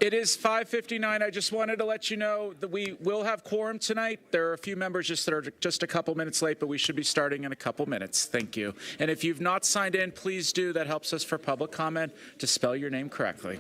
It is 5:59. I just wanted to let you know that we will have quorum tonight. There are a few members that are just a couple minutes late, but we should be starting in a couple minutes. Thank you. And if you've not signed in, please do. That helps us for public comment to spell your name correctly.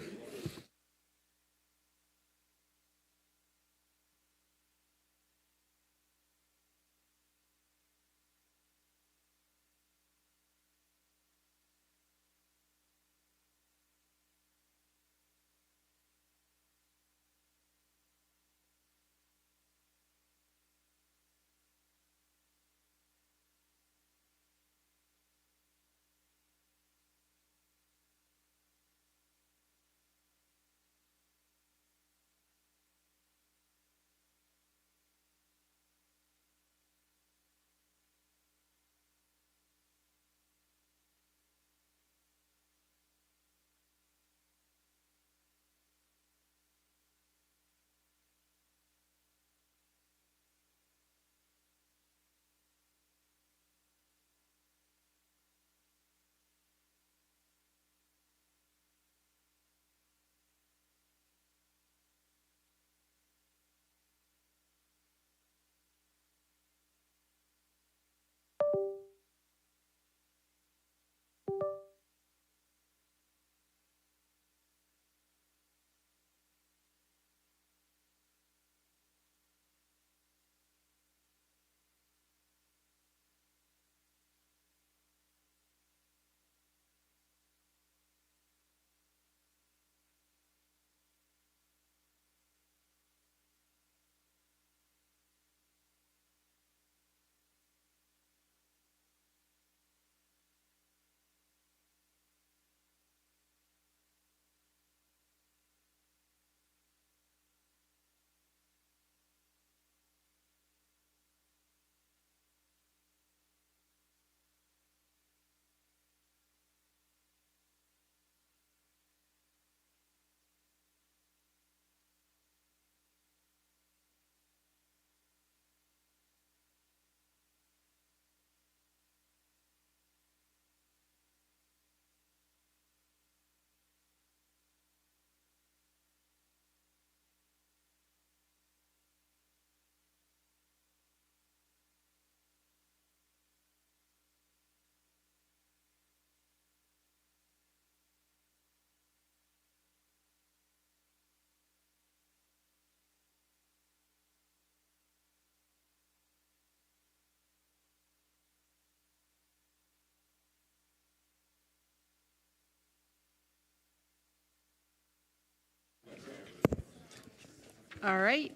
All right.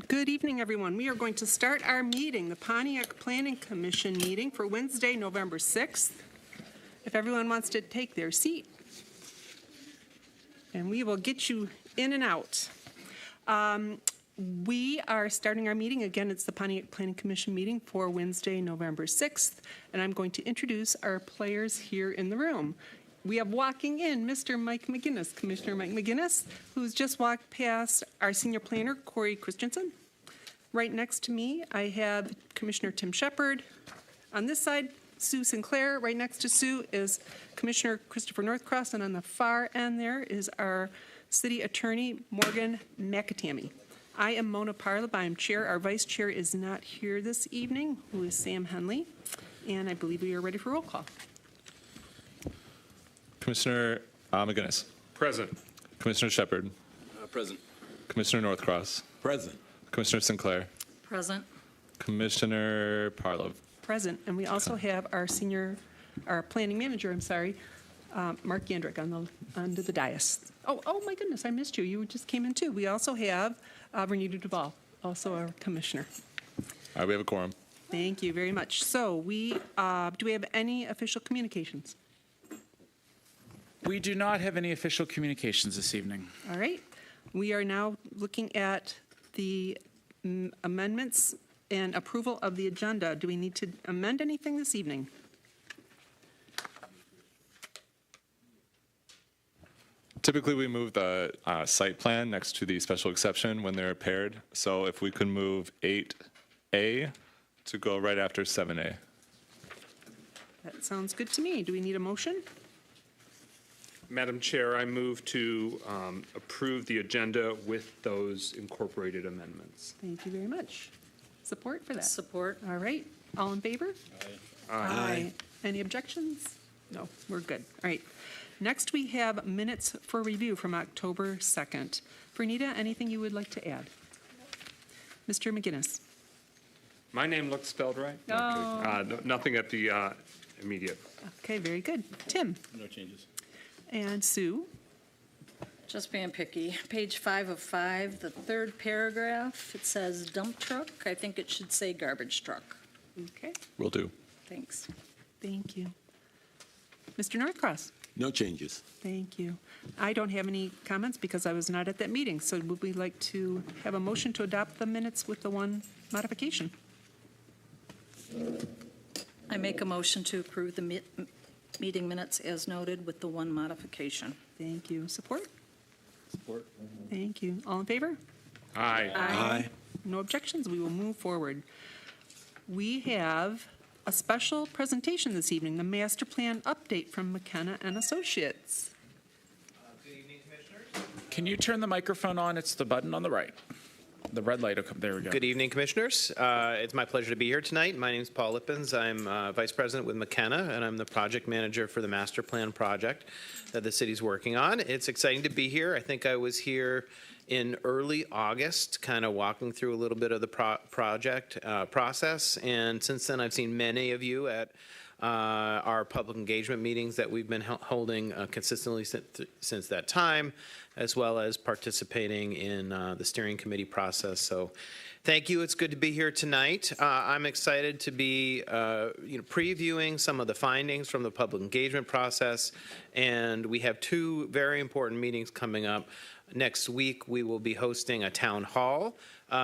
Good evening, everyone. We are going to start our meeting, the Pontiac Planning Commission meeting for Wednesday, November 6th. If everyone wants to take their seat, and we will get you in and out. We are starting our meeting. Again, it's the Pontiac Planning Commission meeting for Wednesday, November 6th, and I'm going to introduce our players here in the room. We have walking in Mr. Mike McGinnis, Commissioner Mike McGinnis, who's just walked past our senior planner, Corey Christensen. Right next to me, I have Commissioner Tim Shepard. On this side, Sue Sinclair. Right next to Sue is Commissioner Christopher Northcross, and on the far end there is our City Attorney, Morgan McAtammy. I am Mona Parleb. I'm chair. Our vice chair is not here this evening, who is Sam Henley, and I believe we are ready for roll call. Commissioner McGinnis. Present. Commissioner Shepard. Present. Commissioner Northcross. Present. Commissioner Sinclair. Present. Commissioner Parlov. Present. And we also have our planning manager, Mark Yandrick under the dais. Oh my goodness, I missed you. You just came in too. We also have Renita Duval, also our commissioner. All right, we have a quorum. Thank you very much. So do we have any official communications? We do not have any official communications this evening. All right. We are now looking at the amendments and approval of the agenda. Do we need to amend anything this evening? Typically, we move the site plan next to the special exception when they're paired. So if we could move 8A to go right after 7A. That sounds good to me. Do we need a motion? Madam Chair, I move to approve the agenda with those incorporated amendments. Thank you very much. Support for that? Support. All right. All in favor? Aye. Any objections? No, we're good. All right. Next, we have minutes for review from October 2nd. Vernita, anything you would like to add? Mr. McGinnis? My name looks spelled right? No, I'm kidding. Nothing at the immediate. Okay, very good. Tim? No changes. And Sue? Just being picky. Page 5 of 5, the third paragraph, it says dump truck. I think it should say garbage truck. Okay, Will do. Thanks. thank you. Mr. Northcross? No changes. Thank you. I don't have any comments because I was not at that meeting, so would we like to have a motion to adopt the minutes with the one modification? I make a motion to approve the meeting minutes as noted with the one modification. Thank you. Support? Support. Thank you. All in favor? Aye. Aye. No objections. We will move forward. We have a special presentation this evening, the master plan update from McKenna and Associates. Good evening, Commissioners. Can you turn the microphone on? It's the button on the right. The red light will come. There we go. Good evening, Commissioners. It's my pleasure to be here tonight. My name is Paul Lippens. I'm Vice President with McKenna, and I'm the project manager for the master plan project that the city's working on. It's exciting to be here. I think I was here in early August, kind of walking through a little bit of the project process, and since then I've seen many of you at our public engagement meetings that we've been holding consistently since that time, as well as participating in the steering committee process. So thank you. It's good to be here tonight. I'm excited to be previewing some of the findings from the public engagement process, and we have two very important meetings coming up. Next week, we will be hosting a town hall,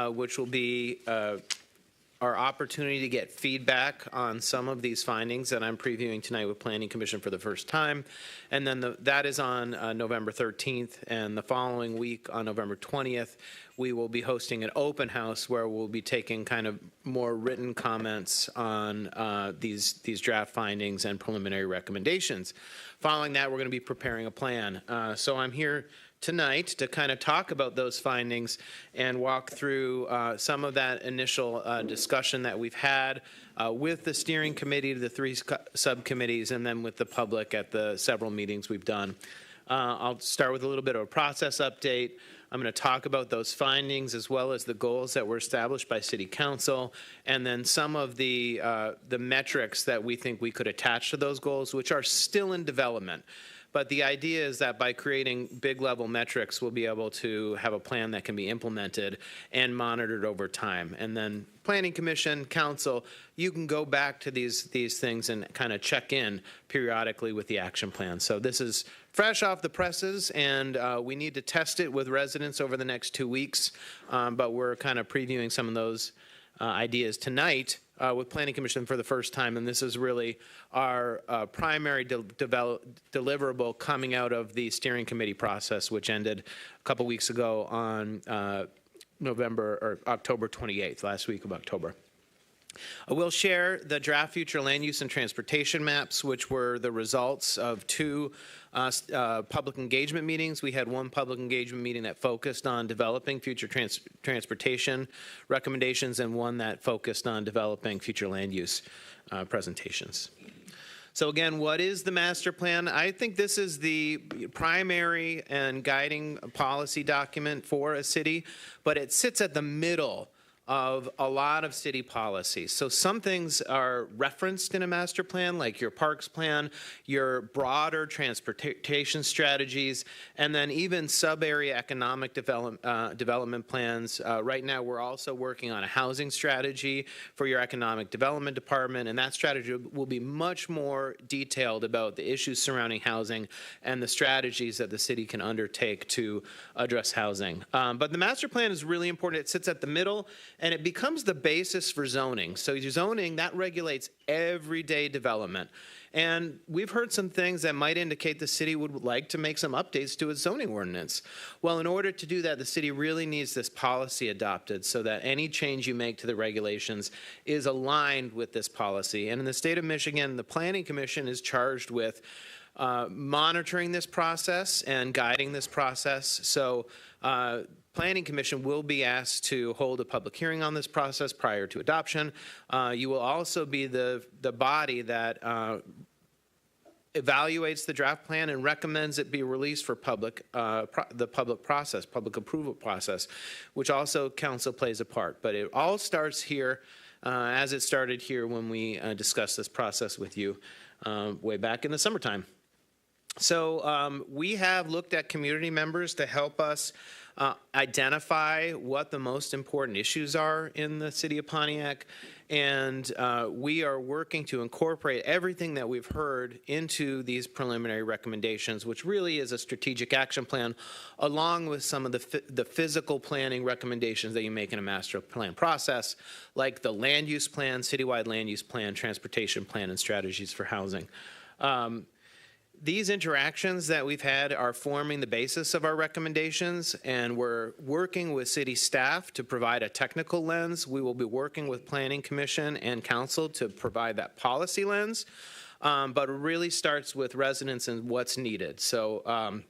which will be our opportunity to get feedback on some of these findings that I'm previewing tonight with Planning Commission for the first time. And then that is on November 13th, and the following week on November 20th, we will be hosting an open house where we'll be taking kind of more written comments on these draft findings and preliminary recommendations. Following that, we're going to be preparing a plan. So I'm here tonight to kind of talk about those findings and walk through some of that initial discussion that we've had with the steering committee, the three subcommittees, and then with the public at the several meetings we've done. I'll start with a little bit of a process update. I'm going to talk about those findings as well as the goals that were established by City Council, and then some of the metrics that we think we could attach to those goals, which are still in development. But the idea is that by creating big level metrics, we'll be able to have a plan that can be implemented and monitored over time. And then Planning Commission, Council, you can go back to these things and kind of check in periodically with the action plan. So this is fresh off the presses, and we need to test it with residents over the next 2 weeks. But we're kind of previewing some of those ideas tonight with Planning Commission for the first time, and this is really our primary deliverable coming out of the steering committee process, which ended a couple weeks ago on October 28th, last week of October. I will share the draft future land use and transportation maps, which were the results of two public engagement meetings. We had one public engagement meeting that focused on developing future transportation recommendations and one that focused on developing future land use presentations. So again, what is the master plan? I think this is the primary and guiding policy document for a city, but it sits at the middle of a lot of city policies. So some things are referenced in a master plan, like your parks plan, your broader transportation strategies, and then even sub-area economic development plans. Right now, we're also working on a housing strategy for your economic development department, and that strategy will be much more detailed about the issues surrounding housing and the strategies that the city can undertake to address housing. But the master plan is really important. It sits at the middle, and it becomes the basis for zoning. So your zoning, that regulates everyday development. And we've heard some things that might indicate the city would like to make some updates to its zoning ordinance. Well, in order to do that, the city really needs this policy adopted so that any change you make to the regulations is aligned with this policy. And in the state of Michigan, the Planning Commission is charged with monitoring this process and guiding this process. So Planning Commission will be asked to hold a public hearing on this process prior to adoption. You will also be the body that evaluates the draft plan and recommends it be released for the public approval process, which also council plays a part. But it all starts here, as it started here when we discussed this process with you way back in the summertime. So we have looked at community members to help us identify what the most important issues are in the city of Pontiac, and we are working to incorporate everything that we've heard into these preliminary recommendations, which really is a strategic action plan, along with some of the physical planning recommendations that you make in a master plan process, like the land use plan, citywide land use plan, transportation plan, and strategies for housing. These interactions that we've had are forming the basis of our recommendations, and we're working with city staff to provide a technical lens. We will be working with Planning Commission and Council to provide that policy lens, but it really starts with residents and what's needed. So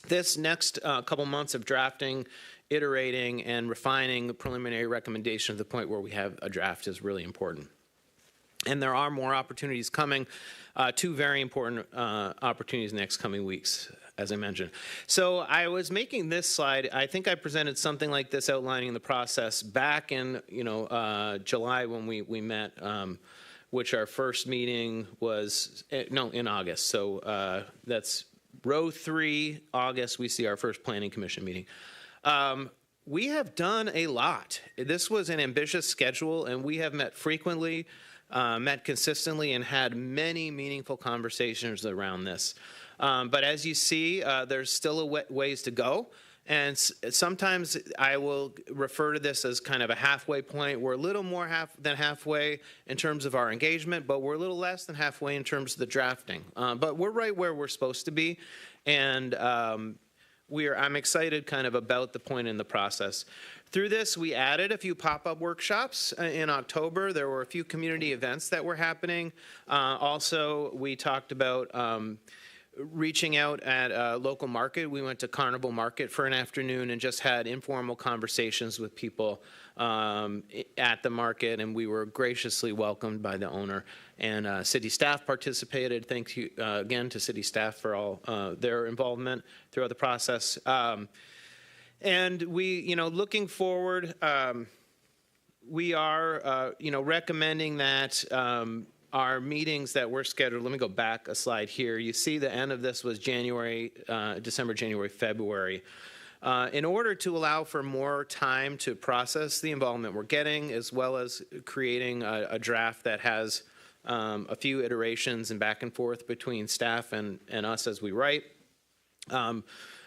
this next couple months of drafting, iterating, and refining the preliminary recommendation to the point where we have a draft is really important. And there are more opportunities coming, two very important opportunities in the next coming weeks, as I mentioned. So I was making this slide. I think I presented something like this outlining the process back in July when we met, which our first meeting was, in August. So that's row 3, August, we see our first Planning Commission meeting. We have done a lot. This was an ambitious schedule, and we have met frequently, met consistently, and had many meaningful conversations around this. But as you see, there's still a ways to go. And sometimes I will refer to this as kind of a halfway point. We're a little more than halfway in terms of our engagement, but we're a little less than halfway in terms of the drafting. But we're right where we're supposed to be. And I'm excited kind of about the point in the process. Through this, we added a few pop-up workshops in October. There were a few community events that were happening. Also, we talked about reaching out at a local market. We went to Carnival Market for an afternoon and just had informal conversations with people at the market, and we were graciously welcomed by the owner. And city staff participated. Thank you again to city staff for all their involvement throughout the process. And we, looking forward, we are, recommending that our meetings that were scheduled, let me go back a slide here. You see the end of this was December, January, February. In order to allow for more time to process the involvement we're getting, as well as creating a draft that has a few iterations and back and forth between staff and us as we write,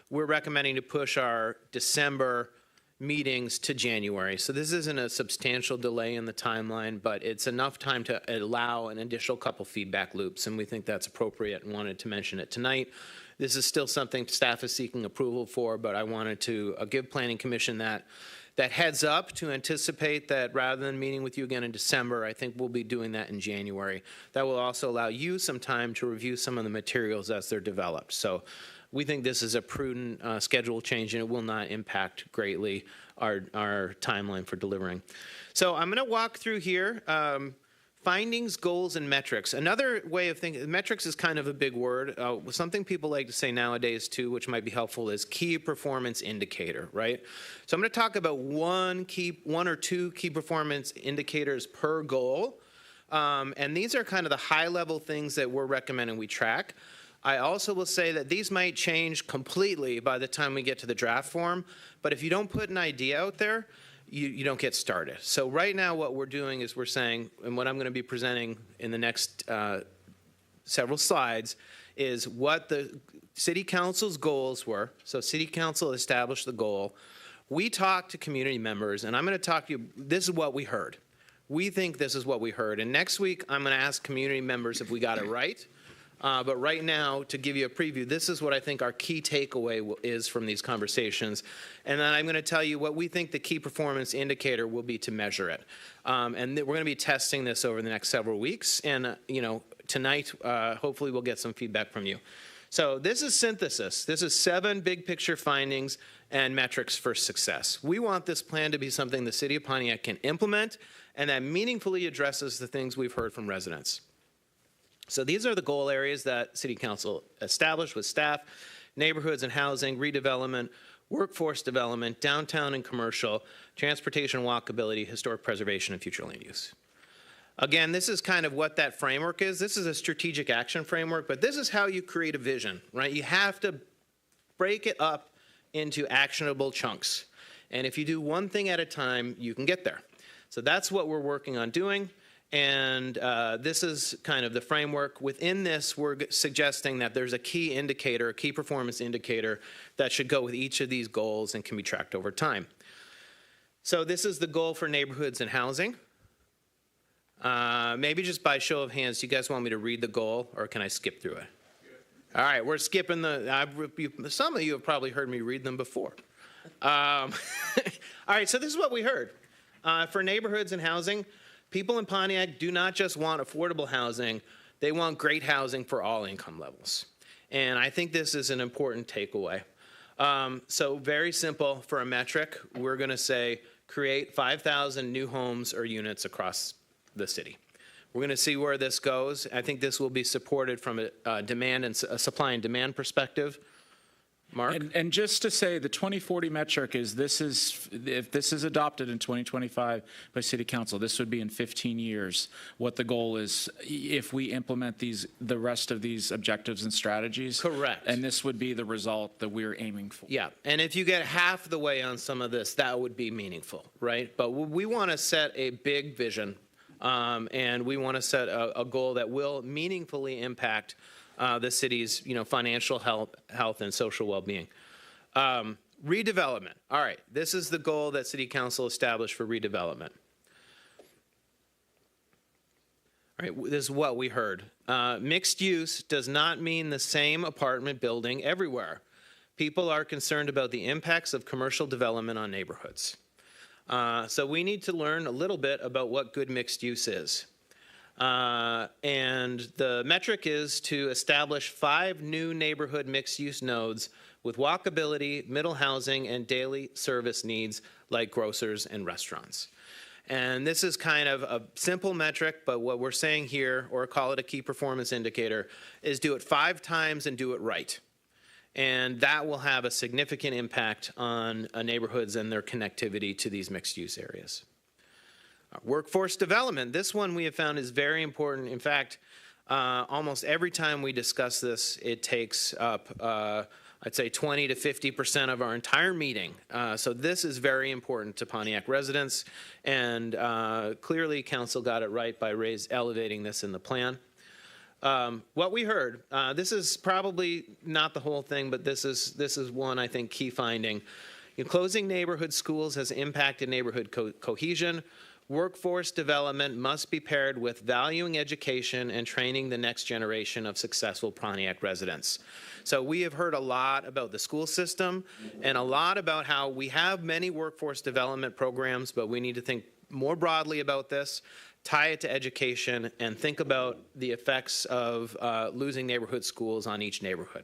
we're recommending to push our December meetings to January. So this isn't a substantial delay in the timeline, but it's enough time to allow an additional couple feedback loops, and we think that's appropriate and wanted to mention it tonight. This is still something staff is seeking approval for, but I wanted to give Planning Commission that heads up to anticipate that rather than meeting with you again in December, I think we'll be doing that in January. That will also allow you some time to review some of the materials as they're developed. So we think this is a prudent schedule change, and it will not impact greatly our timeline for delivering. So I'm going to walk through here. Findings, goals, and metrics. Another way of thinking, metrics is kind of a big word. Something people like to say nowadays too, which might be helpful, is key performance indicator, right? So I'm going to talk about one or two key performance indicators per goal. And these are kind of the high-level things that we're recommending we track. I also will say that these might change completely by the time we get to the draft form, but if you don't put an idea out there, you don't get started. So right now what we're doing is we're saying, and what I'm going to be presenting in the next several slides, is what the City Council's goals were. So City Council established the goal. We talked to community members, and I'm going to talk to you, this is what we heard. We think this is what we heard. And next week, I'm going to ask community members if we got it right. But right now, to give you a preview, this is what I think our key takeaway is from these conversations. And then I'm going to tell you what we think the key performance indicator will be to measure it. And we're going to be testing this over the next several weeks. And, tonight, hopefully we'll get some feedback from you. So this is synthesis. This is 7 big picture findings and metrics for success. We want this plan to be something the City of Pontiac can implement and that meaningfully addresses the things we've heard from residents. So these are the goal areas that City Council established with staff: neighborhoods and housing, redevelopment, workforce development, downtown and commercial, transportation, walkability, historic preservation, and future land use. Again, this is kind of what that framework is. This is a strategic action framework, but this is how you create a vision, right? You have to break it up into actionable chunks. And if you do one thing at a time, you can get there. So that's what we're working on doing. And this is kind of the framework. Within this, we're suggesting that there's a key indicator, a key performance indicator that should go with each of these goals and can be tracked over time. So this is the goal for neighborhoods and housing. Maybe just by show of hands, do you guys want me to read the goal, or can I skip through it? All right, we're skipping some of you have probably heard me read them before. All right, so this is what we heard. For neighborhoods and housing, people in Pontiac do not just want affordable housing, they want great housing for all income levels. And I think this is an important takeaway. So very simple for a metric, we're going to say create 5,000 new homes or units across the city. We're going to see where this goes. I think this will be supported from a demand and a supply and demand perspective. Mark? And just to say, the 2040 metric is if this is adopted in 2025 by City Council, this would be in 15 years. What the goal is, if we implement the rest of these objectives and strategies. Correct. And this would be the result that we're aiming for. Yeah, and if you get half the way on some of this, that would be meaningful, right? But we want to set a big vision, and we want to set a goal that will meaningfully impact the city's, financial health and social well-being. Redevelopment. All right, this is the goal that City Council established for redevelopment. All right, this is what we heard. Mixed use does not mean the same apartment building everywhere. People are concerned about the impacts of commercial development on neighborhoods. So we need to learn a little bit about what good mixed use is. And the metric is to establish 5 new neighborhood mixed-use nodes with walkability, middle housing, and daily service needs like grocers and restaurants. And this is kind of a simple metric, but what we're saying here, or call it a key performance indicator, is do it 5 times and do it right. And that will have a significant impact on neighborhoods and their connectivity to these mixed-use areas. Workforce development. This one we have found is very important. In fact, almost every time we discuss this, it takes up, I'd say, 20 to 50% of our entire meeting. So this is very important to Pontiac residents, and clearly Council got it right by elevating this in the plan. What we heard, this is probably not the whole thing, but this is one, I think, key finding. Closing neighborhood schools has impacted neighborhood cohesion. Workforce development must be paired with valuing education and training the next generation of successful Pontiac residents. So we have heard a lot about the school system and a lot about how we have many workforce development programs, but we need to think more broadly about this, tie it to education, and think about the effects of losing neighborhood schools on each neighborhood.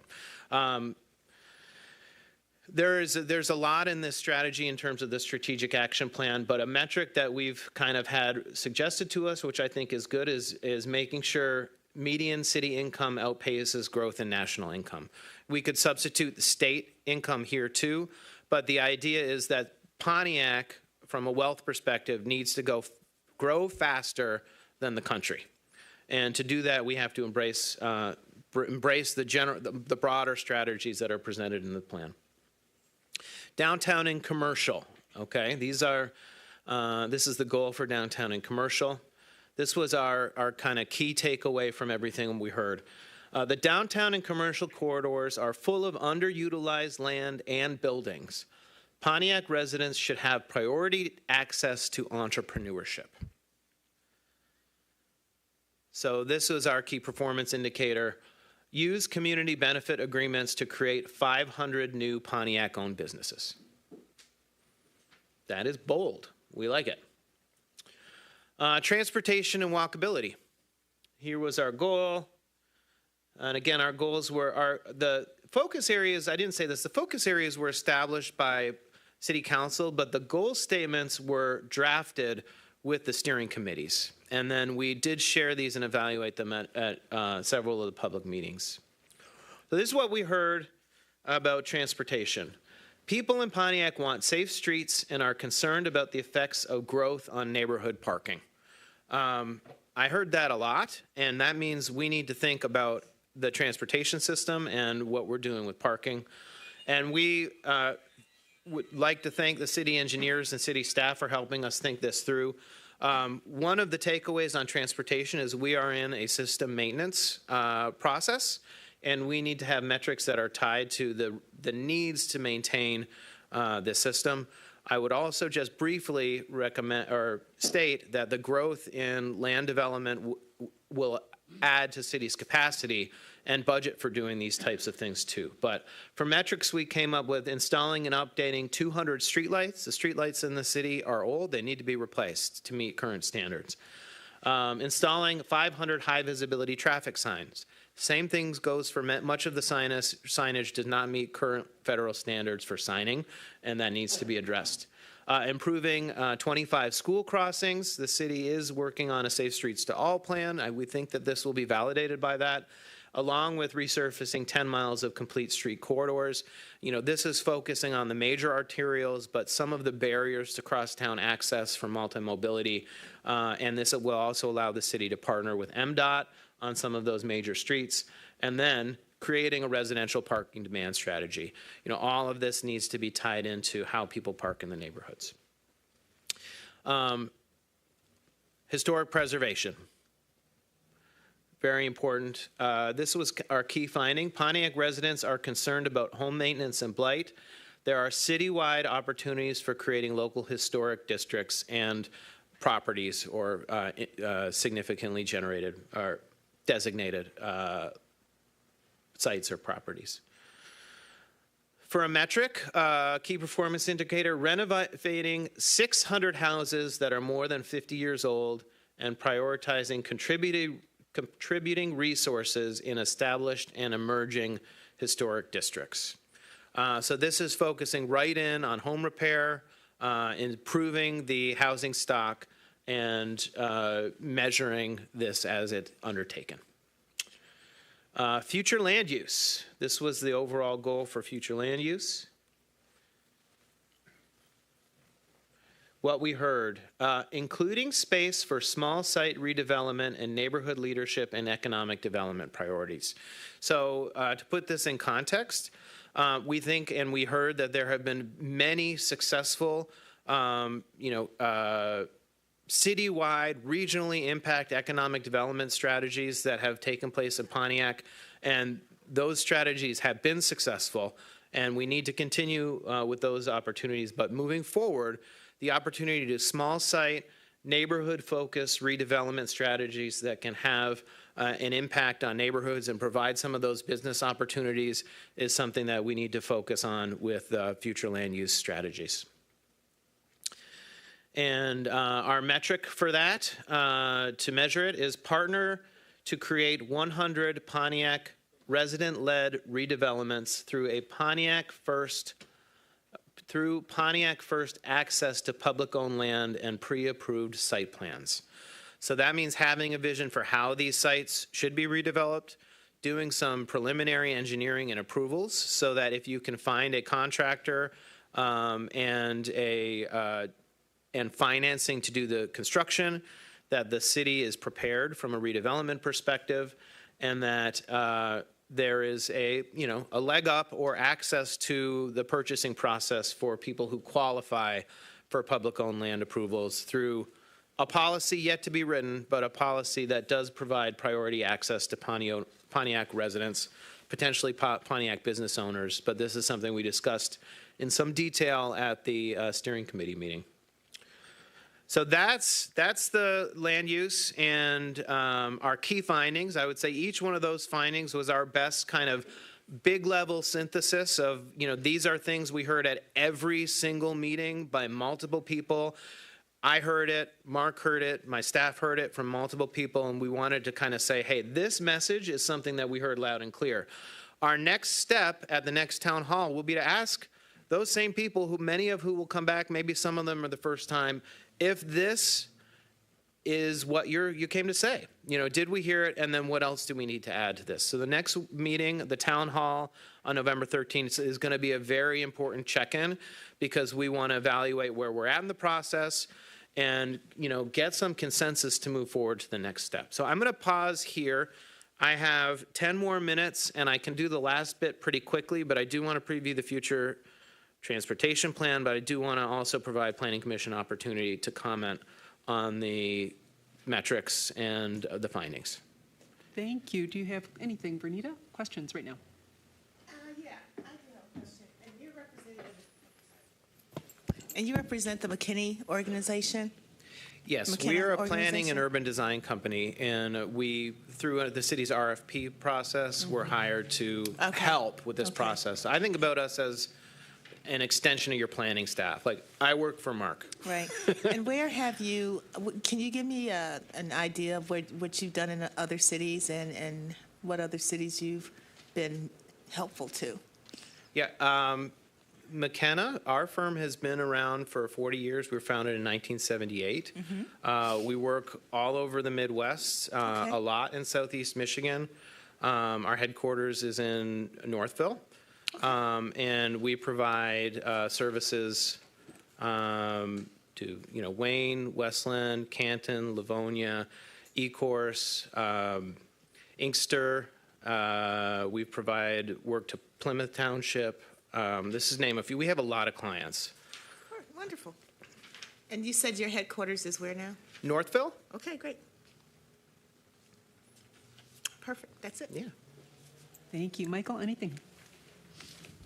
There's a lot in this strategy in terms of the strategic action plan, but a metric that we've kind of had suggested to us, which I think is good, is making sure median city income outpaces growth in national income. We could substitute the state income here too, but the idea is that Pontiac, from a wealth perspective, needs to grow faster than the country. And to do that, we have to embrace the broader strategies that are presented in the plan. Downtown and commercial, okay? This is the goal for downtown and commercial. This was our kind of key takeaway from everything we heard. The downtown and commercial corridors are full of underutilized land and buildings. Pontiac residents should have priority access to entrepreneurship. So this was our key performance indicator. use community benefit agreements to create 500 new Pontiac-owned businesses. That is bold. We like it. Transportation and walkability. Here was our goal. And again, our goals were the focus areas. I didn't say this. The focus areas were established by City Council, but the goal statements were drafted with the steering committees. And then we did share these and evaluate them at several of the public meetings. So this is what we heard about transportation. People in Pontiac want safe streets and are concerned about the effects of growth on neighborhood parking. I heard that a lot, and that means we need to think about the transportation system and what we're doing with parking. And we would like to thank the city engineers and city staff for helping us think this through. One of the takeaways on transportation is we are in a system maintenance process, and we need to have metrics that are tied to the needs to maintain this system. I would also just briefly recommend or state that the growth in land development will add to city's capacity and budget for doing these types of things too. But for metrics, we came up with installing and updating 200 streetlights. The streetlights in the city are old. They need to be replaced to meet current standards. Installing 500 high visibility traffic signs. Same things goes for much of the signage does not meet current federal standards for signing, and that needs to be addressed. Improving 25 school crossings. The city is working on a Safe Streets to All plan. We think that this will be validated by that, along with resurfacing 10 miles of complete street corridors. You know, this is focusing on the major arterials, but some of the barriers to crosstown access for multi-mobility, and this will also allow the city to partner with MDOT on some of those major streets, and then creating a residential parking demand strategy. You know, all of this needs to be tied into how people park in the neighborhoods. Historic preservation. Very important. This was our key finding. Pontiac residents are concerned about home maintenance and blight. There are citywide opportunities for creating local historic districts and properties or significantly generated or designated sites or properties. For a metric, key performance indicator, renovating 600 houses that are more than 50 years old and prioritizing contributing resources in established and emerging historic districts. So this is focusing right in on home repair, improving the housing stock, and measuring this as it's undertaken. Future land use. This was the overall goal for future land use. What we heard, including space for small site redevelopment and neighborhood leadership and economic development priorities. So to put this in context, we think and we heard that there have been many successful, citywide, regionally impact economic development strategies that have taken place in Pontiac, and those strategies have been successful, and we need to continue with those opportunities. But moving forward, the opportunity to do small site, neighborhood-focused redevelopment strategies that can have an impact on neighborhoods and provide some of those business opportunities is something that we need to focus on with future land use strategies. And our metric for that, to measure it, is partner to create 100 Pontiac resident-led redevelopments through Pontiac First access to public-owned land and pre-approved site plans. So that means having a vision for how these sites should be redeveloped, doing some preliminary engineering and approvals so that if you can find a contractor and financing to do the construction, that the city is prepared from a redevelopment perspective, and that there is a leg up or access to the purchasing process for people who qualify for public-owned land approvals through a policy yet to be written, but a policy that does provide priority access to Pontiac residents, potentially Pontiac business owners. But this is something we discussed in some detail at the steering committee meeting. So that's the land use and our key findings. I would say each one of those findings was our best kind of big level synthesis of, these are things we heard at every single meeting by multiple people. I heard it, Mark heard it, my staff heard it from multiple people, and we wanted to kind of say, hey, this message is something that we heard loud and clear. Our next step at the next town hall will be to ask those same people, who many of who will come back, maybe some of them are the first time, if this is what you came to say. Did we hear it, and then what else do we need to add to this? So the next meeting, the town hall on November 13th, is going to be a very important check-in, because we want to evaluate where we're at in the process and get some consensus to move forward to the next step. So I'm going to pause here. I have 10 more minutes, and I can do the last bit pretty quickly, but I do want to preview the future transportation plan, but I do want to also provide Planning Commission opportunity to comment on the metrics and the findings. Thank you. Do you have anything, Bernita? Questions right now? Yeah, I do have a question. And you represent the McKinney organization? Yes, McKenna we are a planning organization? and urban design company, and we, through the city's RFP process, we're hired to Okay. help with this Okay. process. I think about us as an extension of your planning staff. Like, I work for Mark. Right. And where have you, can you give me an idea of what you've done in other cities and what other cities you've been helpful to? Yeah, McKenna, our firm has been around for 40 years. We were founded in 1978. We work all over the Midwest, Okay. a lot in Southeast Michigan. Our headquarters is in Northville. And we provide services to, Wayne, Westland, Canton, Livonia, Ecorse, Inkster. We provide work to Plymouth Township. This is name a few. We have a lot of clients. Oh, wonderful. And you said your headquarters is where now? Northville? Okay, great. Perfect, that's it. Yeah. Thank you. Michael, anything?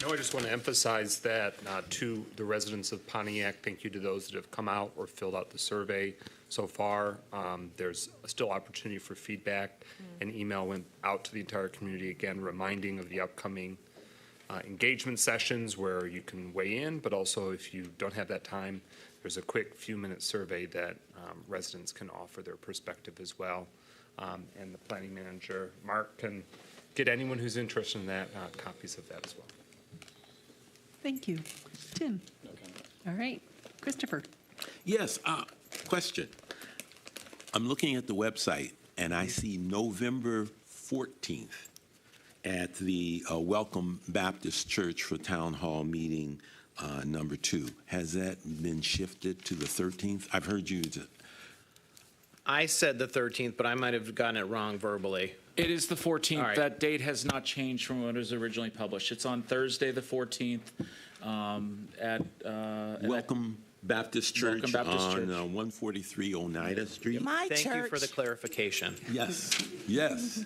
No, I just want to emphasize that to the residents of Pontiac, thank you to those that have come out or filled out the survey so far. There's still opportunity for feedback. An email went out to the entire community, again, reminding of the upcoming engagement sessions where you can weigh in, but also if you don't have that time, there's a quick few-minute survey that residents can offer their perspective as well. And the planning manager, Mark, can get anyone who's interested in that copies of that as well. Thank you. Tim? All right. Christopher? Yes, question. I'm looking at the website, and I see November 14th at the Welcome Baptist Church for Town Hall meeting number 2. Has that been shifted to the 13th? I've heard you. I said the 13th, but I might have gotten it wrong verbally. It is the 14th. All right. That date has not changed from when it was originally published. It's on Thursday, the 14th, at Welcome Baptist Church Welcome Baptist on Church. 143 Oneida Street. My Thank church. you for the clarification. Yes, yes.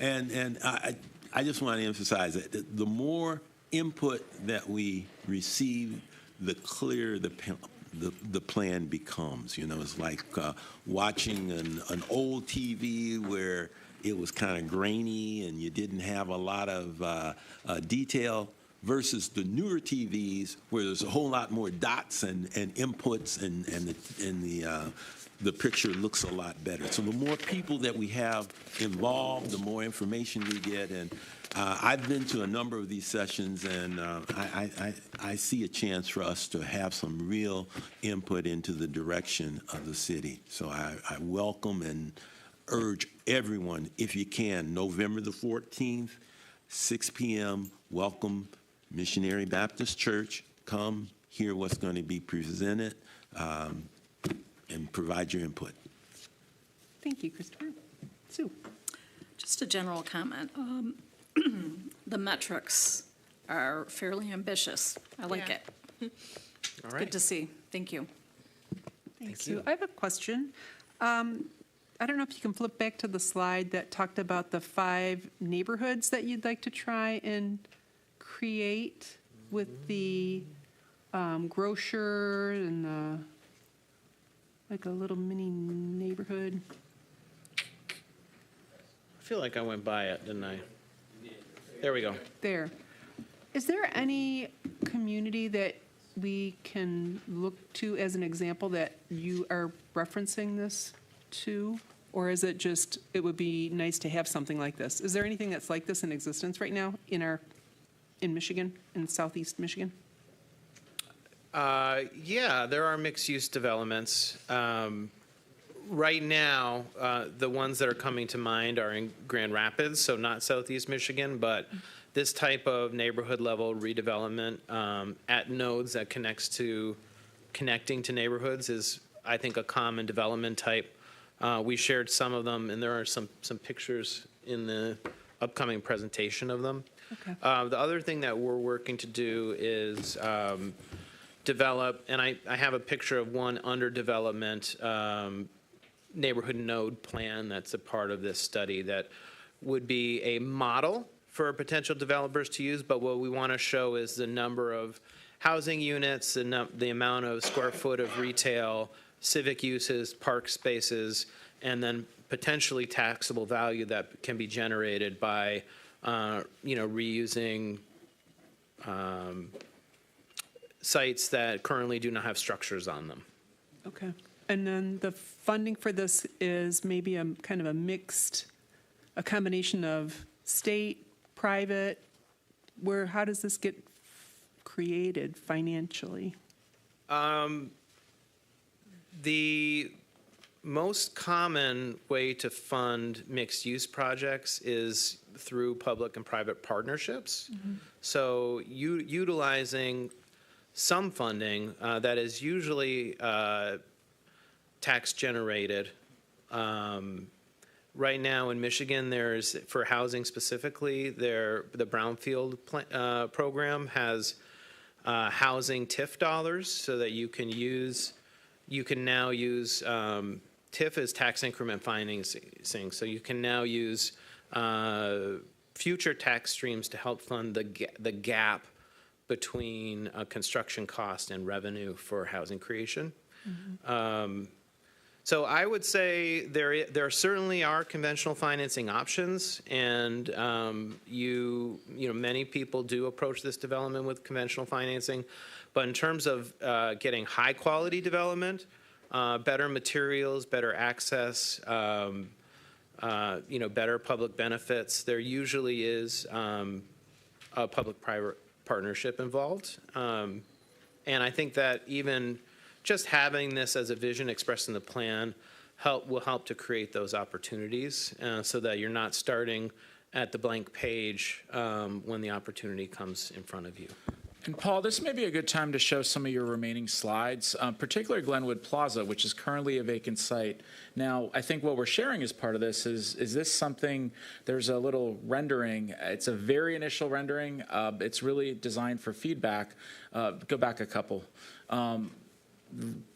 And I just want to emphasize that the more input that we receive, the clearer the plan becomes. It's like watching an old TV where it was kind of grainy and you didn't have a lot of detail versus the newer TVs where there's a whole lot more dots and inputs and the picture looks a lot better. So the more people that we have involved, the more information we get. And I've been to a number of these sessions, and I see a chance for us to have some real input into the direction of the city. So I welcome and urge everyone, if you can, November the 14th, 6 p.m., welcome Missionary Baptist Church. Come hear what's going to be presented and provide your input. Thank you, Christopher. Sue? Just a general comment. The metrics are fairly ambitious. I like Yeah. it. All Good right. to see. Thank you. Thanks, Sue. I have a question. I don't know if you can flip back to the slide that talked about the 5 neighborhoods that you'd like to try and create with the grocer and the like a little mini neighborhood. I feel like I went by it, didn't I? There we go. There. Is there any community that we can look to as an example that you are referencing this to? Or is it just, it would be nice to have something like this? Is there anything that's like this in existence right now in Michigan, in southeast Michigan? Yeah, there are mixed-use developments. Right now, the ones that are coming to mind are in Grand Rapids, so not southeast Michigan, but this type of neighborhood-level redevelopment at nodes that connecting to neighborhoods is, I think, a common development type. We shared some of them, and there are some pictures in the upcoming presentation of them. Okay. The other thing that we're working to do is develop, and I have a picture of one under development neighborhood node plan that's a part of this study that would be a model for potential developers to use, but what we want to show is the number of housing units, and the amount of square foot of retail, civic uses, park spaces, and then potentially taxable value that can be generated by reusing sites that currently do not have structures on them. Okay. And then the funding for this is maybe a kind of a combination of state, private. How does this get created financially? The most common way to fund mixed-use projects is through public and private partnerships. So utilizing some funding that is usually tax generated. Right now in Michigan, there's, for housing specifically, the Brownfield program has housing TIF dollars so that you can now use TIF is tax increment financing, so you can now use future tax streams to help fund the gap between construction cost and revenue for housing creation. So I would say there certainly are conventional financing options, and many people do approach this development with conventional financing. But in terms of getting high quality development, better materials, better access, better public benefits, there usually is a public-private partnership involved. And I think that even just having this as a vision expressed in the plan will help to create those opportunities so that you're not starting at the blank page when the opportunity comes in front of you. And Paul, this may be a good time to show some of your remaining slides, particularly Glenwood Plaza, which is currently a vacant site. Now, I think what we're sharing as part of this is this something, there's a little rendering. It's a very initial rendering. It's really designed for feedback. Go back a couple.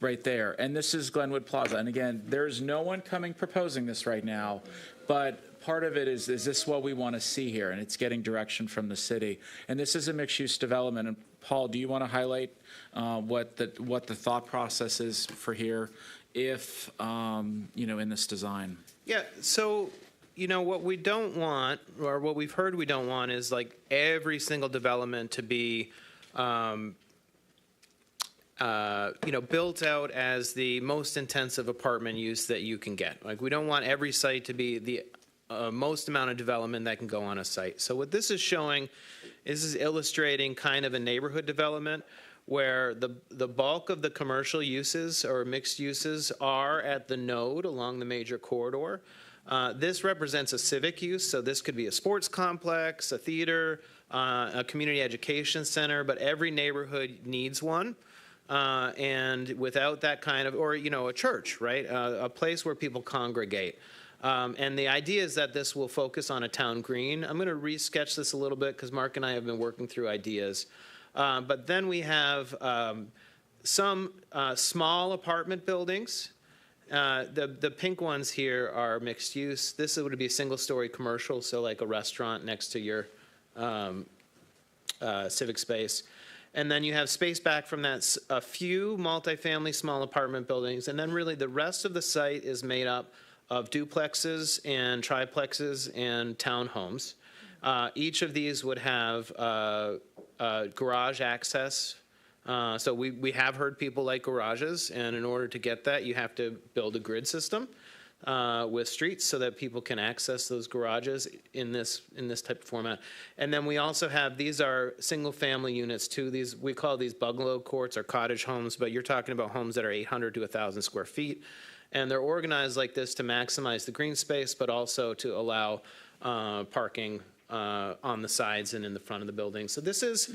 Right there. And this is Glenwood Plaza. And again, there's no one proposing this right now, but part of it is this what we want to see here? And it's getting direction from the city. And this is a mixed-use development. And Paul, do you want to highlight what the thought process is for here if, in this design? Yeah, so, what we don't want, or what we've heard we don't want, is like every single development to be built out as the most intensive apartment use that you can get. Like, we don't want every site to be the most amount of development that can go on a site. So what this is showing is illustrating kind of a neighborhood development where the bulk of the commercial uses or mixed uses are at the node along the major corridor. This represents a civic use, so this could be a sports complex, a theater, a community education center, but every neighborhood needs one. And without that kind of, or, a church, right? A place where people congregate. And the idea is that this will focus on a town green. I'm going to re-sketch this a little bit because Mark and I have been working through ideas. But then we have some small apartment buildings. The pink ones here are mixed use. This would be a single-story commercial, so like a restaurant next to your civic space. And then you have space back from that, a few multifamily small apartment buildings, and then really the rest of the site is made up of duplexes and triplexes and townhomes. Each of these would have garage access. So we have heard people like garages, and in order to get that, you have to build a grid system with streets so that people can access those garages in this type of format. And then we also have, these are single-family units too. These, we call these bungalow courts or cottage homes, but you're talking about homes that are 800 to 1,000 square feet. And they're organized like this to maximize the green space, but also to allow parking on the sides and in the front of the building. So this is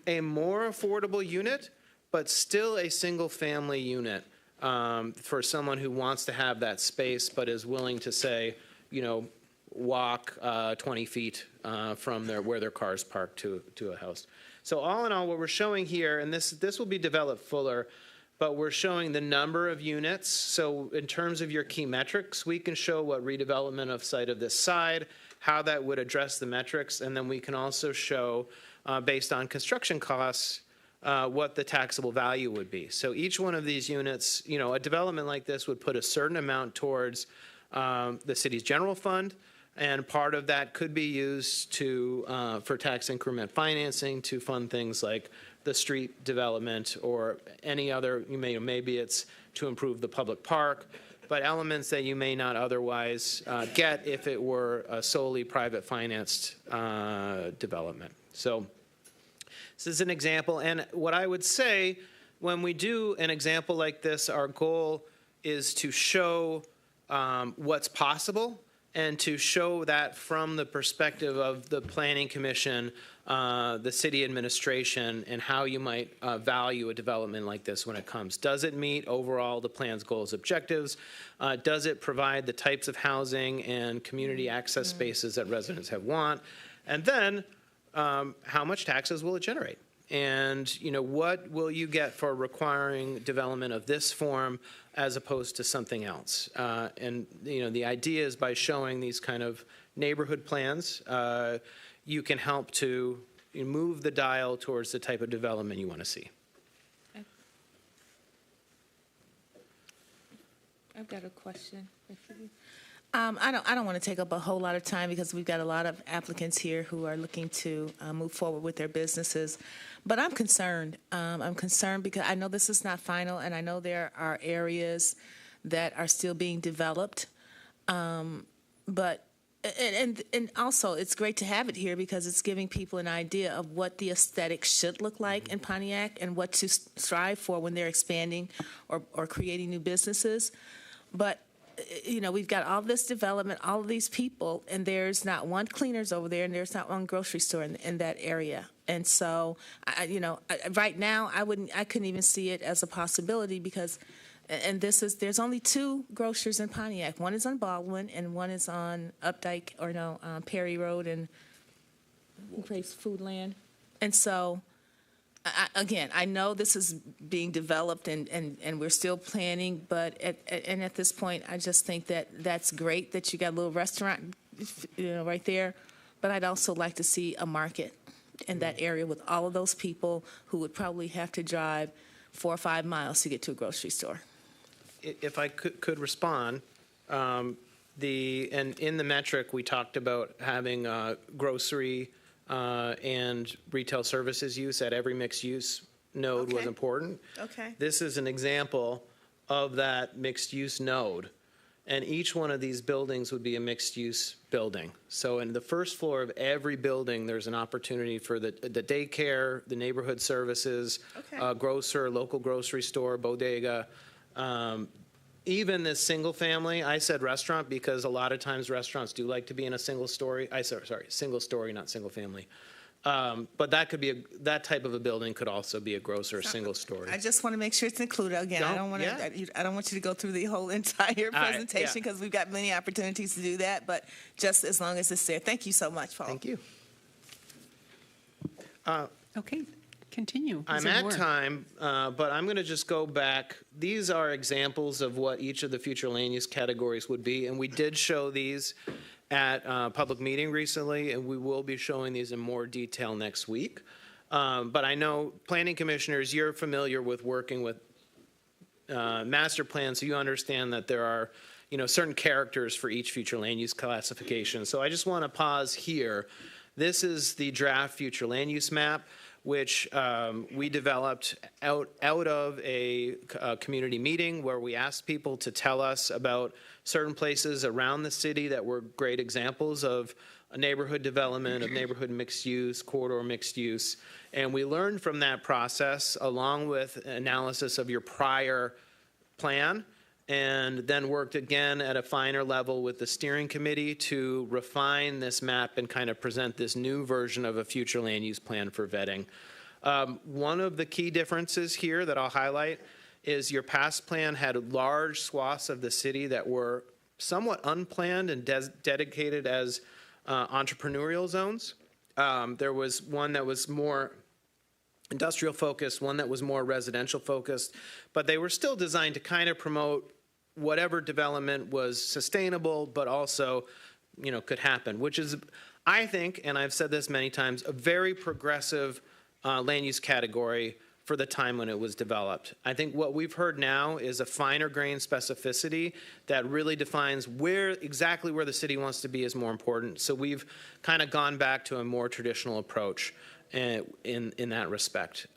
a more affordable unit, but still a single-family unit for someone who wants to have that space, but is willing to say, you know, walk 20 feet from where their car's parked to a house. So all in all, what we're showing here, and this will be developed fuller, but we're showing the number of units. So in terms of your key metrics, we can show what redevelopment of site of this side, how that would address the metrics, and then we can also show, based on construction costs, what the taxable value would be. So each one of these units, you know, a development like this would put a certain amount towards the city's general fund, and part of that could be used to for tax increment financing to fund things like the street development or any other, maybe it's to improve the public park, but elements that you may not otherwise get if it were a solely private financed development. So this is an example, and what I would say when we do an example like this, our goal is to show what's possible and to show that from the perspective of the Planning Commission, the city administration, and how you might value a development like this when it comes. Does it meet overall the plan's goals, objectives? Does it provide the types of housing and community access spaces that residents have want? And then, how much taxes will it generate? And, you know, what will you get for requiring development of this form as opposed to something else? And, you know, the idea is by showing these kind of neighborhood plans, you can help to move the dial towards the type of development you want to see. I've got a question. I don't want to take up a whole lot of time because we've got a lot of applicants here who are looking to move forward with their businesses. But I'm concerned. I'm concerned because I know this is not final, and I know there are areas that are still being developed. But also, it's great to have it here because it's giving people an idea of what the aesthetics should look like in Pontiac and what to strive for when they're expanding or creating new businesses. But you know, we've got all this development, all of these people, and there's not one Cleaners over there, and there's not one grocery store in that area. And so, right now, I couldn't even see it as a possibility because, and there's only two grocers in Pontiac. One is on Baldwin, and one is on Updike, Perry Road and Grace Foodland. And so, again, I know this is being developed and we're still planning, but at this point, I just think that that's great that you got a little restaurant, right there. But I'd also like to see a market in that area with all of those people who would probably have to drive 4 or 5 miles to get to a grocery store. If I could respond, and in the metric, we talked about having grocery and retail services use at every mixed-use node was important. Okay. This is an example of that mixed-use node, and each one of these buildings would be a mixed-use building. So in the first floor of every building, there's an opportunity for the daycare, the neighborhood services, grocer, local grocery store, bodega. Even this single family, I said restaurant because a lot of times restaurants do like to be in a single story. Single story, not single family. But that could be that type of a building could also be a grocer, single story. I just want to make sure it's included. Again, I don't want you to go through the whole entire presentation because we've got many opportunities to do that. But just as long as it's there. Thank you so much, Paul. Thank you. Okay, continue. I'm at time, but I'm going to just go back. These are examples of what each of the future land use categories would be, and we did show these at a public meeting recently, and we will be showing these in more detail next week. But I know planning commissioners, you're familiar with working with master plans, so you understand that there are, certain characters for each future land use classification. So I just want to pause here. This is the draft future land use map, which we developed out of a community meeting where we asked people to tell us about certain places around the city that were great examples of a neighborhood development, of neighborhood mixed use, corridor mixed use. And we learned from that process, along with analysis of your prior plan, and then worked again at a finer level with the steering committee to refine this map and kind of present this new version of a future land use plan for vetting. One of the key differences here that I'll highlight is your past plan had large swaths of the city that were somewhat unplanned and dedicated as entrepreneurial zones. There was one that was more industrial focused, one that was more residential focused, but they were still designed to kind of promote whatever development was sustainable, but also, could happen, which is, I think, and I've said this many times, a very progressive land use category for the time when it was developed. I think what we've heard now is a finer grain specificity that really defines exactly where the city wants to be is more important. So we've kind of gone back to a more traditional approach in that respect.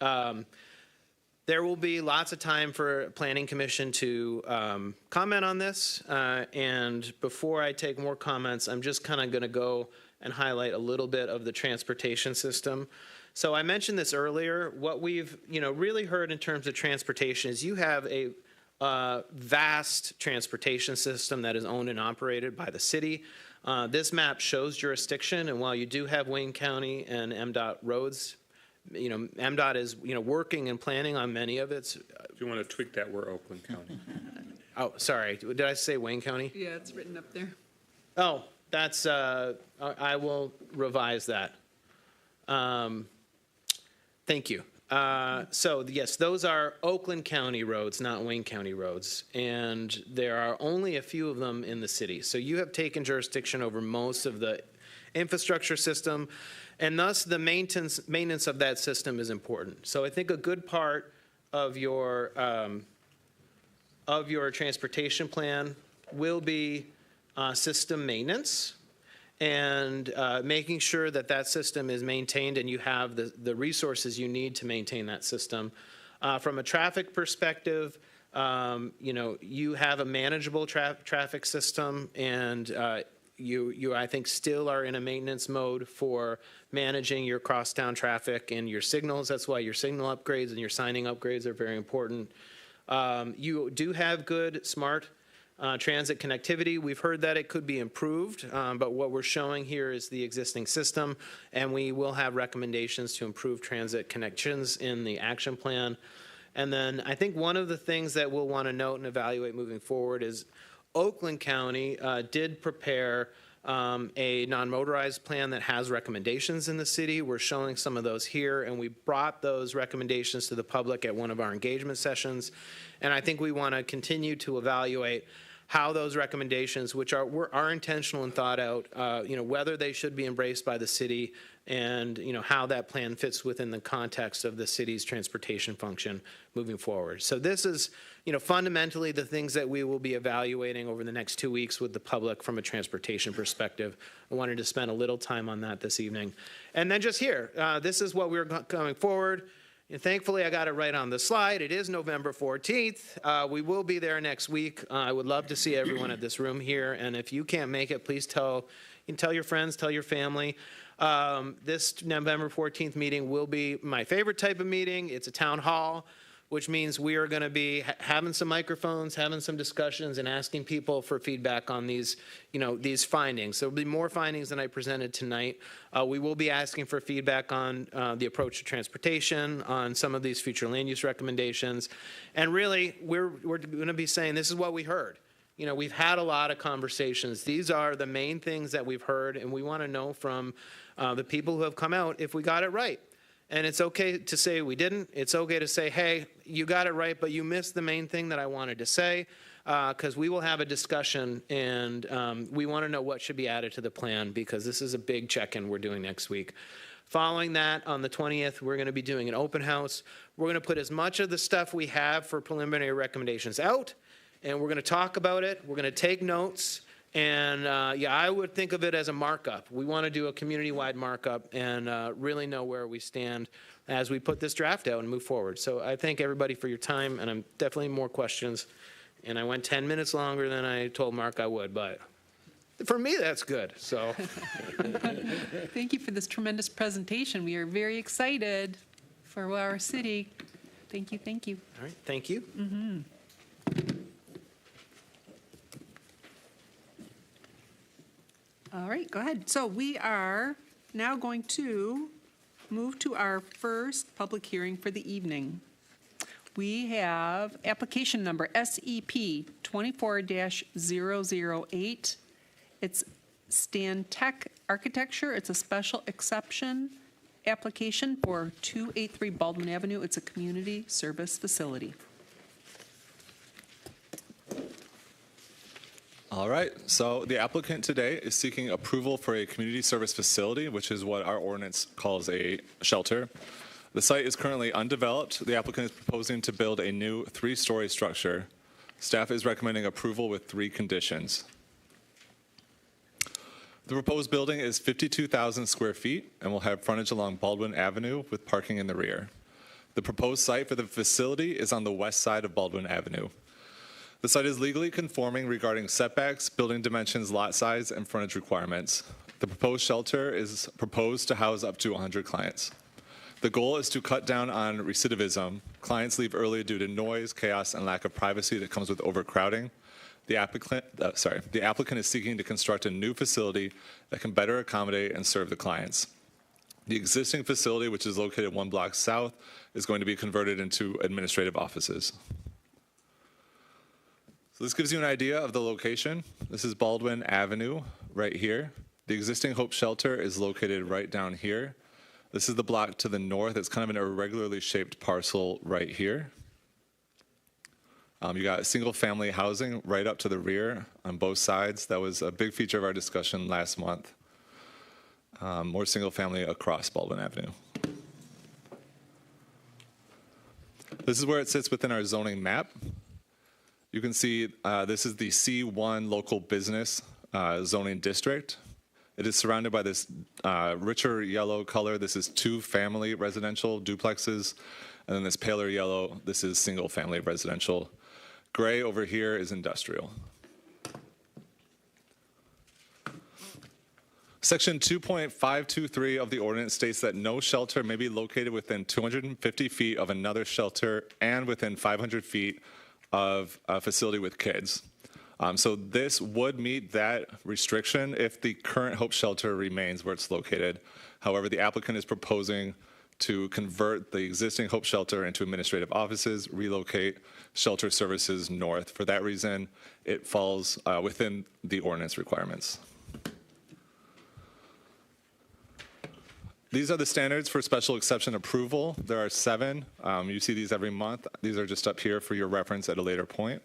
There will be lots of time for Planning Commission to comment on this. And before I take more comments, I'm just kind of going to go and highlight a little bit of the transportation system. So I mentioned this earlier. What we've really heard in terms of transportation is you have a vast transportation system that is owned and operated by the city. This map shows jurisdiction, and while you do have Wayne County and MDOT roads, MDOT is working and planning on many of its. If you want to tweak that, we're Oakland County. Oh, sorry, did I say Wayne County? Yeah, it's written up there. Oh, that's I will revise that. Thank you. So yes, those are Oakland County roads, not Wayne County roads, and there are only a few of them in the city. So you have taken jurisdiction over most of the infrastructure system, and thus the maintenance of that system is important. So I think a good part of your transportation plan will be system maintenance, and making sure that that system is maintained and you have the resources you need to maintain that system. From a traffic perspective, you have a manageable traffic system, and you I think still are in a maintenance mode for managing your crosstown traffic and your signals. That's why your signal upgrades and your signing upgrades are very important. You do have good, smart transit connectivity. We've heard that it could be improved, but what we're showing here is the existing system, and we will have recommendations to improve transit connections in the action plan. And then I think one of the things that we'll want to note and evaluate moving forward is Oakland County did prepare a non-motorized plan that has recommendations in the city. We're showing some of those here, and we brought those recommendations to the public at one of our engagement sessions. And I think we want to continue to evaluate how those recommendations, which are intentional and thought out, whether they should be embraced by the city, and how that plan fits within the context of the city's transportation function moving forward. So this is fundamentally the things that we will be evaluating over the next 2 weeks with the public from a transportation perspective. I wanted to spend a little time on that this evening. And then just here, this is what we're going forward. And thankfully, I got it right on the slide. It is November 14th. We will be there next week. I would love to see everyone at this room here. And if you can't make it, please tell your friends, tell your family. This November 14th meeting will be my favorite type of meeting. It's a town hall, which means we are going to be having some microphones, having some discussions, and asking people for feedback on these findings. There will be more findings than I presented tonight. We will be asking for feedback on the approach to transportation, on some of these future land use recommendations. And really, we're going to be saying this is what we heard. We've had a lot of conversations. These are the main things that we've heard, and we want to know from the people who have come out if we got it right. And it's okay to say we didn't. It's okay to say, hey, you got it right, but you missed the main thing that I wanted to say, because we will have a discussion, and we want to know what should be added to the plan, because this is a big check-in we're doing next week. Following that, on the 20th, we're going to be doing an open house. We're going to put as much of the stuff we have for preliminary recommendations out, and we're going to talk about it. We're going to take notes. And yeah, I would think of it as a markup. We want to do a community-wide markup and really know where we stand as we put this draft out and move forward. So I thank everybody for your time, and I'm definitely more questions. And I went 10 minutes longer than I told Mark I would, but for me, that's good. So Thank you for this tremendous presentation. We are very excited for our city. Thank you, thank you. all right, thank you. All right, go ahead. So we are now going to move to our first public hearing for the evening. We have application number SEP 24-008. It's Stantec Architecture. It's a special exception application for 283 Baldwin Avenue. It's a community service facility. All right, so the applicant today is seeking approval for a community service facility, which is what our ordinance calls a shelter. The site is currently undeveloped. The applicant is proposing to build a new 3-story structure. Staff is recommending approval with 3 conditions. The proposed building is 52,000 square feet and will have frontage along Baldwin Avenue with parking in the rear. The proposed site for the facility is on the west side of Baldwin Avenue. The site is legally conforming regarding setbacks, building dimensions, lot size, and frontage requirements. The proposed shelter is proposed to house up to 100 clients. The goal is to cut down on recidivism. Clients leave early due to noise, chaos, and lack of privacy that comes with overcrowding. The applicant is seeking to construct a new facility that can better accommodate and serve the clients. The existing facility, which is located 1 block south, is going to be converted into administrative offices. So this gives you an idea of the location. This is Baldwin Avenue right here. The existing Hope Shelter is located right down here. This is the block to the north. It's kind of an irregularly shaped parcel right here. You got single-family housing right up to the rear on both sides. That was a big feature of our discussion last month. More single-family across Baldwin Avenue. This is where it sits within our zoning map. You can see this is the C1 local business zoning district. It is surrounded by this richer yellow color. This is 2-family residential duplexes. And then this paler yellow, this is single-family residential. Gray over here is industrial. Section 2.523 of the ordinance states that no shelter may be located within 250 feet of another shelter and within 500 feet of a facility with kids. So this would meet that restriction if the current Hope Shelter remains where it's located. However, the applicant is proposing to convert the existing Hope Shelter into administrative offices, relocate shelter services north. For that reason, it falls within the ordinance requirements. These are the standards for special exception approval. There are 7. You see these every month. These are just up here for your reference at a later point.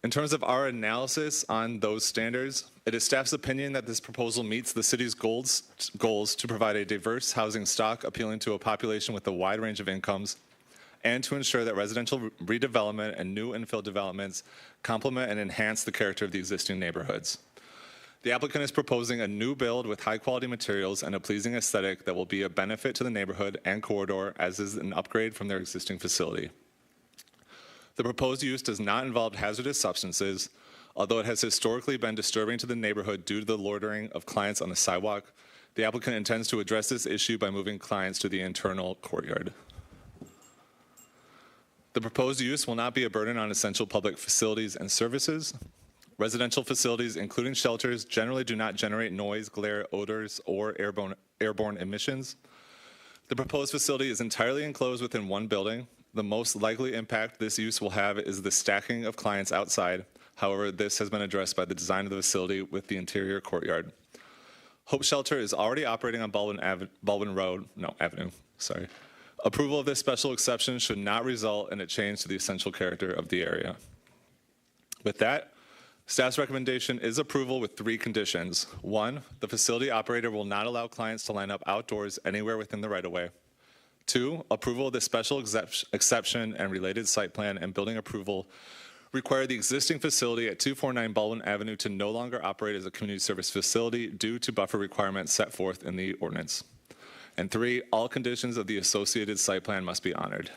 In terms of our analysis on those standards, it is staff's opinion that this proposal meets the city's goals to provide a diverse housing stock appealing to a population with a wide range of incomes, and to ensure that residential redevelopment and new infill developments complement and enhance the character of the existing neighborhoods. The applicant is proposing a new build with high-quality materials and a pleasing aesthetic that will be a benefit to the neighborhood and corridor, as is an upgrade from their existing facility. The proposed use does not involve hazardous substances, although it has historically been disturbing to the neighborhood due to the loitering of clients on the sidewalk. The applicant intends to address this issue by moving clients to the internal courtyard. The proposed use will not be a burden on essential public facilities and services. Residential facilities, including shelters, generally do not generate noise, glare, odors, or airborne emissions. The proposed facility is entirely enclosed within one building. The most likely impact this use will have is the stacking of clients outside. However, this has been addressed by the design of the facility with the interior courtyard. Hope Shelter is already operating on Avenue. Approval of this special exception should not result in a change to the essential character of the area. With that, Staff's recommendation is approval with 3 conditions. 1, the facility operator will not allow clients to line up outdoors anywhere within the right-of-way. 2, approval of the special exception and related site plan and building approval require the existing facility at 249 Baldwin Avenue to no longer operate as a community service facility due to buffer requirements set forth in the ordinance. And 3, all conditions of the associated site plan must be honored.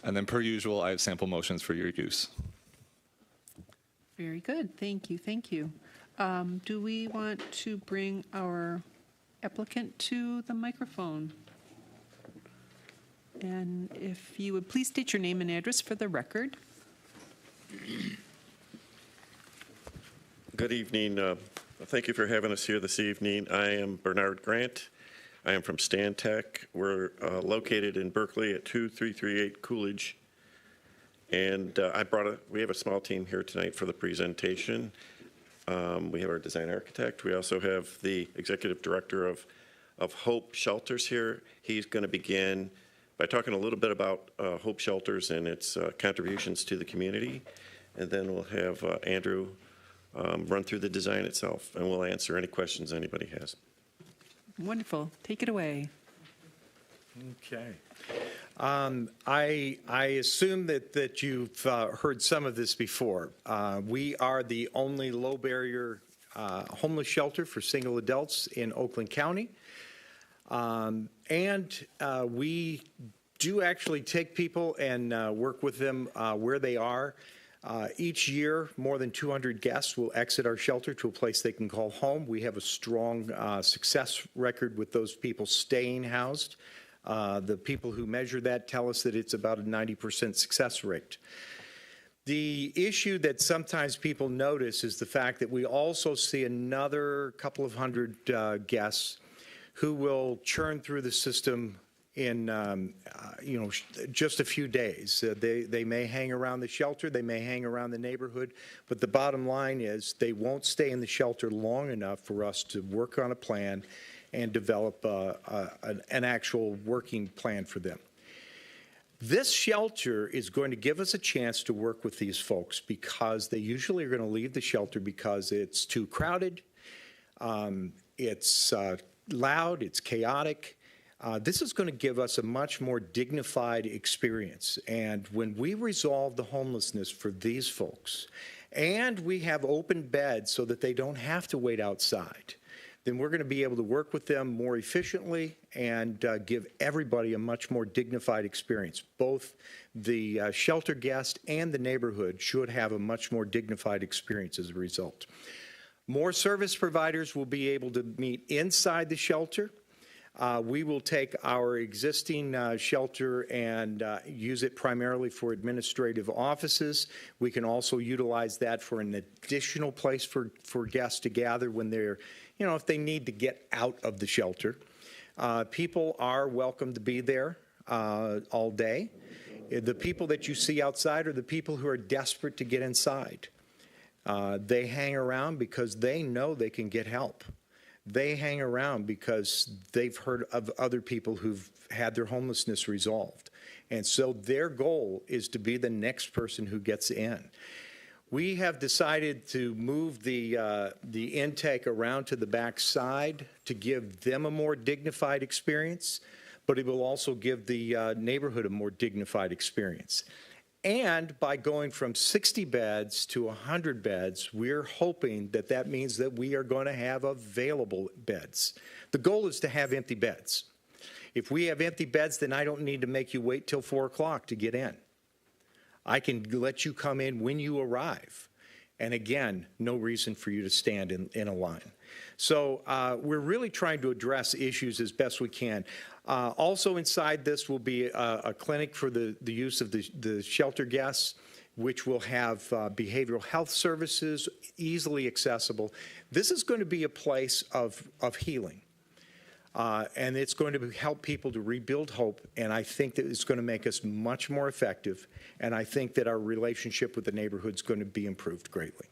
And then per usual, I have sample motions for your use. Very good. Thank you. Thank you. Do we want to bring our applicant to the microphone? And if you would please state your name and address for the record. Good evening. Thank you for having us here this evening. I am Bernard Grant. I am from Stantec. We're located in Berkeley at 2338 Coolidge. And we have a small team here tonight for the presentation. We have our design architect. We also have the executive director of Hope Shelters here. He's going to begin by talking a little bit about Hope Shelters and its contributions to the community. And then we'll have Andrew run through the design itself, and we'll answer any questions anybody has. Wonderful. Take it away. Okay. I assume that you've heard some of this before. We are the only low-barrier homeless shelter for single adults in Oakland County. And we do actually take people and work with them where they are. Each year, more than 200 guests will exit our shelter to a place they can call home. We have a strong success record with those people staying housed. The people who measure that tell us that it's about a 90% success rate. The issue that sometimes people notice is the fact that we also see another couple of hundred guests who will churn through the system in just a few days. They may hang around the shelter, they may hang around the neighborhood, but the bottom line is they won't stay in the shelter long enough for us to work on a plan and develop an actual working plan for them. This shelter is going to give us a chance to work with these folks because they usually are going to leave the shelter because it's too crowded, it's loud, it's chaotic. This is going to give us a much more dignified experience. And when we resolve the homelessness for these folks, and we have open beds so that they don't have to wait outside, then we're going to be able to work with them more efficiently and give everybody a much more dignified experience. Both the shelter guest and the neighborhood should have a much more dignified experience as a result. More service providers will be able to meet inside the shelter. We will take our existing shelter and use it primarily for administrative offices. We can also utilize that for an additional place for guests to gather when they're, if they need to get out of the shelter. People are welcome to be there all day. The people that you see outside are the people who are desperate to get inside. They hang around because they know they can get help. They hang around because they've heard of other people who've had their homelessness resolved. And so their goal is to be the next person who gets in. We have decided to move the intake around to the back side to give them a more dignified experience, but it will also give the neighborhood a more dignified experience. And by going from 60 beds to 100 beds, we're hoping that that means that we are going to have available beds. The goal is to have empty beds. If we have empty beds, then I don't need to make you wait till 4 o'clock to get in. I can let you come in when you arrive. And again, no reason for you to stand in a line. So we're really trying to address issues as best we can. Also inside this will be a clinic for the use of the shelter guests, which will have behavioral health services easily accessible. This is going to be a place of healing. And it's going to help people to rebuild hope, and I think that it's going to make us much more effective, and I think that our relationship with the neighborhood is going to be improved greatly.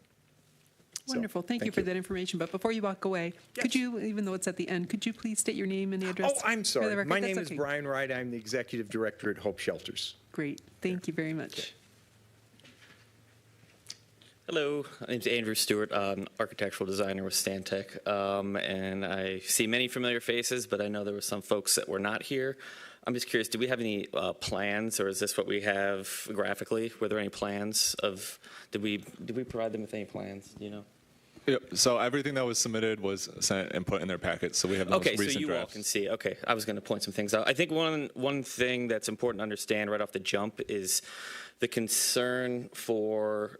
Wonderful. Thank you for that information. But before you walk away, could you, even though it's at the end, could you please state your name and address? Oh, I'm sorry. My name is okay. Brian Wright. I'm the executive director at Hope Shelters. Great. Thank you very much. Hello, my name's Andrew Stewart. I'm architectural designer with Stantec, and I see many familiar faces, but I know there were some folks that were not here. I'm just curious, do we have any plans, or is this what we have graphically? Were there any plans of, did we provide them with any plans, do you know? Yep. So everything that was submitted was sent and put in their packet. So we have the most Okay, so recent you all drafts. can see. Okay, I was going to point some things out. I think one thing that's important to understand right off the jump is the concern for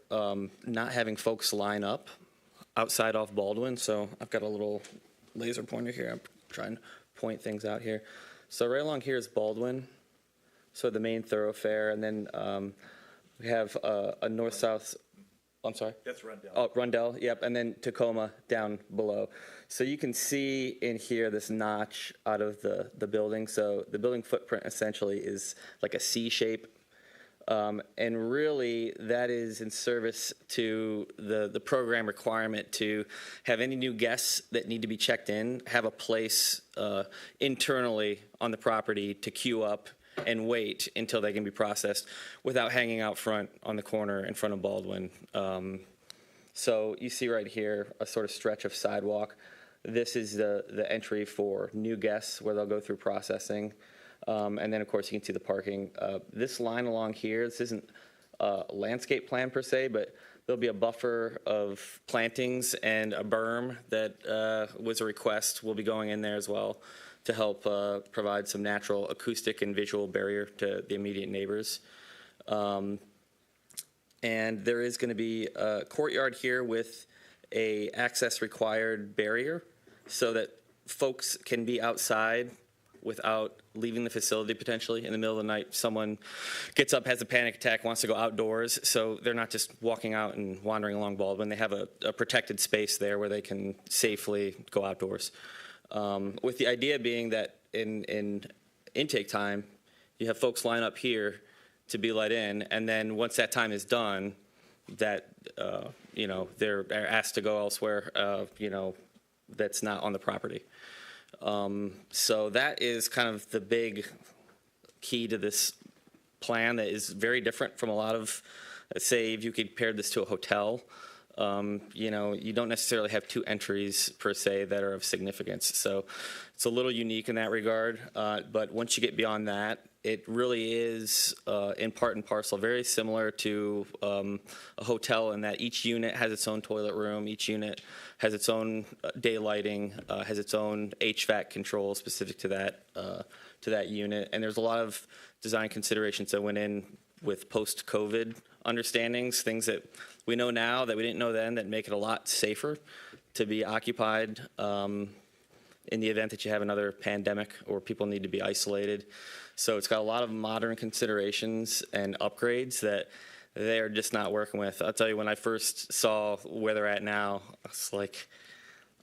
not having folks line up outside off Baldwin. So I've got a little laser pointer here. I'm trying to point things out here. So right along here is Baldwin, so the main thoroughfare, and then we have a north-south. I'm sorry? That's Rundell. Oh, Rundell, yep, and then Tacoma down below. So you can see in here this notch out of the building. So the building footprint essentially is like a C shape. And really, that is in service to the program requirement to have any new guests that need to be checked in have a place internally on the property to queue up and wait until they can be processed without hanging out front on the corner in front of Baldwin. So you see right here a sort of stretch of sidewalk. This is the entry for new guests where they'll go through processing. And then, of course, you can see the parking. This line along here, this isn't a landscape plan per se, but there'll be a buffer of plantings and a berm that was a request. Will be going in there as well to help provide some natural acoustic and visual barrier to the immediate neighbors. And there is going to be a courtyard here with a access required barrier so that folks can be outside without leaving the facility potentially. In the middle of the night, someone gets up, has a panic attack, wants to go outdoors, so they're not just walking out and wandering along Baldwin. They have a protected space there where they can safely go outdoors. With the idea being that in intake time, you have folks line up here to be let in, and then once that time is done, that they're asked to go elsewhere, that's not on the property. So that is kind of the big key to this plan that is very different from a lot of, say, if you compared this to a hotel. You don't necessarily have two entries per se that are of significance. So it's a little unique in that regard. But once you get beyond that, it really is in part and parcel very similar to a hotel in that each unit has its own toilet room, each unit has its own day lighting, has its own HVAC control specific to that unit. And there's a lot of design considerations that went in with post-COVID understandings, things that we know now that we didn't know then that make it a lot safer to be occupied in the event that you have another pandemic or people need to be isolated. So it's got a lot of modern considerations and upgrades that they're just not working with. I'll tell you, when I first saw where they're at now, I was like,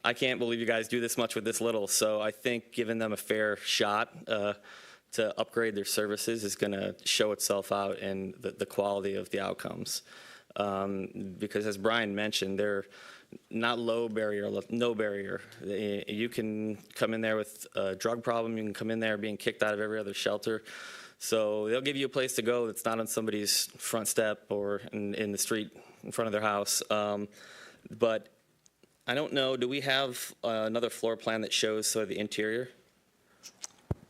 I can't believe you guys do this much with this little. So I think giving them a fair shot to upgrade their services is going to show itself out in the quality of the outcomes. Because as Brian mentioned, they're not low barrier, no barrier. You can come in there with a drug problem. You can come in there being kicked out of every other shelter. So they'll give you a place to go that's not on somebody's front step or in the street in front of their house. But I don't know, do we have another floor plan that shows sort of the interior?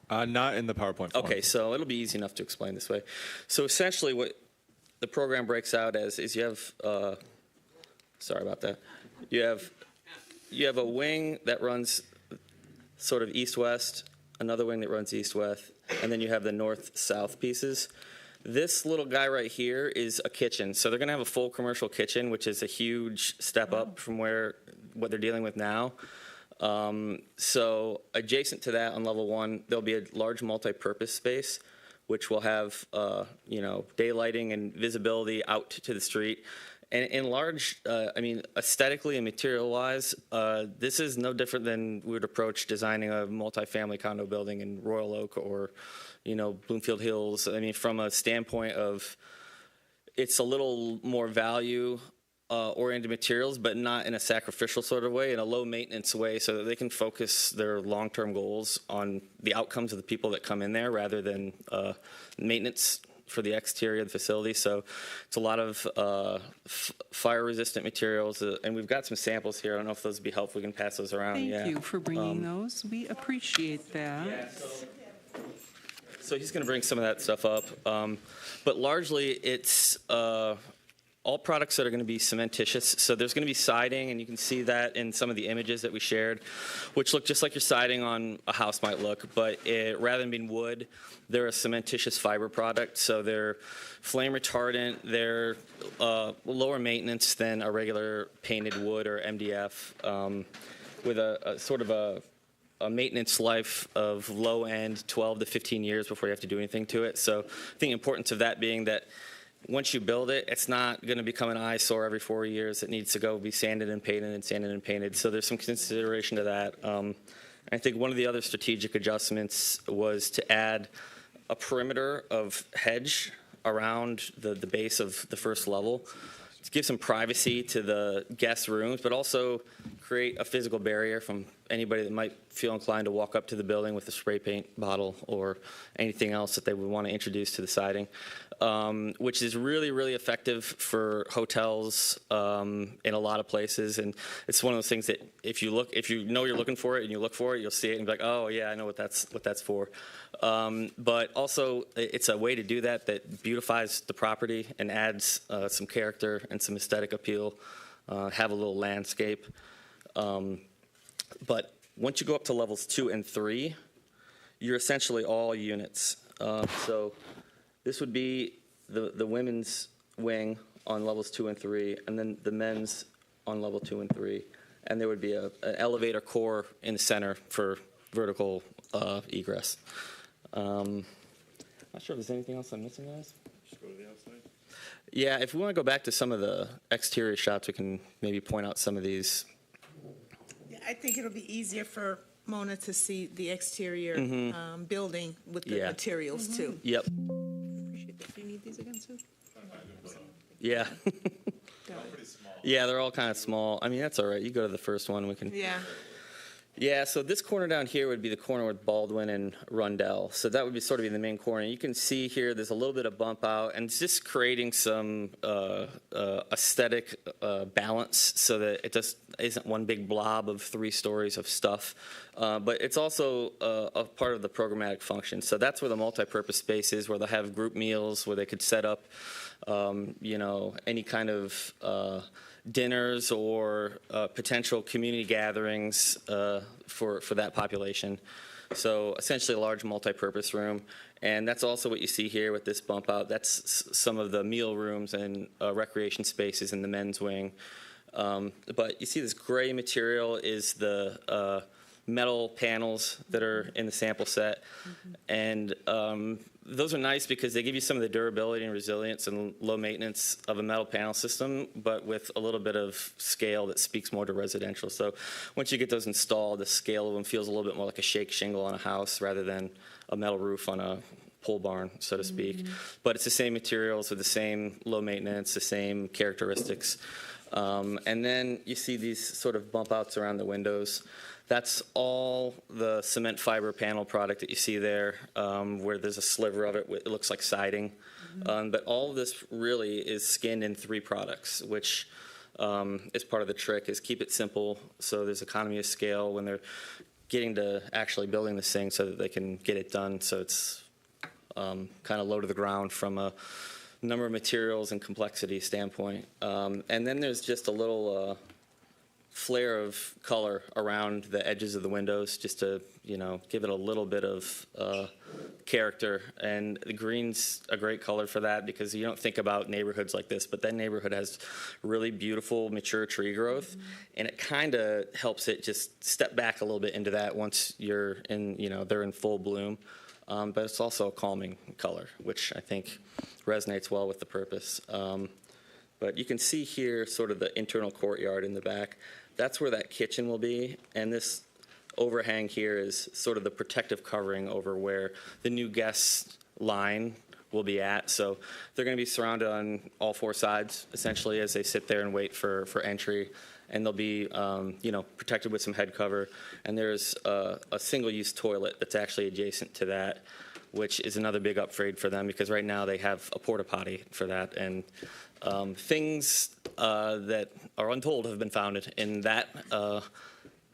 Not in the PowerPoint form. Okay, so it'll be easy enough to explain this way. So essentially what the program breaks out as is you have, sorry about that, you have a wing that runs sort of east-west, another wing that runs east-west, and then you have the north-south pieces. This little guy right here is a kitchen. So they're going to have a full commercial kitchen, which is a huge step up from what they're dealing with now. So adjacent to that on level one, there'll be a large multi-purpose space, which will have, daylighting and visibility out to the street. And in large, aesthetically and material-wise, this is no different than we would approach designing a multifamily condo building in Royal Oak or, Bloomfield Hills. I mean, from a standpoint of, it's a little more value oriented materials, but not in a sacrificial sort of way, in a low maintenance way, so that they can focus their long-term goals on the outcomes of the people that come in there rather than maintenance for the exterior of the facility. So it's a lot of fire-resistant materials, and we've got some samples here. I don't know if those would be helpful. We can pass those around. Thank you for bringing those. We appreciate that. So he's going to bring some of that stuff up. But largely, it's all products that are going to be cementitious. So there's going to be siding, and you can see that in some of the images that we shared, which look just like your siding on a house might look. But rather than being wood, they're a cementitious fiber product. So they're flame retardant. They're lower maintenance than a regular painted wood or MDF, with a sort of a maintenance life of low end 12 to 15 years before you have to do anything to it. So I think the importance of that being that once you build it, it's not going to become an eyesore every 4 years. It needs to go be sanded and painted and sanded and painted. So there's some consideration to that. I think one of the other strategic adjustments was to add a perimeter of hedge around the base of the first level to give some privacy to the guest rooms, but also create a physical barrier from anybody that might feel inclined to walk up to the building with a spray paint bottle or anything else that they would want to introduce to the siding, which is really, really effective for hotels in a lot of places. And it's one of those things that if you know you're looking for it and you look for it, you'll see it and be like, oh yeah, I know what that's for. But also, it's a way to do that beautifies the property and adds some character and some aesthetic appeal. Have a little landscape. But once you go up to levels 2 and 3, you're essentially all units. So this would be the women's wing on levels 2 and 3, and then the men's on level 2 and 3. And there would be an elevator core in the center for vertical egress. Not sure if there's anything else I'm missing, guys. Just go to the outside. Yeah, if we want to go back to some of the exterior shots, we can maybe point out some of these. I think it'll be easier for Mona to see the exterior building with the materials too. Yep. Appreciate that. Do you need these again, Sue? Yeah. Yeah, they're all kind of small. I mean, that's all right. You go to the first one. We can. Yeah. Yeah, so this corner down here would be the corner with Baldwin and Rundell. So that would be sort of the main corner. You can see here there's a little bit of bump out, and it's just creating some aesthetic balance so that it just isn't one big blob of 3 stories of stuff. But it's also a part of the programmatic function. So that's where the multi-purpose space is, where they'll have group meals, where they could set up, any kind of dinners or potential community gatherings for that population. So essentially a large multi-purpose room. And that's also what you see here with this bump out. That's some of the meal rooms and recreation spaces in the men's wing. But you see this gray material is the metal panels that are in the sample set. And those are nice because they give you some of the durability and resilience and low maintenance of a metal panel system, but with a little bit of scale that speaks more to residential. So once you get those installed, the scale of them feels a little bit more like a shake shingle on a house rather than a metal roof on a pole barn, so to speak. But it's the same materials with the same low maintenance, the same characteristics. And then you see these sort of bump outs around the windows. That's all the cement fiber panel product that you see there, where there's a sliver of it. It looks like siding. But all of this really is skinned in 3 products, which is part of the trick, is keep it simple so there's economy of scale when they're getting to actually building this thing so that they can get it done so it's kind of low to the ground from a number of materials and complexity standpoint. And then there's just a little flare of color around the edges of the windows just to, give it a little bit of character. And the green's a great color for that because you don't think about neighborhoods like this, but that neighborhood has really beautiful mature tree growth, and it kind of helps it just step back a little bit into that once you're in, they're in full bloom. But it's also a calming color, which I think resonates well with the purpose. But you can see here sort of the internal courtyard in the back. That's where that kitchen will be, and this overhang here is sort of the protective covering over where the new guest line will be at. So they're going to be surrounded on all 4 sides, essentially, as they sit there and wait for entry. And they'll be, protected with some head cover. And there's a single-use toilet that's actually adjacent to that. which is another big upgrade for them because right now they have a porta potty for that. And things that are untold have been founded in that.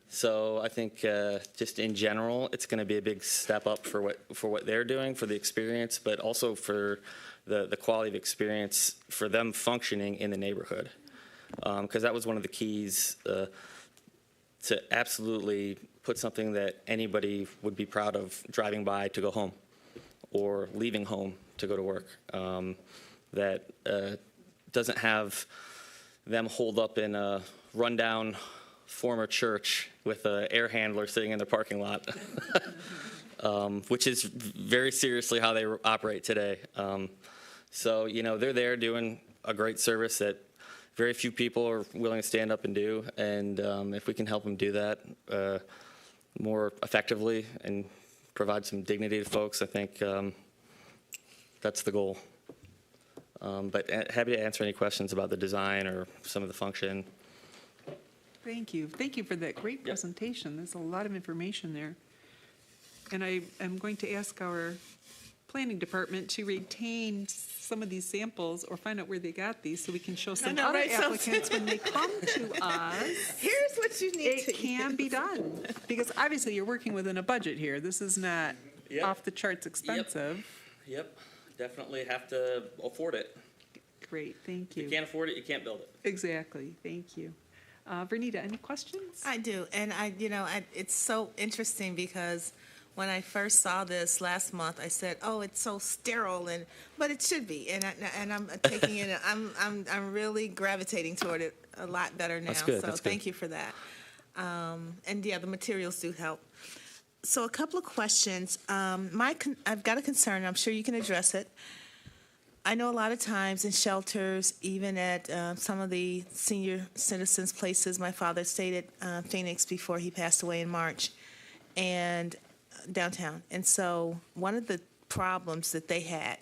So I think just in general, it's going to be a big step up for what they're doing, for the experience, but also for the quality of experience for them functioning in the neighborhood. Because that was one of the keys to absolutely put something that anybody would be proud of driving by to go home or leaving home to go to work. That doesn't have them holed up in a rundown former church with an air handler sitting in the parking lot, which is very seriously how they operate today. So, they're there doing a great service that very few people are willing to stand up and do. And if we can help them do that more effectively and provide some dignity to folks, I think that's the goal. But happy to answer any questions about the design or some of the function. Thank you. Thank you for that great presentation. There's a lot of information there. And I am going to ask our planning department to retain some of these samples or find out where they got these so we can show some other applicants when they come to us. Here's what you need It can be done. Because obviously you're working within a budget here. This is not off the charts expensive. Yep, definitely have to afford it. Great, thank you. You can't afford it, you can't build it. Exactly, thank you. Vernita, any questions? I do, and it's so interesting because when I first saw this last month, I said, "Oh, it's so sterile," but it should be, and I'm taking it. I'm really gravitating toward it a lot better now. That's good. So That's good. thank you for that. And yeah, the materials do help. So a couple of questions. I've got a concern. I'm sure you can address it. I know a lot of times in shelters, even at some of the senior citizens' places, my father stayed at Phoenix before he passed away in March, and downtown. And so one of the problems that they had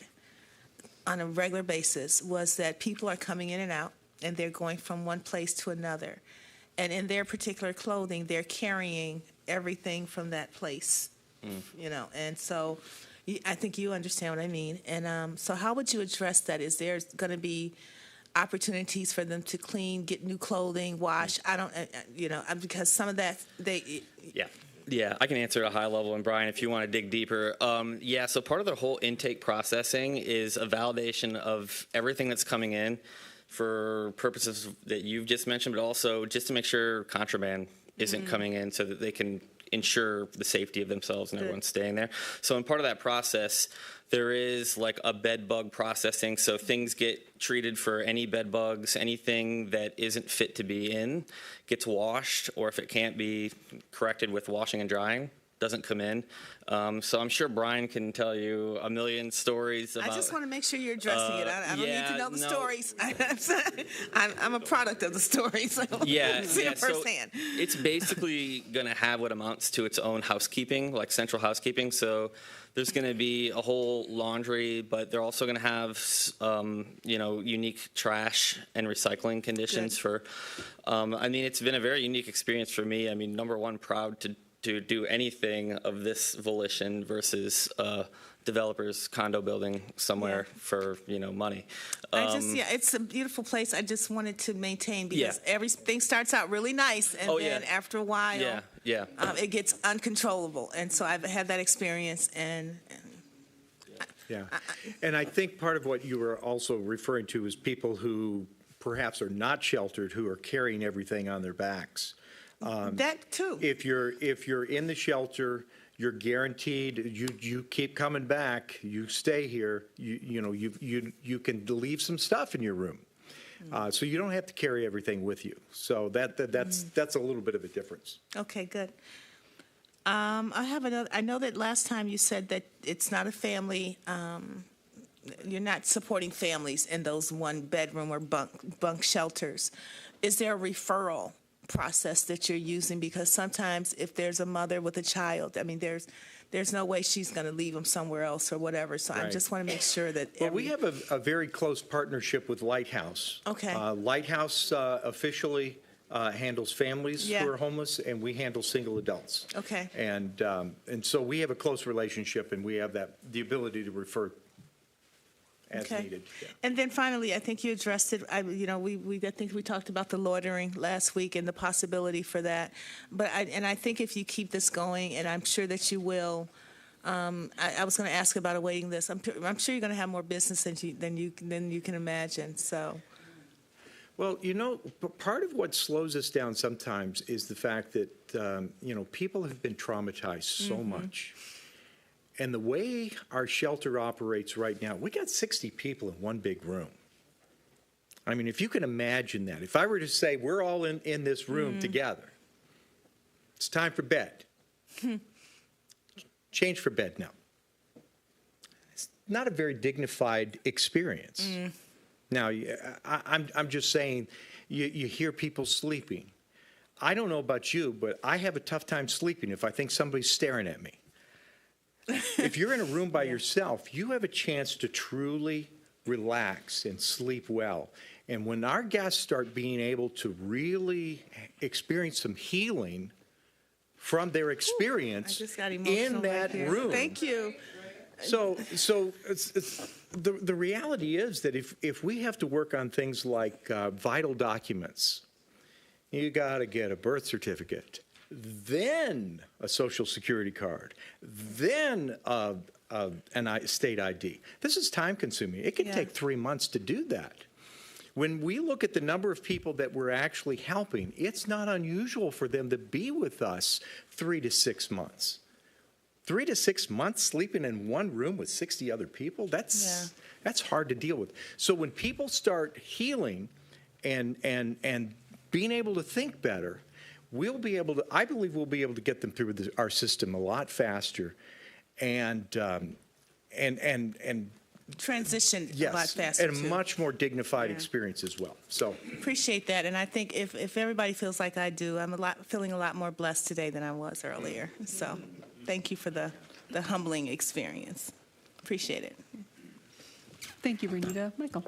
on a regular basis was that people are coming in and out, and they're going from one place to another. And in their particular clothing, they're carrying everything from that place, and so I think you understand what I mean. And so how would you address that? Is there going to be opportunities for them to clean, get new clothing, wash? I don't, because some of that, Yeah, I can answer at a high level, and Brian, if you want to dig deeper. So part of the whole intake processing is a validation of everything that's coming in for purposes that you've just mentioned, but also just to make sure contraband isn't coming in so that they can ensure the safety of themselves and everyone staying there. So in part of that process, there is like a bed bug processing. So things get treated for any bed bugs, anything that isn't fit to be in gets washed, or if it can't be corrected with washing and drying, doesn't come in. So I'm sure Brian can tell you a million stories about... I just want to make sure you're addressing it. I don't need to know the stories. I'm a product of the stories. So see it firsthand. So it's basically going to have what amounts to its own housekeeping, like central housekeeping. So there's going to be a whole laundry, but they're also going to have, unique trash and recycling conditions for... it's been a very unique experience for me. Number one, proud to do anything of this volition versus developers condo building somewhere for money. It's a beautiful place. I just wanted to maintain because everything starts out really nice, and then after a while, it gets uncontrollable. And so I've had that experience, and I think part of what you were also referring to is people who perhaps are not sheltered who are carrying everything on their backs. That too. If you're in the shelter, you're guaranteed. You keep coming back. You stay here. You can leave some stuff in your room, so you don't have to carry everything with you. So that's a little bit of a difference. Okay, good. I have another. I know that last time you said that it's not a family. You're not supporting families in those one bedroom or bunk shelters. Is there a referral process that you're using? Because sometimes if there's a mother with a child, there's no way she's going to leave them somewhere else or whatever. So I just want to make sure that. Well, we have a very close partnership with Lighthouse. Okay. Lighthouse officially handles families Yeah. who are homeless, and we handle single adults. Okay. And so we have a close relationship, and we have the ability to refer as Okay. needed. Yeah. And then finally, I think you addressed it, I think we talked about the loitering last week and the possibility for that. But I think if you keep this going, and I'm sure that you will, I was going to ask about a waiting list. I'm sure you're going to have more business than you can imagine, so. Well, part of what slows us down sometimes is the fact that, people have been traumatized so much. And the way our shelter operates right now, we got 60 people in one big room. I mean, if you can imagine that. If I were to say, we're all in this room together, it's time for bed. Change for bed now. It's not a very dignified experience. Now, I'm just saying, you hear people sleeping. I don't know about you, but I have a tough time sleeping if I think somebody's staring at me. If you're in a room by yourself, you have a chance to truly relax and sleep well. And when our guests start being able to really experience some healing from their experience I just got emotional in that right here. room. Thank you. So the reality is that if we have to work on things like vital documents, you got to get a birth certificate, then a social security card, then an state ID. This is time consuming. It can take 3 months to do that. When we look at the number of people that we're actually helping, it's not unusual for them to be with us 3 to 6 months. 3 to 6 months sleeping in one room with 60 other people, that's hard to deal with. So when people start healing and being able to think better, I believe we'll be able to get them through our system a lot faster and Transition a lot yes, faster, and a too. much more dignified experience as well. So Appreciate that, and I think if everybody feels like I do, I'm feeling a lot more blessed today than I was earlier. So thank you for the humbling experience. Appreciate it. Thank you, Renita. Michael.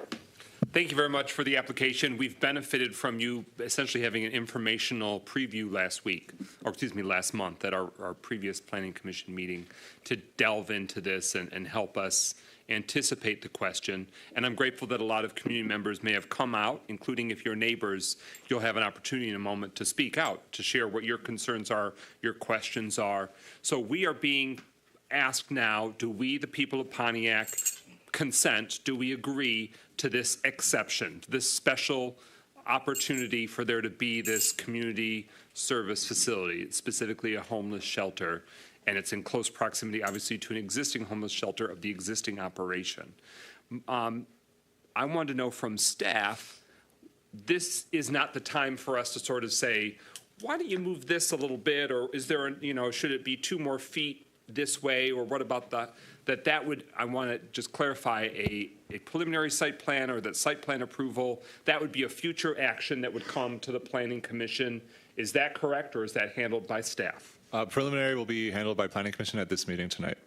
Thank you very much for the application. We've benefited from you essentially having an informational preview last month at our previous Planning Commission meeting to delve into this and help us anticipate the question. And I'm grateful that a lot of community members may have come out, including if you're neighbors, you'll have an opportunity in a moment to speak out, to share what your concerns are, your questions are. So we are being asked now, do we, the people of Pontiac, consent, do we agree to this exception, this special opportunity for there to be this community service facility, specifically a homeless shelter, and it's in close proximity, obviously, to an existing homeless shelter of the existing operation. I wanted to know from staff, this is not the time for us to sort of say, why don't you move this a little bit, or is there, should it be 2 more feet this way, or what about that would, I want to just clarify, a preliminary site plan or that site plan approval, that would be a future action that would come to the Planning Commission. Is that correct, or is that handled by staff? Preliminary will be handled by Planning Commission at this meeting tonight.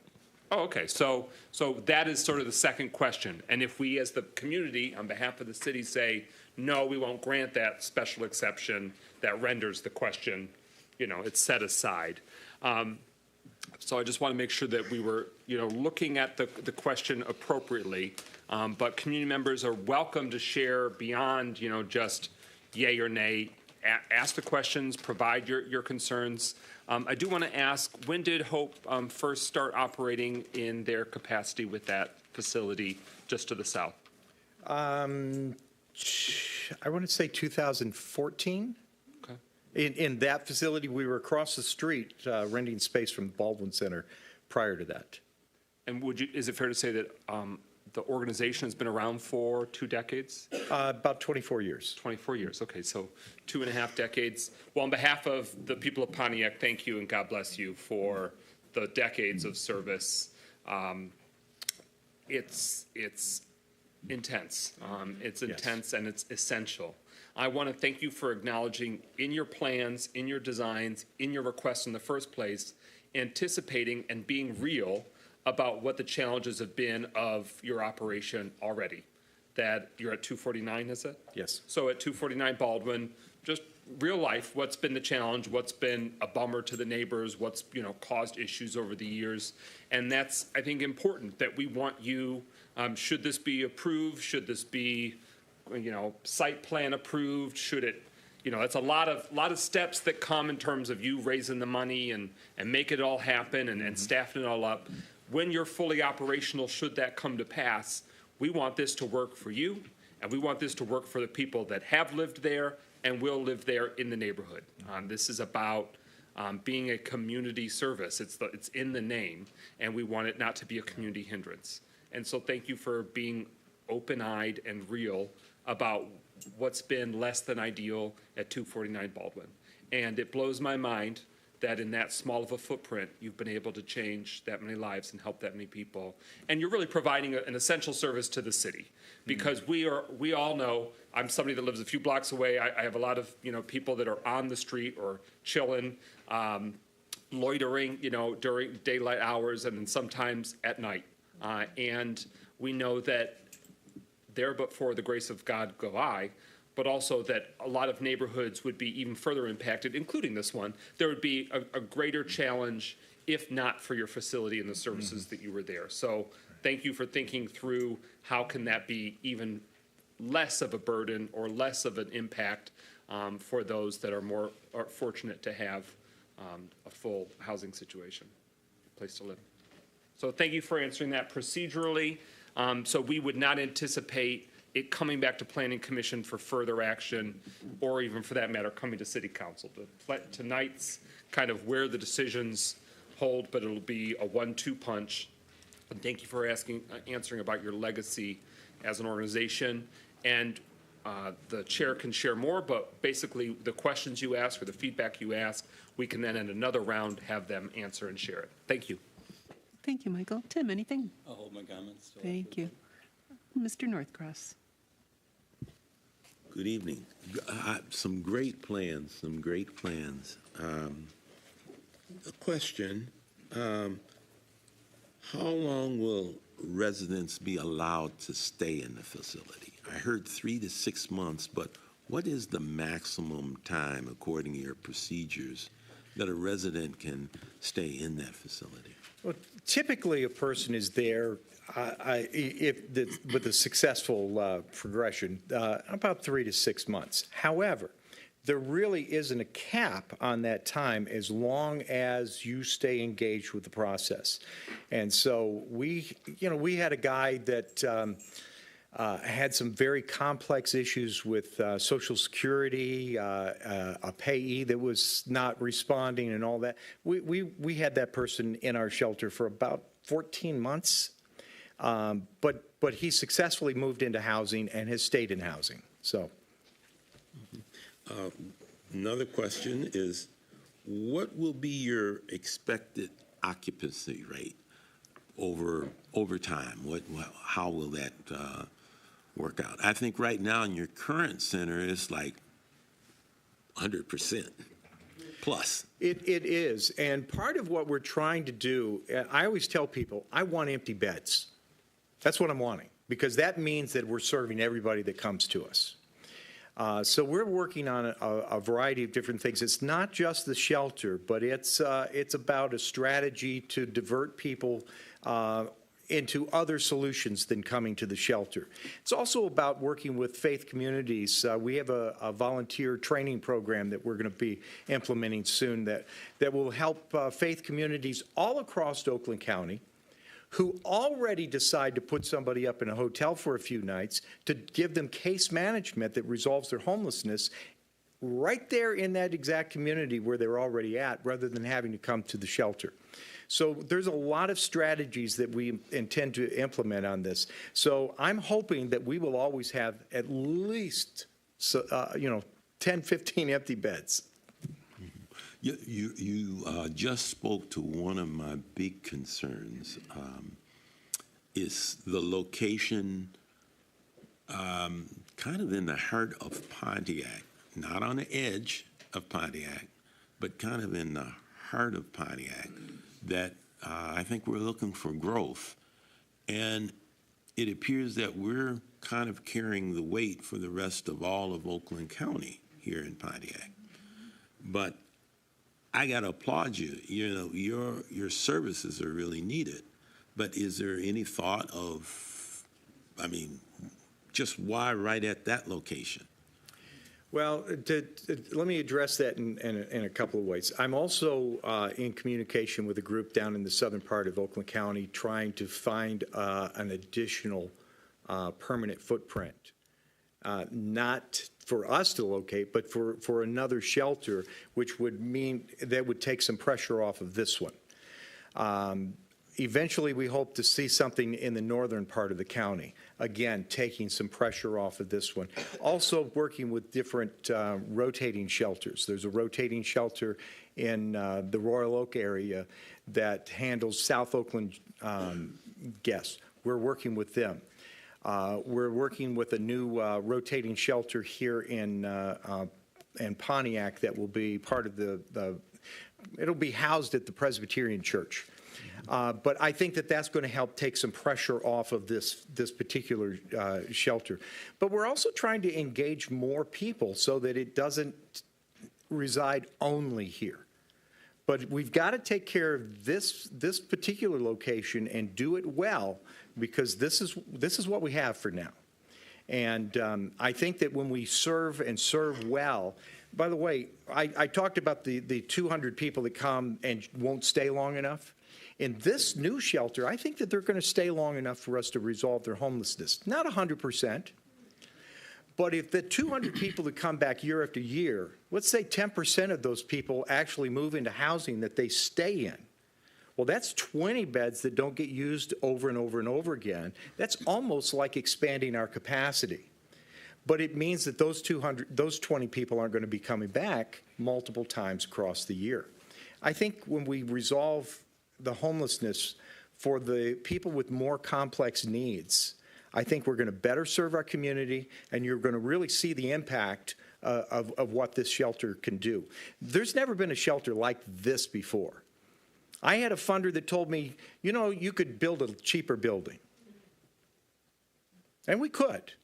Oh, okay. So that is sort of the second question. And if we, as the community, on behalf of the city, say, no, we won't grant that special exception, that renders the question, it's set aside. So I just want to make sure that we were, looking at the question appropriately. But community members are welcome to share beyond, just yay or nay. Ask the questions, provide your concerns. I do want to ask, when did Hope first start operating in their capacity with that facility just to the south? I want to say 2014. In that facility, we were across the street renting space from the Baldwin Center prior to that. And is it fair to say that the organization has been around for 2 decades? About 24 years. 24 years, okay, so 2.5 decades. Well, on behalf of the people of Pontiac, thank you and God bless you for the decades of service. It's intense. It's intense and it's essential. I want to thank you for acknowledging in your plans, in your designs, in your requests in the first place, anticipating and being real about what the challenges have been of your operation already. that you're at 249, is it? Yes. So at 249 Baldwin, just real life, what's been the challenge? What's been a bummer to the neighbors? What's, caused issues over the years? And that's, I think, important that we want you, should this be approved? Should this be, site plan approved? Should it, it's a lot of steps that come in terms of you raising the money and make it all happen and staffing it all up. When you're fully operational, should that come to pass, we want this to work for you, and we want this to work for the people that have lived there and will live there in the neighborhood. This is about being a community service. It's in the name, and we want it not to be a community hindrance. And so thank you for being open-eyed and real about what's been less than ideal at 249 Baldwin. And it blows my mind that in that small of a footprint, you've been able to change that many lives and help that many people. And you're really providing an essential service to the city, because we all know, I'm somebody that lives a few blocks away. I have a lot of, people that are on the street or chilling, loitering, during daylight hours and then sometimes at night. And we know that there but for the grace of God go I, but also that a lot of neighborhoods would be even further impacted, including this one. There would be a greater challenge if not for your facility and the services that you were there. So thank you for thinking through how can that be even less of a burden or less of an impact for those that are fortunate to have a full housing situation, place to live. So thank you for answering that procedurally. So we would not anticipate it coming back to Planning Commission for further action, or even for that matter, coming to City Council. Tonight's kind of where the decisions hold, but it'll be a 1-2 punch. And thank you for answering about your legacy as an organization. And the chair can share more, but basically the questions you ask or the feedback you ask, we can then in another round have them answer and share it. Thank you. Thank you, Michael. Tim, anything? I'll hold my comments. Thank you. Mr. Northcross. Good evening. Some great plans, A question, how long will residents be allowed to stay in the facility? I heard 3 to 6 months, but what is the maximum time, according to your procedures, that a resident can stay in that facility? Well, typically, a person is there with a successful progression, about 3 to 6 months. However, there really isn't a cap on that time as long as you stay engaged with the process. And so we had a guy that had some very complex issues with Social Security, a payee that was not responding and all that. We had that person in our shelter for about 14 months, but he successfully moved into housing and has stayed in housing. So, another question is, what will be your expected occupancy rate over time? How will that work out? I think right now in your current center it's like 100% plus. It is, and part of what we're trying to do, I always tell people, I want empty beds. That's what I'm wanting, because that means that we're serving everybody that comes to us. So we're working on a variety of different things. It's not just the shelter, but it's about a strategy to divert people into other solutions than coming to the shelter. It's also about working with faith communities. We have a volunteer training program that we're going to be implementing soon that will help faith communities all across Oakland County who already decide to put somebody up in a hotel for a few nights to give them case management that resolves their homelessness right there in that exact community where they're already at, rather than having to come to the shelter. So there's a lot of strategies that we intend to implement on this. So I'm hoping that we will always have at least 10, 15 empty beds. You just spoke to one of my big concerns, is the location kind of in the heart of Pontiac, not on the edge of Pontiac, but kind of in the heart of Pontiac, that I think we're looking for growth. And it appears that we're kind of carrying the weight for the rest of all of Oakland County here in Pontiac. But I got to applaud you. You know, your services are really needed. But is there any thought of, I mean, just why right at that location? Well, let me address that in a couple of ways. I'm also in communication with a group down in the southern part of Oakland County trying to find an additional permanent footprint, not for us to locate, but for another shelter, which would mean that would take some pressure off of this one. Eventually, we hope to see something in the northern part of the county, again, taking some pressure off of this one. Also working with different rotating shelters. There's a rotating shelter in the Royal Oak area that handles South Oakland guests. We're working with them. We're working with a new rotating shelter here in Pontiac that will be part of it'll be housed at the Presbyterian Church. But I think that that's going to help take some pressure off of this particular shelter. But we're also trying to engage more people so that it doesn't reside only here. But we've got to take care of this particular location and do it well, because this is what we have for now. And I think that when we serve and serve well, by the way, I talked about the 200 people that come and won't stay long enough. In this new shelter, I think that they're going to stay long enough for us to resolve their homelessness. Not 100%, but if the 200 people that come back year after year, let's say 10% of those people actually move into housing that they stay in. Well, that's 20 beds that don't get used over and over and over again. That's almost like expanding our capacity. But it means that those 20 people aren't going to be coming back multiple times across the year. I think when we resolve the homelessness for the people with more complex needs, I think we're going to better serve our community, and you're going to really see the impact of what this shelter can do. There's never been a shelter like this before. I had a funder that told me, you know, you could build a cheaper building. And we could.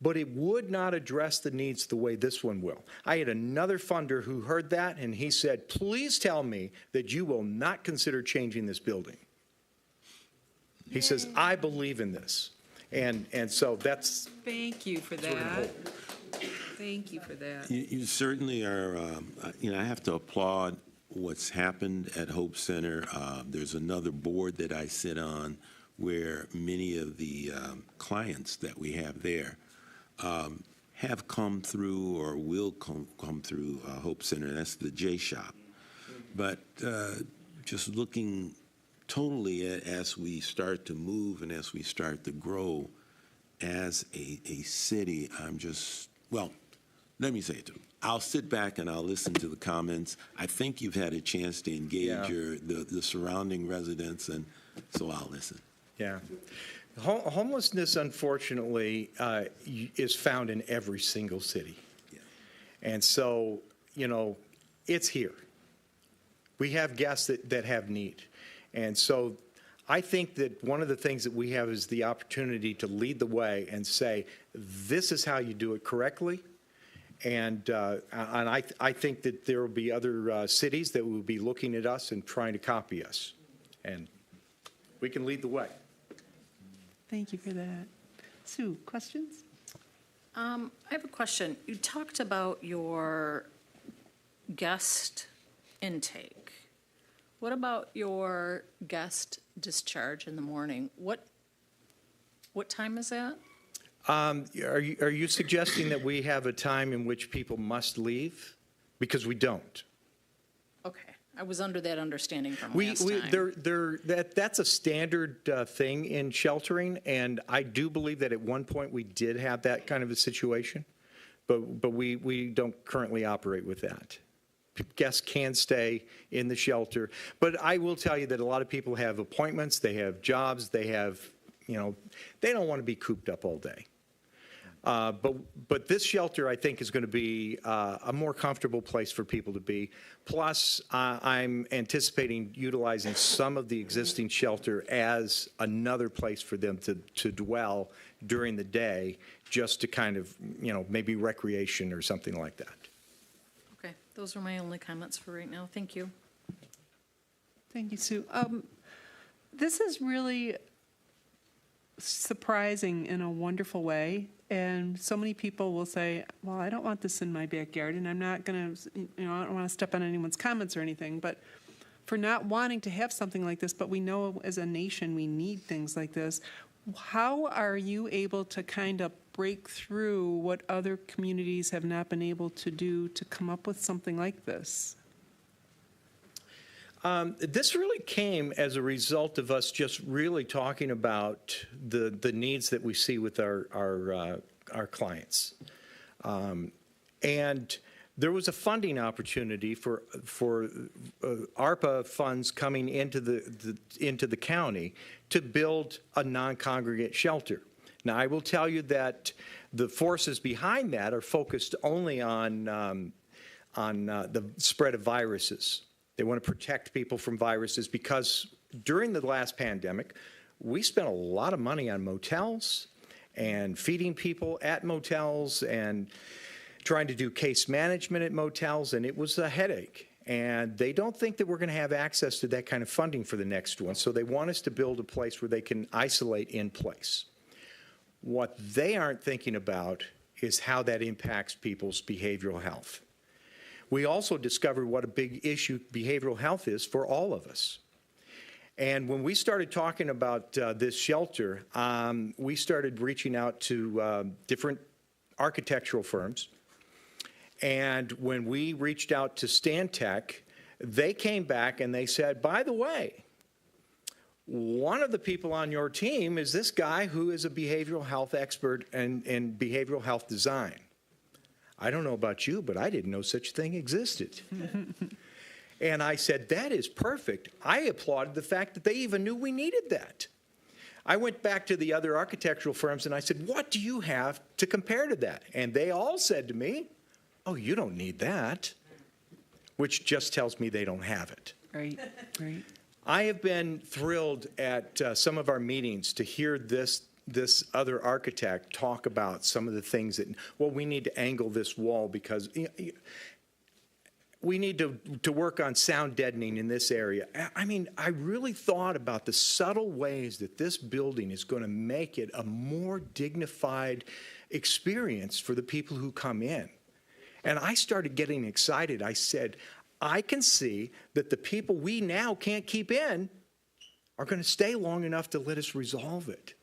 But it would not address the needs the way this one will. I had another funder who heard that, and he said, please tell me that you will not consider changing this building. He says, I believe in this. And so that's... Thank you for that. Thank you for that. You certainly are, you know, I have to applaud what's happened at Hope Center. There's another board that I sit on where many of the clients that we have there have come through or will come through Hope Center. That's the J Shop. But just looking totally at, as we start to move and as we start to grow as a city, I'm just, well, let me say it. I'll sit back and I'll listen to the comments. I think you've had a chance to engage the surrounding residents, and so I'll listen. Yeah. Homelessness, unfortunately, is found in every single city. Yeah. And so, you know, it's here. We have guests that have need. And so I think that one of the things that we have is the opportunity to lead the way and say, this is how you do it correctly. And I think that there will be other cities that will be looking at us and trying to copy us. And we can lead the way. Thank you for that. Sue, questions? I have a question. You talked about your guest intake. What about your guest discharge in the morning? What time is that? Are you suggesting that we have a time in which people must leave? Because we don't. Okay. I was under that understanding from last time. That's a standard thing in sheltering, and I do believe that at one point we did have that kind of a situation, but we don't currently operate with that. Guests can stay in the shelter, but I will tell you that a lot of people have appointments, they have jobs, they have, you know, they don't want to be cooped up all day. But this shelter, I think, is going to be a more comfortable place for people to be. Plus, I'm anticipating utilizing some of the existing shelter as another place for them to dwell during the day, just to kind of, maybe recreation or something like that. Okay, those are my only comments for right now. Thank you. Thank you, Sue. This is really surprising in a wonderful way. And so many people will say, well, I don't want this in my backyard, and I'm not going to, I don't want to step on anyone's comments or anything. But for not wanting to have something like this, but we know as a nation we need things like this, how are you able to kind of break through what other communities have not been able to do to come up with something like this? This really came as a result of us just really talking about the needs that we see with our clients. And there was a funding opportunity for ARPA funds coming into the county to build a non-congregate shelter. Now, I will tell you that the forces behind that are focused only on the spread of viruses. They want to protect people from viruses because during the last pandemic, we spent a lot of money on motels and feeding people at motels and trying to do case management at motels, and it was a headache. And they don't think that we're going to have access to that kind of funding for the next one, so they want us to build a place where they can isolate in place. What they aren't thinking about is how that impacts people's behavioral health. We also discovered what a big issue behavioral health is for all of us. And when we started talking about this shelter, we started reaching out to different architectural firms. And when we reached out to Stantec, they came back and they said, by the way, one of the people on your team is this guy who is a behavioral health expert in behavioral health design. I don't know about you, but I didn't know such a thing existed. And I said, that is perfect. I applauded the fact that they even knew we needed that. I went back to the other architectural firms and I said, what do you have to compare to that? And they all said to me, oh, you don't need that, which just tells me they don't have it. Right, right. I have been thrilled at some of our meetings to hear this other architect talk about some of the things that, well, we need to angle this wall because we need to work on sound deadening in this area. I mean, I really thought about the subtle ways that this building is going to make it a more dignified experience for the people who come in. And I started getting excited. I said, I can see that the people we now can't keep in are going to stay long enough to let us resolve it.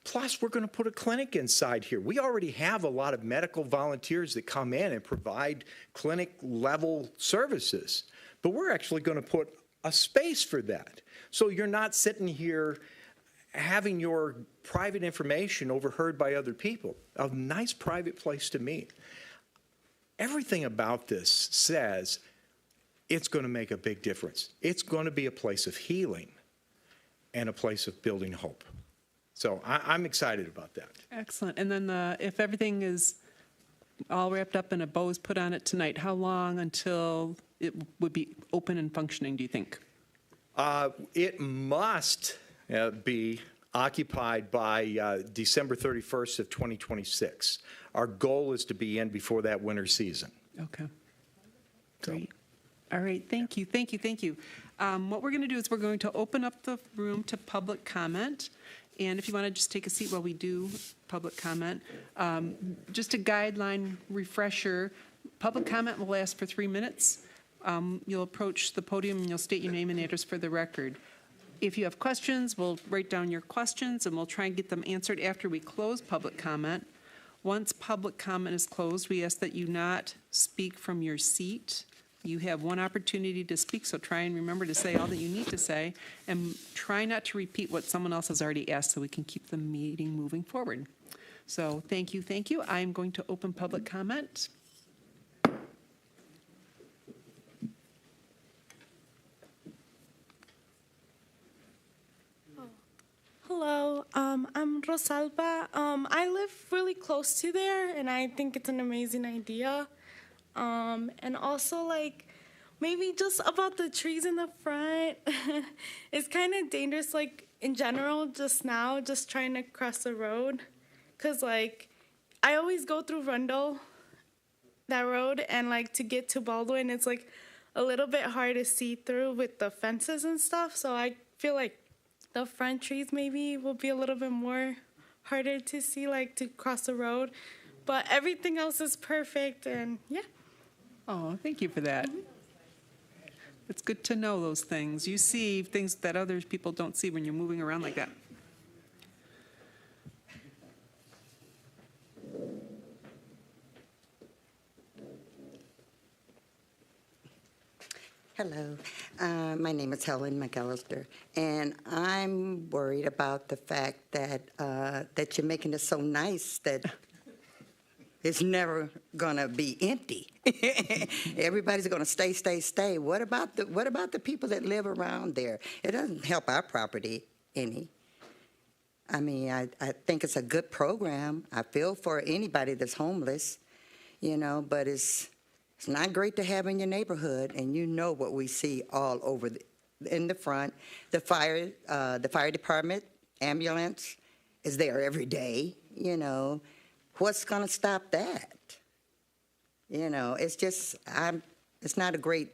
Plus, we're going to put a clinic inside here. We already have a lot of medical volunteers that come in and provide clinic-level services, but we're actually going to put a space for that. So you're not sitting here having your private information overheard by other people. A nice private place to meet. Everything about this says it's going to make a big difference. It's going to be a place of healing and a place of building hope. So I'm excited about that. Excellent. And then if everything is all wrapped up and a bow is put on it tonight, how long until it would be open and functioning, do you think? It must be occupied by December 31st of 2026. Our goal is to be in before that winter season. Okay. Great. All right. Thank you. Thank you. Thank you. What we're going to do is we're going to open up the room to public comment. And if you want to just take a seat while we do public comment, just a guideline refresher, public comment will last for 3 minutes. You'll approach the podium and you'll state your name and address for the record. If you have questions, we'll write down your questions and we'll try and get them answered after we close public comment. Once public comment is closed, we ask that you not speak from your seat. You have one opportunity to speak, so try and remember to say all that you need to say, and try not to repeat what someone else has already asked so we can keep the meeting moving forward. So thank you, thank you. I'm going to open public comment. Hello, I'm Rosalba. I live really close to there, and I think it's an amazing idea. And also, like, maybe just about the trees in the front. It's kind of dangerous, like, in general, just now, just trying to cross the road. Because, like, I always go through Rundle, that road, and, like, to get to Baldwin, it's, like, a little bit hard to see through with the fences and stuff. So I feel like the front trees maybe will be a little bit more harder to see, like, to cross the road. But everything else is perfect, and yeah. Oh, thank you for that. It's good to know those things. You see things that other people don't see when you're moving around like that. Hello, my name is Helen McAllister, and I'm worried about the fact that that you're making it so nice that it's never gonna be empty. Everybody's gonna stay. What about the people that live around there? It doesn't help our property any. I mean, I think it's a good program. I feel for anybody that's homeless, you know, but it's not great to have in your neighborhood, and you know what we see all over in the front. The fire department, ambulance is there every day, you know. What's going to stop that? You know, it's just, it's not a great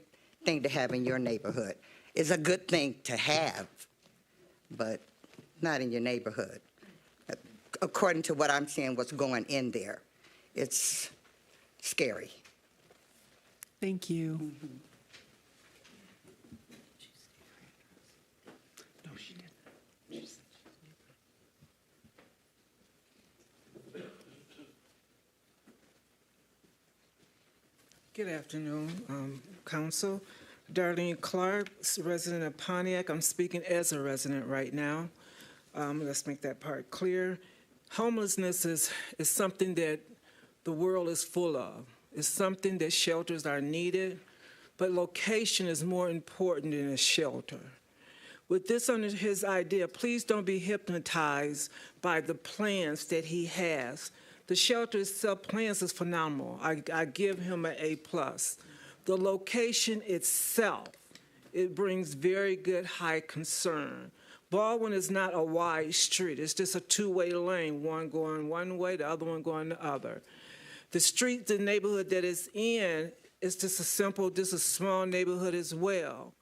thing to have in your neighborhood. It's a good thing to have, but not in your neighborhood. According to what I'm seeing, what's going in there, it's scary. Thank you. Mm-hmm. No, she didn't. Good afternoon, Council. Darlene Clark, resident of Pontiac. I'm speaking as a resident right now. Let's make that part clear. Homelessness is something that the world is full of. It's something that shelters are needed, but location is more important than a shelter. With this under his idea, please don't be hypnotized by the plans that he has. The shelter itself, plans is phenomenal. I give him an A+. The location itself, it brings very good high concern. Baldwin is not a wide street. It's just a two-way lane, one going one way, the other one going the other. The street, the neighborhood that it's in, is just a small neighborhood as well.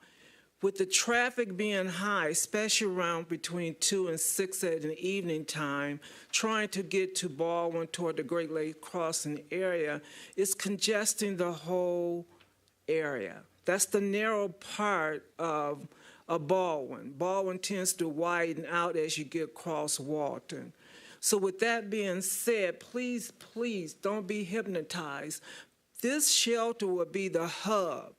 With the traffic being high, especially around between 2 and 6 at the evening time, trying to get to Baldwin toward the Great Lake Crossing area, is congesting the whole area. That's the narrow part of Baldwin. Baldwin tends to widen out as you get across Walton. So with that being said, please, please don't be hypnotized. This shelter will be the hub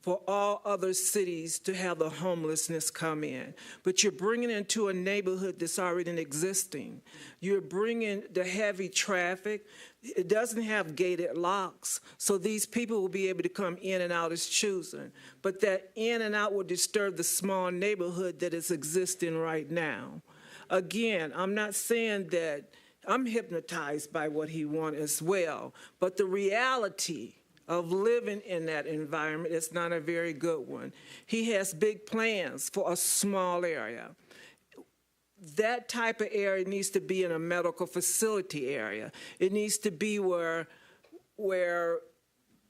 for all other cities to have the homelessness come in. But you're bringing it into a neighborhood that's already existing. You're bringing the heavy traffic. It doesn't have gated locks, so these people will be able to come in and out as choosing. But that in and out will disturb the small neighborhood that is existing right now. Again, I'm not saying that I'm hypnotized by what he wants as well, but the reality of living in that environment is not a very good one. He has big plans for a small area. That type of area needs to be in a medical facility area. It needs to be where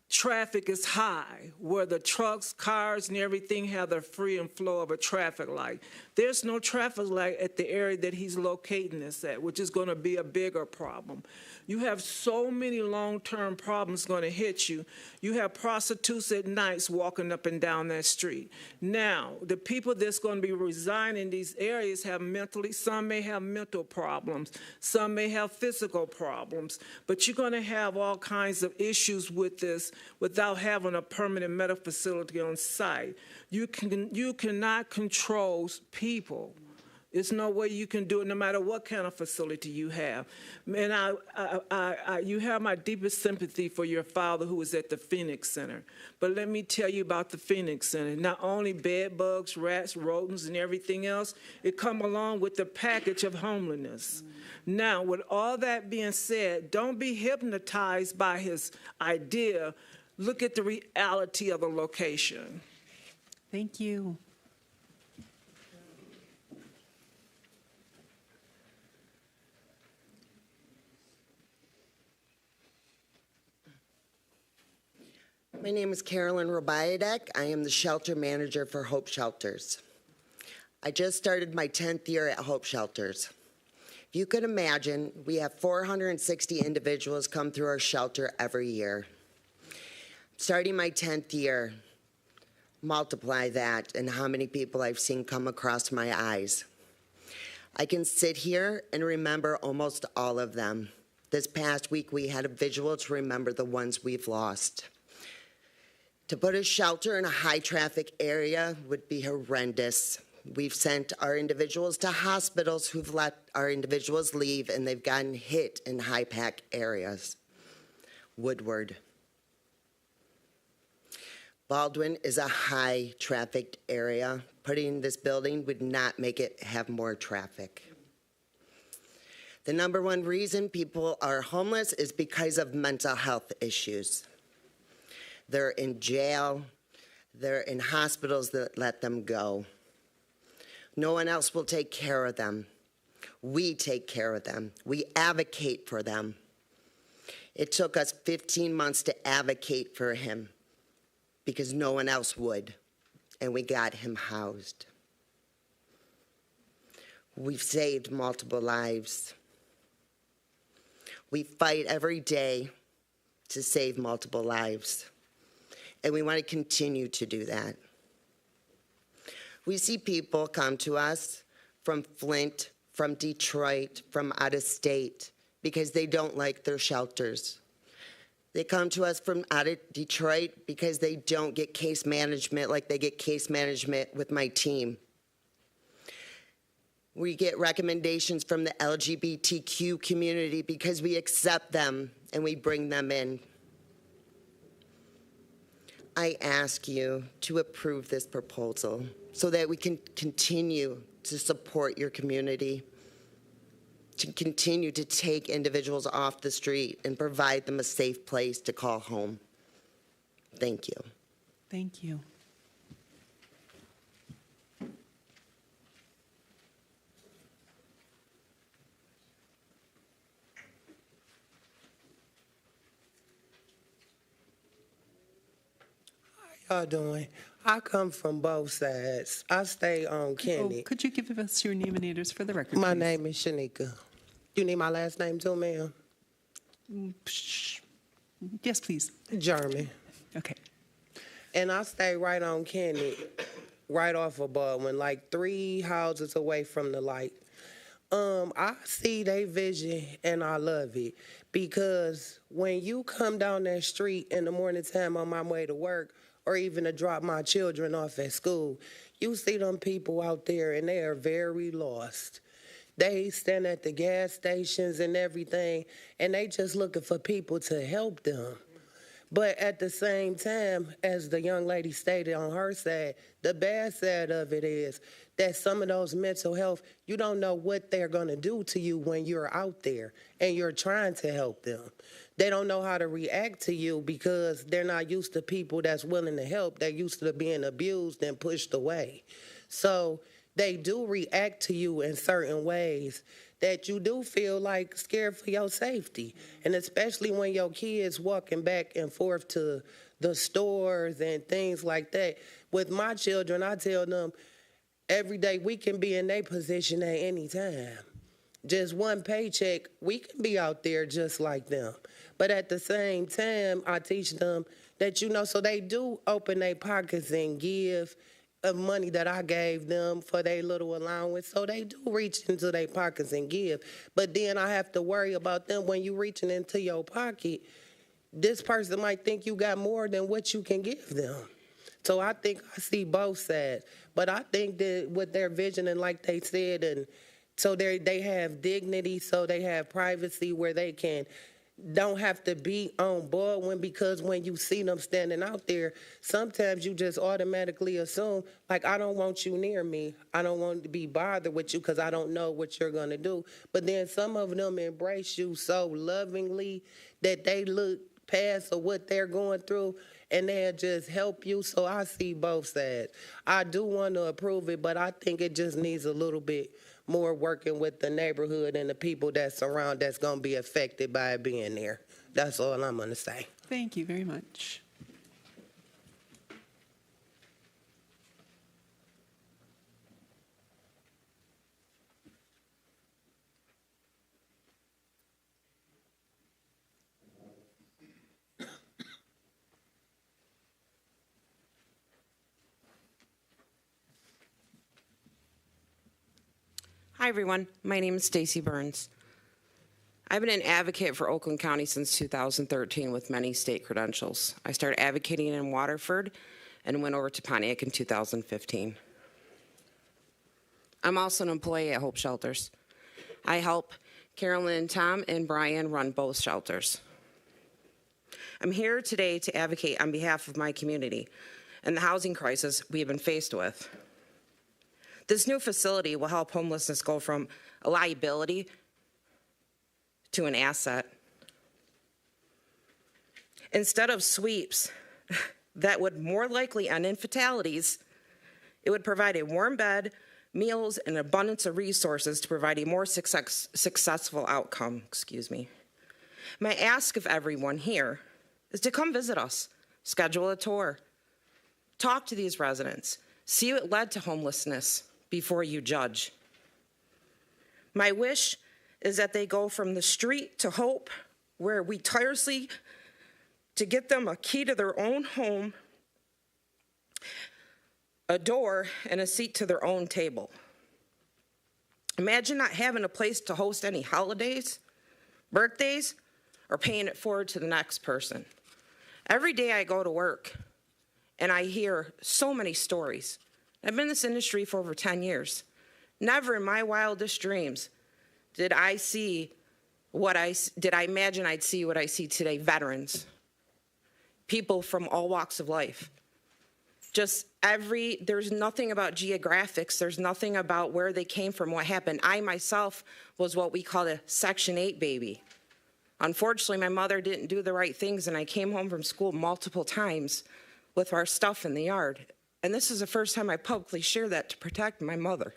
traffic is high, where the trucks, cars, and everything have the free and flow of a traffic light. There's no traffic light at the area that he's locating this at, which is going to be a bigger problem. You have so many long-term problems going to hit you. You have prostitutes at nights walking up and down that street. Now, the people that's going to be residing in these areas have some may have mental problems, some may have physical problems, but you're going to have all kinds of issues with this without having a permanent medical facility on site. You cannot control people. There's no way you can do it no matter what kind of facility you have. And you have my deepest sympathy for your father who was at the Phoenix Center. But let me tell you about the Phoenix Center. Not only bed bugs, rats, rodents, and everything else, it come along with the package of homelessness. Now, with all that being said, don't be hypnotized by his idea. Look at the reality of the location. Thank you. My name is Carolyn Robayadek. I am the shelter manager for Hope Shelters. I just started my 10th year at Hope Shelters. If you could imagine, we have 460 individuals come through our shelter every year. Starting my 10th year, multiply that and how many people I've seen come across my eyes. I can sit here and remember almost all of them. This past week, we had a visual to remember the ones we've lost. To put a shelter in a high-traffic area would be horrendous. We've sent our individuals to hospitals who've let our individuals leave, and they've gotten hit in high-pack areas. Woodward. Baldwin is a high-trafficked area. Putting this building would not make it have more traffic. The number one reason people are homeless is because of mental health issues. They're in jail. They're in hospitals that let them go. No one else will take care of them. We take care of them. We advocate for them. It took us 15 months to advocate for him because no one else would, and we got him housed. We've saved multiple lives. We fight every day to save multiple lives. And we want to continue to do that. We see people come to us from Flint, from Detroit, from out of state, because they don't like their shelters. They come to us from out of Detroit because they don't get case management like they get case management with my team. We get recommendations from the LGBTQ community because we accept them and we bring them in. I ask you to approve this proposal so that we can continue to support your community, to continue to take individuals off the street and provide them a safe place to call home. Thank you. Thank you. Y'all doing? I come from both sides. I stay on Kennedy. Could you give us your name and address for the record, My please? name is Shanika. You need my last name too, ma'am? Yes, please. Jeremy. Okay. And I stay right on Kennedy, right off of Baldwin, like 3 houses away from the light. I see their vision and I love it because when you come down that street in the morning time on my way to work, or even to drop my children off at school, you see them people out there and they are very lost. They stand at the gas stations and everything, and they just looking for people to help them. But at the same time, as the young lady stated on her side, the bad side of it is that some of those mental health, you don't know what they're going to do to you when you're out there and you're trying to help them. They don't know how to react to you because they're not used to people that's willing to help. They're used to being abused and pushed away. So they do react to you in certain ways that you do feel like scared for your safety. And especially when your kids walking back and forth to the stores and things like that. With my children, I tell them every day we can be in their position at any time. Just one paycheck, we can be out there just like them. But at the same time, I teach them that, so they do open their pockets and give of money that I gave them for their little allowance. So they do reach into their pockets and give. But then I have to worry about them when you reaching into your pocket. This person might think you got more than what you can give them. So I think I see both sides. But I think that with their vision and like they said, and so they have dignity, so they have privacy where they don't have to be on Baldwin, because when you see them standing out there, sometimes you just automatically assume, like, I don't want you near me. I don't want to be bothered with you because I don't know what you're going to do. But then some of them embrace you so lovingly that they look past of what they're going through and they'll just help you. So I see both sides. I do want to approve it, but I think it just needs a little bit more working with the neighborhood and the people that's around that's going to be affected by it being there. That's all I'm going to say. Thank you very much. Hi, everyone. My name is Stacy Burns. I've been an advocate for Oakland County since 2013 with many state credentials. I started advocating in Waterford and went over to Pontiac in 2015. I'm also an employee at Hope Shelters. I help Carolyn, Tom, and Brian run both shelters. I'm here today to advocate on behalf of my community and the housing crisis we have been faced with. This new facility will help homelessness go from a liability to an asset. Instead of sweeps that would more likely end in fatalities, it would provide a warm bed, meals, and abundance of resources to provide a more successful outcome. My ask of everyone here is to come visit us, schedule a tour, talk to these residents, see what led to homelessness before you judge. My wish is that they go from the street to hope, where we tirelessly to get them a key to their own home, a door, and a seat to their own table. Imagine not having a place to host any holidays, birthdays, or paying it forward to the next person. Every day I go to work and I hear so many stories. I've been in this industry for over 10 years. Never in my wildest dreams did I imagine I'd see what I see today. Veterans, people from all walks of life. There's nothing about geographics. There's nothing about where they came from, what happened. I myself was what we call a Section 8 baby. Unfortunately, my mother didn't do the right things, and I came home from school multiple times with our stuff in the yard. And this is the first time I publicly share that to protect my mother.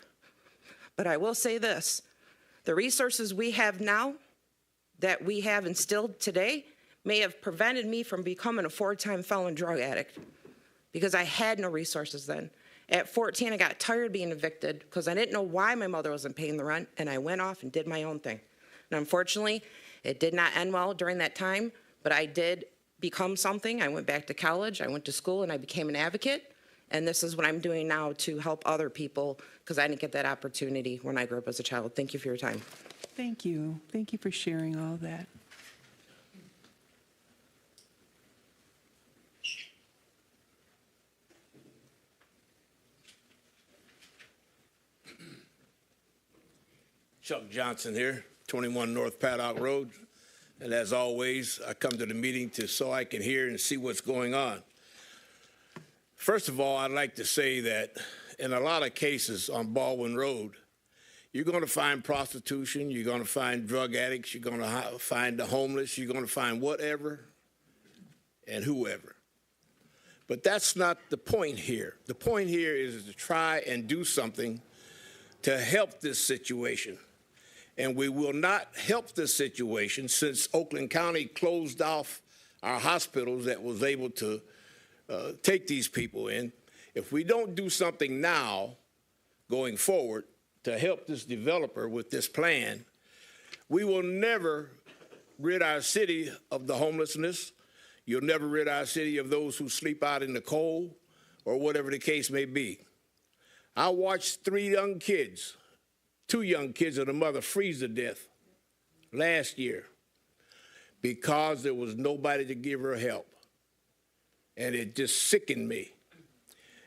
But I will say this, the resources we have now that we have instilled today may have prevented me from becoming a 4-time felon drug addict because I had no resources then. At 14, I got tired of being evicted because I didn't know why my mother wasn't paying the rent, and I went off and did my own thing. And unfortunately, it did not end well during that time, but I did become something. I went back to college, I went to school, and I became an advocate. And this is what I'm doing now to help other people because I didn't get that opportunity when I grew up as a child. Thank you for your time. Thank you. Thank you for sharing all that. Chuck Johnson here, 21 North Paddock Road. And as always, I come to the meeting so I can hear and see what's going on. First of all, I'd like to say that in a lot of cases on Baldwin Road, you're going to find prostitution, you're going to find drug addicts, you're going to find the homeless, you're going to find whatever and whoever. But that's not the point here. The point here is to try and do something to help this situation. And we will not help this situation since Oakland County closed off our hospitals that was able to take these people in. If we don't do something now, going forward, to help this developer with this plan, we will never rid our city of the homelessness. You'll never rid our city of those who sleep out in the cold or whatever the case may be. I watched 2 young kids and a mother freeze to death last year because there was nobody to give her help. And it just sickened me.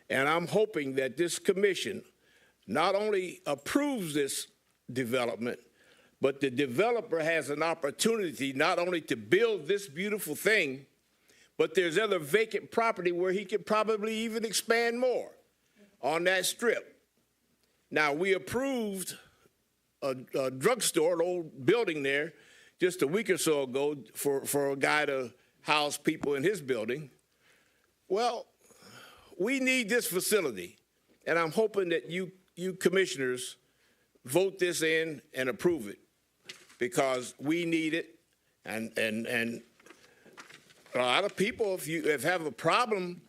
And I'm hoping that this commission not only approves this development, but the developer has an opportunity not only to build this beautiful thing, but there's other vacant property where he could probably even expand more on that strip. Now, we approved a drugstore, an old building there, just a week or so ago for a guy to house people in his building. Well, we need this facility, and I'm hoping that you commissioners vote this in and approve it, because we need it. And a lot of people, if you have a problem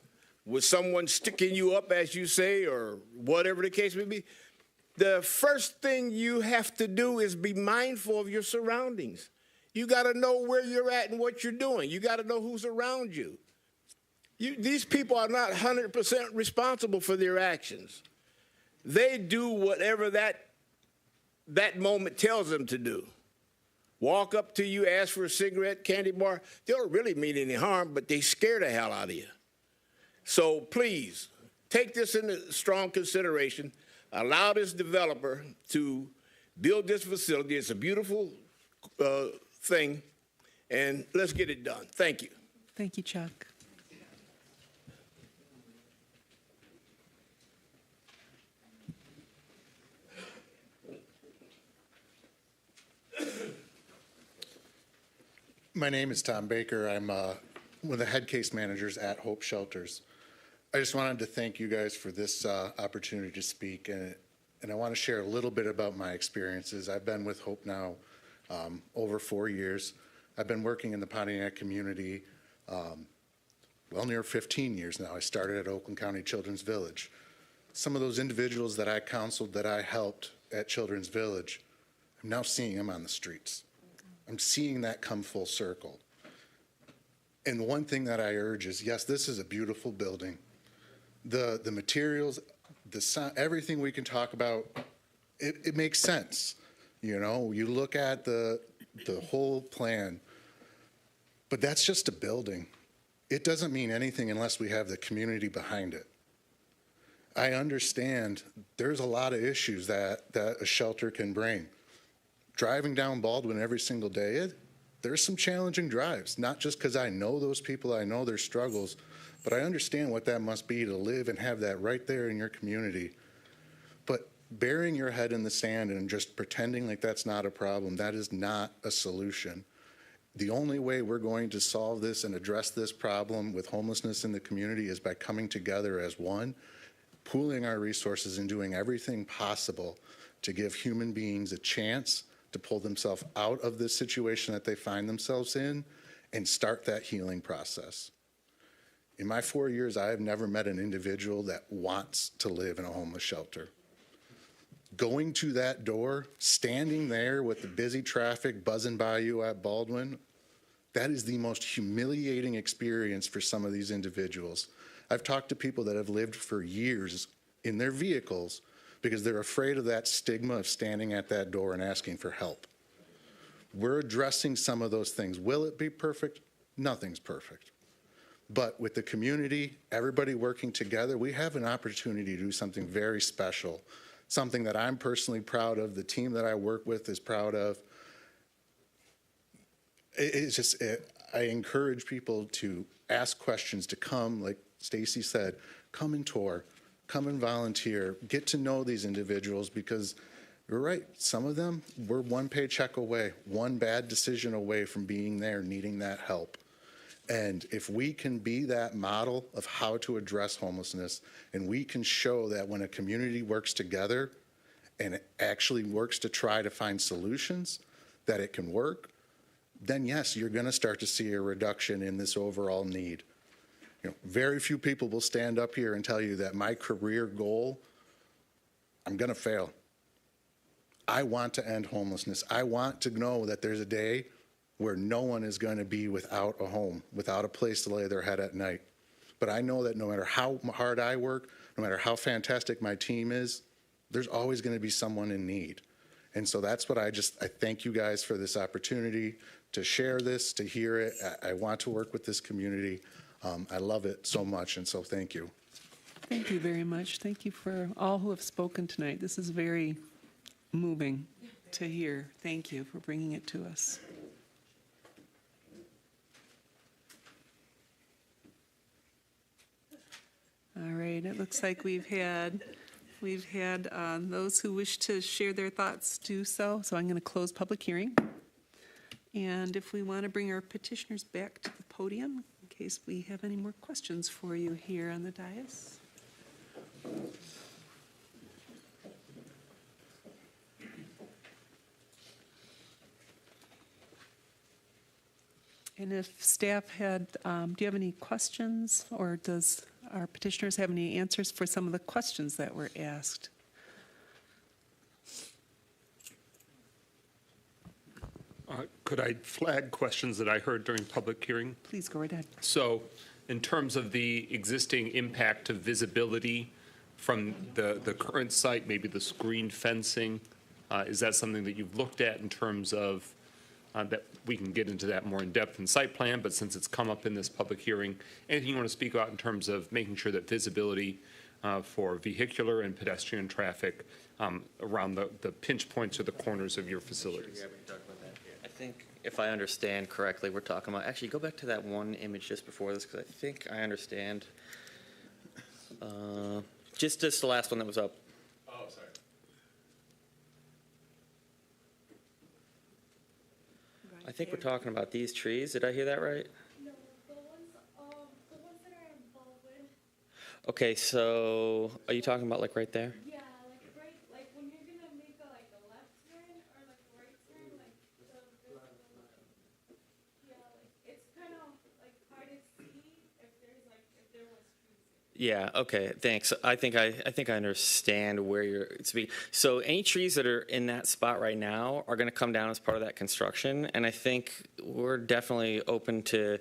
with someone sticking you up, as you say, or whatever the case may be, the first thing you have to do is be mindful of your surroundings. You got to know where you're at and what you're doing. You got to know who's around you. These people are not 100% responsible for their actions. They do whatever that moment tells them to do. Walk up to you, ask for a cigarette, candy bar. They don't really mean any harm, but they scare the hell out of you. So please, take this into strong consideration. Allow this developer to build this facility. It's a beautiful thing, and let's get it done. Thank you. Thank you, Chuck. My name is Tom Baker. I'm one of the head case managers at Hope Shelters. I just wanted to thank you guys for this opportunity to speak, and I want to share a little bit about my experiences. I've been with Hope now over 4 years. I've been working in the Pontiac community well near 15 years now. I started at Oakland County Children's Village. Some of those individuals that I counseled, that I helped at Children's Village, I'm now seeing them on the streets. I'm seeing that come full circle. And one thing that I urge is, yes, this is a beautiful building. The materials, the sound, everything we can talk about, it makes sense. You know, you look at the whole plan, but that's just a building. It doesn't mean anything unless we have the community behind it. I understand there's a lot of issues that a shelter can bring. Driving down Baldwin every single day, there's some challenging drives, not just because I know those people, I know their struggles, but I understand what that must be to live and have that right there in your community. But burying your head in the sand and just pretending like that's not a problem, that is not a solution. The only way we're going to solve this and address this problem with homelessness in the community is by coming together as one, pooling our resources and doing everything possible to give human beings a chance to pull themselves out of this situation that they find themselves in and start that healing process. In my 4 years, I have never met an individual that wants to live in a homeless shelter. Going to that door, standing there with the busy traffic buzzing by you at Baldwin, that is the most humiliating experience for some of these individuals. I've talked to people that have lived for years in their vehicles because they're afraid of that stigma of standing at that door and asking for help. We're addressing some of those things. Will it be perfect? Nothing's perfect. But with the community, everybody working together, we have an opportunity to do something very special, something that I'm personally proud of, the team that I work with is proud of. I encourage people to ask questions, to come, like Stacy said, come and tour. Come and volunteer, get to know these individuals, because you're right, some of them, we're one paycheck away, one bad decision away from being there, needing that help. And if we can be that model of how to address homelessness, and we can show that when a community works together and it actually works to try to find solutions, that it can work, then yes, you're gonna start to see a reduction in this overall need. You know, very few people will stand up here and tell you that my career goal, I'm going to fail. I want to end homelessness. I want to know that there's a day where no one is going to be without a home, without a place to lay their head at night. But I know that no matter how hard I work, no matter how fantastic my team is, there's always going to be someone in need. And so that's what I thank you guys for this opportunity to share this, to hear it. I want to work with this community. I love it so much, and so thank you. Thank you very much. Thank you for all who have spoken tonight. This is very moving to hear. Thank you for bringing it to us. All right, it looks like we've had those who wish to share their thoughts do so. So I'm going to close public hearing. And if we want to bring our petitioners back to the podium, in case we have any more questions for you here on the dais. And if staff had, do you have any questions, or does our petitioners have any answers for some of the questions that were asked? Could I flag questions that I heard during public hearing? Please go right ahead. So in terms of the existing impact to visibility from the current site, maybe the screened fencing, is that something that you've looked at in terms of that we can get into that more in depth in site plan, but since it's come up in this public hearing, anything you want to speak about in terms of making sure that visibility for vehicular and pedestrian traffic around the pinch points or the corners of your facilities? I think if I understand correctly, we're talking about, actually go back to that one image just before this, because I think I understand. Just the last one that was up. Oh, sorry. I think we're talking about these trees. Did I hear that right? No, the ones that are involved with. Okay, so are you talking about like right there? Yeah, like right, like when you're gonna make a left turn or like a right turn, like yeah, like it's kind of like hard to see if there was trees. Yeah, okay, thanks. I think I understand where you're speaking. So any trees that are in that spot right now are going to come down as part of that construction, and I think we're definitely open to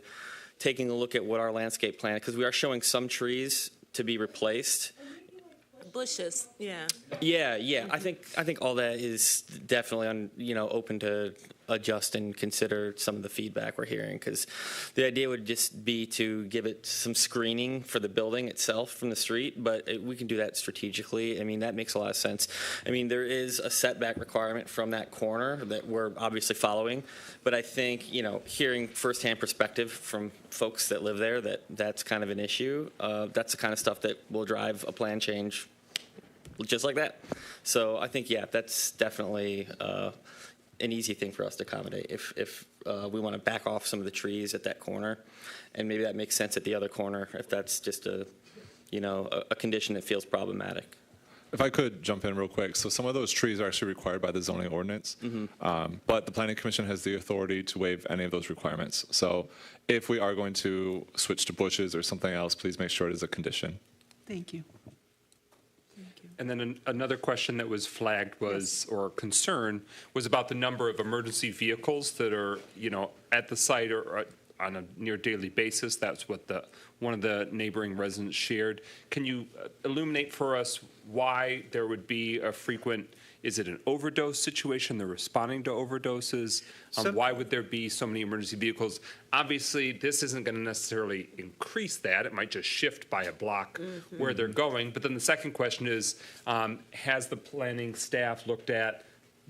taking a look at what our landscape plan, because we are showing some trees to be replaced. Bushes, yeah. Yeah. I think all that is definitely open to adjust and consider some of the feedback we're hearing, because the idea would just be to give it some screening for the building itself from the street, but we can do that strategically. I mean, that makes a lot of sense. I mean, there is a setback requirement from that corner that we're obviously following, but I think, hearing firsthand perspective from folks that live there, that's kind of an issue. That's the kind of stuff that will drive a plan change just like that. So I think, that's definitely an easy thing for us to accommodate if we want to back off some of the trees at that corner, and maybe that makes sense at the other corner if that's just a condition that feels problematic. If I could jump in real quick. So some of those trees are actually required by the zoning ordinance, but the Planning Commission has the authority to waive any of those requirements. So if we are going to switch to bushes or something else, please make sure it is a condition. Thank you. And then another question that was flagged was, or concern, was about the number of emergency vehicles that are, at the site or on a near daily basis. That's what one of the neighboring residents shared. Can you illuminate for us why there would be a frequent, is it an overdose situation? They're responding to overdoses? Why would there be so many emergency vehicles? Obviously, this isn't going to necessarily increase that. It might just shift by a block where they're going. But then the second question is, has the planning staff looked at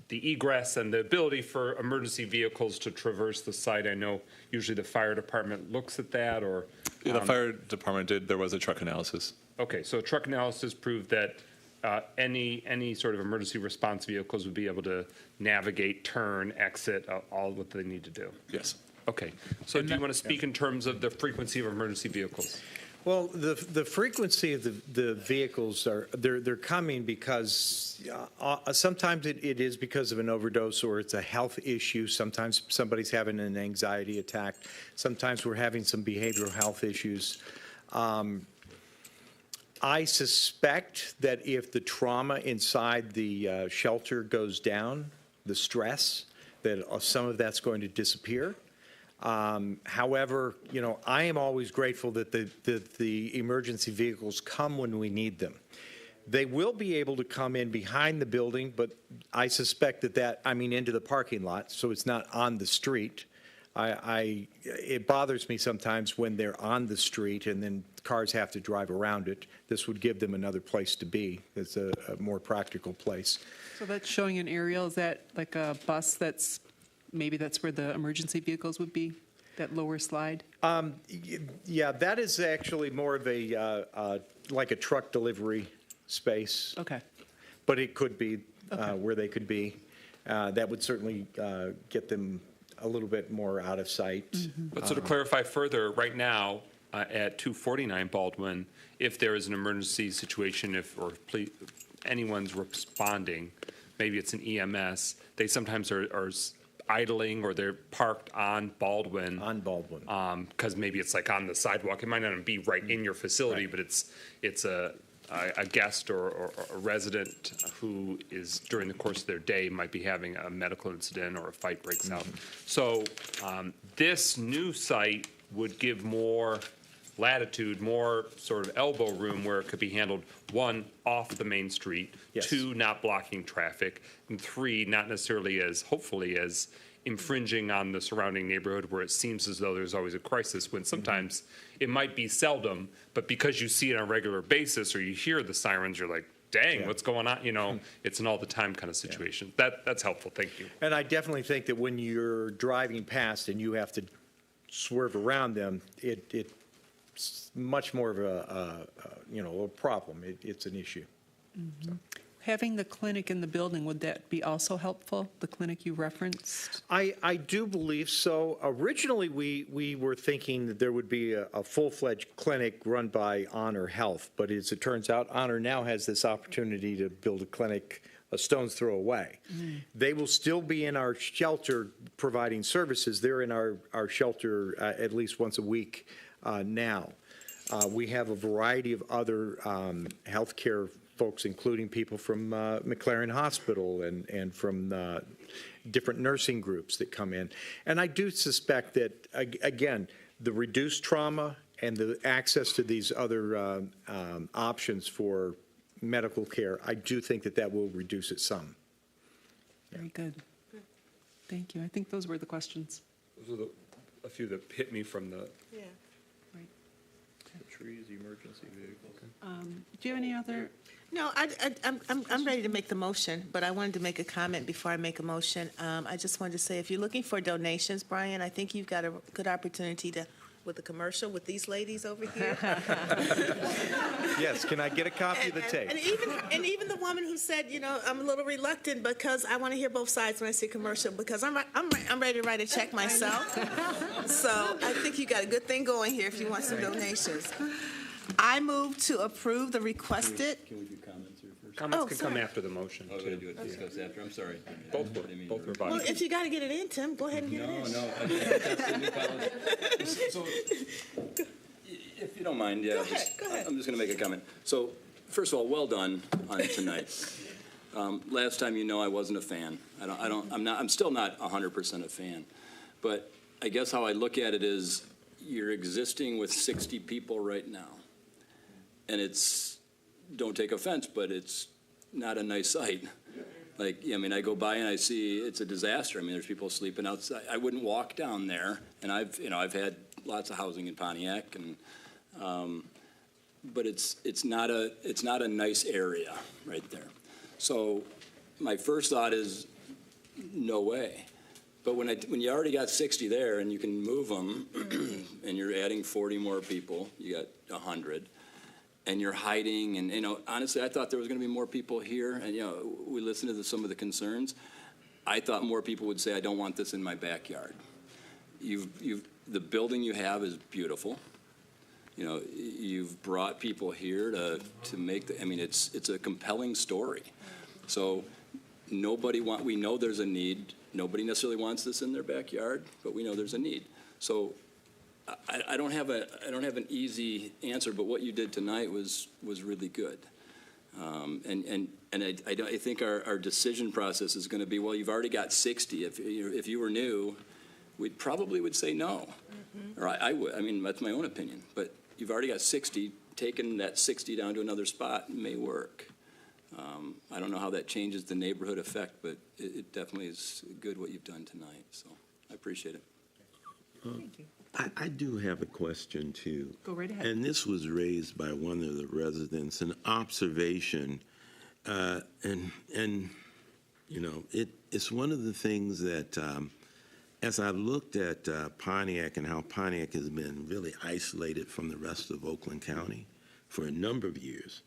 the egress and the ability for emergency vehicles to traverse the site? I know usually the fire department looks at that, or... Yeah, the fire department did. There was a truck analysis. Okay, so a truck analysis proved that any sort of emergency response vehicles would be able to navigate, turn, exit, all what they need to do? Yes. Okay. So do you want to speak in terms of the frequency of emergency vehicles? Well, the frequency of the vehicles they're coming because sometimes it is because of an overdose or it's a health issue. Sometimes somebody's having an anxiety attack. Sometimes we're having some behavioral health issues. I suspect that if the trauma inside the shelter goes down, the stress, that some of that's going to disappear. However, I am always grateful that the emergency vehicles come when we need them. They will be able to come in behind the building, but I suspect into the parking lot, so it's not on the street. It bothers me sometimes when they're on the street and then cars have to drive around it. This would give them another place to be. It's a more practical place. So that's showing an aerial. Is that like a bus maybe that's where the emergency vehicles would be, that lower slide? Yeah, that is actually more of like a truck delivery space. Okay. But it could be where they could be. That would certainly get them a little bit more out of sight. But so to clarify further, right now at 249 Baldwin, if there is an emergency situation, anyone's responding, maybe it's an EMS, they sometimes are idling or they're parked on Baldwin. On Baldwin. Because maybe it's like on the sidewalk. It might not be right in your facility, but it's a guest or a resident who is, during the course of their day, might be having a medical incident or a fight breaks out. So this new site would give more latitude, more sort of elbow room where it could be handled, one, off the main street, two, not blocking traffic, and three, not necessarily hopefully as infringing on the surrounding neighborhood where it seems as though there's always a crisis, when sometimes it might be seldom, but because you see it on a regular basis or you hear the sirens, you're like, dang, what's going on? It's an all the time kind of situation. That's helpful. Thank you. And I definitely think that when you're driving past and you have to swerve around them, it's much more of a problem. It's an issue. Mm-hmm. Having the clinic in the building, would that be also helpful, the clinic you referenced? I do believe so. Originally, we were thinking that there would be a full-fledged clinic run by Honor Health, but as it turns out, Honor now has this opportunity to build a clinic a stone's throw away. They will still be in our shelter providing services. They're in our shelter at least once a week now. We have a variety of other healthcare folks, including people from McLaren Hospital and from different nursing groups that come in. And I do suspect that, again, the reduced trauma and the access to these other options for medical care, I do think that will reduce it some. Very good. Thank you. I think those were the questions. Those are a few that hit me from the... Yeah. Right. The trees, the emergency vehicle. Do you have any other? No, I'm ready to make the motion, but I wanted to make a comment before I make a motion. I just wanted to say, if you're looking for donations, Brian, I think you've got a good opportunity with a commercial with these ladies over here. Yes, can I get a copy of the tape? And even the woman who said, I'm a little reluctant because I want to hear both sides when I see a commercial, because I'm ready to write a check myself. So I think you got a good thing going here if you want some donations. I move to approve the requested. Can we do comments here first? Comments can come after the motion. Oh, we do it discuss after. I'm sorry. Both were fine. Well, if you got to get it in, Tim, go ahead and get it in. No, that's the new policy. So, if you don't mind, Go ahead. I'm just going to make a comment. So, first of all, well done on tonight. Last time, I wasn't a fan. I'm still not 100% a fan. But I guess how I look at it is, you're existing with 60 people right now. And don't take offense, but it's not a nice sight. I go by and I see it's a disaster. There's people sleeping outside. I wouldn't walk down there, and I've had lots of housing in Pontiac, but it's not a nice area right there. So my first thought is, no way. But when you already got 60 there and you can move them, and you're adding 40 more people, you got 100. And you're hiding, and honestly, I thought there was going to be more people here. And we listened to some of the concerns. I thought more people would say, "I don't want this in my backyard." The building you have is beautiful. You've brought people here to make it's a compelling story. So we know there's a need. Nobody necessarily wants this in their backyard, but we know there's a need. So I don't have an easy answer, but what you did tonight was really good. I think our decision process is going to be, well, you've already got 60. If you were new, we probably would say no. Mm-hmm. Or I would. That's my own opinion. But you've already got 60. Taking that 60 down to another spot may work. I don't know how that changes the neighborhood effect, but it definitely is good what you've done tonight. So I appreciate it. I do have a question too. Go right ahead. And this was raised by one of the residents, an observation, and you know, it's one of the things that, as I looked at Pontiac and how Pontiac has been really isolated from the rest of Oakland County for a number of years,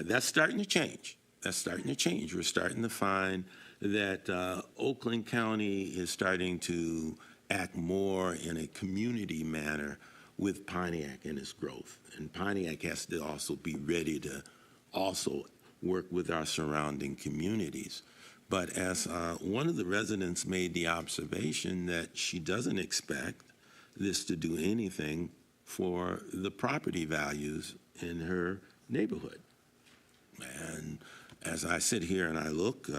that's starting to change. That's starting to change. We're starting to find that Oakland County is starting to act more in a community manner with Pontiac and its growth. And Pontiac has to also be ready to also work with our surrounding communities. But as one of the residents made the observation that she doesn't expect this to do anything for the property values in her neighborhood. And as I sit here and I look,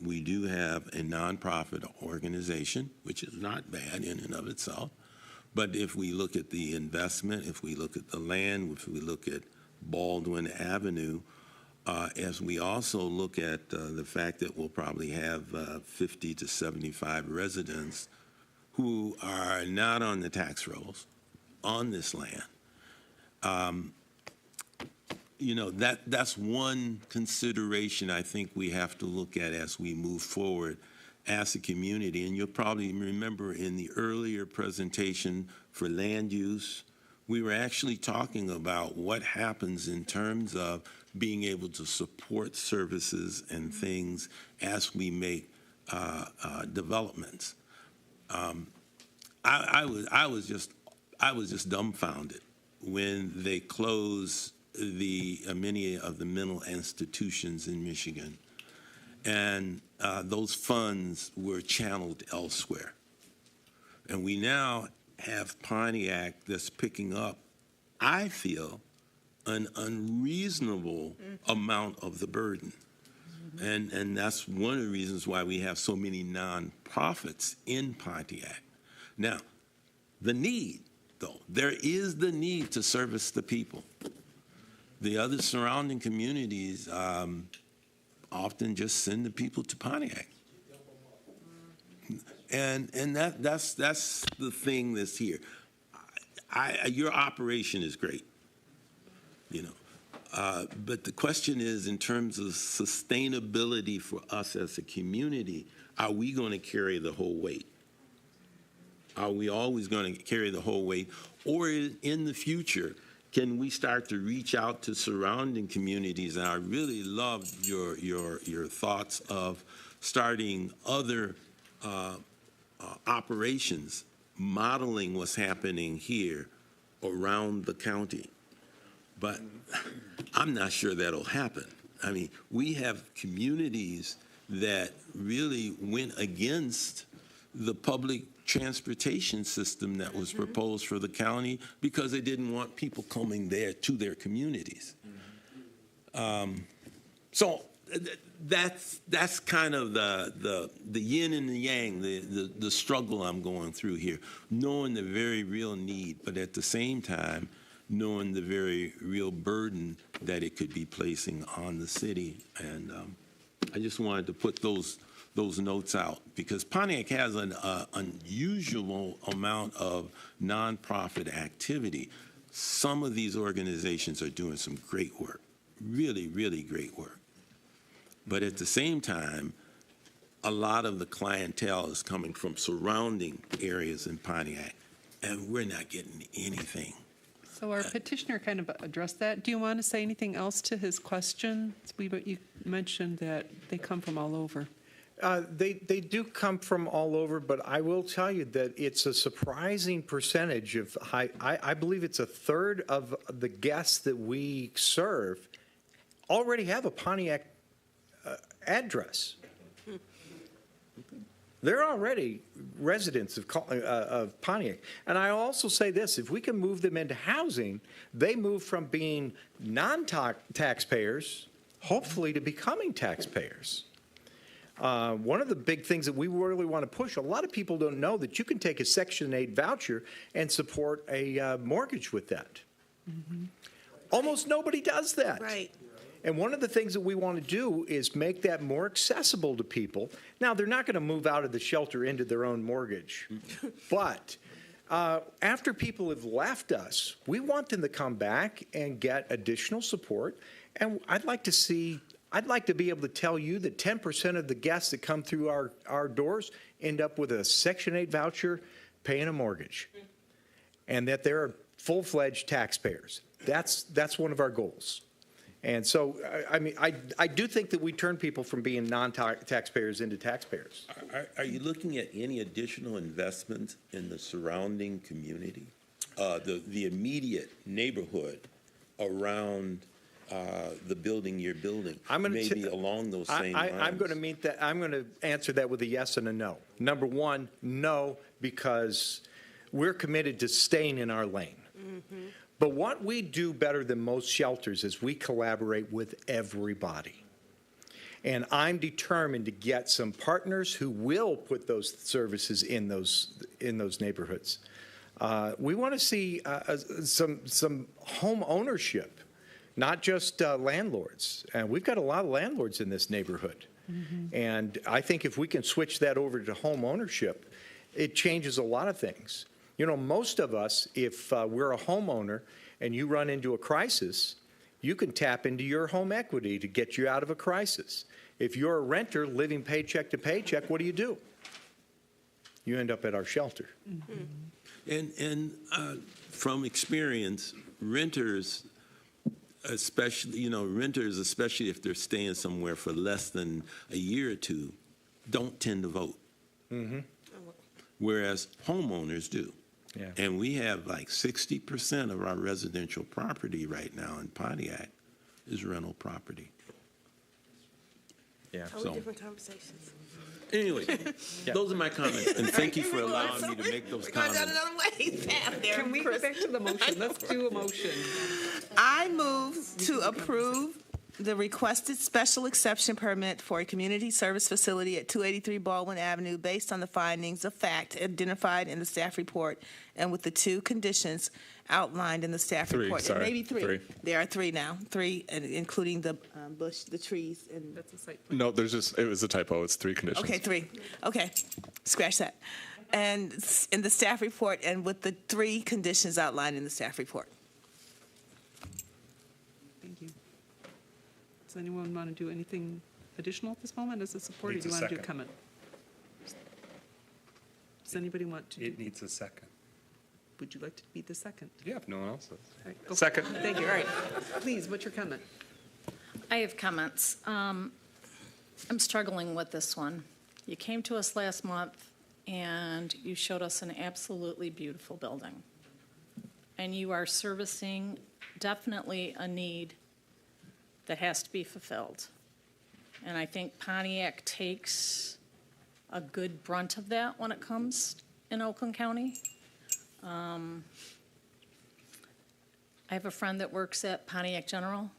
we do have a nonprofit organization, which is not bad in and of itself. But if we look at the investment, if we look at the land, if we look at Baldwin Avenue, as we also look at the fact that we'll probably have 50 to 75 residents who are not on the tax rolls on this land, you know, that's one consideration I think we have to look at as we move forward as a community. And you'll probably remember in the earlier presentation for land use, we were actually talking about what happens in terms of being able to support services and things as we make developments. I was just dumbfounded when they closed many of the mental institutions in Michigan, and those funds were channeled elsewhere. And we now have Pontiac that's picking up, I feel, an unreasonable amount of the burden. And that's one of the reasons why we have so many nonprofits in Pontiac. Now, the need, though, there is the need to service the people. The other surrounding communities often just send the people to Pontiac. And that's the thing that's here. Your operation is great, you know. But the question is, in terms of sustainability for us as a community, are we going to carry the whole weight? Are we always going to carry the whole weight? Or in the future, can we start to reach out to surrounding communities? And I really loved your thoughts of starting other operations, modeling what's happening here around the county. But I'm not sure that'll happen. I mean, we have communities that really went against the public transportation system that was proposed for the county because they didn't want people coming there to their communities. So that's kind of the yin and the yang, the struggle I'm going through here, knowing the very real need, but at the same time, knowing the very real burden that it could be placing on the city. And I just wanted to put those notes out because Pontiac has an unusual amount of nonprofit activity. Some of these organizations are doing some great work, really, really great work. But at the same time, a lot of the clientele is coming from surrounding areas in Pontiac, and we're not getting anything. So our petitioner kind of addressed that. Do you want to say anything else to his question? You mentioned that they come from all over. They do come from all over, but I will tell you that it's a surprising percentage of, I believe it's a third of the guests that we serve already have a Pontiac address. They're already residents of Pontiac. And I also say this, if we can move them into housing, they move from being non-taxpayers, hopefully, to becoming taxpayers. One of the big things that we really want to push, a lot of people don't know that you can take a Section 8 voucher and support a mortgage with that. Almost nobody does that. Right. And one of the things that we want to do is make that more accessible to people. Now, they're not going to move out of the shelter into their own mortgage, but after people have left us, we want them to come back and get additional support. And I'd like to be able to tell you that 10% of the guests that come through our doors end up with a Section 8 voucher paying a mortgage, and that they're full-fledged taxpayers. That's one of our goals. And so, I mean, I do think that we turn people from being non-taxpayers into taxpayers. Are you looking at any additional investments in the surrounding community? The immediate neighborhood around the building you're building, maybe along those same lines? I'm going to meet that. I'm going to answer that with a yes and a no. Number one, no, because we're committed to staying in our lane. Mm-hmm. But what we do better than most shelters is we collaborate with everybody. And I'm determined to get some partners who will put those services in those neighborhoods. We want to see some home ownership, not just landlords. And we've got a lot of landlords in this neighborhood. Mm-hmm. And I think if we can switch that over to home ownership, it changes a lot of things. You know, most of us, if we're a homeowner and you run into a crisis, you can tap into your home equity to get you out of a crisis. If you're a renter living paycheck to paycheck, what do? You end up at our shelter. Mm-hmm. And from experience, renters, especially if they're staying somewhere for less than a year or two, don't tend to vote. Mm-hmm. Whereas homeowners do. Yeah. And we have like 60% of our residential property right now in Pontiac is rental property. Yeah. Totally different conversations. Anyway, those are my comments, and thank you for allowing me to make those comments. Can we go back to the motion? Let's do a motion. I move to approve the requested special exception permit for a community service facility at 283 Baldwin Avenue based on the findings of fact identified in the staff report and with the two conditions outlined in the staff report. Sorry. And maybe three. There are three now. Three, including the bush, the trees, and that's a site plan. No, it was a typo. It's 3 conditions. Okay, 3. Okay, scratch that. And in the staff report and with the 3 conditions outlined in the staff report. Thank you. Does anyone want to do anything additional at this moment as a support, or do you want to do a comment? Does anybody want to? It needs a second. Would you like to be the second? Yeah, if no one else does. All right, Second. Thank you. All right. Please, what's your comment? I have comments. I'm struggling with this one. You came to us last month and you showed us an absolutely beautiful building. And you are servicing definitely a need that has to be fulfilled. And I think Pontiac takes a good brunt of that when it comes in Oakland County. I have a friend that works at Pontiac General.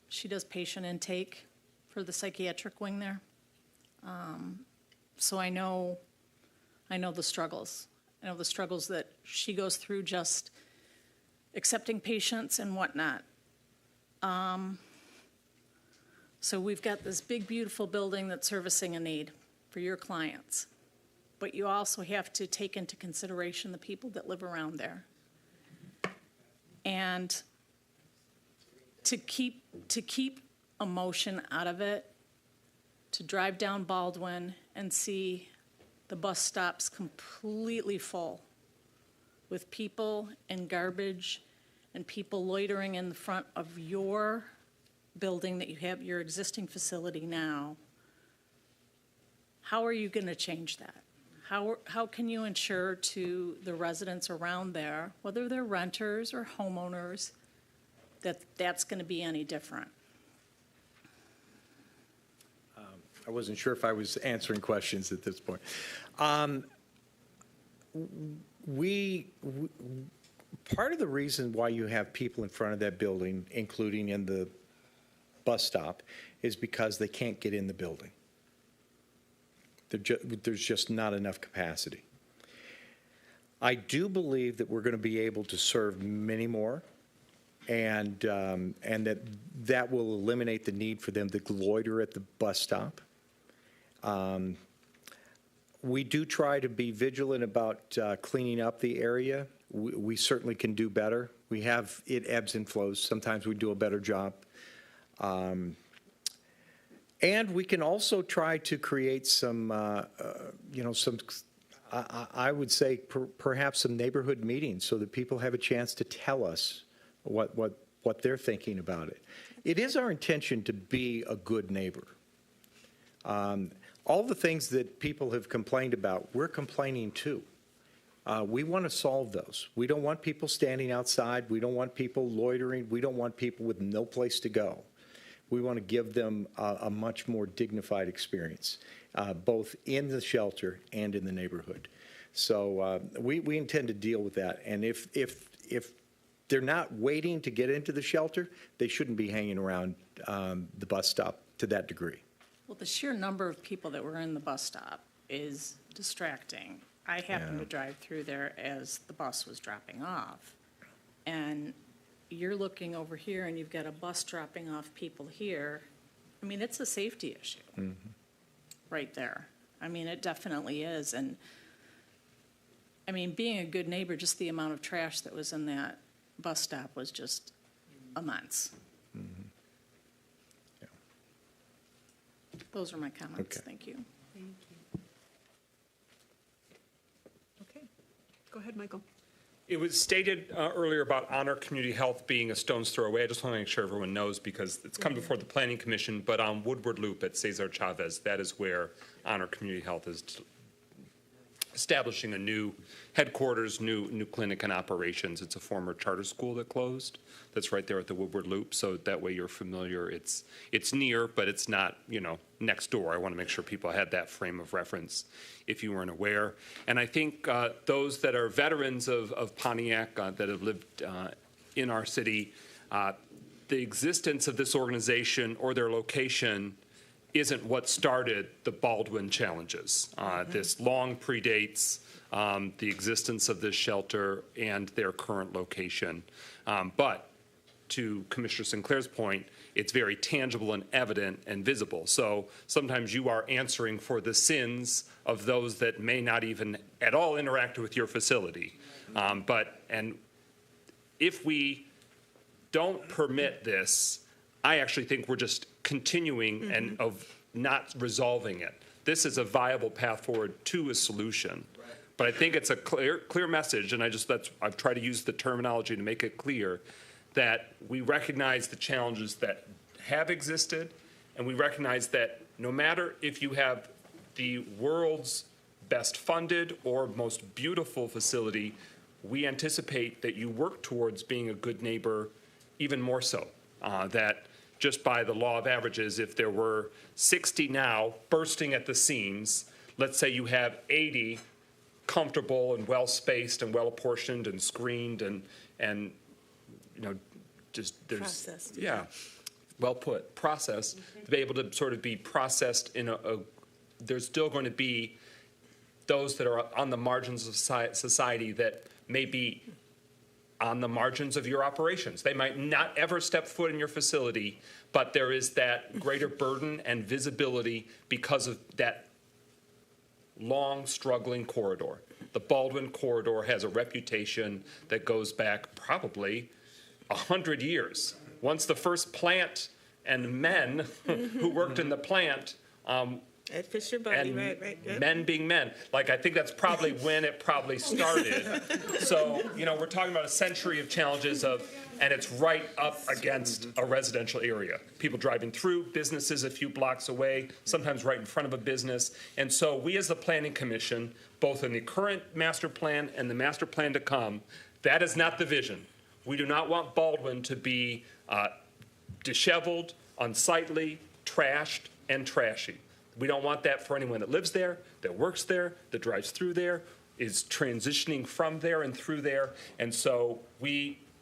She does patient intake for the psychiatric wing there. So I know the struggles. I know the struggles that she goes through just accepting patients and whatnot. So we've got this big, beautiful building that's servicing a need for your clients. But you also have to take into consideration the people that live around there. And to keep emotion out of it, to drive down Baldwin and see the bus stops completely full with people and garbage and people loitering in the front of your building that you have, your existing facility now, how are you going to change that? How can you ensure to the residents around there, whether they're renters or homeowners, that that's going to be any different? I wasn't sure if I was answering questions at this point. Part of the reason why you have people in front of that building, including in the bus stop, is because they can't get in the building. There's just not enough capacity. I do believe that we're going to be able to serve many more, and that will eliminate the need for them to loiter at the bus stop. We do try to be vigilant about cleaning up the area. We certainly can do better. It ebbs and flows. Sometimes we do a better job. And we can also try to create some, I would say perhaps some neighborhood meetings so that people have a chance to tell us what they're thinking about it. It is our intention to be a good neighbor. All the things that people have complained about, we're complaining too. We want to solve those. We don't want people standing outside. We don't want people loitering. We don't want people with no place to go. We want to give them a much more dignified experience, both in the shelter and in the neighborhood. So we intend to deal with that. And if they're not waiting to get into the shelter, they shouldn't be hanging around the bus stop to that degree. Well, the sheer number of people that were in the bus stop is distracting. I happened to drive through there as the bus was dropping off. And you're looking over here and you've got a bus dropping off people here. I mean, it's a safety issue right there. I mean, it definitely is. And I mean, being a good neighbor, just the amount of trash that was in that bus stop was just immense. Those are my comments. Okay. Thank you. Thank you. Okay. Go ahead, Michael. It was stated earlier about Honor Community Health being a stone's throw away. I just want to make sure everyone knows because it's come before the Planning Commission, but on Woodward Loop at Cesar Chavez, that is where Honor Community Health is establishing a new headquarters, new clinic and operations. It's a former charter school that closed. That's right there at the Woodward Loop. So that way you're familiar. It's near, but it's not, next door. I want to make sure people had that frame of reference if you weren't aware. And I think those that are veterans of Pontiac that have lived in our city, the existence of this organization or their location isn't what started the Baldwin challenges. This long predates the existence of this shelter and their current location. But to Commissioner Sinclair's point, it's very tangible and evident and visible. So sometimes you are answering for the sins of those that may not even at all interact with your facility. And if we don't permit this, I actually think we're just continuing and of not resolving it. This is a viable path forward to a solution. Right. But I think it's a clear message, and I've tried to use the terminology to make it clear that we recognize the challenges that have existed, and we recognize that no matter if you have the world's best funded or most beautiful facility, we anticipate that you work towards being a good neighbor even more so. That just by the law of averages, if there were 60 now bursting at the seams, let's say you have 80 comfortable and well-spaced and well-apportioned and screened and just there's Processed. Yeah, well put, processed, to be able to sort of be processed in there's still going to be those that are on the margins of society that may be on the margins of your operations. They might not ever step foot in your facility, but there is that greater burden and visibility because of that long, struggling corridor. The Baldwin corridor has a reputation that goes back probably 100 years. Once the first plant and men who worked in the plant At Fisher Body, right. Yep. Men being men. Like, I think that's probably when it probably started. So, we're talking about a century of challenges and it's right up against a residential area. People driving through, businesses a few blocks away, sometimes right in front of a business. And so we as the Planning Commission, both in the current master plan and the master plan to come, that is not the vision. We do not want Baldwin to be disheveled, unsightly, trashed, and trashy. We don't want that for anyone that lives there, that works there, that drives through there, is transitioning from there and through there. And so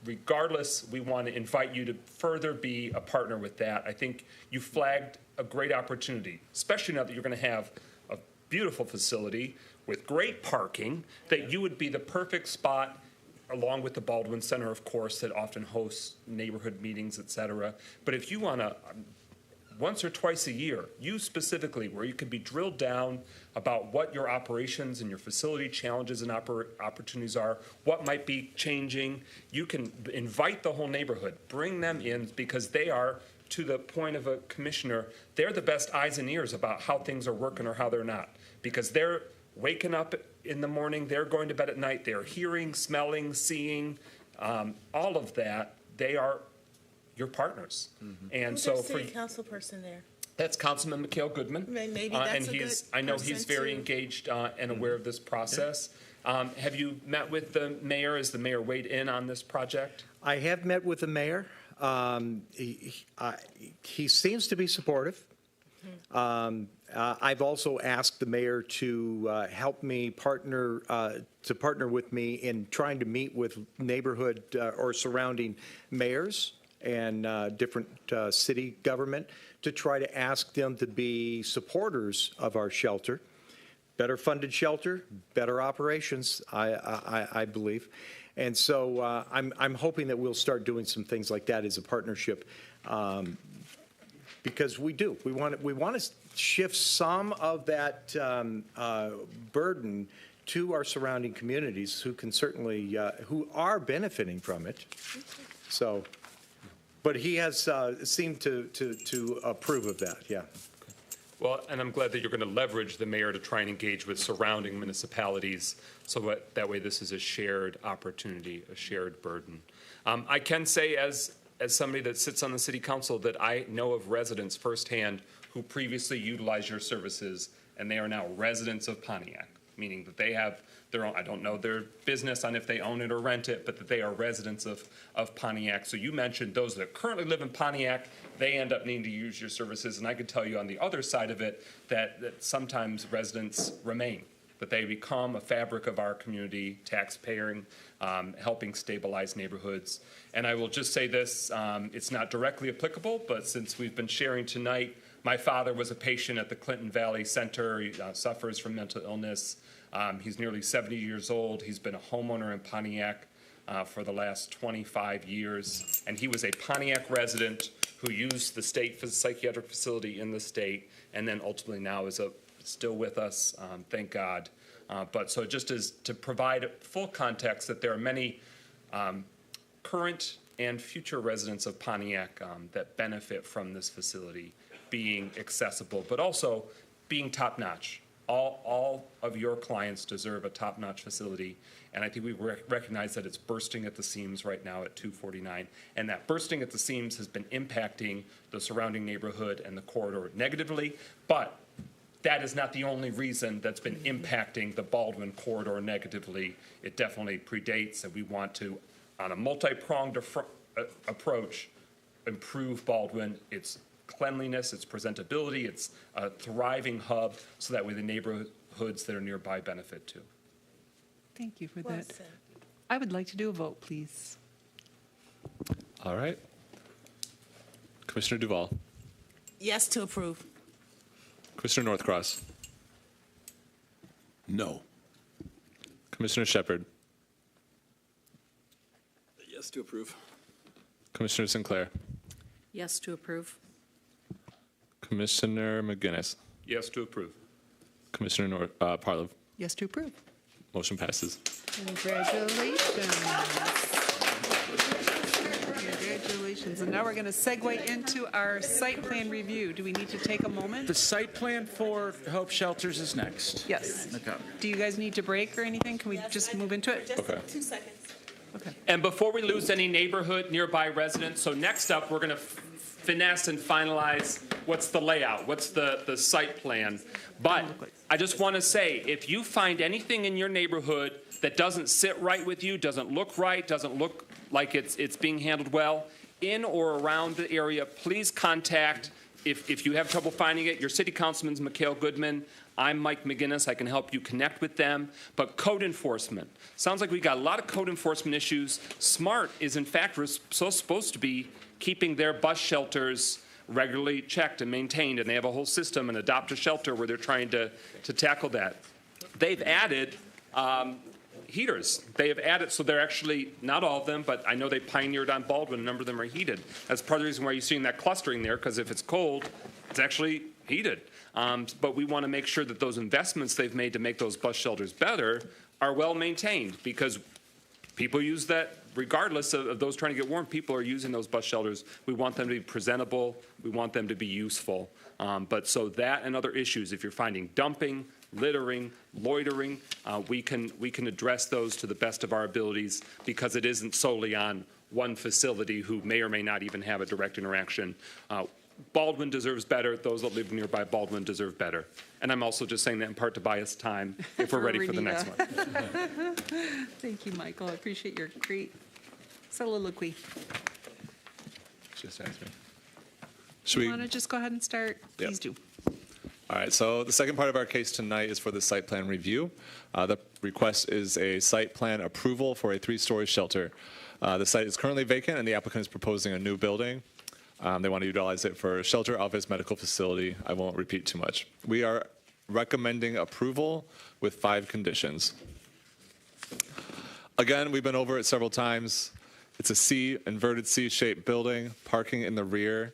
regardless, we want to invite you to further be a partner with that. I think you flagged a great opportunity, especially now that you're going to have a beautiful facility with great parking, that you would be the perfect spot, along with the Baldwin Center, of course, that often hosts neighborhood meetings, et cetera. But if you want to once or twice a year, you specifically, where you can be drilled down about what your operations and your facility challenges and opportunities are, what might be changing. You can invite the whole neighborhood, bring them in, because they are, to the point of a commissioner, they're the best eyes and ears about how things are working or how they're not, because they're waking up in the morning, they're going to bed at night, they're hearing, smelling, seeing, all of that. They are your partners. And Who's so their for city council person there? that's Councilman Mikhail Goodman. Maybe that's and a he's, good I know he's person very to- engaged and aware of this process. Have you met with the mayor? Has the mayor weighed in on this project? I have met with the mayor. He seems to be supportive. I've also asked the mayor to help me partner with me in trying to meet with neighborhood or surrounding mayors and different city government to try to ask them to be supporters of our shelter. Better funded shelter, better operations, I believe. And so I'm hoping that we'll start doing some things like that as a partnership, because we do. We want to shift some of that burden to our surrounding communities, who can certainly who are benefiting from it. So, but he has seemed to approve of that. Yeah. Well, and I'm glad that you're going to leverage the mayor to try and engage with surrounding municipalities, so that way this is a shared opportunity, a shared burden. I can say, as somebody that sits on the city council, that I know of residents firsthand who previously utilized your services, and they are now residents of Pontiac, meaning that they have their own, I don't know their business on if they own it or rent it, but that they are residents of Pontiac. So you mentioned those that currently live in Pontiac, they end up needing to use your services. And I can tell you on the other side of it that sometimes residents remain, that they become a fabric of our community, taxpaying, helping stabilize neighborhoods. And I will just say this, it's not directly applicable, but since we've been sharing tonight, my father was a patient at the Clinton Valley Center. He suffers from mental illness. He's nearly 70 years old. He's been a homeowner in Pontiac for the last 25 years. And he was a Pontiac resident who used the state psychiatric facility in the state, and then ultimately now is still with us, thank God. But so just as to provide full context, that there are many current and future residents of Pontiac that benefit from this facility being accessible, but also being top-notch. All of your clients deserve a top-notch facility, and I think we recognize that it's bursting at the seams right now at 249, and that bursting at the seams has been impacting the surrounding neighborhood and the corridor negatively, but that is not the only reason that's been impacting the Baldwin corridor negatively. It definitely predates, and we want to, on a multi-pronged approach, improve Baldwin, its cleanliness, its presentability, its a thriving hub, so that way the neighborhoods that are nearby benefit too. Thank you for that. I would like to do a vote, please. All right. Commissioner Duval. Yes to approve. Commissioner Northcross. No. Commissioner Shepard. Yes to approve. Commissioner Sinclair. Yes to approve. Commissioner McGinnis. Yes to approve. Commissioner Parlov. Yes to approve. Motion passes. Congratulations. Congratulations. And now we're going to segue into our site plan review. Do we need to take a moment? The site plan for Hope Shelters is next. Yes. Okay. Do you guys need to break or anything? Can we just move into it? Okay. 2 seconds. Okay. And before we lose any neighborhood nearby residents, so next up, we're going to finesse and finalize what's the layout, what's the site plan. But I just want to say, if you find anything in your neighborhood that doesn't sit right with you, doesn't look right, doesn't look like it's being handled well, in or around the area, please contact, if you have trouble finding it, your city councilman's Mikhail Goodman. I'm Mike McGinnis. I can help you connect with them. But code enforcement. Sounds like we got a lot of code enforcement issues. SMART is, in fact, supposed to be keeping their bus shelters regularly checked and maintained, and they have a whole system, an adopt a shelter, where they're trying to tackle that. They've added heaters. They have added, so they're actually, not all of them, but I know they pioneered on Baldwin, a number of them are heated. That's part of the reason why you're seeing that clustering there, because if it's cold, it's actually heated. But we want to make sure that those investments they've made to make those bus shelters better are well maintained, because people use that regardless of those trying to get warm. People are using those bus shelters. We want them to be presentable. We want them to be useful. But so that and other issues, if you're finding dumping, littering, loitering, we can address those to the best of our abilities, because it isn't solely on one facility who may or may not even have a direct interaction. Baldwin deserves better. Those that live nearby Baldwin deserve better. And I'm also just saying that in part to buy us time if we're ready for the next one. Thank you, Michael. I appreciate your great soliloquy. Just ask me. You want to just go ahead and start? Yep. Please do. All right, so the second part of our case tonight is for the site plan review. The request is a site plan approval for a 3-story shelter. The site is currently vacant, and the applicant is proposing a new building. They want to utilize it for shelter, office, medical facility. I won't repeat too much. We are recommending approval with 5 conditions. Again, we've been over it several times. It's a inverted C-shaped building, parking in the rear,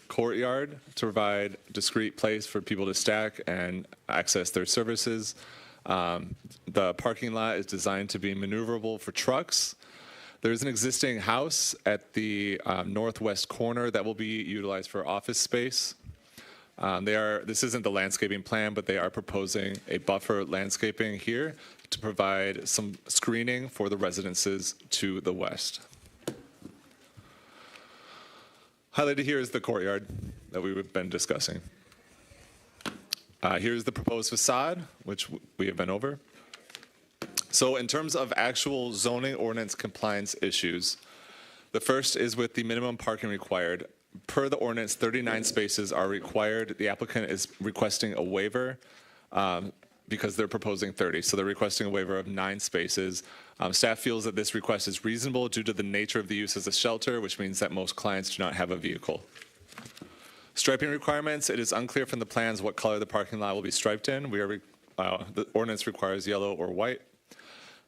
courtyard to provide discrete place for people to stack and access their services. The parking lot is designed to be maneuverable for trucks. There's an existing house at the northwest corner that will be utilized for office space. This isn't the landscaping plan, but they are proposing a buffer landscaping here to provide some screening for the residences to the west. Highlighted here is the courtyard that we've been discussing. Here's the proposed facade, which we have been over. So in terms of actual zoning ordinance compliance issues, the first is with the minimum parking required. Per the ordinance, 39 spaces are required. The applicant is requesting a waiver because they're proposing 30. So they're requesting a waiver of 9 spaces. Staff feels that this request is reasonable due to the nature of the use as a shelter, which means that most clients do not have a vehicle. Striping requirements, it is unclear from the plans what color the parking lot will be striped in. The ordinance requires yellow or white.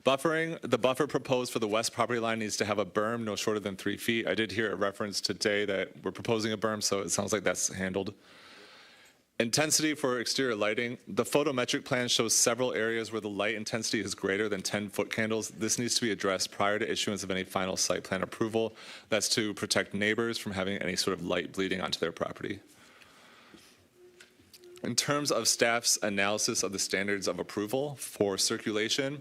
Buffering, the buffer proposed for the west property line needs to have a berm no shorter than 3 feet. I did hear a reference today that we're proposing a berm, so it sounds like that's handled. Intensity for exterior lighting. The photometric plan shows several areas where the light intensity is greater than 10 foot candles. This needs to be addressed prior to issuance of any final site plan approval. That's to protect neighbors from having any sort of light bleeding onto their property. In terms of staff's analysis of the standards of approval for circulation,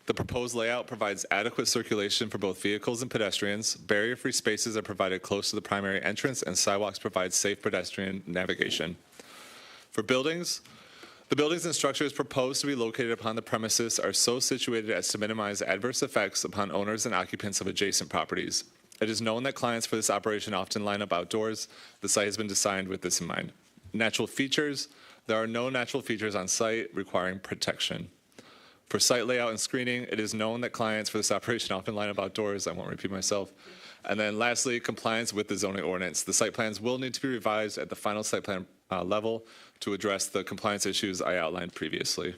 the proposed layout provides adequate circulation for both vehicles and pedestrians. Barrier-free spaces are provided close to the primary entrance, and sidewalks provide safe pedestrian navigation. For buildings, the buildings and structures proposed to be located upon the premises are so situated as to minimize adverse effects upon owners and occupants of adjacent properties. It is known that clients for this operation often line up outdoors. The site has been designed with this in mind. Natural features, there are no natural features on site requiring protection. For site layout and screening, it is known that clients for this operation often line up outdoors. I won't repeat myself. And then lastly, compliance with the zoning ordinance. The site plans will need to be revised at the final site plan level to address the compliance issues I outlined previously.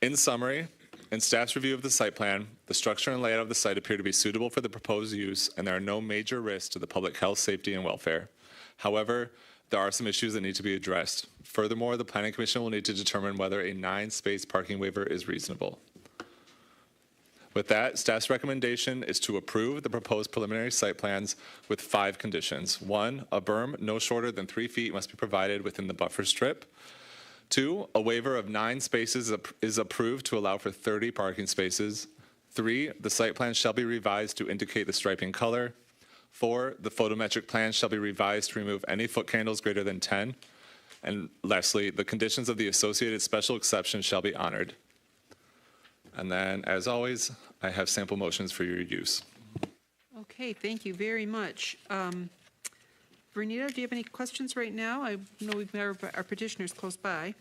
In summary, in staff's review of the site plan, the structure and layout of the site appear to be suitable for the proposed use, and there are no major risks to the public health, safety, and welfare. However, there are some issues that need to be addressed. Furthermore, the Planning Commission will need to determine whether a 9-space parking waiver is reasonable. With that, staff's recommendation is to approve the proposed preliminary site plans with 5 conditions. 1, a berm no shorter than 3 feet must be provided within the buffer strip. 2, a waiver of 9 spaces is approved to allow for 30 parking spaces. 3, the site plan shall be revised to indicate the striping color. 4, the photometric plan shall be revised to remove any foot candles greater than 10. And lastly, the conditions of the associated special exception shall be honored. And then, as always, I have sample motions for your use. Okay, thank you very much. Vernita, do you have any questions right now? I know we've got our petitioners close by.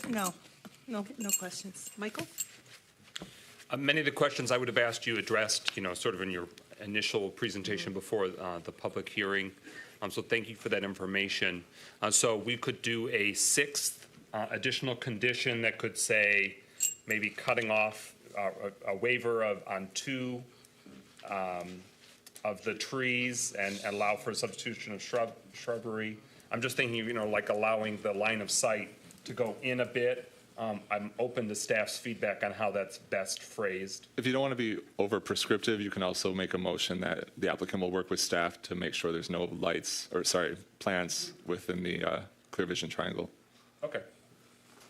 No questions. Michael? Many of the questions I would have asked you addressed, sort of in your initial presentation before the public hearing. So thank you for that information. So we could do a 6th additional condition that could say maybe cutting off a waiver on two of the trees and allow for substitution of shrubbery. I'm just thinking, like allowing the line of sight to go in a bit. I'm open to staff's feedback on how that's best phrased. If you don't want to be over prescriptive, you can also make a motion that the applicant will work with staff to make sure there's no plants within the clear vision triangle. Okay.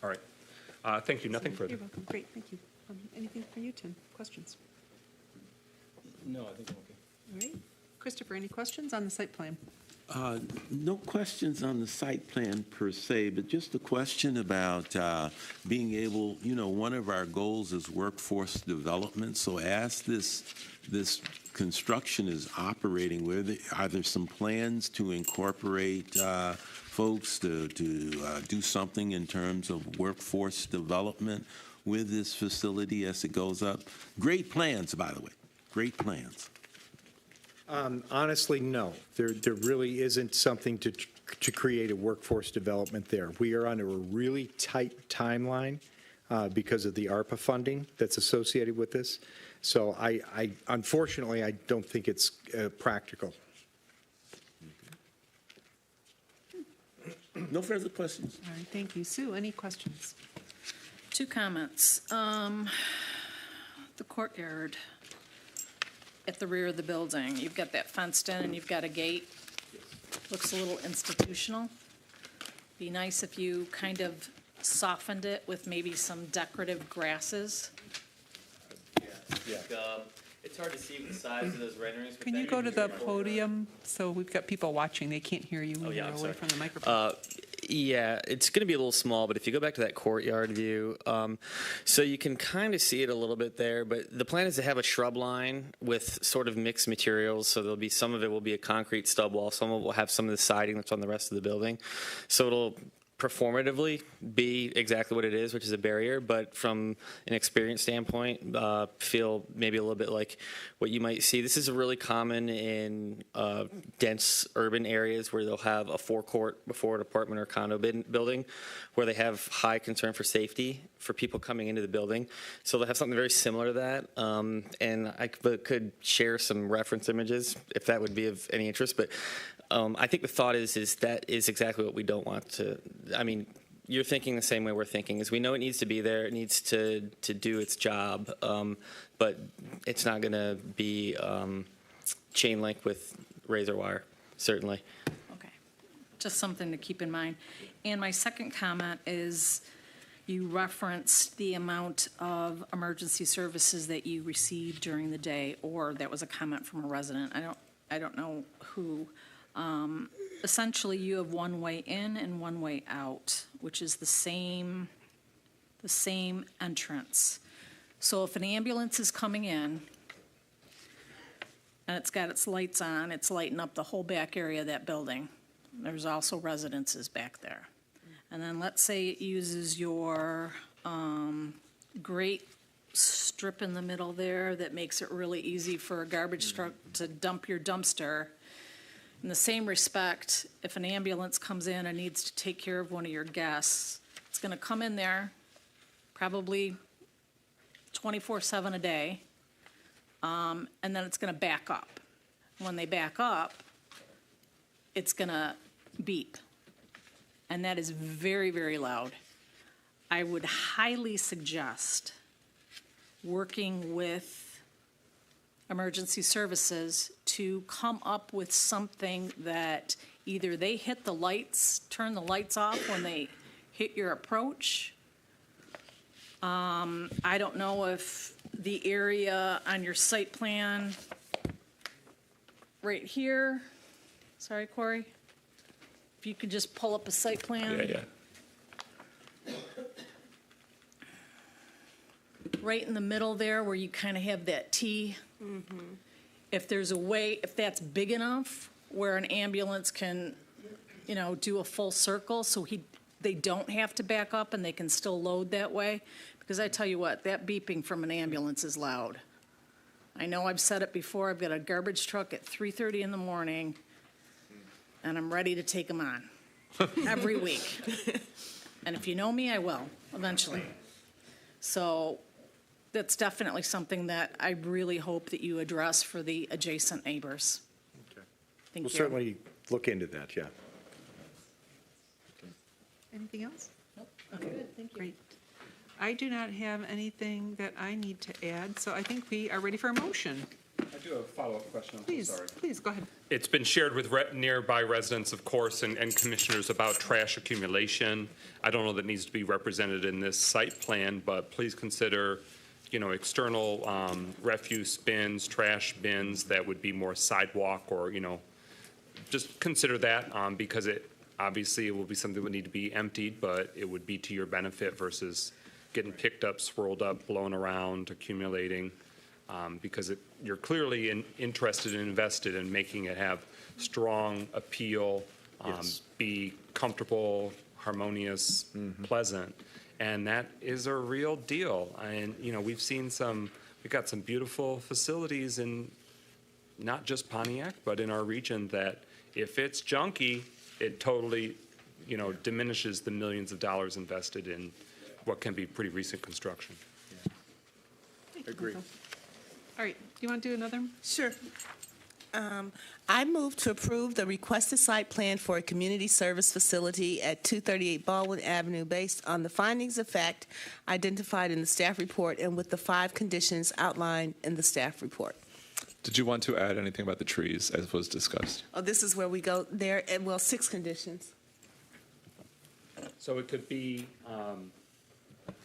All right. Thank you. Nothing further. You're welcome. Great, thank you. Anything for you, Tim? Questions? No, I think I'm okay. All right. Christopher, any questions on the site plan? No questions on the site plan per se, but just a question about being able, one of our goals is workforce development. So as this construction is operating, are there some plans to incorporate folks to do something in terms of workforce development with this facility as it goes up? Great plans, by the way. Great plans. Honestly, no. There really isn't something to create a workforce development there. We are under a really tight timeline because of the ARPA funding that's associated with this. So unfortunately, I don't think it's practical. No further questions. All right, thank you. Sue, any questions? Two comments. The courtyard at the rear of the building, you've got that fenced in and you've got a gate. Looks a little institutional. Be nice if you kind of softened it with maybe some decorative grasses. Yeah. It's hard to see the size of those renderings. Can you go to the podium? So we've got people watching. They can't hear you when you're away from the microphone. Yeah, it's going to be a little small, but if you go back to that courtyard view, so you can kind of see it a little bit there, but the plan is to have a shrub line with sort of mixed materials, so there'll be some of it will be a concrete stub wall, some of it will have some of the siding that's on the rest of the building. So it'll performatively be exactly what it is, which is a barrier, but from an experience standpoint, feel maybe a little bit like what you might see. This is really common in dense urban areas where they'll have a forecourt before an apartment or condo building where they have high concern for safety for people coming into the building. So they'll have something very similar to that. And I could share some reference images if that would be of any interest, but I think the thought is that is exactly what we don't want to. I mean, you're thinking the same way we're thinking. Is we know it needs to be there. It needs to do its job, but it's not going to be chain link with razor wire, certainly. Okay, just something to keep in mind. And my second comment is you referenced the amount of emergency services that you received during the day, or that was a comment from a resident. I don't know who. Essentially, you have one way in and one way out, which is the same entrance. So if an ambulance is coming in and it's got its lights on, it's lighting up the whole back area of that building. There's also residences back there. And then let's say it uses your great strip in the middle there that makes it really easy for a garbage truck to dump your dumpster. In the same respect, if an ambulance comes in and needs to take care of one of your guests, it's going to come in there probably 24/7 a day, and then it's going to back up. When they back up, it's going to beep, and that is very, very loud. I would highly suggest working with emergency services to come up with something that either they hit the lights, turn the lights off when they hit your approach. I don't know if the area on your site plan right here, sorry, Corey, if you could just pull up a site plan. Yeah. Right in the middle there where you kind of have that T. Mm-hmm. If there's a way, if that's big enough where an ambulance can, do a full circle so they don't have to back up and they can still load that way. Because I tell you what, that beeping from an ambulance is loud. I know I've said it before, I've got a garbage truck at 3:30 in the morning and I'm ready to take them on every week. And if you know me, I will, eventually. So that's definitely something that I really hope that you address for the adjacent neighbors. Thank We'll you. certainly look into that, yeah. Anything else? Okay, great. I do not have anything that I need to add, so I think we are ready for a motion. I do have a follow-up question. I'm so Please, sorry. please, go ahead. It's been shared with nearby residents, of course, and commissioners about trash accumulation. I don't know that it needs to be represented in this site plan, but please consider, external refuse bins, trash bins that would be more sidewalk or, just consider that because obviously it will be something that would need to be emptied, but it would be to your benefit versus getting picked up, swirled up, blown around, accumulating. Because you're clearly interested and invested in making it have strong appeal, be comfortable, harmonious, pleasant, and that is a real deal. And we've got some beautiful facilities in not just Pontiac, but in our region that if it's junky, it totally, diminishes the millions of dollars invested in what can be pretty recent construction. Agree. All right, do you want to do another? Sure. I move to approve the requested site plan for a community service facility at 238 Baldwin Avenue based on the findings of fact identified in the staff report and with the 5 conditions outlined in the staff report. Did you want to add anything about the trees as was discussed? Oh, this is where we go there, 6 conditions. So it could be,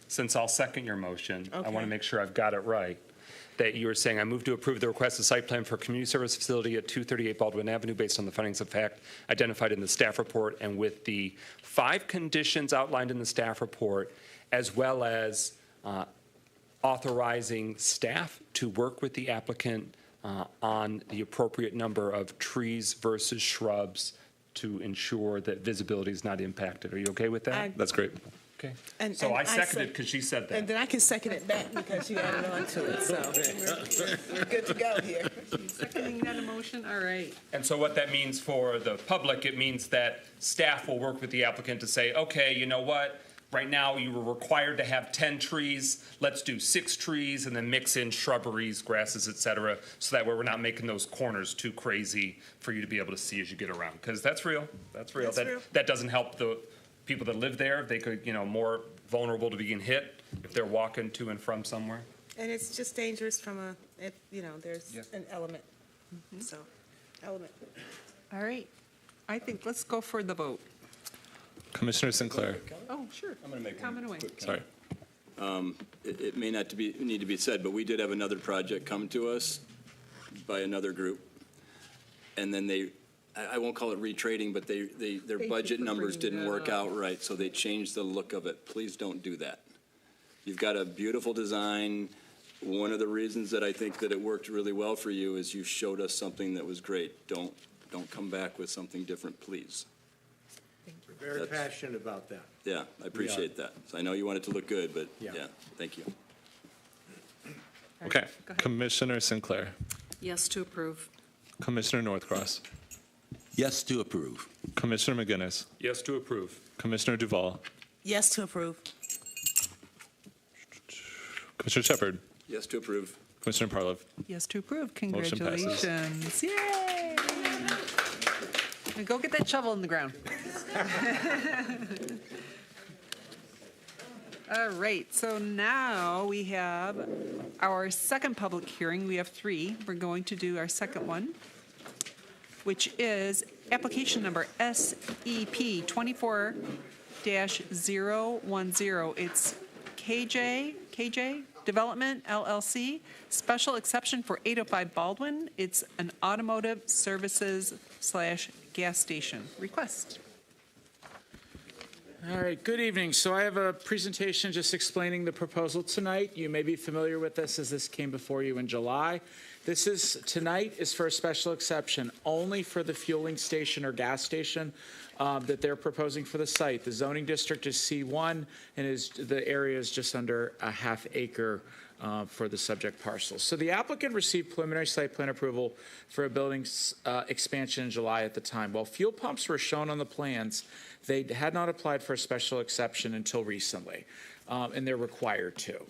since I'll second your motion, I want Okay. to make sure I've got it right, that you were saying, I move to approve the requested site plan for a community service facility at 238 Baldwin Avenue based on the findings of fact identified in the staff report and with the 5 conditions outlined in the staff report, as well as authorizing staff to work with the applicant on the appropriate number of trees versus shrubs to ensure that visibility is not impacted. Are you okay with that? That's great. Okay. And- So and I I seconded sec- because she said that. And then I can second it back because you added on to it, so we're good to go here. Seconding that motion, all right. And so what that means for the public, it means that staff will work with the applicant to say, okay, you know what? Right now, you were required to have 10 trees. Let's do 6 trees and then mix in shrubberies, grasses, et cetera, so that way we're not making those corners too crazy for you to be able to see as you get around. Because that's real. That's real. That's real. That doesn't help the people that live there. They could, more vulnerable to being hit if they're walking to and from somewhere. And it's just dangerous from there's an element, so, element. All right. I think, let's go for the vote. Commissioner Sinclair. Oh, sure. I'm going to make Comment away. Sorry. It may not need to be said, but we did have another project come to us by another group. And then I won't call it retrading, but their Thank you budget for numbers bringing didn't that work up. out right, so they changed the look of it. Please don't do that. You've got a beautiful design. One of the reasons that I think that it worked really well for you is you showed us something that was great. Don't come back with something different, please. We're very That's- passionate about that. Yeah, I appreciate that. So I know you want it to look good, but Yeah. yeah, thank you. Okay. Commissioner Sinclair. Yes to approve. Commissioner Northcross. Yes to approve. Commissioner McGinnis. Yes to approve. Commissioner Duval. Yes to approve. Commissioner Shepard. Yes to approve. Commissioner Parlov. Yes to approve. Motion passes. Congratulations. Yay! Now go get that shovel in the ground. All right, so now we have our second public hearing. We have 3. We're going to do our second one, which is application number SEP 24-010. It's KJ Development LLC, special exception for 805 Baldwin. It's an automotive services/gas station request. All right, good evening. So I have a presentation just explaining the proposal tonight. You may be familiar with this as this came before you in July. Tonight is for a special exception only for the fueling station or gas station that they're proposing for the site. The zoning district is C1 and the area is just under a half acre for the subject parcel. So the applicant received preliminary site plan approval for a building expansion in July at the time. While fuel pumps were shown on the plans, they had not applied for a special exception until recently. and they're required to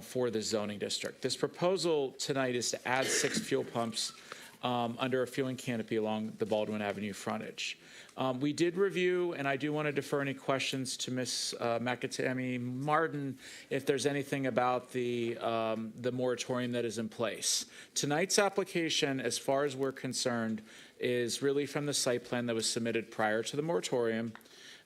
for the zoning district. This proposal tonight is to add 6 fuel pumps under a fueling canopy along the Baldwin Avenue frontage. We did review, and I do want to defer any questions to Ms. Makatami Martin if there's anything about the moratorium that is in place. Tonight's application, as far as we're concerned, is really from the site plan that was submitted prior to the moratorium.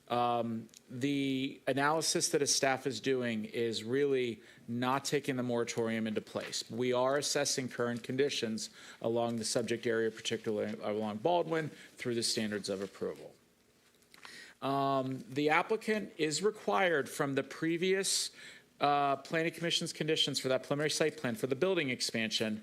The analysis that a staff is doing is really not taking the moratorium into place. We are assessing current conditions along the subject area, particularly along Baldwin, through the standards of approval. The applicant is required from the previous Planning Commission's conditions for that preliminary site plan for the building expansion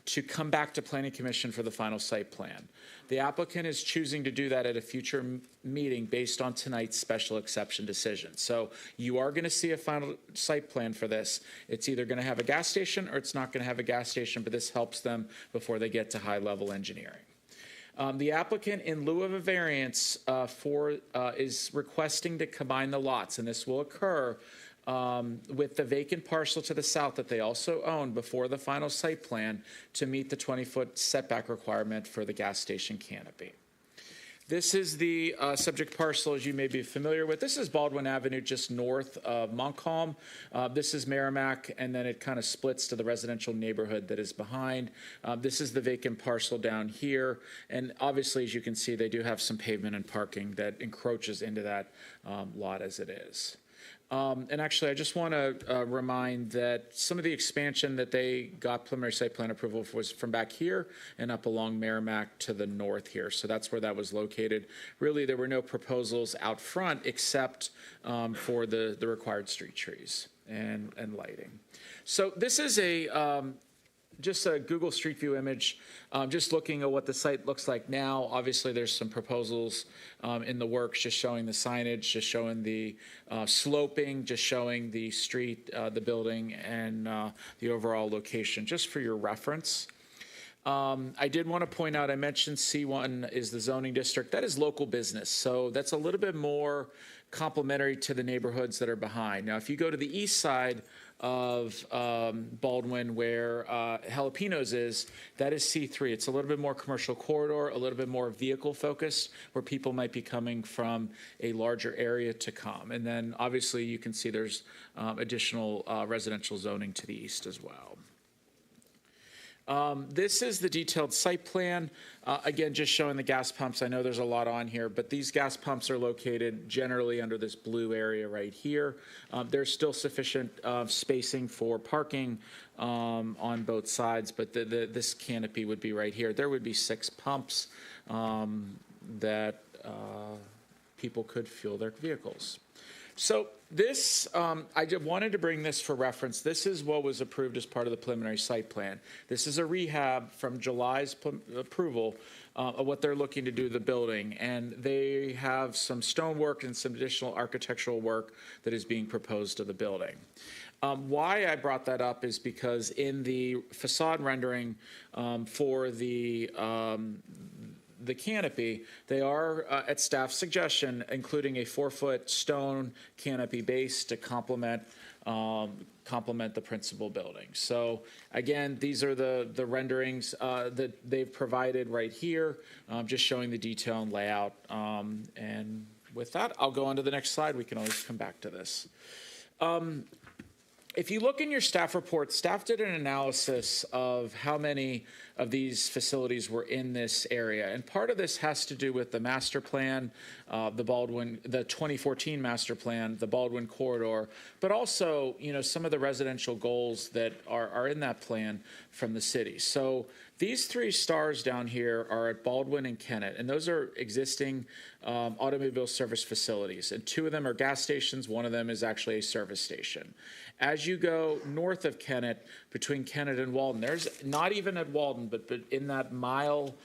to come back to Planning Commission for the final site plan. The applicant is choosing to do that at a future meeting based on tonight's special exception decision. So you are going to see a final site plan for this. It's either going to have a gas station or it's not going to have a gas station, but this helps them before they get to high-level engineering. The applicant, in lieu of a variance, is requesting to combine the lots, and this will occur with the vacant parcel to the south that they also own before the final site plan to meet the 20-foot setback requirement for the gas station canopy. This is the subject parcel, as you may be familiar with. This is Baldwin Avenue, just north of Montcalm. This is Merrimack, and then it kind of splits to the residential neighborhood that is behind. This is the vacant parcel down here. And obviously, as you can see, they do have some pavement and parking that encroaches into that lot as it is. And actually, I just want to remind that some of the expansion that they got preliminary site plan approval for was from back here and up along Merrimack to the north here. So that's where that was located. Really, there were no proposals out front except for the required street trees and lighting. So this is just a Google Street View image, just looking at what the site looks like now. Obviously, there's some proposals in the works, just showing the signage, just showing the sloping, just showing the street, the building, and the overall location, just for your reference. I did want to point out, I mentioned C1 is the zoning district. That is local business, so that's a little bit more complementary to the neighborhoods that are behind. Now, if you go to the east side of Baldwin, where Jalapenos is, that is C3. It's a little bit more commercial corridor, a little bit more vehicle focused, where people might be coming from a larger area to come. And then obviously you can see there's additional residential zoning to the east as well. This is the detailed site plan. Again, just showing the gas pumps. I know there's a lot on here, but these gas pumps are located generally under this blue area right here. There's still sufficient spacing for parking on both sides, but this canopy would be right here. There would be 6 pumps that people could fuel their vehicles. So this, I wanted to bring this for reference. This is what was approved as part of the preliminary site plan. This is a rehab from July's approval of what they're looking to do to the building. And they have some stonework and some additional architectural work that is being proposed to the building. Why I brought that up is because in the facade rendering for the canopy, they are, at staff's suggestion, including a 4-foot stone canopy base to complement the principal building. So again, these are the renderings that they've provided right here, just showing the detail and layout. And with that, I'll go on to the next slide. We can always come back to this. If you look in your staff report, staff did an analysis of how many of these facilities were in this area. And part of this has to do with the master plan, the 2014 master plan, the Baldwin corridor, but also, some of the residential goals that are in that plan from the city. So these 3 stars down here are at Baldwin and Kennett, and those are existing automobile service facilities. And 2 of them are gas stations. 1 of them is actually a service station. As you go north of Kennett, between Kennett and Walden, there's not even at Walden, but in that mile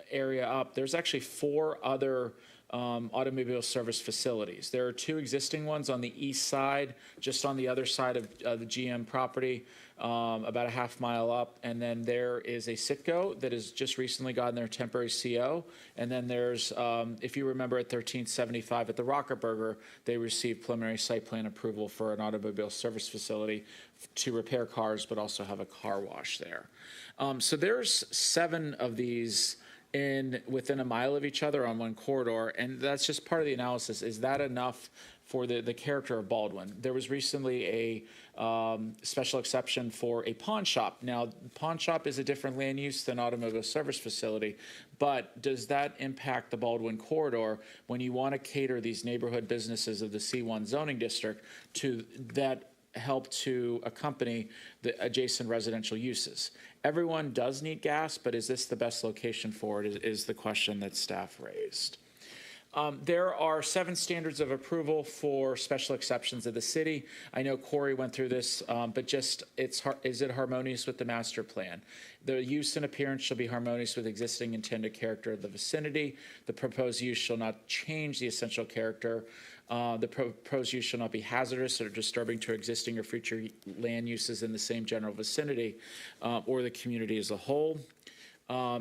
area up, there's actually 4 other automobile service facilities. There are 2 existing ones on the east side, just on the other side of the GM property, about a half-mile up. And then there is a Citgo that has just recently gotten their temporary CO. And then there's, if you remember at 1375 at the Rocket Burger, they received preliminary site plan approval for an automobile service facility to repair cars, but also have a car wash there. So there's 7 of these within a mile of each other on one corridor, and that's just part of the analysis. Is that enough for the character of Baldwin? There was recently a special exception for a pawn shop. Now, pawn shop is a different land use than automobile service facility, but does that impact the Baldwin corridor when you want to cater these neighborhood businesses of the C1 zoning district to that help to accompany the adjacent residential uses? Everyone does need gas, but is this the best location for it is the question that staff raised. There are 7 standards of approval for special exceptions of the city. I know Corey went through this, but just is it harmonious with the master plan? The use and appearance shall be harmonious with existing intended character of the vicinity. The proposed use shall not change the essential character. The proposed use shall not be hazardous or disturbing to existing or future land uses in the same general vicinity or the community as a whole.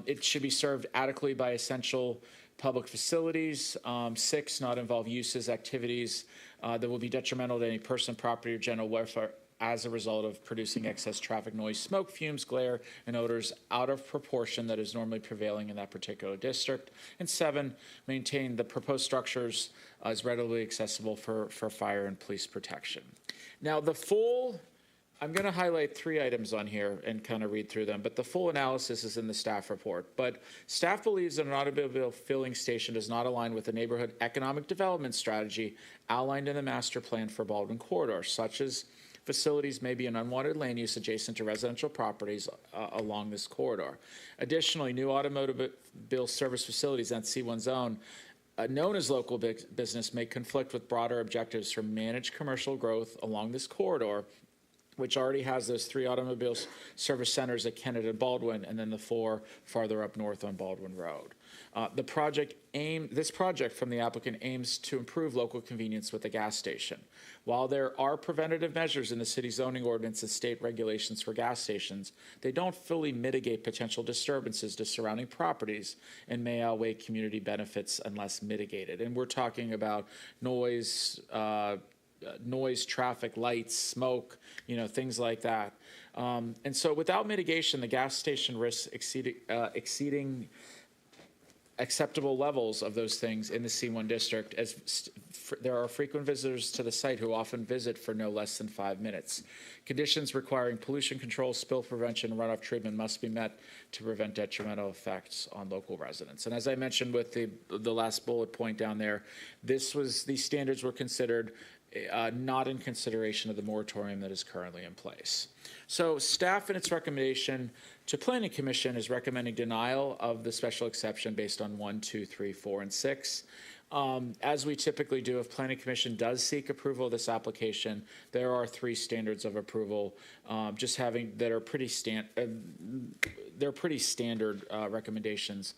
It should be served adequately by essential public facilities. 6, not involve uses, activities that will be detrimental to any person, property, or general welfare as a result of producing excess traffic noise, smoke, fumes, glare, and odors out of proportion that is normally prevailing in that particular district. And 7, maintain the proposed structures as readily accessible for fire and police protection. Now, I'm going to highlight 3 items on here and kind of read through them, but the full analysis is in the staff report. But staff believes that an automobile filling station does not align with the neighborhood economic development strategy outlined in the master plan for Baldwin corridor, such as facilities may be an unwanted land use adjacent to residential properties along this corridor. Additionally, new automobile service facilities in C1 zone known as local business may conflict with broader objectives for managed commercial growth along this corridor, which already has those 3 automobile service centers at Kennett and Baldwin, and then the 4 farther up north on Baldwin Road. This project from the applicant aims to improve local convenience with the gas station. While there are preventative measures in the city zoning ordinance and state regulations for gas stations, they don't fully mitigate potential disturbances to surrounding properties and may outweigh community benefits unless mitigated. And we're talking about noise, traffic, lights, smoke, things like that. And so without mitigation, the gas station risks exceeding acceptable levels of those things in the C1 district, as there are frequent visitors to the site who often visit for no less than 5 minutes. Conditions requiring pollution control, spill prevention, and runoff treatment must be met to prevent detrimental effects on local residents. And as I mentioned with the last bullet point down there, these standards were considered not in consideration of the moratorium that is currently in place. So staff in its recommendation to Planning Commission is recommending denial of the special exception based on 1, 2, 3, 4, and 6. As we typically do, if Planning Commission does seek approval of this application, there are 3 standards of approval, that are pretty they're pretty standard recommendations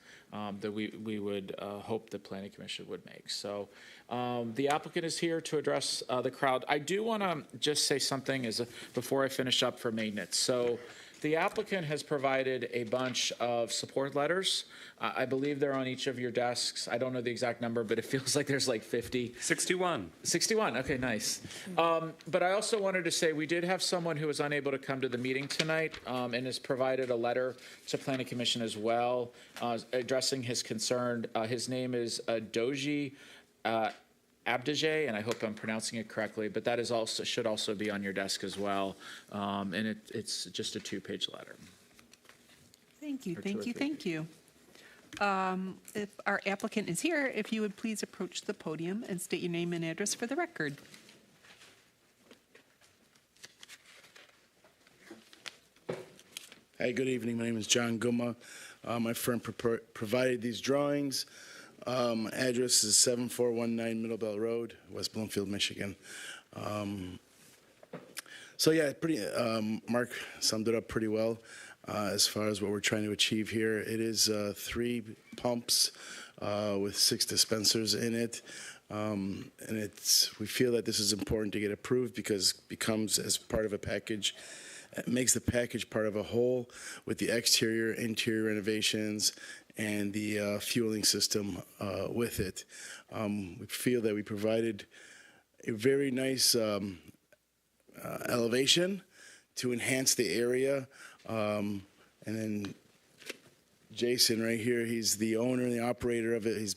that we would hope the Planning Commission would make. So the applicant is here to address the crowd. I do want to just say something before I finish up for maintenance. So the applicant has provided a bunch of support letters. I believe they're on each of your desks. I don't know the exact number, but it feels like there's like 50. 61. 61, okay, nice. But I also wanted to say we did have someone who was unable to come to the meeting tonight and has provided a letter to Planning Commission as well, addressing his concern. His name is Doji Abdijay, and I hope I'm pronouncing it correctly, but that should also be on your desk as well, and it's just a 2-page letter. Thank you, thank you. If our applicant is here, if you would please approach the podium and state your name and address for the record. Hi, good evening. My name is John Guma. My firm provided these drawings. Address is 7419 Middlebell Road, West Bloomfield, Michigan. So yeah, Mark summed it up pretty well. as far as what we're trying to achieve here. It is 3 pumps with 6 dispensers in it. And we feel that this is important to get approved because it becomes as part of a package. It makes the package part of a whole with the exterior, interior renovations, and the fueling system with it. We feel that we provided a very nice elevation to enhance the area. And then Jason right here, he's the owner and the operator of it. He's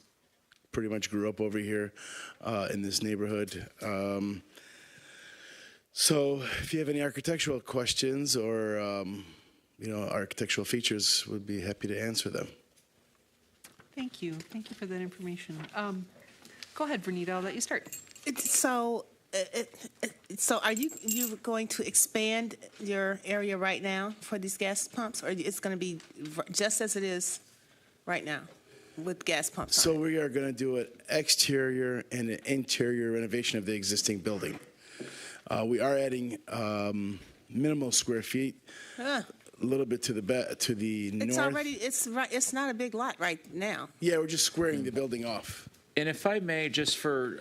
pretty much grew up over here in this neighborhood. So if you have any architectural questions or, architectural features, we'd be happy to answer them. Thank you. Thank you for that information. Go ahead, Vernita. I'll let you start. So are you going to expand your area right now for these gas pumps, or it's going to be just as it is right now with gas pumps? So we are going to do an exterior and an interior renovation of the existing building. We are adding minimal square feet, a little bit to the north. It's not a big lot right now. Yeah, we're just squaring the building off. And if I may, just for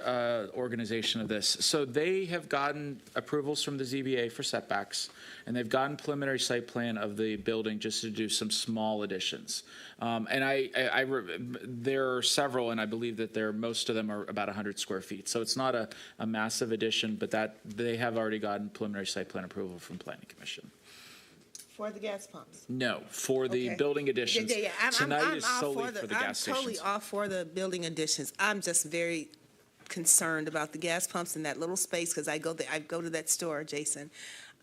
organization of this, so they have gotten approvals from the ZBA for setbacks, and they've gotten preliminary site plan of the building just to do some small additions. And there are several, and I believe that most of them are about 100 square feet. So it's not a massive addition, but that they have already gotten preliminary site plan approval from Planning Commission. For the gas pumps? No, for the building additions. Tonight is solely for the gas stations. I'm totally all for the building additions. I'm just very concerned about the gas pumps in that little space, because I go to that store, Jason,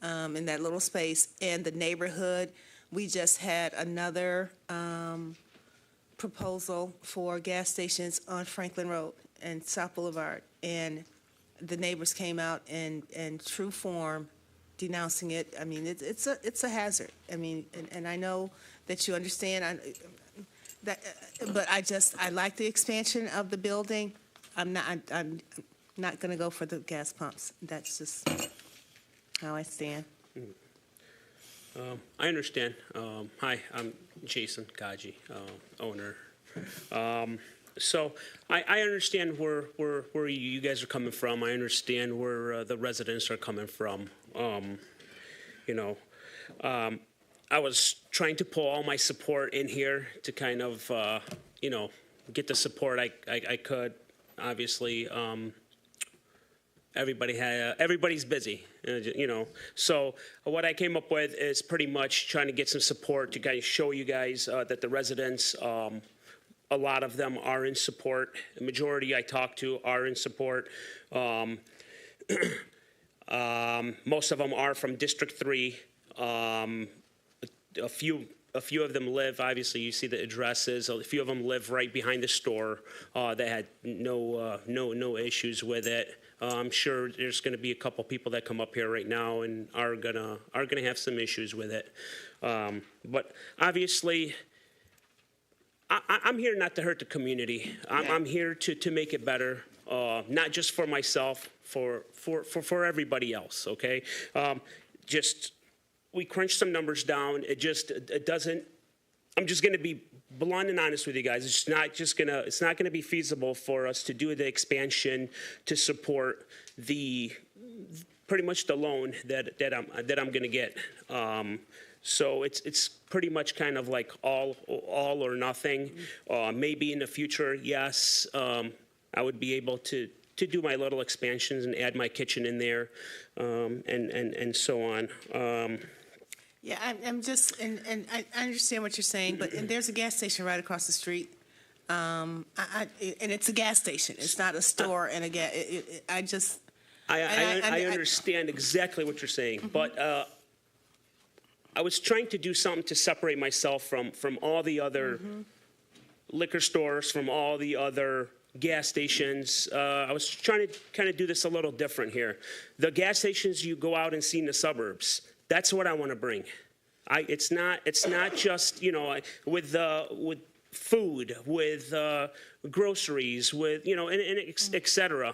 in that little space, and the neighborhood. We just had another proposal for gas stations on Franklin Road and South Boulevard, and the neighbors came out in true form denouncing it. I mean, it's a hazard. I mean, and I know that you understand but I like the expansion of the building. I'm not going to go for the gas pumps. That's just how I stand. I understand. Hi, I'm Jason Gaji, owner. So I understand where you guys are coming from. I understand where the residents are coming from. I was trying to pull all my support in here to kind of, get the support I could. Obviously, everybody's busy, So what I came up with is pretty much trying to get some support to kind of show you guys that the residents, a lot of them are in support. The majority I talked to are in support. Most of them are from District 3. A few of them live, obviously, you see the addresses. A few of them live right behind the store. They had no issues with it. I'm sure there's going to be a couple people that come up here right now and are gonna have some issues with it. But obviously, I'm here not to hurt the community. I'm here to make it better, not just for myself, for everybody else. Okay, we crunched some numbers down. It doesn't. I'm just going to be blunt and honest with you guys. It's not going to be feasible for us to do the expansion to support pretty much the loan that I'm going to get. So it's pretty much kind of like all or nothing. Maybe in the future, yes, I would be able to do my little expansions and add my kitchen in there, and so on. Yeah, I'm just, and I understand what you're saying, but and there's a gas station right across the street, and it's a gas station. It's not a store and a gas. I understand exactly what you're saying, but I was trying to do something to separate myself from all the other liquor stores, from all the other gas stations. I was trying to kind of do this a little different here. The gas stations you go out and see in the suburbs, that's what I want to bring. It's not just, with food, with groceries, with, and et cetera.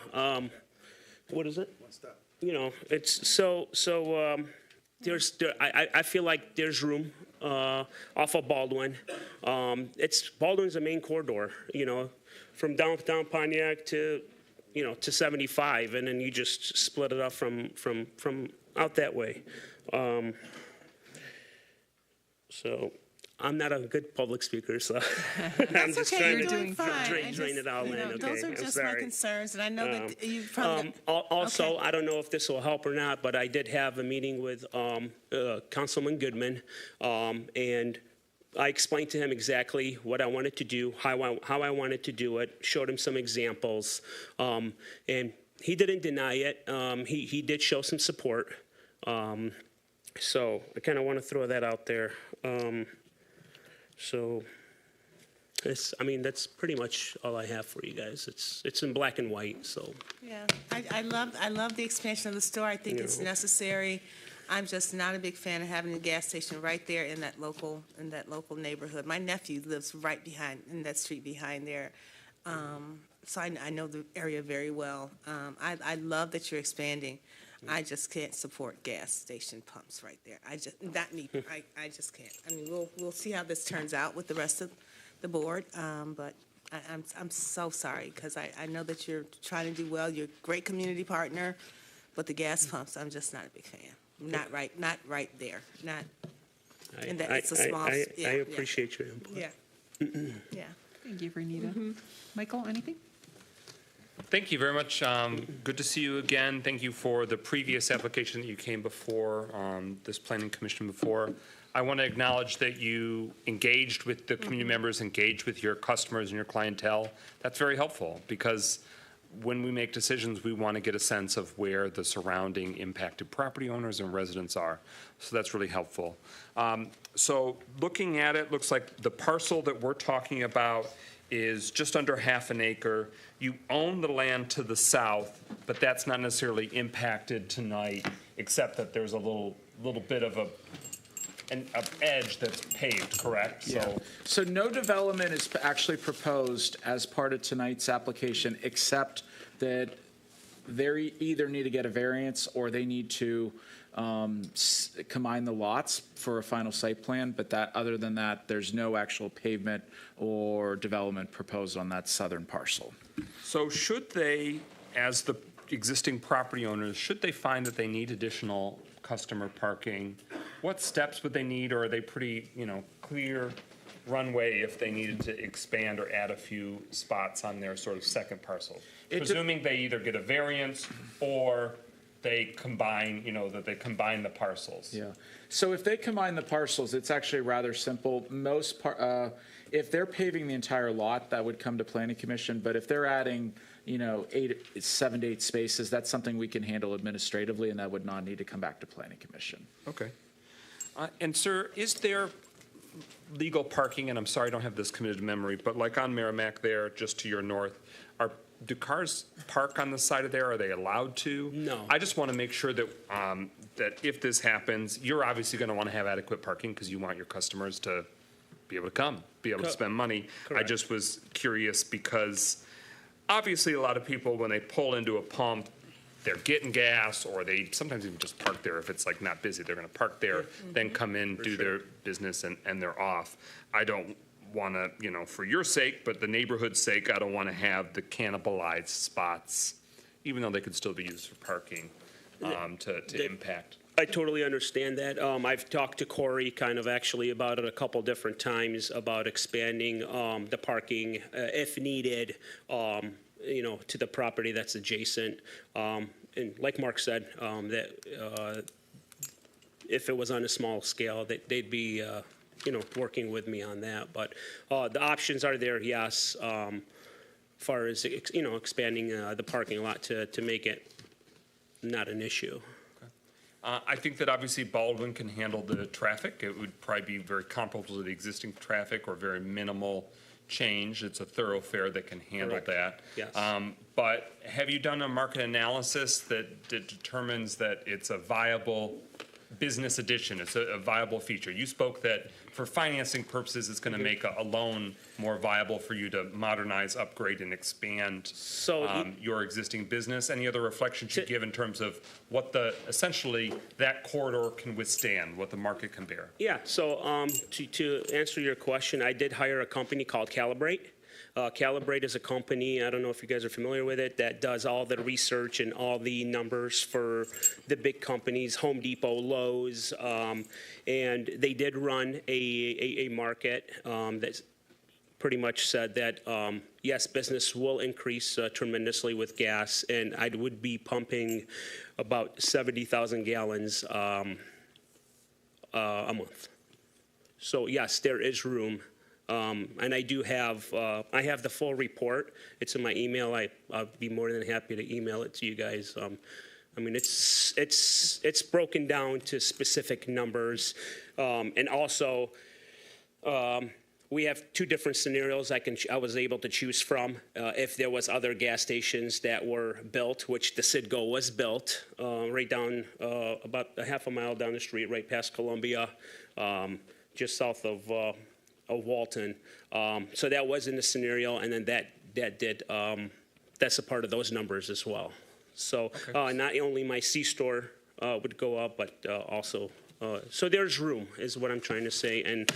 What is it? One stop. It's I feel like there's room off of Baldwin. Baldwin's the main corridor, from downtown Pontiac to 75, and then you just split it up from out that way. So I'm not a good public speaker, so I'm just okay, trying you're to doing fine. drain it all in. Okay, Those are I'm just my sorry. concerns, and I know that you probably. Also, I don't know if this will help or not, but I did have a meeting with Councilman Goodman, and I explained to him exactly what I wanted to do, how I wanted to do it, showed him some examples, and he didn't deny it. He did show some support. So I kind of want to throw that out there. That's pretty much all I have for you guys. It's in black and white, so. Yeah, I love the expansion of the store. I think it's necessary. I'm just not a big fan of having a gas station right there in that local neighborhood. My nephew lives right in that street behind there. So I know the area very well. I love that you're expanding. I just can't support gas station pumps right there. Not me. I just can't. I mean, we'll see how this turns out with the rest of the board. But I'm so sorry because I know that you're trying to do well. You're a great community partner, but the gas pumps, I'm just not a big fan. Not right there. Not. And that it's a small. I appreciate your input. Yeah. Yeah. Thank you, Vernita. Michael, anything? Thank you very much. Good to see you again. Thank you for the previous application that you came before this planning commission before. I want to acknowledge that you engaged with the community members, engaged with your customers and your clientele. That's very helpful because when we make decisions, we want to get a sense of where the surrounding impacted property owners and residents are. So that's really helpful. So looking at it, looks like the parcel that we're talking about is just under half an acre. You own the land to the south, but that's not necessarily impacted tonight, except that there's a little bit of an edge that's paved, correct? Yeah. So no development is actually proposed as part of tonight's application, except that they either need to get a variance or they need to combine the lots for a final site plan, but other than that, there's no actual pavement or development proposed on that southern parcel. So should they, as the existing property owners, should they find that they need additional customer parking, what steps would they need, or are they pretty, clear runway if they needed to expand or add a few spots on their sort of second parcel? Presuming they either get a variance or they combine, that they combine the parcels. Yeah. So if they combine the parcels, it's actually rather simple. If they're paving the entire lot, that would come to Planning Commission. But if they're adding, 7 to 8 spaces, that's something we can handle administratively, and that would not need to come back to Planning Commission. Okay. And sir, is there legal parking? And I'm sorry, I don't have this committed to memory, but like on Merrimack there, just to your north, do cars park on the side of there? Are they allowed to? No. I just want to make sure that that if this happens, you're obviously going to want to have adequate parking because you want your customers to be able to come, be able to spend money. Correct. I just was curious because obviously a lot of people, when they pull into a pump, they're getting gas, or they sometimes even just park there if it's like not busy. They're going to park there, then come in, do their business, and they're off. I don't want to, for your sake, but the neighborhood's sake, I don't want to have the cannibalized spots, even though they could still be used for parking, to impact. I totally understand that. I've talked to Corey kind of actually about it a couple different times about expanding the parking if needed, to the property that's adjacent. And like Mark said, that if it was on a small scale, they'd be working with me on that. But the options are there, yes, as far as, expanding the parking lot to make it not an issue. I think that obviously Baldwin can handle the traffic. It would probably be very comparable to the existing traffic or very minimal change. It's a thoroughfare that can handle that. Yes. But have you done a market analysis that determines that it's a viable business addition. It's a viable feature. You spoke that for financing purposes, it's going to make a loan more viable for you to modernize, upgrade, and expand your existing business. Any other reflections you give in terms of what essentially that corridor can withstand, what the market can bear? Yeah, so to answer your question, I did hire a company called Calibrate. Calibrate is a company, I don't know if you guys are familiar with it, that does all the research and all the numbers for the big companies, Home Depot, Lowe's, and they did run a market that pretty much said that, yes, business will increase tremendously with gas, and I would be pumping about 70,000 gallons a month. So yes, there is room. And I do have, I have the full report. It's in my email. I'll be more than happy to email it to you guys. I mean, it's broken down to specific numbers. And also, we have two different scenarios I was able to choose from. If there was other gas stations that were built, which the Citgo was built, right down, about a half a mile down the street, right past Columbia, just south of Walton. So that was in the scenario, and then that did, that's a part of those numbers as well. So not only my C-store would go up, but also, so there's room is what I'm trying to say. And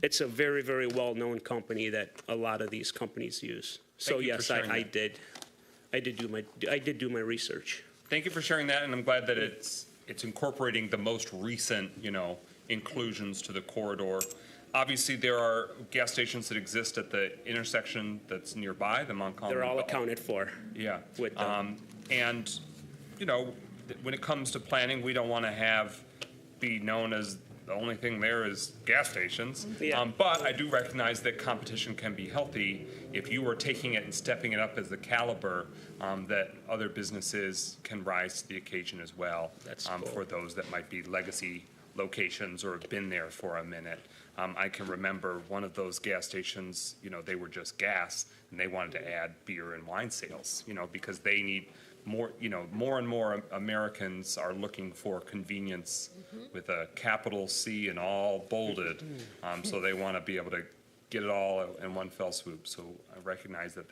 it's a very, very well-known company that a lot of these companies use. So yes, I did do my research. Thank you for sharing that, and I'm glad that it's incorporating the most recent, inclusions to the corridor. Obviously, there are gas stations that exist at the intersection that's nearby, the Montgomery. They're all accounted for. Yeah. With them. And, when it comes to planning, we don't want to be known as the only thing there is gas stations. Yeah. But I do recognize that competition can be healthy if you are taking it and stepping it up as the caliber that other businesses can rise to the occasion as well. That's cool. For those that might be legacy locations or have been there for a minute. I can remember one of those gas stations, they were just gas, and they wanted to add beer and wine sales, because they need more, more and more Americans are looking for convenience with a capital C and all bolded. So they want to be able to get it all in one fell swoop. So I recognize that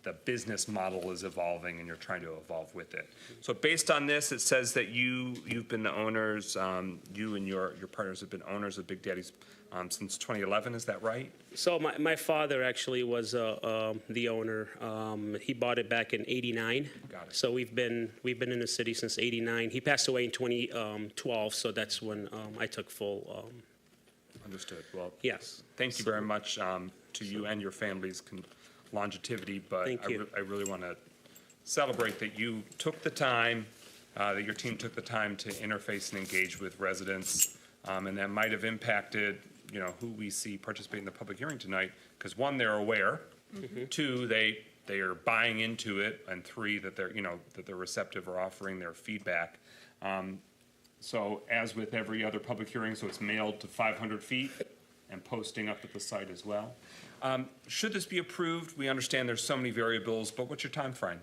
the business model is evolving, and you're trying to evolve with it. So based on this, it says that you've been the owners, you and your partners have been owners of Big Daddy's since 2011. Is that right? So my father actually was the owner. He bought it back in '89. Got it. So we've been in the city since '89. He passed away in 2012. So that's when I took full. Understood. Well, yes. Thank you very much to you and your families. Longevity, but I really want to celebrate that you took the time, that your team took the time to interface and engage with residents, and that might have impacted, who we see participate in the public hearing tonight. Because one, they're aware. Two, they are buying into it, and three, that they're receptive or offering their feedback. So as with every other public hearing, so it's mailed to 500 feet and posting up at the site as well. Should this be approved, we understand there's so many variables, but what's your time frame?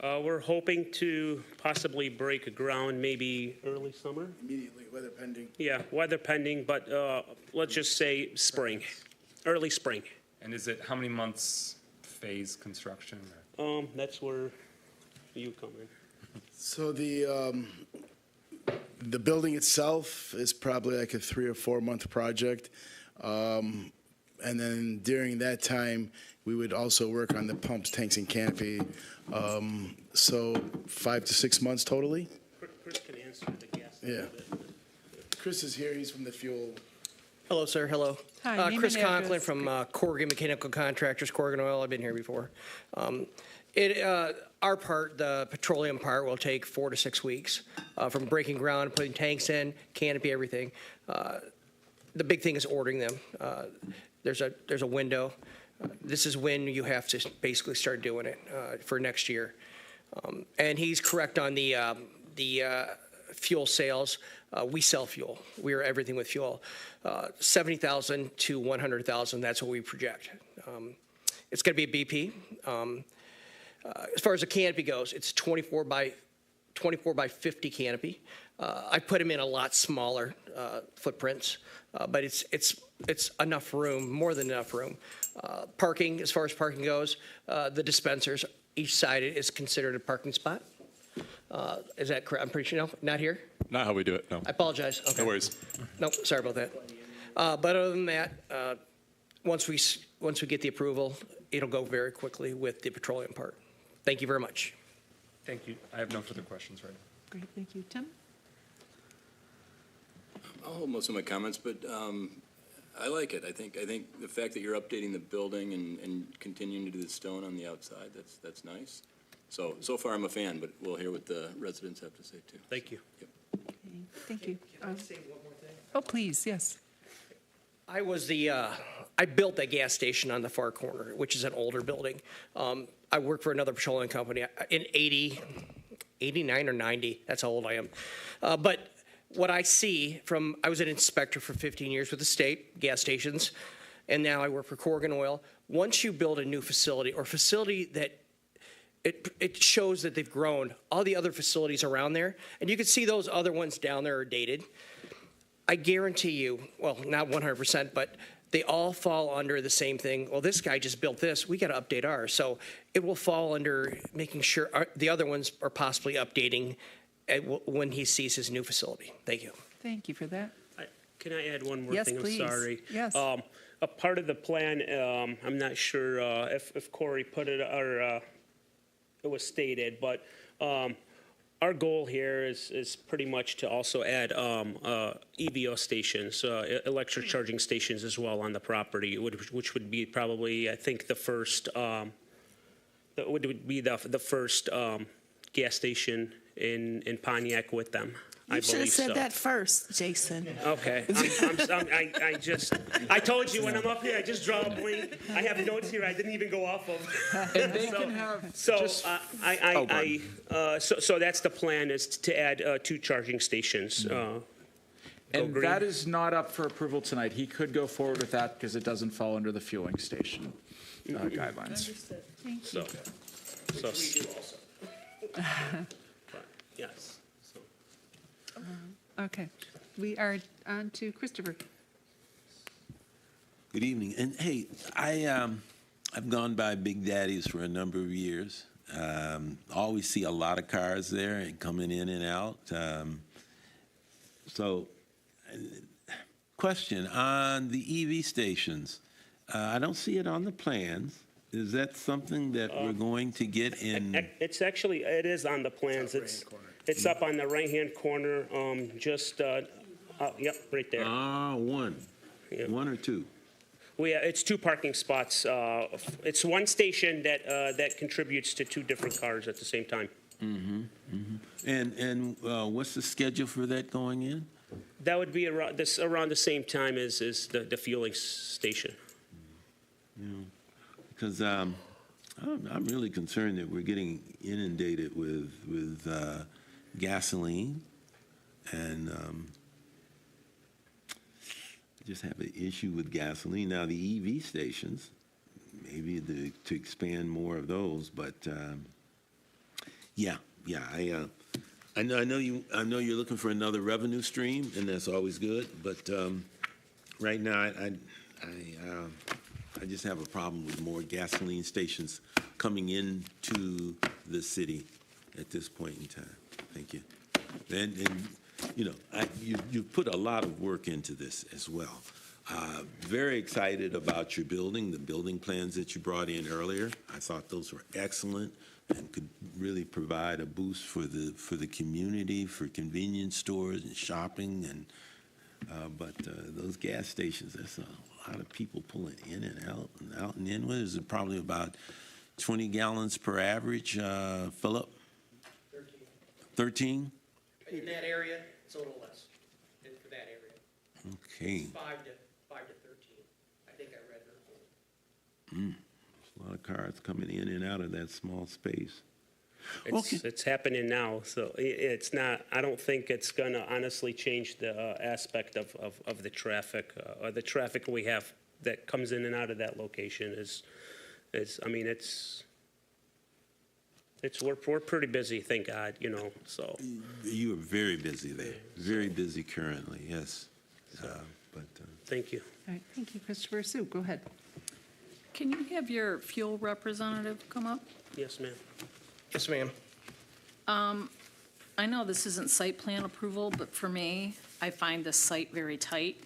We're hoping to possibly break ground maybe early summer. Immediately, weather pending. Yeah, weather pending, but let's just say spring, early spring. And is it how many months phase construction? That's where you come in. So the building itself is probably like a 3 or 4 month project. And then during that time, we would also work on the pumps, tanks, and canopy. So 5 to 6 months totally. Chris can answer the gas. Yeah. Chris is here. He's from the fuel. Hello, sir. Hello. Hi, name Chris and address. Conklin from Corrigan Mechanical Contractors, Corrigan Oil. I've been here before. Our part, the petroleum part, will take 4 to 6 weeks from breaking ground, putting tanks in, canopy, everything. The big thing is ordering them. There's a window. This is when you have to basically start doing it for next year. And he's correct on the fuel sales. We sell fuel. We are everything with fuel. 70,000 to 100,000. That's what we project. It's going to be a BP. As far as the canopy goes, it's 24 by 24 by 50 canopy. I put them in a lot smaller footprints, but it's enough room, more than enough room. Parking, as far as parking goes, the dispensers, each side is considered a parking spot. Is that correct? I'm pretty sure, no, not here? Not how we do it, no. I apologize. Okay. No worries. No, sorry about that. But other than that, once we get the approval, it'll go very quickly with the petroleum part. Thank you very much. Thank you. I have no further questions right now. Great, thank you. Tim? I'll hold most of my comments, but I like it. I think the fact that you're updating the building and continuing to do the stone on the outside, that's nice. So far I'm a fan, but we'll hear what the residents have to say too. Thank you. Yep. Okay, thank you. Can I say one more thing? Oh, please, yes. I built that gas station on the far corner, which is an older building. I worked for another petroleum company in 89 or 90. That's how old I am. But what I see I was an inspector for 15 years with the state, gas stations, and now I work for Corrigan Oil. Once you build a new facility or facility that it shows that they've grown, all the other facilities around there, and you can see those other ones down there are dated. I guarantee you, well, not 100%, but they all fall under the same thing. Well, this guy just built this. We got to update ours. So it will fall under making sure the other ones are possibly updating when he sees his new facility. Thank you. Thank you for that. Can I add one more Yes, thing? please. I'm sorry. Yes. A part of the plan, I'm not sure if Corey put it or it was stated, but our goal here is pretty much to also add EVO stations, electric charging stations as well on the property, which would be probably, I think, the first gas station in Pontiac with them. You should have said that first, Jason. Okay. I told you when I'm up here, I just draw a blank. I have notes here I didn't even go off of. And they can have So just- so that's the plan, is to add 2 charging stations. And green. that is not up for approval tonight. He could go forward with that because it doesn't fall under the fueling station guidelines. Thank So, you. yes. Okay, we are on to Christopher. Good evening. And hey, I've gone by Big Daddy's for a number of years. Always see a lot of cars there and coming in and out. Question on the EV stations. I don't see it on the plans. Is that something that we're going to get in? It's actually, it is on the plans. It's up on the right-hand corner, yep, right there. One. Yep. 1 or 2? It's 2 parking spots. It's one station that contributes to 2 different cars at the same time. Mm-hmm. Mm-hmm. And what's the schedule for that going in? That would be around the same time as the fueling station. Yeah. Because I'm really concerned that we're getting inundated with gasoline, and just have an issue with gasoline. Now, the EV stations, maybe to expand more of those, but I know you're looking for another revenue stream, and that's always good. But right now, I just have a problem with more gasoline stations coming into the city at this point in time. Thank you. And you know, you've put a lot of work into this as well. Very excited about your building, the building plans that you brought in earlier. I thought those were excellent and could really provide a boost for the community, for convenience stores and shopping. And but those gas stations, that's a lot of people pulling in and out and in. What is it? Probably about 20 gallons per average, Philip? 13? In that area, it's a little less for that area. Okay. 5 to 13. I think I read the report. A lot of cars coming in and out of that small space. It's happening now, so it's not. I don't think it's going to honestly change the aspect of the traffic. Or the traffic we have that comes in and out of that location is I mean, it's We're pretty busy, thank God, you know, so. You are very busy there, very busy currently, yes. Thank you. All right, thank you, Christopher. Sue, go ahead. Can you have your fuel representative come up? Yes, ma'am. Yes, ma'am. I know this isn't site plan approval, but for me, I find this site very tight.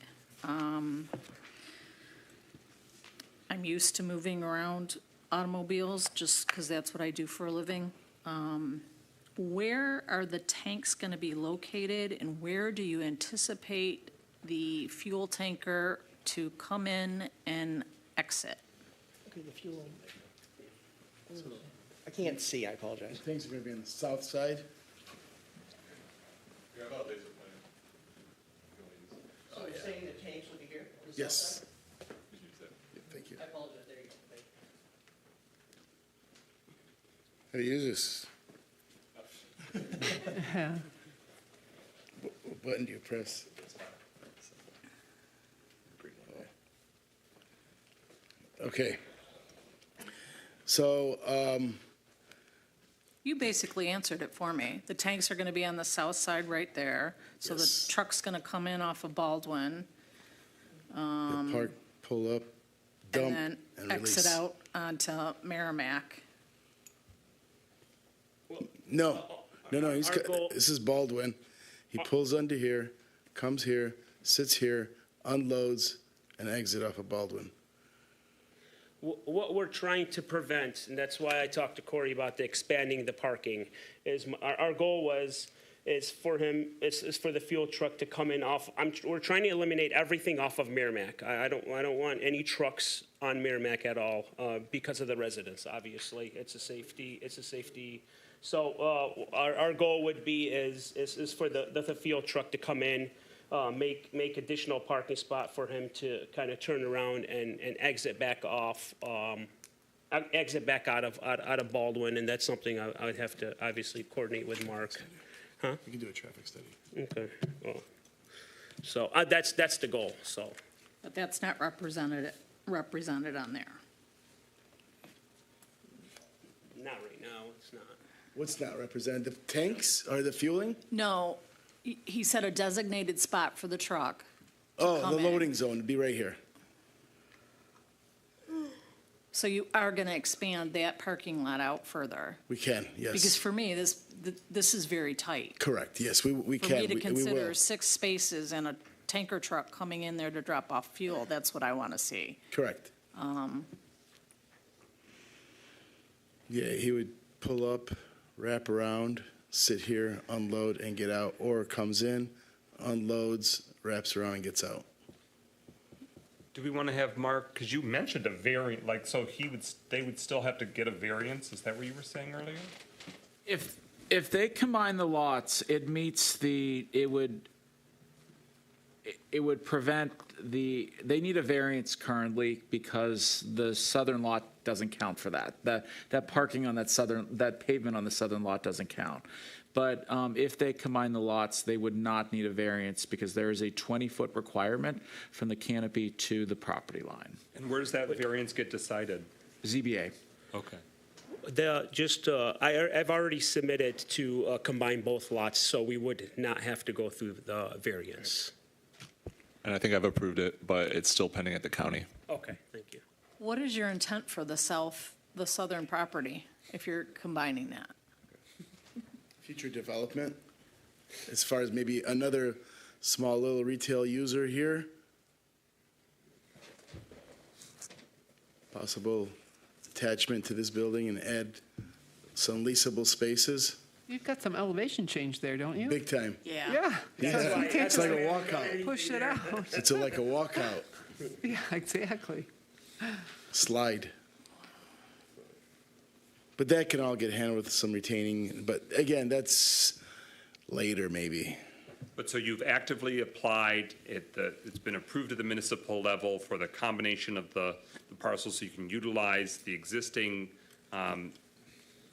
I'm used to moving around automobiles just because that's what I do for a living. Where are the tanks going to be located, and where do you anticipate the fuel tanker to come in and exit? Okay, the fuel. I can't see, I apologize. Things are going to be on the south side. So you're saying the tanks will be here? on the south Yes. side? Thank you. I apologize, there you go. Thank you. How do you use this? What button do you press? Okay. So, You basically answered it for me. The tanks are going to be on the south side right there. So Yes. the truck's going to come in off of Baldwin. you'll park, pull up, dump, And and then release. exit out onto Merrimack. No, he's, Our goal- this is Baldwin. He pulls under here, comes here, sits here, unloads, and exit off of Baldwin. What we're trying to prevent, and that's why I talked to Corey about the expanding the parking, is our goal is for the fuel truck to come in off, we're trying to eliminate everything off of Merrimack. I don't want any trucks on Merrimack at all, because of the residents, obviously. It's a safety. So, our goal would be is for the fuel truck to come in, make additional parking spot for him to kind of turn around and exit back off, exit back out of Baldwin, and that's something I would have to obviously coordinate with Mark. Huh? You can do a traffic study. Okay. Well, so that's the goal. So But that's not represented on there. not right now. It's not. What's not represented? The tanks or the fueling? No, he said a designated spot for the truck. Oh, come the in. loading zone would be right here. So you are going to expand that parking lot out further? We can, yes. Because for me, this is very tight. Correct, yes, we For can. me to we consider will. 6 spaces and a tanker truck coming in there to drop off fuel, that's what I want to see. Correct. Yeah, he would pull up, wrap around, sit here, unload, and get out, or comes in, unloads, wraps around, and gets out. Do we want to have Mark, because you mentioned a variant, like, so they would still have to get a variance? Is that what you were saying earlier? If they combine the lots, it would prevent they need a variance currently because the southern lot doesn't count for that. That parking on that pavement on the southern lot doesn't count. But if they combine the lots, they would not need a variance because there is a 20-foot requirement from the canopy to the property line. And where does that variance get decided? ZBA. Okay. I've already submitted to combine both lots, so we would not have to go through the variance. And I think I've approved it, but it's still pending at the county. Okay, thank you. What is your intent for the southern property, if you're combining that? Future development, as far as maybe another small little retail user here. Possible attachment to this building and add some leasable spaces. You've got some elevation change there, don't you? Big time. Yeah. Yeah. Yeah, You can't it's like a just walkout. push it out. It's like a walkout, Yeah, exactly. slide. But that can all get handled with some retaining, but again, that's later maybe. But so you've actively applied, it's been approved at the municipal level for the combination of the parcels, so you can utilize the existing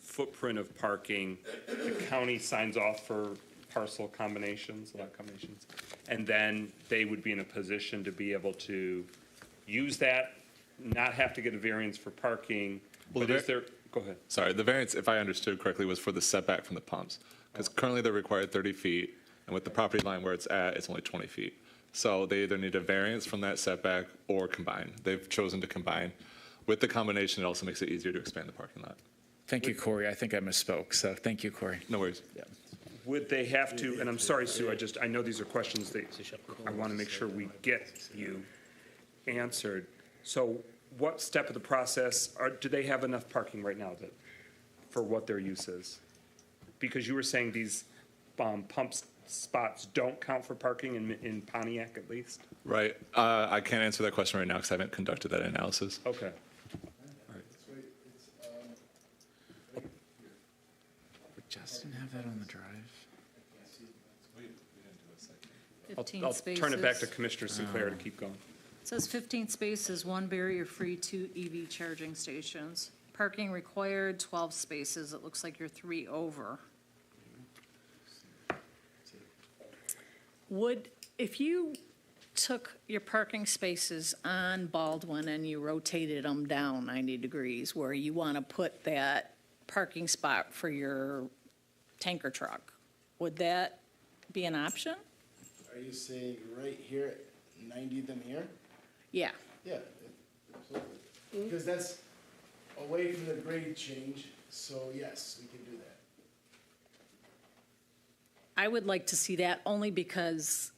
footprint of parking. The county signs off for parcel combinations, lot combinations, and then they would be in a position to be able to use that, not have to get a variance for parking. Well, But is there, Go ahead. Sorry, the variance, if I understood correctly, was for the setback from the pumps. Because currently they're required 30 feet, and with the property line where it's at, it's only 20 feet. So they either need a variance from that setback or combine. They've chosen to combine. With the combination, it also makes it easier to expand the parking lot. Thank you, Corey. I think I misspoke, so thank you, Corey. No worries. Yeah. Would they have to, and I'm sorry, Sue, I know these are questions that I want to make sure we get you answered. So what step of the process, do they have enough parking right now for what their use is? Because you were saying these pump spots don't count for parking in Pontiac at least? Right. I can't answer that question right now because I haven't conducted that analysis. Okay. Would Justin have that on the drive? I'll 15 spaces. turn it back to Commissioner Sinclair to keep going. It says 15 spaces, 1 barrier-free, 2 EV charging stations. Parking required, 12 spaces. It looks like you're 3 over. If you took your parking spaces on Baldwin and you rotated them down 90 degrees where you want to put that parking spot for your tanker truck, would that be an option? Are you saying right here, 90 them here? Yeah. Yeah, absolutely. Because that's away from the grade change, so yes, we can do that. I would like to see that only because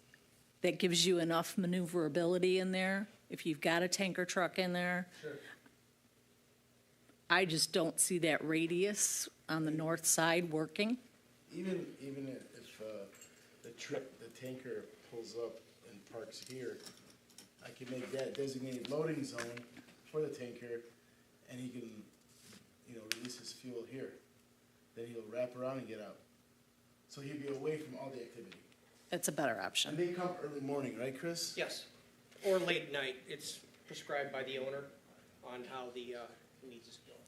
that gives you enough maneuverability in there. If you've got a tanker truck in there. Sure. I just don't see that radius on the north side working. Even if the tanker pulls up and parks here, I can make that designated loading zone for the tanker, and he can, release his fuel here. Then he'll wrap around and get out. So he'll be away from all the activity. It's a better And option. they come early morning, right, Chris? Yes, or late night. It's prescribed by the owner on how the needs is going.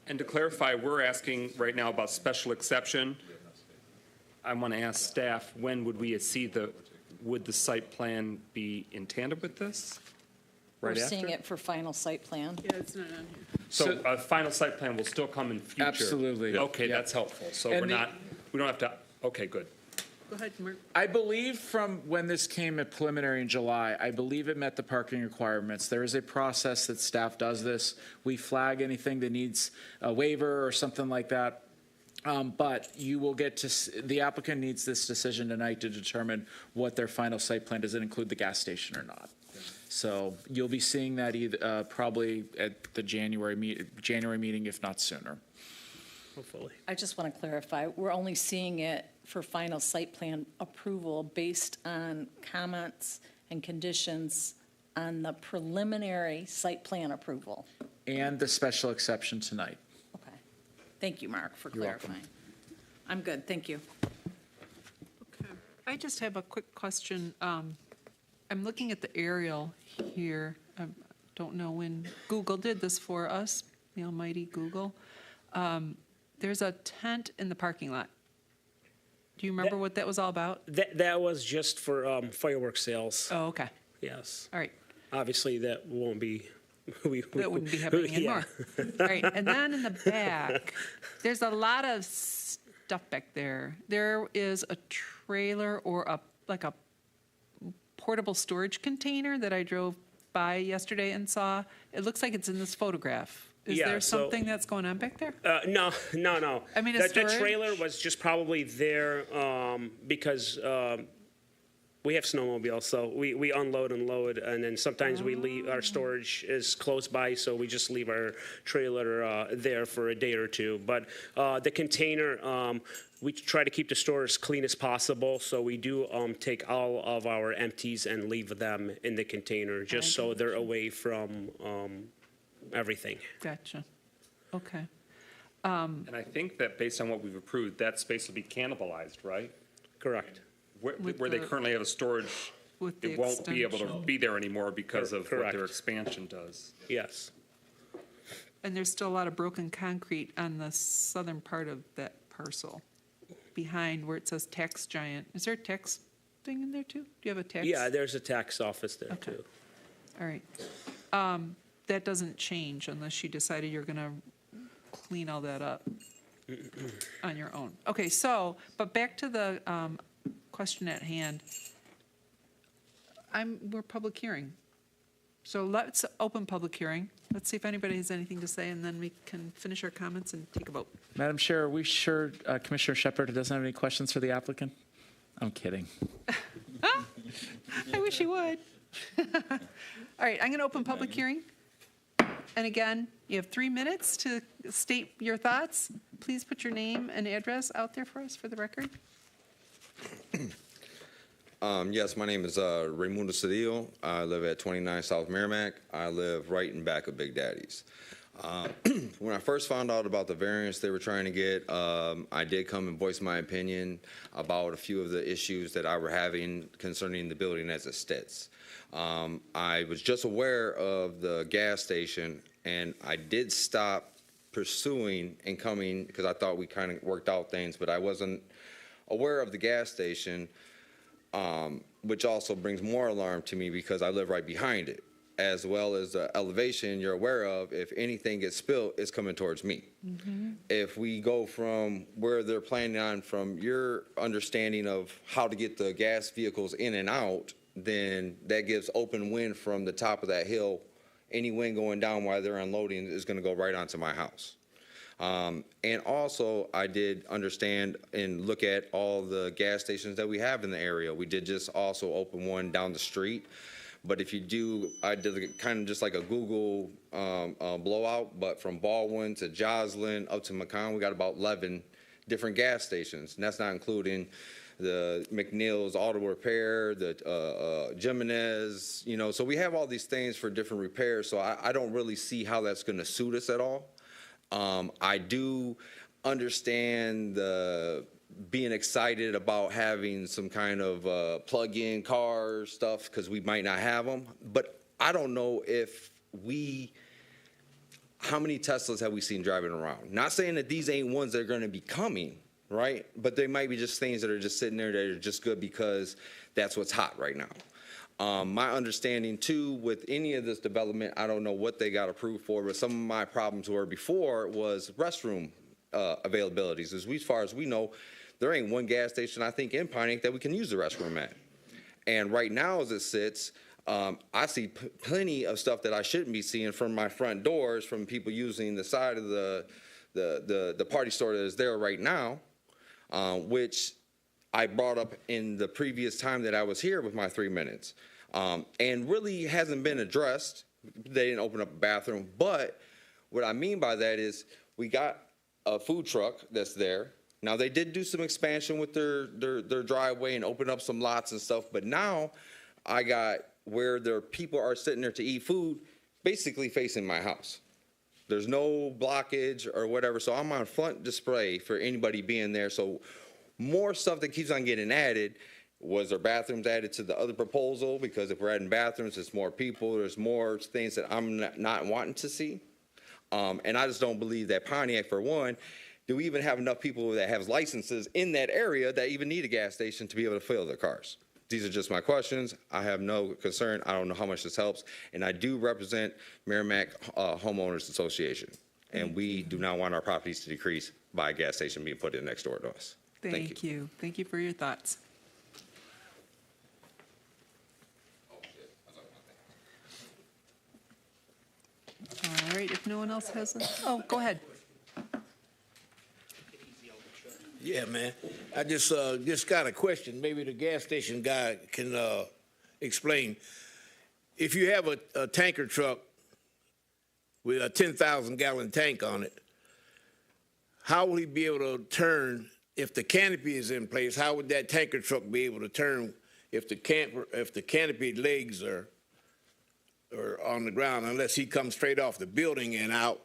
And to clarify, we're asking right now about special exception. I want to ask staff, when would we see would the site plan be in tandem with this? Right We're after? seeing it for final site plan. Yeah, it's not on here. So a final site plan will still come in future? Absolutely. Okay, Yeah. that's helpful. So And we don't have to, okay, good. Go ahead, Mark. I believe from when this came at preliminary in July, I believe it met the parking requirements. There is a process that staff does this. We flag anything that needs a waiver or something like that. But you will get the applicant needs this decision tonight to determine what their final site plan, does it include the gas station or not? So you'll be seeing that either, probably at the January meeting, if not sooner. Hopefully. I just want to clarify, we're only seeing it for final site plan approval based on comments and conditions on the preliminary site plan approval. And the special exception tonight. Okay. Thank you, Mark, for You're welcome. clarifying. I'm good, thank you. Okay. I just have a quick question. I'm looking at the aerial here. I don't know when Google did this for us, the almighty Google. There's a tent in the parking lot. Do you remember what that was all about? That was just for fireworks sales. Oh, okay. Yes. All right. Obviously, that won't be. That wouldn't be happening anymore. All right, and then in the back, there's a lot of stuff back there. There is a trailer or a portable storage container that I drove by yesterday and saw. It looks like it's in this photograph. Is Yeah, there so- something that's going on back there? No. I mean, a the storage? trailer was just probably there because we have snowmobiles, so we unload and load, and then sometimes we leave, our storage is close by, so we just leave our trailer there for a day or two. But the container, we try to keep the store as clean as possible, so we do take all of our empties and leave them in the container, just so they're away from everything. Gotcha. Okay. And I think that based on what we've approved, that space will be cannibalized, right? Correct. Where they currently have a storage, With the it won't be able to extension. be there anymore because of what Correct. their expansion does. Yes. And there's still a lot of broken concrete on the southern part of that parcel, behind where it says tax giant. Is there a tax thing in there too? Do you have a tax? Yeah, there's a tax office there Okay. too. All right. that doesn't change unless you decided you're going to clean all that up on your own. Okay, so, but back to the question at hand. We're public hearing. So let's open public hearing. Let's see if anybody has anything to say, and then we can finish our comments and take a vote. Madam Chair, are we sure Commissioner Shepard doesn't have any questions for the applicant? I'm kidding. I wish he would. All right, I'm going to open public hearing. And again, you have 3 minutes to state your thoughts. Please put your name and address out there for us for the record. Yes, my name is Raimundo Cedillo. I live at 29 South Merrimack. I live right in back of Big Daddy's. When I first found out about the variance they were trying to get, I did come and voice my opinion about a few of the issues that I were having concerning the building as it sits. I was just aware of the gas station, and I did stop pursuing and coming because I thought we kind of worked out things, but I wasn't aware of the gas station, which also brings more alarm to me because I live right behind it, as well as the elevation you're aware of. If anything gets spilled, it's coming towards me. If we go from where they're planning on, from your understanding of how to get the gas vehicles in and out, then that gives open wind from the top of that hill. Any wind going down while they're unloading is going to go right onto my house. And also, I did understand and look at all the gas stations that we have in the area. We did just also open one down the street. But if you do, I did kind of just like a Google blowout, but from Baldwin to Joslin up to Macon, we got about 11 different gas stations. And that's not including the McNeil's Auto Repair, the Jimenez, you know. So we have all these things for different repairs. So I don't really see how that's going to suit us at all. I do understand the being excited about having some kind of plug-in car stuff because we might not have them. But I don't know if how many Teslas have we seen driving around? Not saying that these ain't ones that are going to be coming, right? But they might be just things that are just sitting there that are just good because that's what's hot right now. My understanding, too, with any of this development, I don't know what they got approved for, but some of my problems were before was restroom availabilities. As far as we know, there ain't one gas station, I think, in Pontiac that we can use the restroom at. And right now, as it sits, I see plenty of stuff that I shouldn't be seeing from my front doors from people using the side of the party store that is there right now, which I brought up in the previous time that I was here with my 3 minutes, and really hasn't been addressed. They didn't open up a bathroom. But what I mean by that is we got a food truck that's there. Now, they did do some expansion with their driveway and open up some lots and stuff. But now I got where their people are sitting there to eat food basically facing my house. There's no blockage or whatever. So I'm on front display for anybody being there. So more stuff that keeps on getting added. Was there bathrooms added to the other proposal? Because if we're adding bathrooms, it's more people. There's more things that I'm not wanting to see. And I just don't believe that Pontiac, for one, do we even have enough people that have licenses in that area that even need a gas station to be able to fill their cars? These are just my questions. I have no concern. I don't know how much this helps. And I do represent Merrimack Homeowners Association. And we do not want our properties to decrease by a gas station being put in next door to us. Thank you. Thank you for your thoughts. All right, if no one else has oh, go ahead. Yeah, man. I just got a question. Maybe the gas station guy can explain. If you have a tanker truck with a 10,000-gallon tank on it, how will he be able to turn if the canopy is in place? How would that tanker truck be able to turn if the canopy legs are on the ground, unless he comes straight off the building and out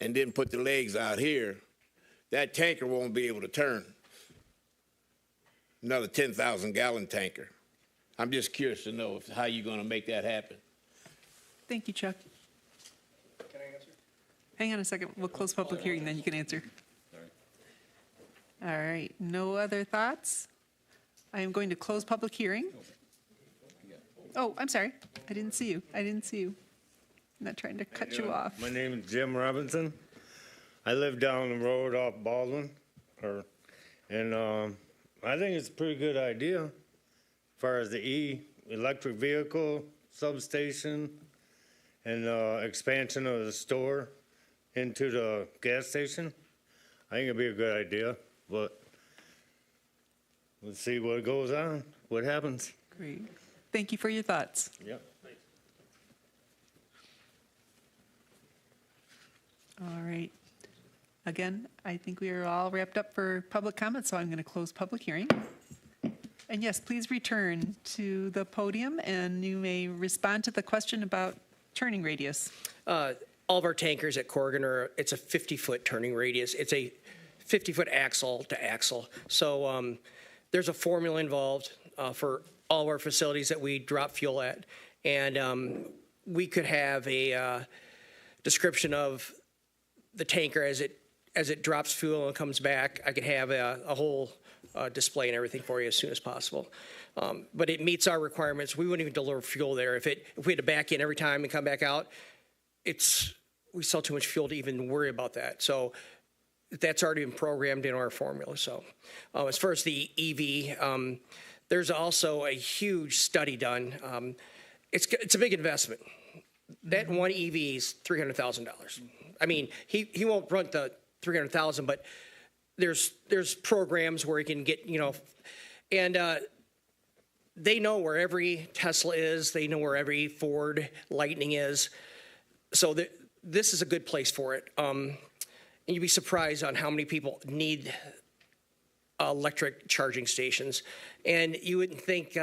and then put the legs out here? That tanker won't be able to turn. Another 10,000-gallon tanker. I'm just curious to know how you're going to make that happen. Thank you, Chuck. Can I answer? Hang on a second. We'll close public hearing, then you can answer. All right. No other thoughts? I am going to close public hearing. Oh, I'm sorry. I didn't see you. not trying to cut you off. My name is Jim Robinson. I live down the road off Baldwin, and I think it's a pretty good idea as far as the electric vehicle substation and expansion of the store into the gas station. I think it'd be a good idea, but let's see what goes on, what happens. Great. Thank you for your thoughts. Yep. All right. Again, I think we are all wrapped up for public comment, so I'm going to close public hearing. And yes, please return to the podium, and you may respond to the question about turning radius. All of our tankers at Corrigan it's a 50-foot turning radius. It's a 50-foot axle to axle. So there's a formula involved for all of our facilities that we drop fuel at. And we could have a description of the tanker as it drops fuel and comes back. I could have a whole display and everything for you as soon as possible. But it meets our requirements. We wouldn't even deliver fuel there. If we had to back in every time and come back out, we sell too much fuel to even worry about that. So that's already been programmed in our formula. So as far as the EV, there's also a huge study done. It's a big investment. That one EV is $300,000. I mean, he won't run the $300,000, but there's programs where he can get, and they know where every Tesla is. They know where every Ford Lightning is. So this is a good place for it. And you'd be surprised on how many people need electric charging stations. And you wouldn't think,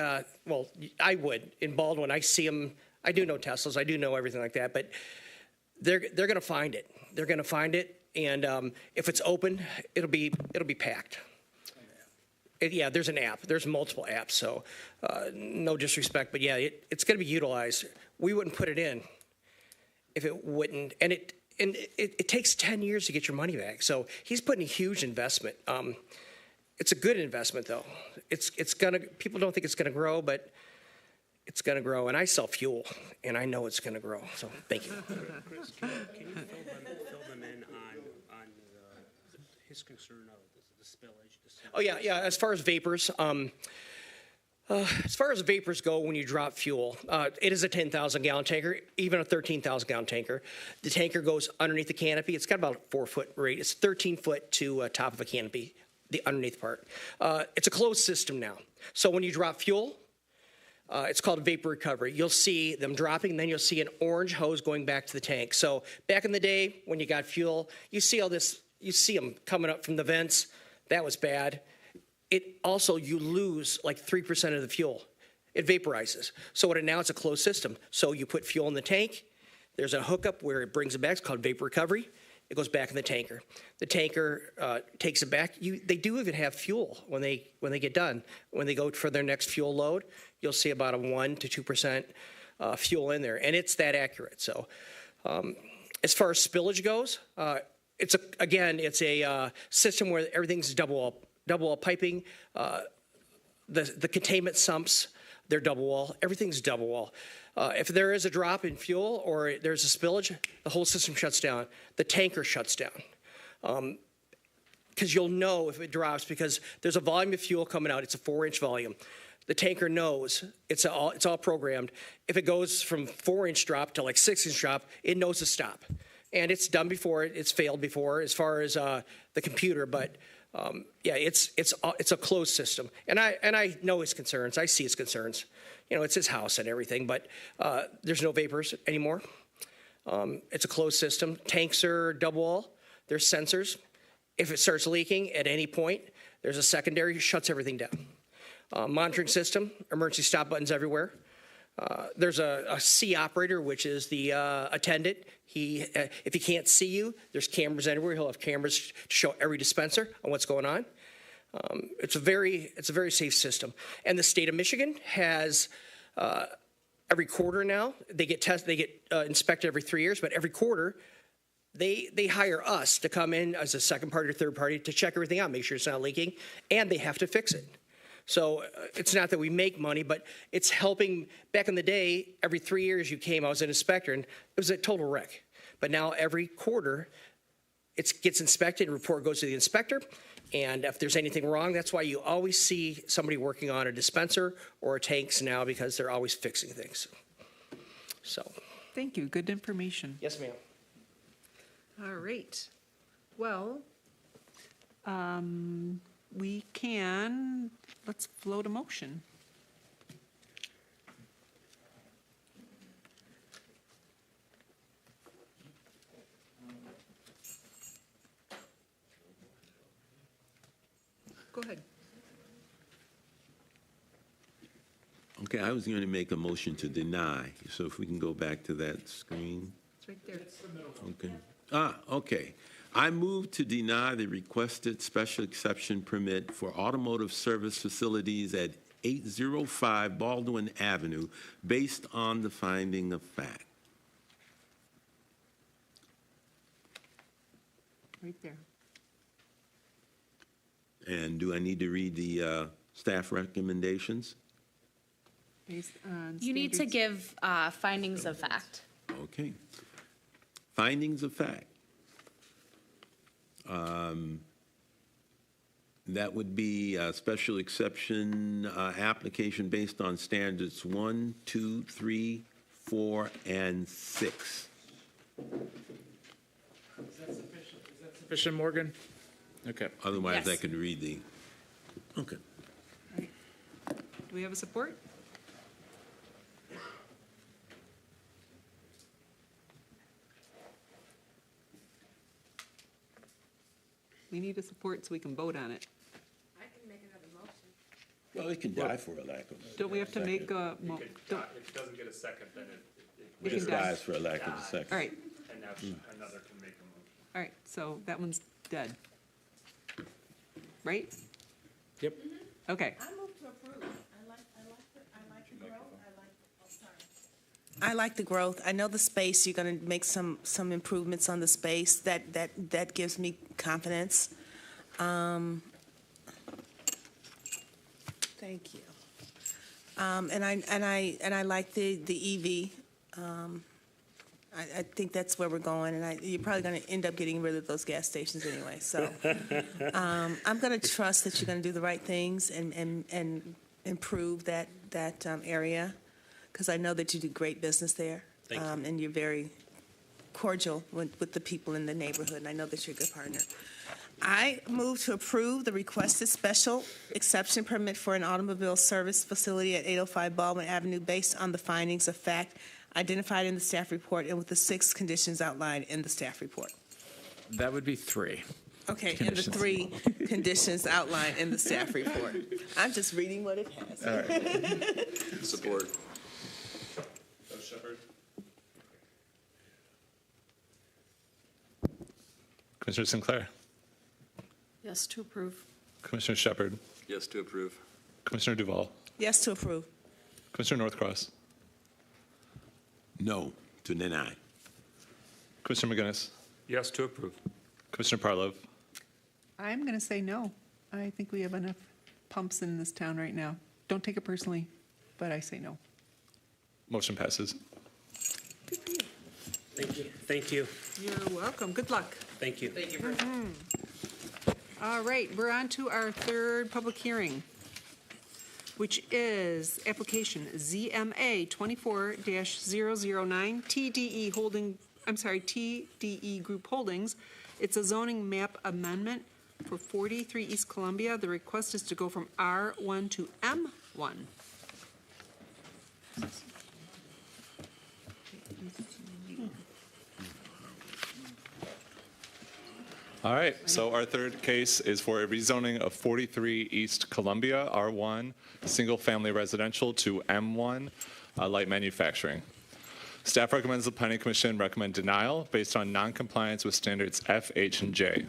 well, I would. In Baldwin, I see them. I do know Teslas. I do know everything like that. But they're going to find it. They're going to find it. And if it's open, it'll be packed. Yeah, there's an app. There's multiple apps. So no disrespect, but yeah, it's going to be utilized. We wouldn't put it in if it wouldn't. And it takes 10 years to get your money back. So he's putting a huge investment. It's a good investment, though. It's gonna. People don't think it's gonna grow, but it's gonna grow. And I sell fuel, and I know it's gonna grow. So thank you. Chris, can you fill them in on his concern of the spillage? Oh yeah. As far as vapors, go when you drop fuel, it is a 10,000 gallon tanker, even a 13,000 gallon tanker. The tanker goes underneath the canopy. It's got about a 4 foot radius, 13 foot to top of a canopy, the underneath part. It's a closed system now. So when you drop fuel, it's called vapor recovery. You'll see them dropping, then you'll see an orange hose going back to the tank. So back in the day when you got fuel, you see all this, you see them coming up from the vents. That was bad. You lose like 3% of the fuel. It vaporizes. So now it's a closed system. So you put fuel in the tank. There's a hookup where it brings it back. It's called vapor recovery. It goes back in the tanker. The tanker takes it back. They do even have fuel when they get done. When they go for their next fuel load, you'll see about a 1 to 2% fuel in there, and it's that accurate. So as far as spillage goes, it's a system where everything's double wall piping. The containment sumps, they're double wall. Everything's double wall. If there is a drop in fuel or there's a spillage, the whole system shuts down. The tanker shuts down. Because you'll know if it drops because there's a volume of fuel coming out. It's a 4-inch volume. The tanker knows it's all programmed. If it goes from 4-inch drop to like 6-inch drop, it knows to stop. And it's done before. It's failed before as far as the computer. But it's a closed system. And I know his concerns. I see his concerns. It's his house and everything. But there's no vapors anymore. It's a closed system. Tanks are double wall. There's sensors. If it starts leaking at any point, there's a secondary, shuts everything down. Monitoring system, emergency stop buttons everywhere. There's a C operator, which is the attendant. If he can't see you, there's cameras everywhere. He'll have cameras to show every dispenser on what's going on. It's a very safe system. And the state of Michigan has every quarter now. They get inspected every 3 years, but every quarter they hire us to come in as a second party or third party to check everything out, make sure it's not leaking, and they have to fix it. So it's not that we make money, but it's helping. Back in the day, every 3 years you came, I was an inspector, and it was a total wreck. But now every quarter, it gets inspected, report goes to the inspector, and if there's anything wrong, that's why you always see somebody working on a dispenser or tanks now, because they're always fixing things. So. Thank you. Good information. Yes, ma'am. All right. Well, let's float a motion. Go ahead. Okay, I was going to make a motion to deny, so if we can go back to that screen. It's right there. Okay. Okay. I move to deny the requested special exception permit for automotive service facilities at 805 Baldwin Avenue based on the finding of fact. Right there. And do I need to read the staff recommendations? Based on You need to standards. give findings of fact. Okay. Findings of fact. That would be a special exception application based on standards 1, 2, 3, 4, and 6. Is that sufficient, Morgan? Okay. Otherwise, Yes. I could read the. Okay. Do we have a support? We need a support so we can vote on it. I can make another motion. Well, it can die for a lack of. Don't we have to make a, If it doesn't get a second, then It It can die. dies for a lack of a second. all right, and now another can make a motion. all right, so that one's dead. Right? Yep. Okay. I move to approve. I like the growth. I know the space, you're going to make some improvements on the space. That gives me confidence. Thank you. And I like the EV. I think that's where we're going, and you're probably going to end up getting rid of those gas stations anyway. So I'm going to trust that you're going to do the right things and improve that area, because I know that you do great business there. Thank you. And you're very cordial with the people in the neighborhood, and I know that you're a good partner. I move to approve the requested special exception permit for an automobile service facility at 805 Baldwin Avenue based on the findings of fact identified in the staff report and with the 6 conditions outlined in the staff report. That would be 3. Okay, and the 3 conditions outlined in the staff report. I'm just reading what it has. All right. Support. Shepard. Commissioner Sinclair. Yes to approve. Commissioner Shepard. Yes to approve. Commissioner Duval. Yes to approve. Commissioner Northcross. No to deny. Commissioner McGinnis. Yes to approve. Commissioner Parlov. I'm going to say no. I think we have enough pumps in this town right now. Don't take it personally, but I say no. Motion passes. Thank you. Thank you. You're welcome. Good luck. Thank you. Thank you very much. All right, we're on to our third public hearing, which is application ZMA 24-009 TDE Group Holdings. It's a zoning map amendment for 43 East Columbia. The request is to go from R1 to M1. All right, so our third case is for a rezoning of 43 East Columbia, R1, single-family residential to M1, light manufacturing. Staff recommends the Planning Commission recommend denial based on noncompliance with standards F, H, and J.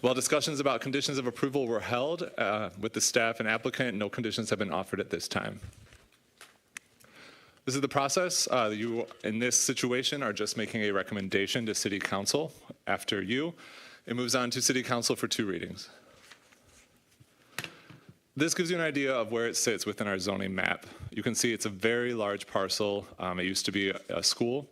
While discussions about conditions of approval were held with the staff and applicant, no conditions have been offered at this time. This is the process. You, in this situation, are just making a recommendation to City Council. After you, it moves on to City Council for 2 readings. This gives you an idea of where it sits within our zoning map. You can see it's a very large parcel. It used to be a school,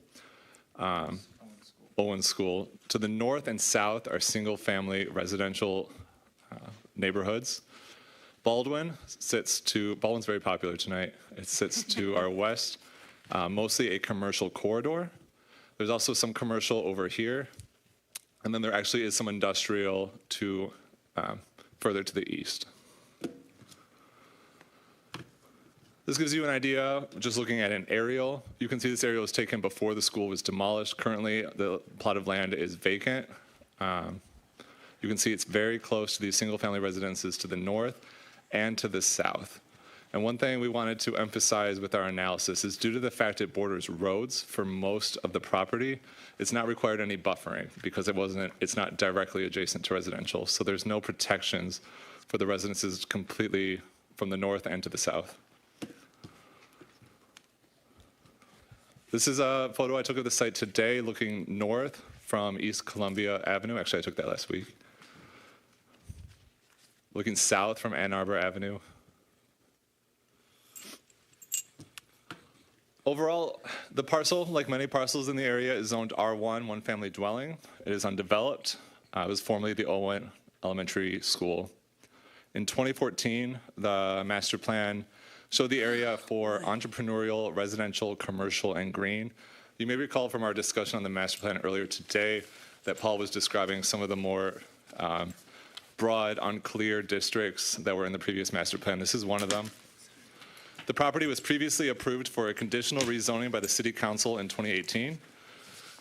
Owen School. To the north and south are single-family residential neighborhoods. Baldwin's very popular tonight. It sits to our west, mostly a commercial corridor. There's also some commercial over here. And then there actually is some industrial to further to the east. This gives you an idea, just looking at an aerial. You can see this aerial was taken before the school was demolished. Currently, the plot of land is vacant. You can see it's very close to these single-family residences to the north and to the south. And one thing we wanted to emphasize with our analysis is due to the fact it borders roads for most of the property, it's not required any buffering because it's not directly adjacent to residential. So there's no protections for the residences completely from the north and to the south. This is a photo I took of the site today looking north from East Columbia Avenue. Actually, I took that last week. Looking south from Ann Arbor Avenue. Overall, the parcel, like many parcels in the area, is zoned R1, one family dwelling. It is undeveloped. It was formerly the Owen Elementary School. In 2014, the master plan showed the area for entrepreneurial, residential, commercial, and green. You may recall from our discussion on the master plan earlier today that Paul was describing some of the more broad, unclear districts that were in the previous master plan. This is one of them. The property was previously approved for a conditional rezoning by the City Council in 2018.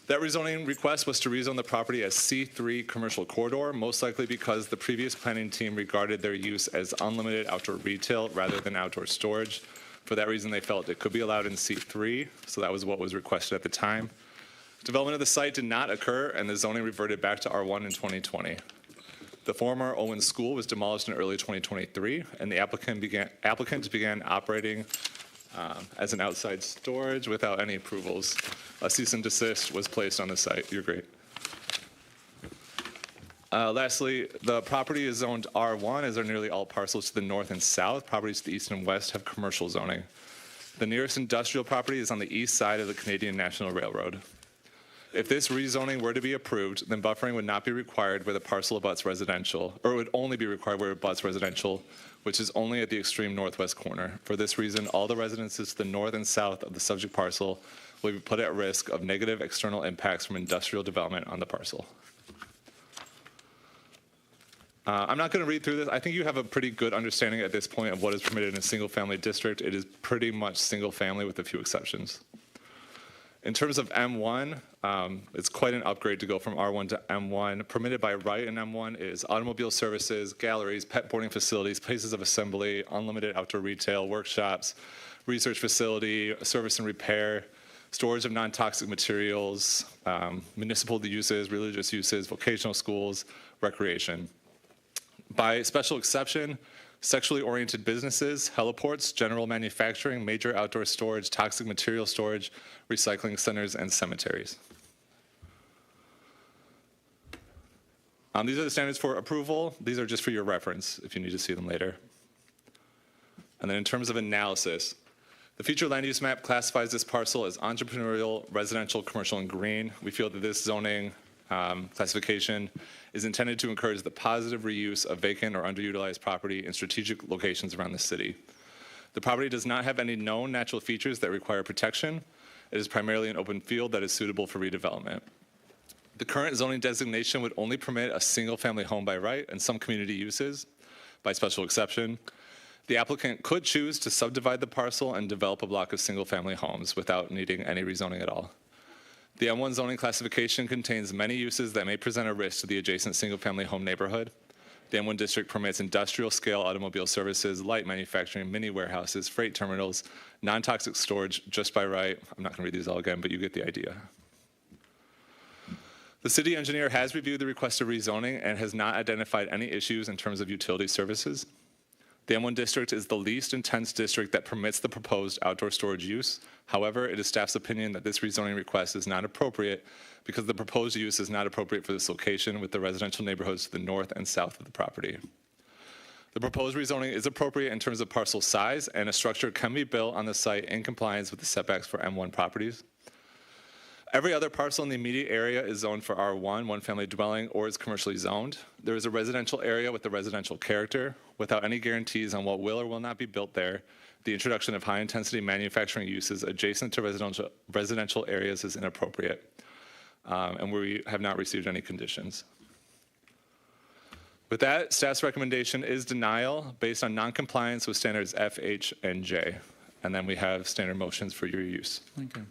That rezoning request was to rezone the property as C3 commercial corridor, most likely because the previous planning team regarded their use as unlimited outdoor retail rather than outdoor storage. For that reason, they felt it could be allowed in C3, so that was what was requested at the time. Development of the site did not occur, and the zoning reverted back to R1 in 2020. The former Owen School was demolished in early 2023, and the applicant began operating as an outside storage without any approvals. A cease and desist was placed on the site. You're great. Lastly, the property is zoned R1, as are nearly all parcels to the north and south. Properties to the east and west have commercial zoning. The nearest industrial property is on the east side of the Canadian National Railroad. If this rezoning were to be approved, then buffering would not be required where the parcel abuts residential, or it would only be required where it abuts residential, which is only at the extreme northwest corner. For this reason, all the residences to the north and south of the subject parcel will be put at risk of negative external impacts from industrial development on the parcel. I'm not going to read through this. I think you have a pretty good understanding at this point of what is permitted in a single-family district. It is pretty much single-family with a few exceptions. In terms of M1, it's quite an upgrade to go from R1 to M1. Permitted by right in M1 is automobile services, galleries, pet boarding facilities, places of assembly, unlimited outdoor retail, workshops, research facility, service and repair, storage of non-toxic materials, municipal uses, religious uses, vocational schools, recreation. By special exception, sexually oriented businesses, heliports, general manufacturing, major outdoor storage, toxic material storage, recycling centers, and cemeteries. These are the standards for approval. These are just for your reference if you need to see them later. And then in terms of analysis, the future land use map classifies this parcel as entrepreneurial, residential, commercial, and green. We feel that this zoning classification is intended to encourage the positive reuse of vacant or underutilized property in strategic locations around the city. The property does not have any known natural features that require protection. It is primarily an open field that is suitable for redevelopment. The current zoning designation would only permit a single-family home by right and some community uses by special exception. The applicant could choose to subdivide the parcel and develop a block of single-family homes without needing any rezoning at all. The M1 zoning classification contains many uses that may present a risk to the adjacent single-family home neighborhood. The M1 district permits industrial-scale automobile services, light manufacturing, mini warehouses, freight terminals, non-toxic storage just by right. I'm not going to read these all again, but you get the idea. The city engineer has reviewed the requested rezoning and has not identified any issues in terms of utility services. The M1 district is the least intense district that permits the proposed outdoor storage use. However, it is staff's opinion that this rezoning request is not appropriate because the proposed use is not appropriate for this location with the residential neighborhoods to the north and south of the property. The proposed rezoning is appropriate in terms of parcel size, and a structure can be built on the site in compliance with the setbacks for M1 properties. Every other parcel in the immediate area is zoned for R1, one-family dwelling, or is commercially zoned. There is a residential area with a residential character, without any guarantees on what will or will not be built there. The introduction of high-intensity manufacturing uses adjacent to residential areas is inappropriate, and we have not received any conditions. With that, staff's recommendation is denial based on noncompliance with standards F, H, and J. And then we have standard motions for your use. Okay.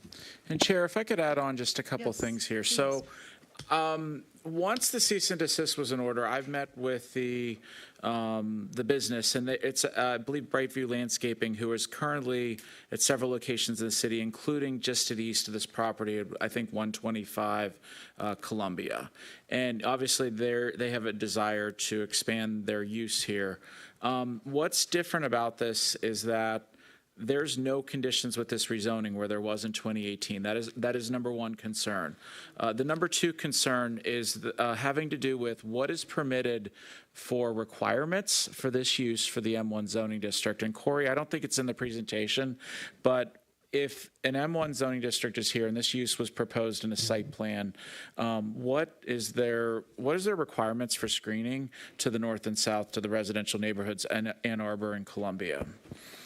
And Chair, if I could add on just a couple Yes, things here. please. So once the cease and desist was in order, I've met with the business, and it's, I believe, Brightview Landscaping, who is currently at several locations in the city, including just to the east of this property, I think 125 Columbia. And obviously, they have a desire to expand their use here. What's different about this is that there's no conditions with this rezoning where there was in 2018. That is number one concern. The number two concern is having to do with what is permitted for requirements for this use for the M1 zoning district. And Corey, I don't think it's in the presentation, but if an M1 zoning district is here and this use was proposed in a site plan, what is their requirements for screening to the north and south to the residential neighborhoods and Ann Arbor and Columbia?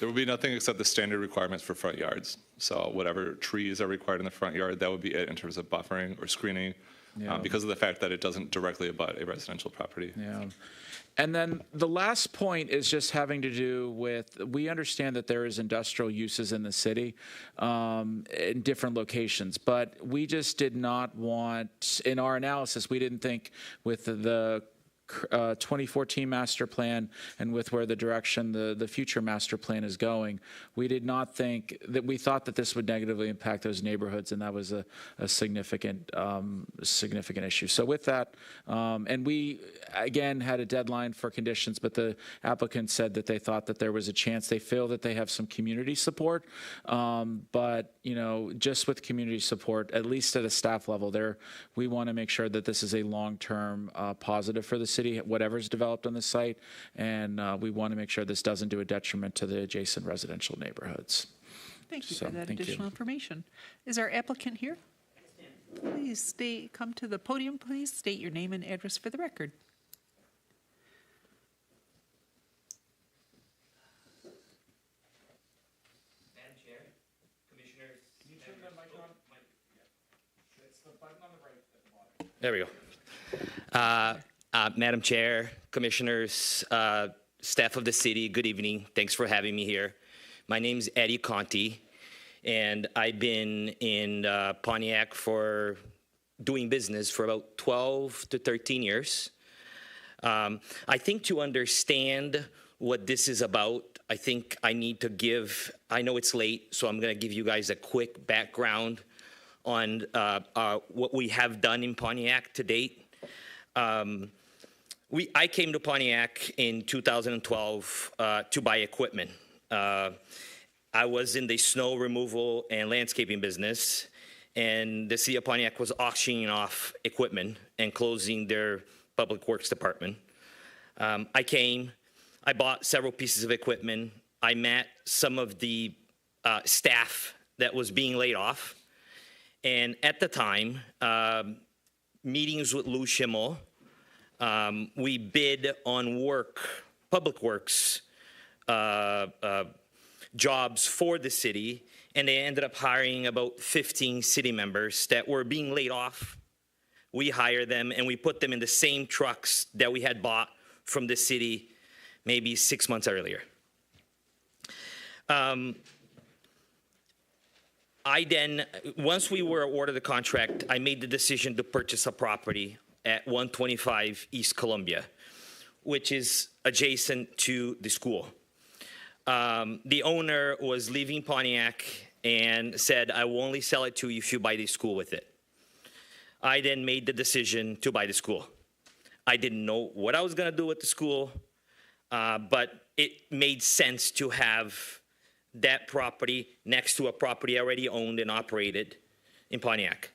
There will be nothing except the standard requirements for front yards. So whatever trees are required in the front yard, that would be it in terms of buffering or screening, because of the fact that it doesn't directly abut a residential property. Yeah. And then the last point is just having to do with, we understand that there is industrial uses in the city in different locations, but we just did not want, in our analysis, we didn't think with the 2014 master plan and with where the direction the future master plan is going, we did not think that, we thought that this would negatively impact those neighborhoods, and that was a significant issue. So with that, and we again had a deadline for conditions, but the applicant said that they thought that there was a chance. They feel that they have some community support, but just with community support, at least at a staff level, we want to make sure that this is a long-term positive for the city, whatever's developed on the site, and we want to make sure this doesn't do a detriment to the adjacent residential neighborhoods. Thank you for that additional information. Is our applicant here? Please come to the podium, please. State your name and address for the record. Madam Chair, Commissioners. Can you turn the mic on? It's the button on the right at the bottom. There we go. Madam Chair, Commissioners, staff of the city, good evening. Thanks for having me here. My name's Eddie Conti, and I've been in Pontiac for doing business for about 12 to 13 years. I think to understand what this is about, I think I need to give, I know it's late, so I'm going to give you guys a quick background on what we have done in Pontiac to date. I came to Pontiac in 2012 to buy equipment. I was in the snow removal and landscaping business, and the city of Pontiac was auctioning off equipment and closing their public works department. I bought several pieces of equipment. I met some of the staff that was being laid off, and at the time, meetings with Lou Schimmel, we bid on public works jobs for the city, and they ended up hiring about 15 city members that were being laid off. We hired them, and we put them in the same trucks that we had bought from the city maybe 6 months earlier. Once we were awarded the contract, I made the decision to purchase a property at 125 East Columbia, which is adjacent to the school. The owner was leaving Pontiac and said, I will only sell it to you if you buy the school with it. I then made the decision to buy the school. I didn't know what I was going to do with the school, but it made sense to have that property next to a property already owned and operated in Pontiac.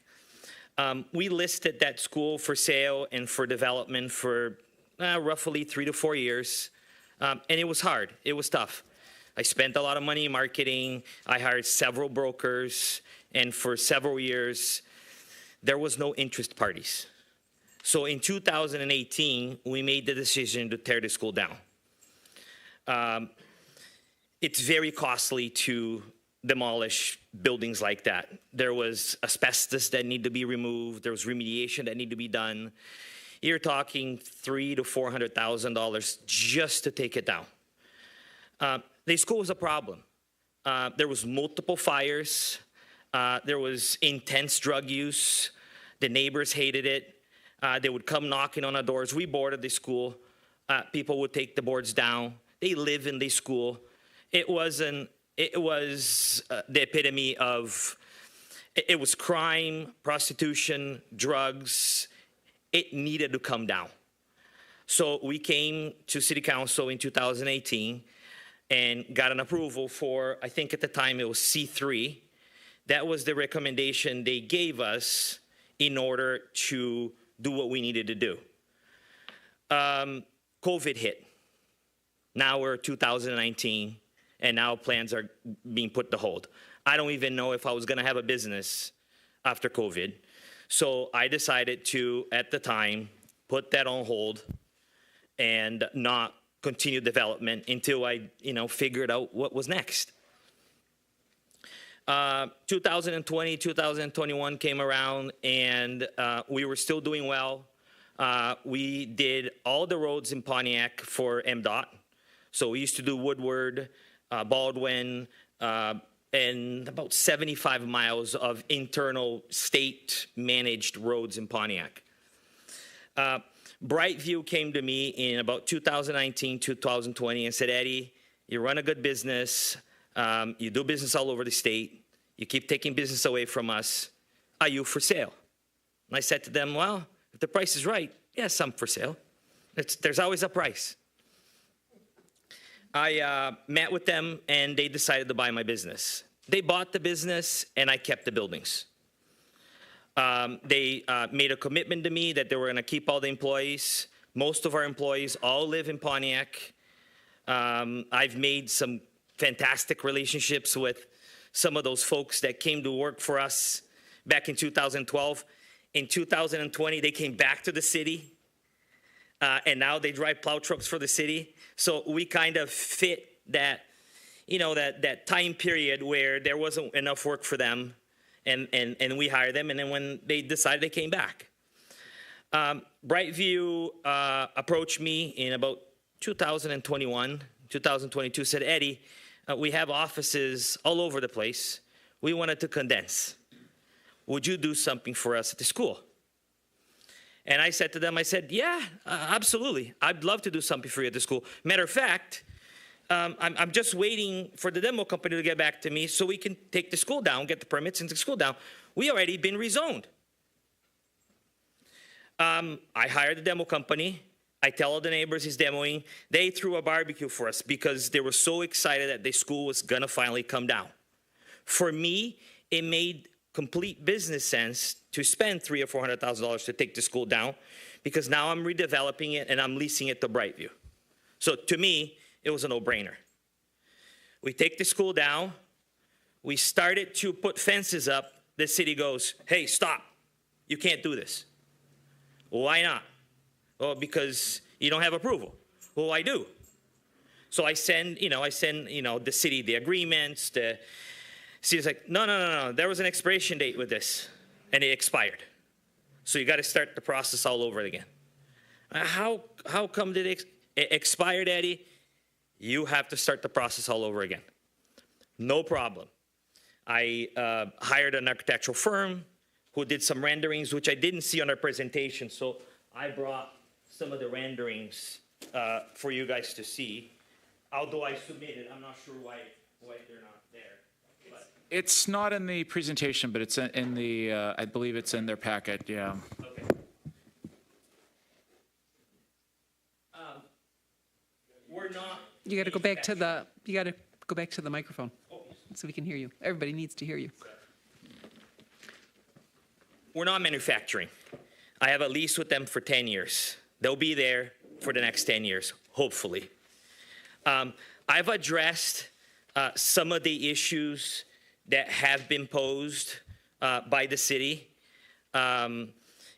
We listed that school for sale and for development for roughly 3 to 4 years. And it was hard. It was tough. I spent a lot of money in marketing. I hired several brokers. And for several years, there was no interest parties. So in 2018, we made the decision to tear the school down. It's very costly to demolish buildings like that. There was asbestos that needed to be removed. There was remediation that needed to be done. You're talking $300,000 to $400,000 just to take it down. The school was a problem. There was multiple fires. There was intense drug use. The neighbors hated it. They would come knocking on our doors. We boarded the school. People would take the boards down. They live in the school. It was the epitome of, it was crime, prostitution, drugs. It needed to come down. So we came to City Council in 2018 and got an approval for, I think at the time it was C3. That was the recommendation they gave us in order to do what we needed to do. COVID hit. Now we're 2019, and now plans are being put to hold. I don't even know if I was going to have a business after COVID. So I decided to, at the time, put that on hold and not continue development until I, figured out what was next. 2020, 2021 came around, and we were still doing well. We did all the roads in Pontiac for MDOT. So we used to do Woodward, Baldwin, and about 75 miles of internal state-managed roads in Pontiac. Brightview came to me in about 2019, 2020 and said, Eddie, you run a good business. You do business all over the state. You keep taking business away from us. Are you for sale? And I said to them, well, if the price is right, yes, I'm for sale. There's always a price. I met with them, and they decided to buy my business. They bought the business, and I kept the buildings. They made a commitment to me that they were going to keep all the employees. Most of our employees all live in Pontiac. I've made some fantastic relationships with some of those folks that came to work for us back in 2012. In 2020, they came back to the city, and now they drive plow trucks for the city. So we kind of fit that, that time period where there wasn't enough work for them, and we hired them, and then when they decided, they came back. Brightview approached me in about 2021, 2022, said, Eddie, we have offices all over the place. We wanted to condense. Would you do something for us at the school? And I said to them, yeah, absolutely. I'd love to do something for you at the school. Matter of fact, I'm just waiting for the demo company to get back to me so we can take the school down, get the permits and take the school down. We already been rezoned. I hired the demo company. I tell all the neighbors he's demoing. They threw a barbecue for us because they were so excited that the school was gonna finally come down. For me, it made complete business sense to spend $300,000 or $400,000 to take the school down, because now I'm redeveloping it and I'm leasing it to Brightview. So to me, it was a no-brainer. We take the school down. We started to put fences up. The city goes, hey, stop. You can't do this. Why not? Well, because you don't have approval. Well, I do. So I send, the city the agreements. The city's like, no. There was an expiration date with this, and it expired. So you got to start the process all over again. How come did it expired, Eddie? You have to start the process all over again. No problem. I hired an architectural firm who did some renderings, which I didn't see on our presentation. So I brought some of the renderings for you guys to see. Although I submitted, I'm not sure why they're not there. But It's not in the presentation, but it's in the, I believe it's in their packet, yeah. okay. We're not. You got to go back to the microphone so we can hear you. Everybody needs to hear you. We're not manufacturing. I have a lease with them for 10 years. They'll be there for the next 10 years, hopefully. I've addressed some of the issues that have been posed by the city,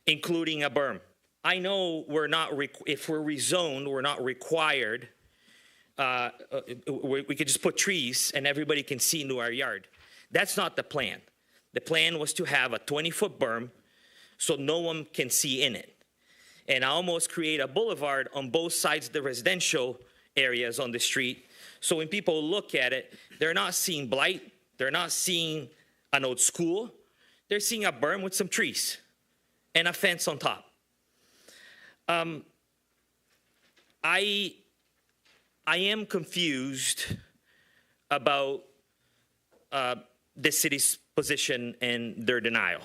including a berm. I know we're not, if we're rezoned, we're not required. We could just put trees and everybody can see into our yard. That's not the plan. The plan was to have a 20-foot berm so no one can see in it. And I almost create a boulevard on both sides of the residential areas on the street. So when people look at it, they're not seeing blight, they're not seeing an old school, they're seeing a berm with some trees and a fence on top. I am confused about the city's position and their denial.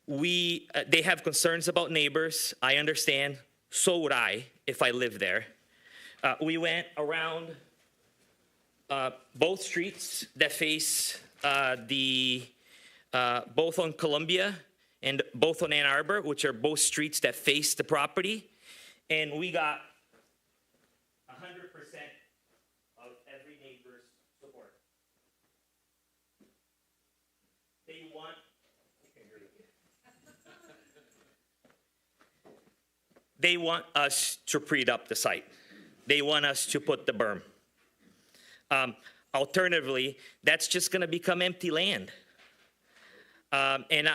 They have concerns about neighbors. I understand. So would I if I lived there. We went around both streets that face both on Columbia and both on Ann Arbor, which are both streets that face the property. And we got 100% of every neighbor's support. They want, they want us to pre up the site. They want us to put the berm. Alternatively, that's just going to become empty land. And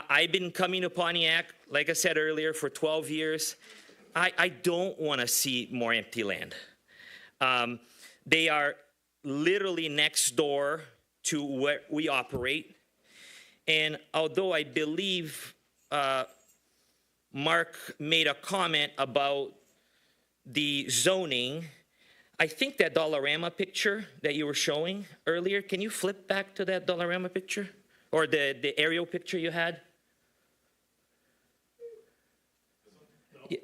I've been coming to Pontiac, like I said earlier, for 12 years. I don't want to see more empty land. They are literally next door to where we operate. And although I believe Mark made a comment about the zoning, I think that Dollarama picture that you were showing earlier, can you flip back to that Dollarama picture? Or the aerial picture you had? Yeah.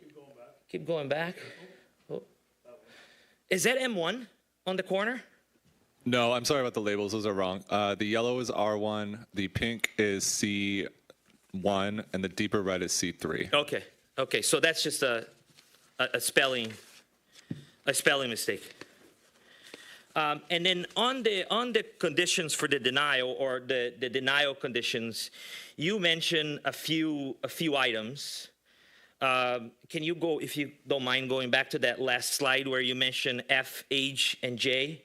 Keep going back. Oh. Is that M1 on the corner? No, I'm sorry about the labels. Those are wrong. The yellow is R1, the pink is C1, and the deeper red is C3. Okay. Okay. So that's just a spelling mistake. And then on the conditions for the denial, or the denial conditions, you mentioned a few items. Can you go, if you don't mind, going back to that last slide where you mentioned F, H, and J?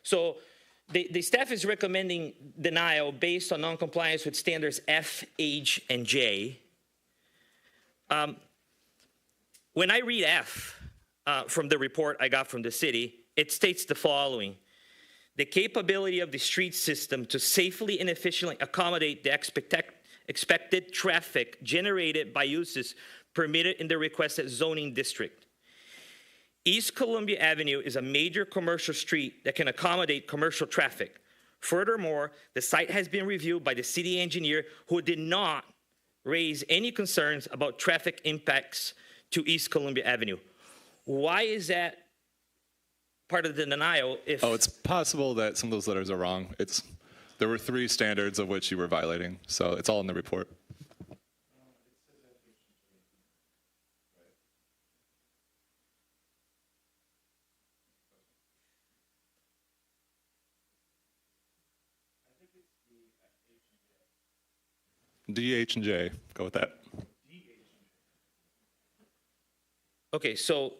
So the staff is recommending denial based on noncompliance with standards F, H, and J. When I read F from the report I got from the city, it states the following: the capability of the street system to safely and efficiently accommodate the expected traffic generated by uses permitted in the requested zoning district. East Columbia Avenue is a major commercial street that can accommodate commercial traffic. Furthermore, the site has been reviewed by the city engineer, who did not raise any concerns about traffic impacts to East Columbia Avenue. Why is that part of the denial? Oh, it's possible that some of those letters are wrong. There were 3 standards of which you were violating, so it's all in the report. D, H, and J. Go with that. Okay, so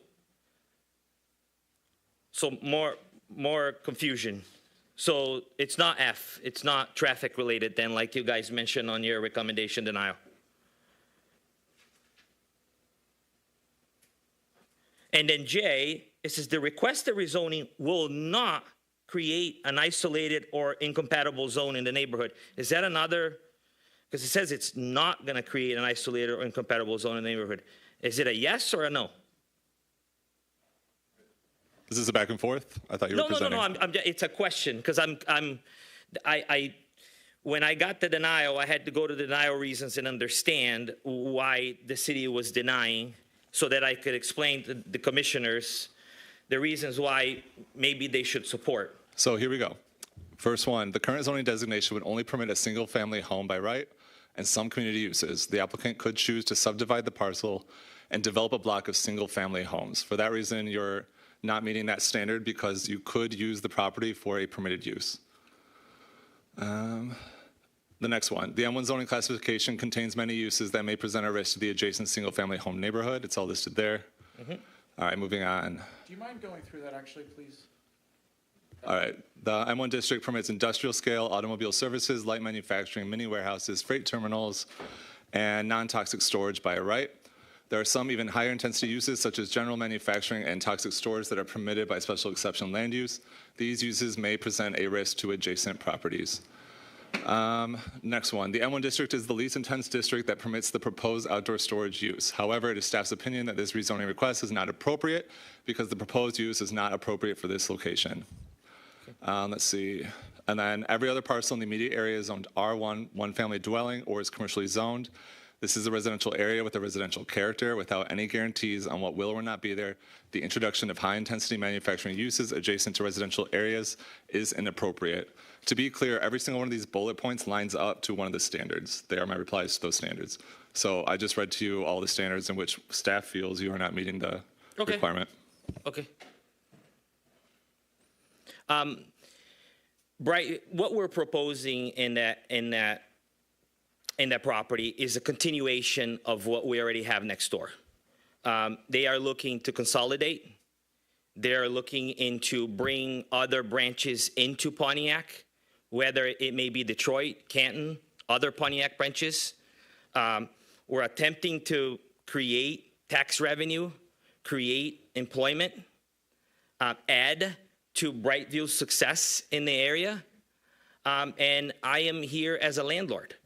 more confusion. So it's not F, it's not traffic related then, like you guys mentioned on your recommendation denial. And then J, it says the requested rezoning will not create an isolated or incompatible zone in the neighborhood. Is that another? Because it says it's not going to create an isolated or incompatible zone in the neighborhood. Is it a yes or a no? Is this a back and forth? I thought you were presenting. No. It's a question, because when I got the denial, I had to go to the denial reasons and understand why the city was denying, so that I could explain to the commissioners the reasons why maybe they should support. So here we go. First one, the current zoning designation would only permit a single-family home by right and some community uses. The applicant could choose to subdivide the parcel and develop a block of single-family homes. For that reason, you're not meeting that standard because you could use the property for a permitted use. The next one, the M1 zoning classification contains many uses that may present a risk to the adjacent single-family home neighborhood. It's all listed there. All right, moving on. Do you mind going through that actually, please? All right, the M1 district permits industrial scale, automobile services, light manufacturing, mini warehouses, freight terminals, and non-toxic storage by right. There are some even higher intensity uses such as general manufacturing and toxic storage that are permitted by special exception land use. These uses may present a risk to adjacent properties. Next one, the M1 district is the least intense district that permits the proposed outdoor storage use. However, it is staff's opinion that this rezoning request is not appropriate because the proposed use is not appropriate for this location. Let's see. And then every other parcel in the immediate area is zoned R1, one-family dwelling, or is commercially zoned. This is a residential area with a residential character without any guarantees on what will or will not be there. The introduction of high-intensity manufacturing uses adjacent to residential areas is inappropriate. To be clear, every single one of these bullet points lines up to one of the standards. They are my replies to those standards. So I just read to you all the standards in which staff feels you are not meeting the requirement. Okay. What we're proposing in that property is a continuation of what we already have next door. They are looking to consolidate. They are looking into bring other branches into Pontiac, whether it may be Detroit, Canton, other Pontiac branches. We're attempting to create tax revenue, create employment, add to Brightview's success in the area. And I am here as a landlord.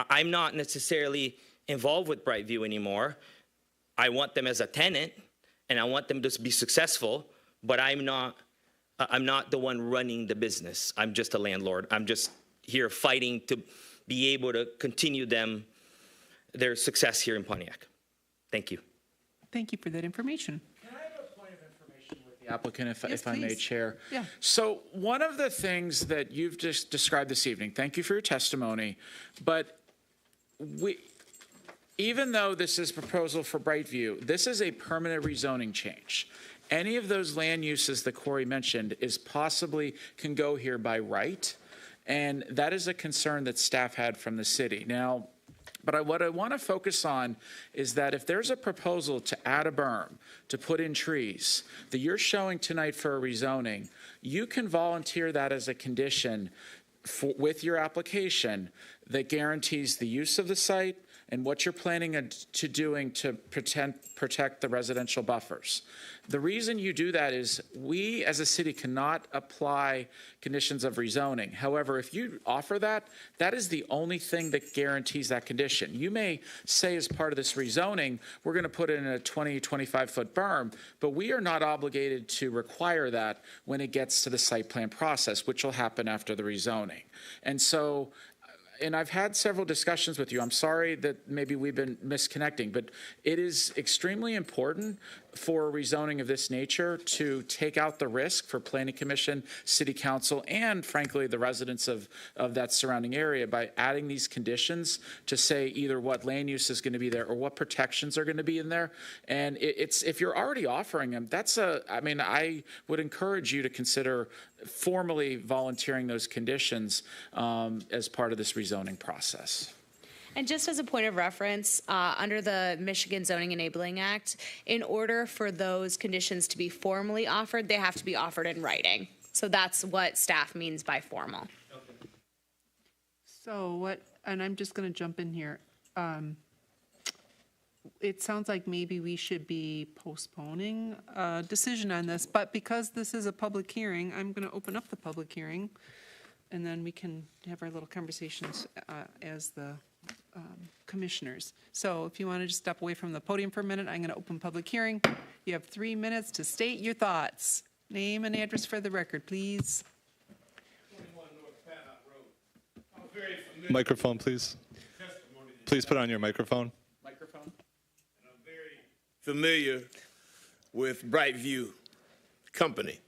I'm not necessarily involved with Brightview anymore. I want them as a tenant, and I want them to be successful, but I'm not the one running the business. I'm just a landlord. I'm just here fighting to be able to continue their success here in Pontiac. Thank you. Thank you for that information. Can I have a point of information with the applicant, Yes, if I may, please. Chair? Yeah. So one of the things that you've just described this evening, thank you for your testimony, but even though this is proposal for Brightview, this is a permanent rezoning change. Any of those land uses that Corey mentioned can go here by right, and that is a concern that staff had from the city. Now, but what I want to focus on is that if there's a proposal to add a berm, to put in trees, that you're showing tonight for a rezoning, you can volunteer that as a condition with your application that guarantees the use of the site and what you're planning to doing to protect the residential buffers. The reason you do that is we as a city cannot apply conditions of rezoning. However, if you offer that, that is the only thing that guarantees that condition. You may say as part of this rezoning, we're going to put in a 20, 25-foot berm, but we are not obligated to require that when it gets to the site plan process, which will happen after the rezoning. And so, and I've had several discussions with you. I'm sorry that maybe we've been misconnecting, but it is extremely important for rezoning of this nature to take out the risk for Planning Commission, City Council, and frankly, the residents of that surrounding area by adding these conditions to say either what land use is going to be there or what protections are going to be in there. And it's if you're already offering them, I would encourage you to consider formally volunteering those conditions as part of this rezoning process. And just as a point of reference, under the Michigan Zoning Enabling Act, in order for those conditions to be formally offered, they have to be offered in writing. So that's what staff means by formal. So and I'm just going to jump in here. It sounds like maybe we should be postponing a decision on this, but because this is a public hearing, I'm going to open up the public hearing, and then we can have our little conversations as the commissioners. So if you want to just step away from the podium for a minute, I'm going to open public hearing. You have 3 minutes to state your thoughts. Name and address for the record, please. 21 North Paddock Road. I'm very familiar. Microphone, please. Please put on your microphone. Microphone. And I'm very familiar with Brightview Company.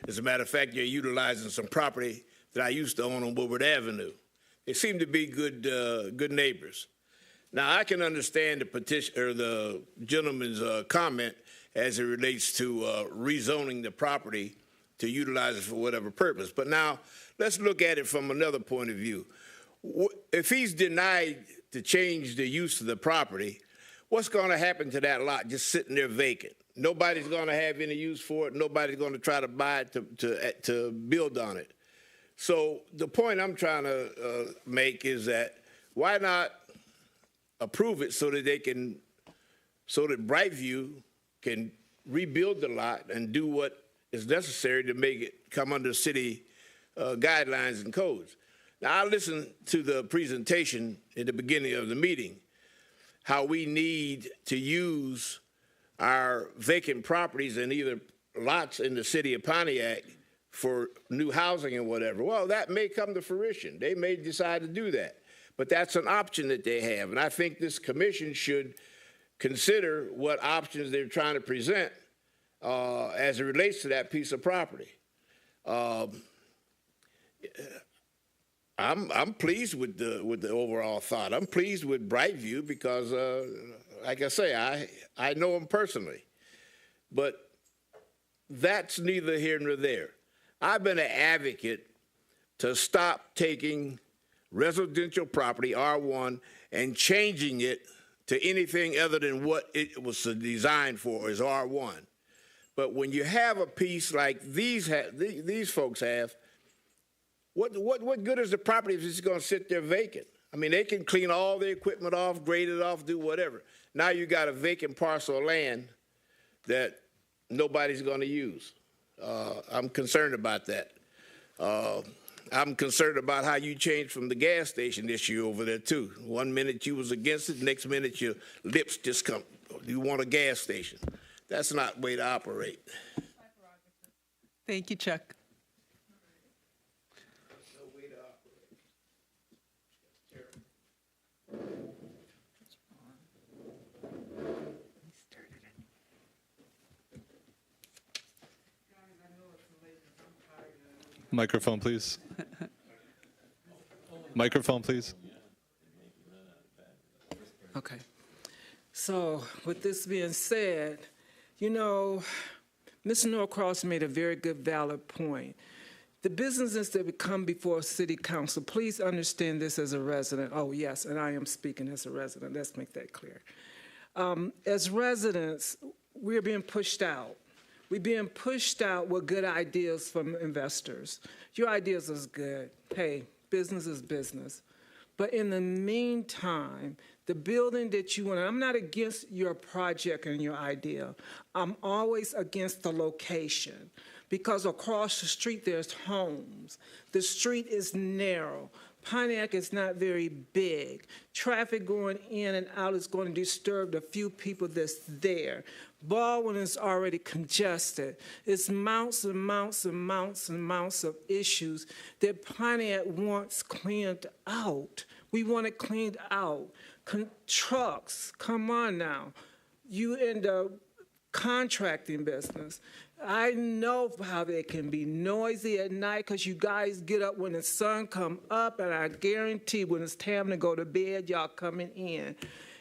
As a matter of fact, you're utilizing some property that I used to own on Woodward Avenue. They seem to be good neighbors. Now, I can understand the petition or the gentleman's comment as it relates to rezoning the property to utilize it for whatever purpose. But now, let's look at it from another point of view. If he's denied to change the use of the property, what's going to happen to that lot just sitting there vacant? Nobody's going to have any use for it. Nobody's going to try to buy it to build on it. So the point I'm trying to make is that why not approve it so that Brightview can rebuild the lot and do what is necessary to make it come under city guidelines and codes. Now, I listened to the presentation at the beginning of the meeting, how we need to use our vacant properties and either lots in the city of Pontiac for new housing and whatever. Well, that may come to fruition. They may decide to do that. But that's an option that they have. And I think this commission should consider what options they're trying to present as it relates to that piece of property. I'm pleased with the overall thought. I'm pleased with Brightview because, like I say, I know them personally. But that's neither here nor there. I've been an advocate to stop taking residential property, R1, and changing it to anything other than what it was designed for, is R1. But when you have a piece like these folks have, what good is the property if it's going to sit there vacant? I mean, they can clean all the equipment off, grade it off, do whatever. Now you got a vacant parcel of land that nobody's going to use. I'm concerned about that. I'm concerned about how you changed from the gas station issue over there, too. 1 minute you was against it, next minute your lips just come, you want a gas station. That's not the way to operate. Thank you, Chuck. Microphone, please. Microphone, please. Okay. So with this being said, you know, Mr. Norcross made a very good, valid point. The businesses that come before City Council, please understand this as a resident. Oh, yes, and I am speaking as a resident. Let's make that clear. As residents, we're being pushed out. We're being pushed out with good ideas from investors. Your ideas is good. Hey, business is business. But in the meantime, the building that you want, I'm not against your project and your idea. I'm always against the location because across the street there's homes. The street is narrow. Pontiac is not very big. Traffic going in and out is going to disturb the few people that's there. Baldwin is already congested. It's mounts and mounts and mounts and mounts of issues that Pontiac wants cleaned out. We want it cleaned out. Trucks, come on now. You in the contracting business. I know how they can be noisy at night because you guys get up when the sun come up, and I guarantee when it's time to go to bed, y'all coming in.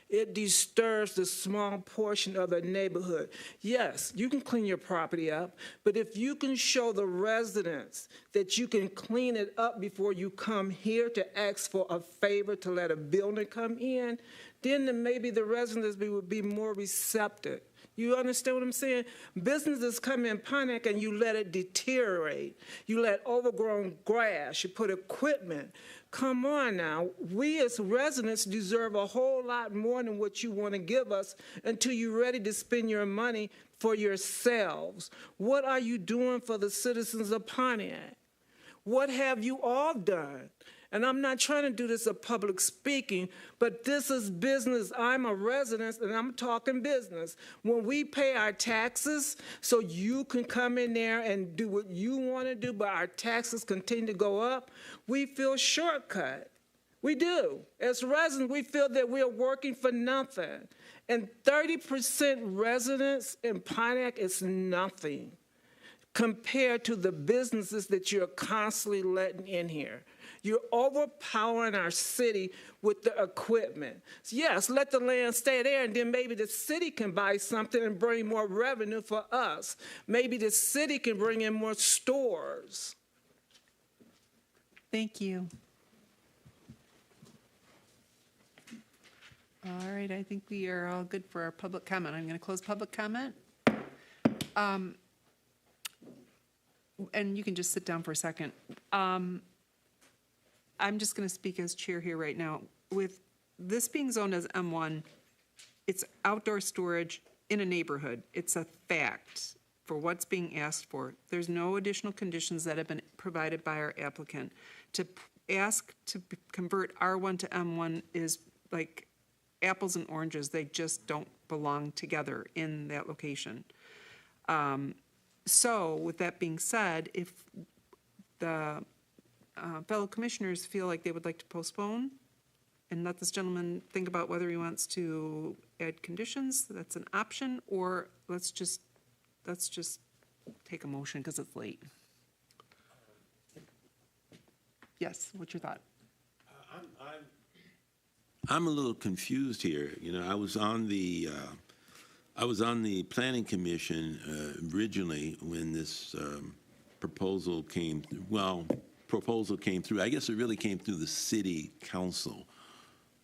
It disturbs the small portion of the neighborhood. Yes, you can clean your property up, but if you can show the residents that you can clean it up before you come here to ask for a favor to let a building come in, then maybe the residents would be more receptive. You understand what I'm saying? Businesses come in Pontiac and you let it deteriorate. You let overgrown grass, you put equipment. Come on now. We as residents deserve a whole lot more than what you want to give us until you're ready to spend your money for yourselves. What are you doing for the citizens of Pontiac? What have you all done? And I'm not trying to do this as public speaking, but this is business. I'm a resident, and I'm talking business. When we pay our taxes so you can come in there and do what you want to do, but our taxes continue to go up, we feel shortcut. We do. As residents, we feel that we're working for nothing. And 30% residents in Pontiac is nothing. compared to the businesses that you're constantly letting in here. You're overpowering our city with the equipment. Yes, let the land stay there, and then maybe the city can buy something and bring more revenue for us. Maybe the city can bring in more stores. Thank you. All right, I think we are all good for our public comment. I'm going to close public comment. And you can just sit down for a second. I'm just going to speak as chair here right now. With this being zoned as M1, it's outdoor storage in a neighborhood. It's a fact for what's being asked for. There's no additional conditions that have been provided by our applicant. To ask to convert R1 to M1 is like apples and oranges. They just don't belong together in that location. So with that being said, if the fellow commissioners feel like they would like to postpone and let this gentleman think about whether he wants to add conditions, that's an option, or let's just take a motion because it's late. Yes, what's your thought? I'm a little confused here. You know, I was on the Planning Commission originally when this proposal came through. I guess it really came through the city council.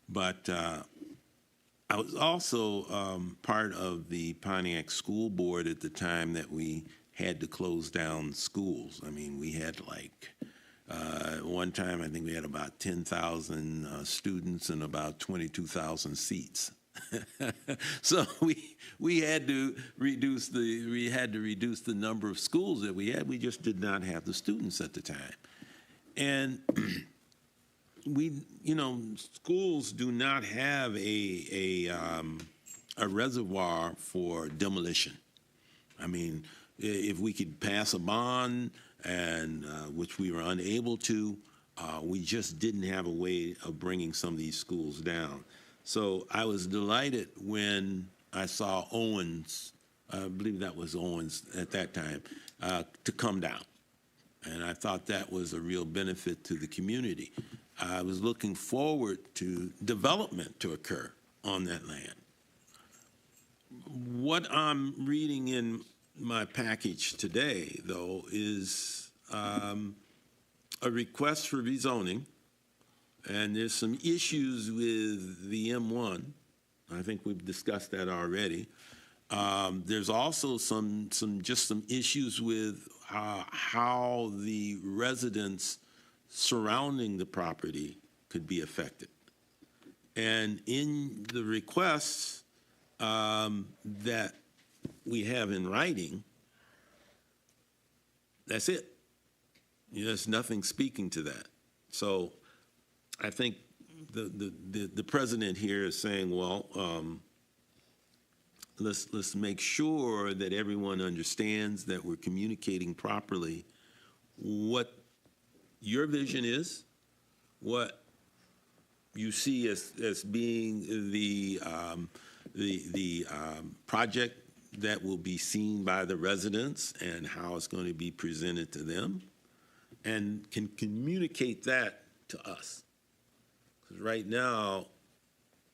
But I was also part of the Pontiac School Board at the time that we had to close down schools. I mean, we had one time I think we had about 10,000 students and about 22,000 seats. So we had to reduce the number of schools that we had. We just did not have the students at the time. And schools do not have a reservoir for demolition. I mean, if we could pass a bond, and which we were unable to, we just didn't have a way of bringing some of these schools down. So I was delighted when I saw Owens, I believe that was Owens at that time, to come down. And I thought that was a real benefit to the community. I was looking forward to development to occur on that land. What I'm reading in my package today, though, is a request for rezoning, and there's some issues with the M1. I think we've discussed that already. There's also some issues with how the residents surrounding the property could be affected. And in the requests that we have in writing, that's it. There's nothing speaking to that. So I think the president here is saying, well, let's make sure that everyone understands that we're communicating properly what your vision is, what you see as being the project that will be seen by the residents and how it's going to be presented to them, and can communicate that to us. Because right now,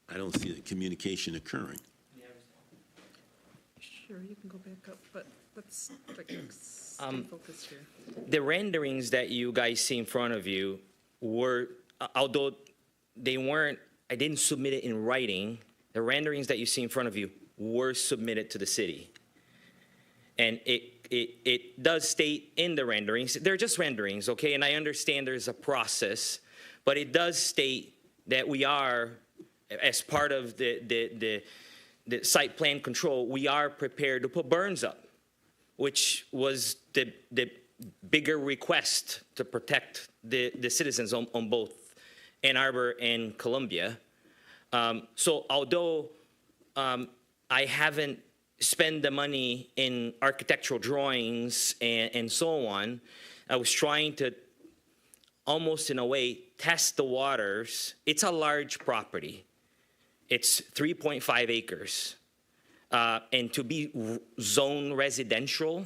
I don't see the communication occurring. Sure, you can go back up, but let's stay focused here. The renderings that you guys see in front of you were, although they weren't, I didn't submit it in writing, the renderings that you see in front of you were submitted to the city. And it does state in the renderings, they're just renderings, okay? And I understand there's a process, but it does state that we are, as part of the site plan control, we are prepared to put berms up, which was the bigger request to protect the citizens on both Ann Arbor and Columbia. So although I haven't spent the money in architectural drawings and so on, I was trying to almost in a way test the waters. It's a large property. It's 3.5 acres. And to be zone residential,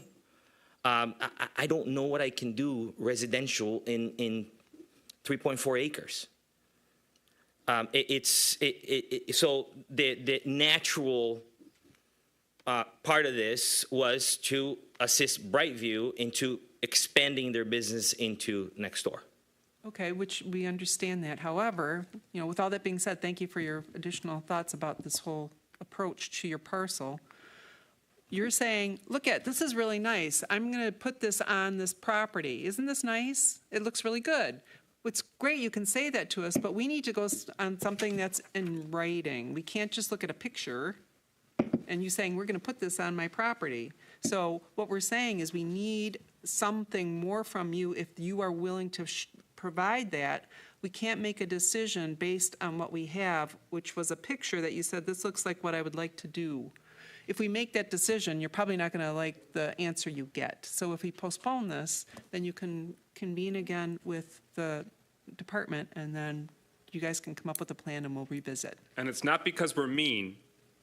I don't know what I can do residential in 3.4 acres. So the natural part of this was to assist Brightview into expanding their business into next door. Okay, which we understand that. However, with all that being said, thank you for your additional thoughts about this whole approach to your parcel. You're saying, look this is really nice. I'm going to put this on this property. Isn't this nice? It looks really good. It's great you can say that to us, but we need to go on something that's in writing. We can't just look at a picture and you saying, we're going to put this on my property. So what we're saying is we need something more from you if you are willing to provide that. We can't make a decision based on what we have, which was a picture that you said, this looks like what I would like to do. If we make that decision, you're probably not going to like the answer you get. So if we postpone this, then you can convene again with the department, and then you guys can come up with a plan and we'll revisit. And it's not because we're mean.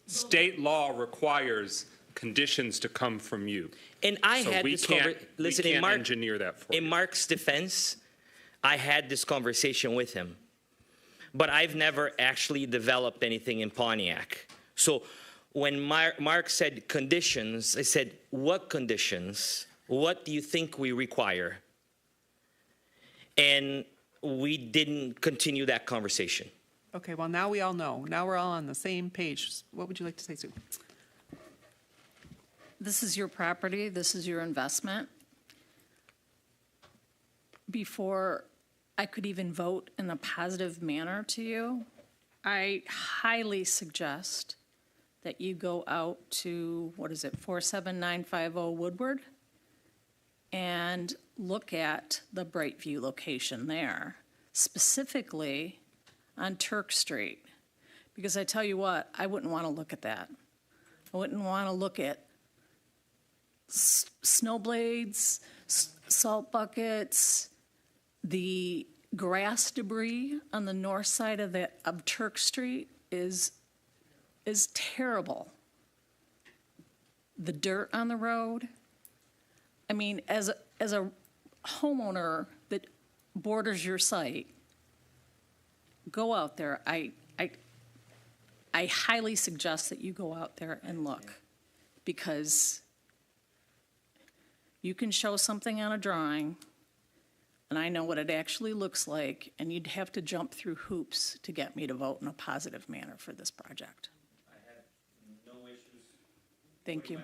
State law requires conditions to come from you. And I So had we this can't engineer that for you. In Mark's defense, I had this conversation with him, but I've never actually developed anything in Pontiac. So when Mark said conditions, I said, what conditions? What do you think we require? And we didn't continue that conversation. Okay, well, now we all know. Now we're all on the same page. What would you like to say, Sue? This is your property, this is your investment. Before I could even vote in a positive manner to you, I highly suggest that you go out to, 47950 Woodward, and look at the Brightview location there, specifically on Turk Street. Because I tell you what, I wouldn't want to look at that. I wouldn't want to look at snow blades, salt buckets, the grass debris on the north side of Turk Street is terrible. The dirt on the road. I mean, as a homeowner that borders your site, go out there. I highly suggest that you go out there and look, because you can show something on a drawing, and I know what it actually looks like, and you'd have to jump through hoops to get me to vote in a positive manner for this project. I have no issues. Thank you.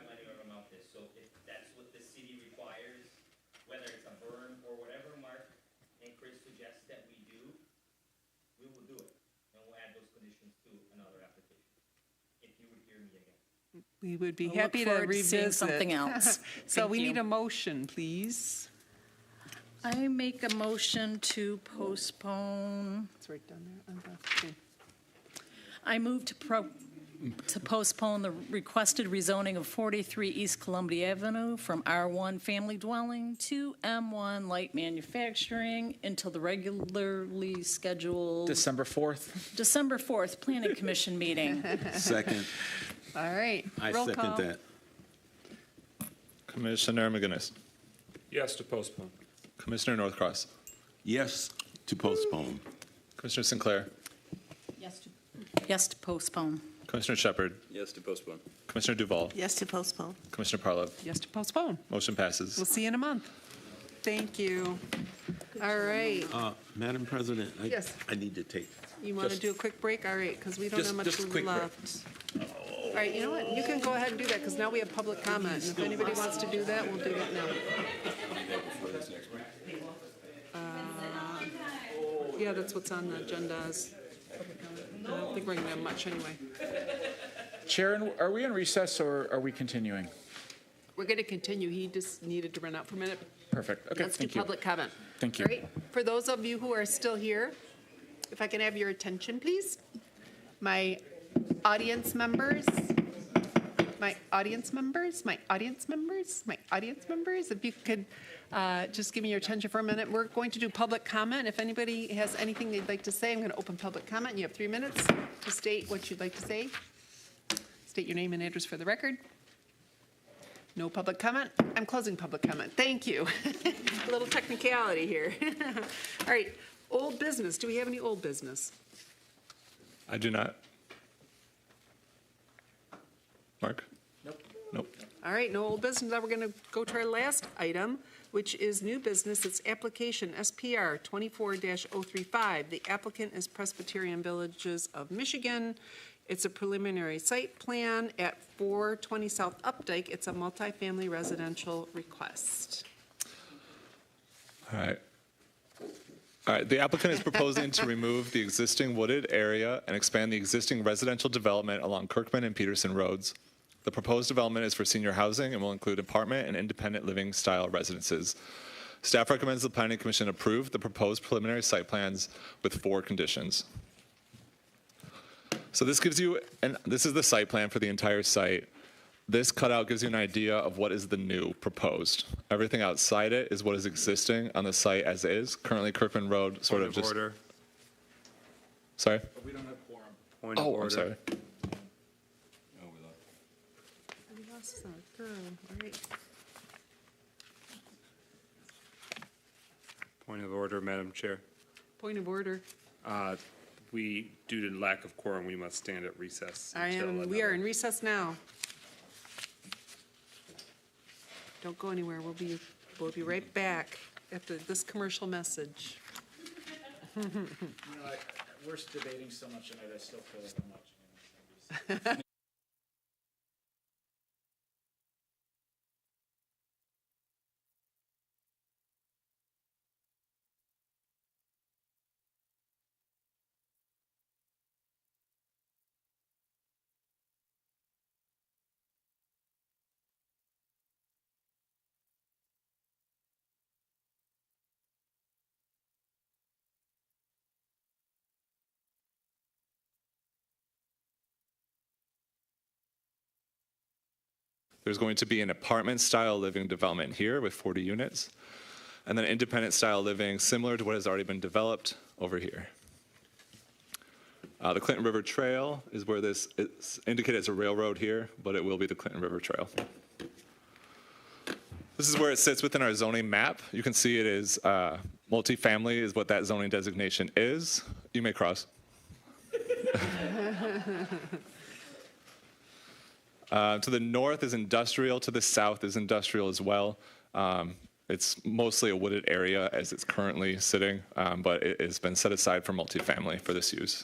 So if that's what the city requires, whether it's a burn or whatever Mark and Chris suggest that we do, we will do it. And we'll add those conditions to another application, if you would hear me again. We would be I look happy to forward to seeing revisit. something else. So Thank we you. need a motion, please. I make a motion to postpone. It's right down there on the thing. I move to postpone the requested rezoning of 43 East Columbia Avenue from R1 family dwelling to M1 light manufacturing until the regularly scheduled December 4th. December 4th Planning Commission meeting. Second. All right. I roll second call. that. Commissioner McGinnis. Yes to postpone. Commissioner Northcross. Yes to postpone. Commissioner Sinclair. Yes to postpone. Commissioner Shepard. Yes to postpone. Commissioner Duval. Yes to postpone. Commissioner Parlov. Yes to postpone. Motion passes. We'll see you in a month. Thank you. All right. Madam President, Yes. I need to take. You want to just- do a quick break? All right, because we don't have much just a quick break. left. All right, you know what? You can go ahead and do that, because now we have public comment. And if anybody wants to do that, we'll do that now. Yeah, that's what's on the agenda is public comment. I don't think we're going to have much anyway. Sharon, are we in recess or are we continuing? We're going to continue. He just needed to run out for a minute. Perfect. Okay, Let's do thank you. public comment. Thank you. All right. For those of you who are still here, if I can have your attention, please. My audience members, if you could just give me your attention for a minute. We're going to do public comment. If anybody has anything they'd like to say, I'm going to open public comment. You have 3 minutes to state what you'd like to say. State your name and address for the record. No public comment? I'm closing public comment. Thank you. A little technicality here. All right, old business. Do we have any old business? I do not. Mark? Nope. All right, no old business. Now we're going to go to our last item, which is new business. It's application SPR 24-035. The applicant is Presbyterian Villages of Michigan. It's a preliminary site plan at 420 South Updike. It's a multifamily residential request. All right. All right, the applicant is proposing to remove the existing wooded area and expand the existing residential development along Kirkman and Peterson roads. The proposed development is for senior housing and will include apartment and independent living style residences. Staff recommends the Planning Commission approve the proposed preliminary site plans with 4 conditions. So this gives you, and this is the site plan for the entire site. This cutout gives you an idea of what is the new proposed. Everything outside it is what is existing on the site as is. Currently, Kirkman Road sort of just. Point of order. Sorry? We don't have quorum. Point of Oh, order. I'm sorry. We lost some. All right. Point of order, Madam Chair. Point of order. We, due to lack of quorum, we must stand at recess. We are in recess now. Don't go anywhere. We'll be right back after this commercial message. You know, we're debating so much tonight, I still feel like I'm watching. There's going to be an apartment-style living development here with 40 units, and then independent-style living similar to what has already been developed over here. The Clinton River Trail is where this is indicated as a railroad here, but it will be the Clinton River Trail. This is where it sits within our zoning map. You can see it is multifamily is what that zoning designation is. You may cross. To the north is industrial, to the south is industrial as well. It's mostly a wooded area as it's currently sitting, but it has been set aside for multifamily for this use.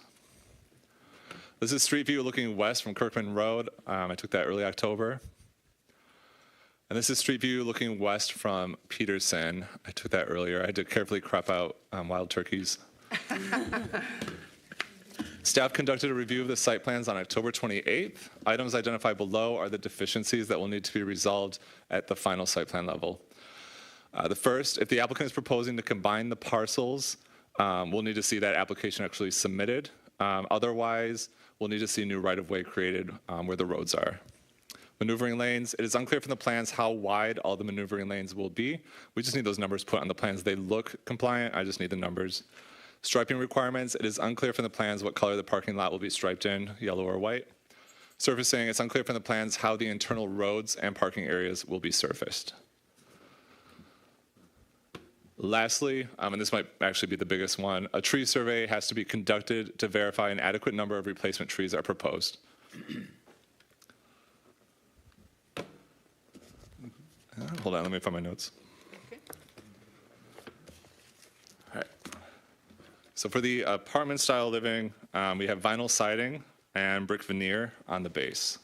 This is street view looking west from Kirkman Road. I took that early October. And this is street view looking west from Peterson. I took that earlier. I had to carefully crop out wild turkeys. Staff conducted a review of the site plans on October 28th. Items identified below are the deficiencies that will need to be resolved at the final site plan level. The first, if the applicant is proposing to combine the parcels, we'll need to see that application actually submitted. Otherwise, we'll need to see new right-of-way created where the roads are. Maneuvering lanes, it is unclear from the plans how wide all the maneuvering lanes will be. We just need those numbers put on the plans. They look compliant, I just need the numbers. Striping requirements, it is unclear from the plans what color the parking lot will be striped in, yellow or white. Surfacing, it's unclear from the plans how the internal roads and parking areas will be surfaced. Lastly, and this might actually be the biggest one, a tree survey has to be conducted to verify an adequate number of replacement trees are proposed. Hold on, let me find my notes. All right. So for the apartment-style living, we have vinyl siding and brick veneer on the base,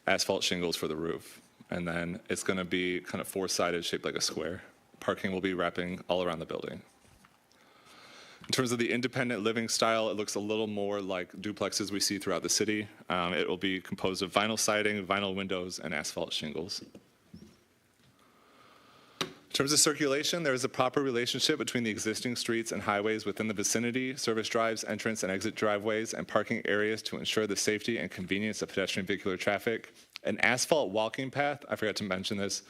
asphalt shingles for the roof, and then it's going to be kind of four-sided, shaped like a square. Parking will be wrapping all around the building. In terms of the independent living style, it looks a little more like duplexes we see throughout the city. It will be composed of vinyl siding, vinyl windows, and asphalt shingles. In terms of circulation, there is a proper relationship between the existing streets and highways within the vicinity, service drives, entrance and exit driveways, and parking areas to ensure the safety and convenience of pedestrian vehicular traffic. An asphalt walking path, I forgot to mention this,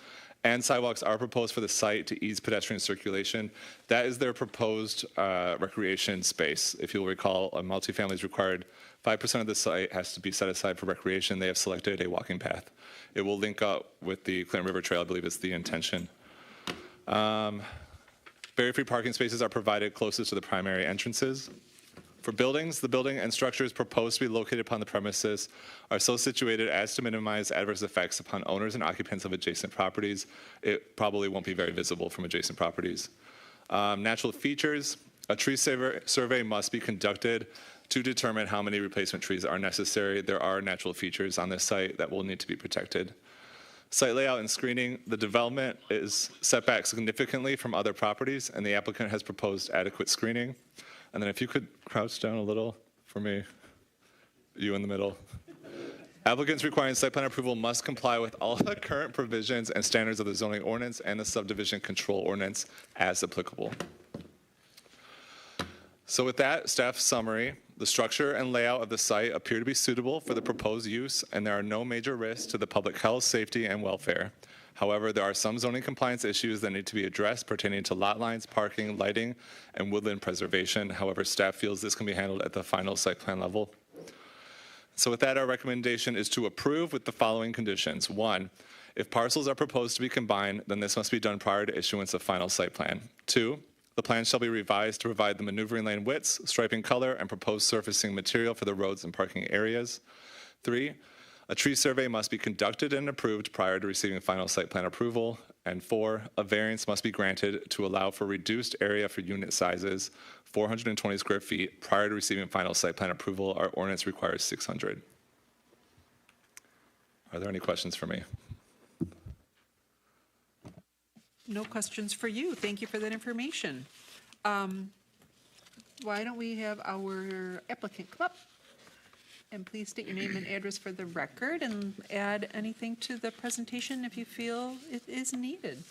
and sidewalks are proposed for the site to ease pedestrian circulation. That is their proposed recreation space. If you'll recall, a multifamily is required 5% of the site has to be set aside for recreation. They have selected a walking path. It will link up with the Clinton River Trail, I believe is the intention. Barrier-free parking spaces are provided closest to the primary entrances. For buildings, the building and structures proposed to be located upon the premises are so situated as to minimize adverse effects upon owners and occupants of adjacent properties. It probably won't be very visible from adjacent properties. Natural features, a tree survey must be conducted to determine how many replacement trees are necessary. There are natural features on this site that will need to be protected. Site layout and screening, the development is set back significantly from other properties, and the applicant has proposed adequate screening. And then if you could crouch down a little for me, you in the middle. Applicants requiring site plan approval must comply with all the current provisions and standards of the zoning ordinance and the subdivision control ordinance as applicable. So with that staff summary, the structure and layout of the site appear to be suitable for the proposed use, and there are no major risks to the public health, safety, and welfare. However, there are some zoning compliance issues that need to be addressed pertaining to lot lines, parking, lighting, and woodland preservation. However, staff feels this can be handled at the final site plan level. So with that, our recommendation is to approve with the following conditions. 1, if parcels are proposed to be combined, then this must be done prior to issuance of final site plan. 2, the plan shall be revised to provide the maneuvering lane widths, striping color, and proposed surfacing material for the roads and parking areas. 3, a tree survey must be conducted and approved prior to receiving final site plan approval. And 4, a variance must be granted to allow for reduced area for unit sizes, 420 square feet, prior to receiving final site plan approval. Our ordinance requires 600. Are there any questions for me? No questions for you. Thank you for that information. Why don't we have our applicant come up? And please state your name and address for the record and add anything to the presentation if you feel it is needed.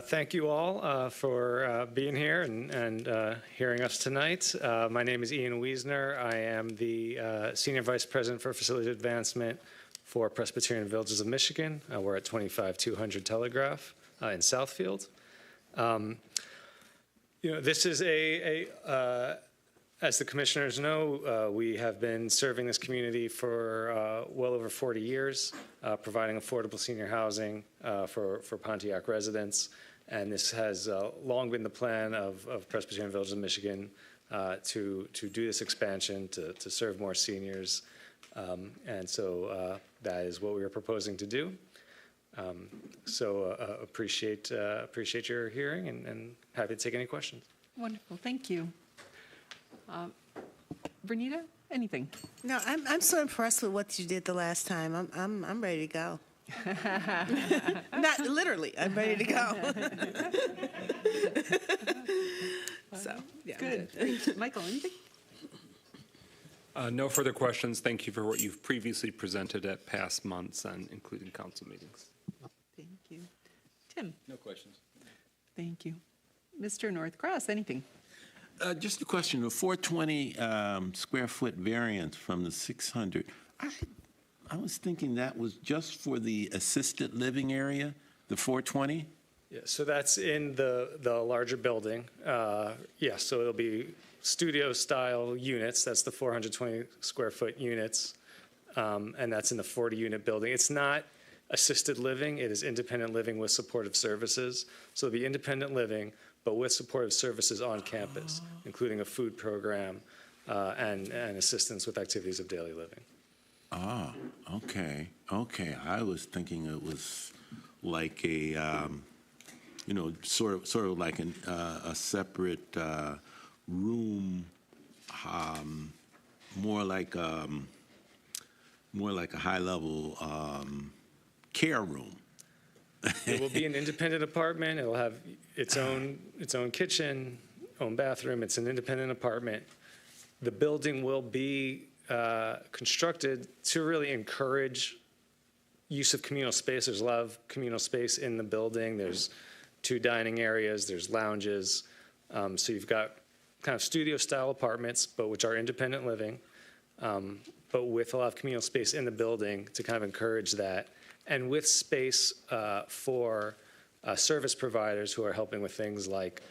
Thank you all for being here and hearing us tonight. My name is Ian Wiesner. I am the Senior Vice President for Facility Advancement for Presbyterian Villages of Michigan. We're at 25200 Telegraph in Southfield. This is as the commissioners know, we have been serving this community for well over 40 years, providing affordable senior housing for Pontiac residents. And this has long been the plan of Presbyterian Villages of Michigan to do this expansion, to serve more seniors. And so that is what we are proposing to do. Appreciate your hearing and happy to take any questions. Wonderful, thank you. Vernita, anything? No, I'm so impressed with what you did the last time. I'm ready to go. Not literally, I'm ready to go. So, yeah. Good. Michael, anything? No further questions. Thank you for what you've previously presented at past months and including council meetings. Thank you. Tim? No questions. Thank you. Mr. Northcross, anything? Just a question, the 420 square foot variance from the 600, I was thinking that was just for the assisted living area, the 420? Yeah, so that's in the larger building. Yeah, so it'll be studio-style units. That's the 420 square foot units, and that's in the 40-unit building. It's not assisted living. It is independent living with supportive services. So it'll be independent living, but with supportive services on campus, including a food program and assistance with activities of daily living. Ah, okay. I was thinking it was like a, sort of like a separate room, more like a high-level care room. It will be an independent apartment. It'll have its own kitchen, own bathroom. It's an independent apartment. The building will be constructed to really encourage use of communal space. There's a lot of communal space in the building. There's 2 dining areas. There's lounges. So you've got kind of studio-style apartments, but which are independent living. but with a lot of communal space in the building to kind of encourage that, and with space for service providers who are helping with things like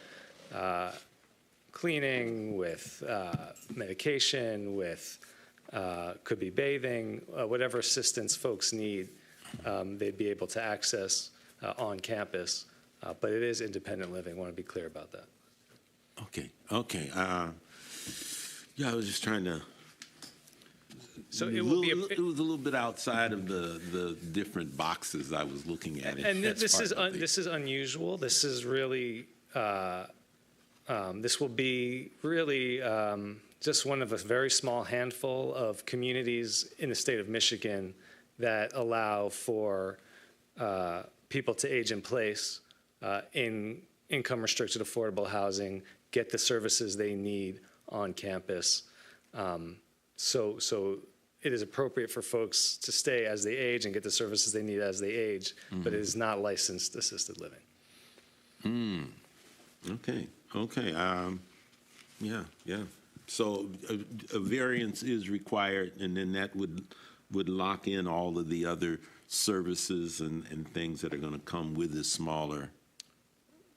cleaning, with medication, with could be bathing, whatever assistance folks need, they'd be able to access on campus. But it is independent living. I want to be clear about that. Okay. Yeah, I was just trying to. So it will be. It was a little bit outside of the different boxes I was looking at. And this is unusual. This is really. This will be really just one of a very small handful of communities in the state of Michigan that allow for people to age in place in income-restricted affordable housing, get the services they need on campus. So it is appropriate for folks to stay as they age and get the services they need as they age, but it is not licensed assisted living. Okay. Yeah. So a variance is required, and then that would lock in all of the other services and things that are going to come with this smaller.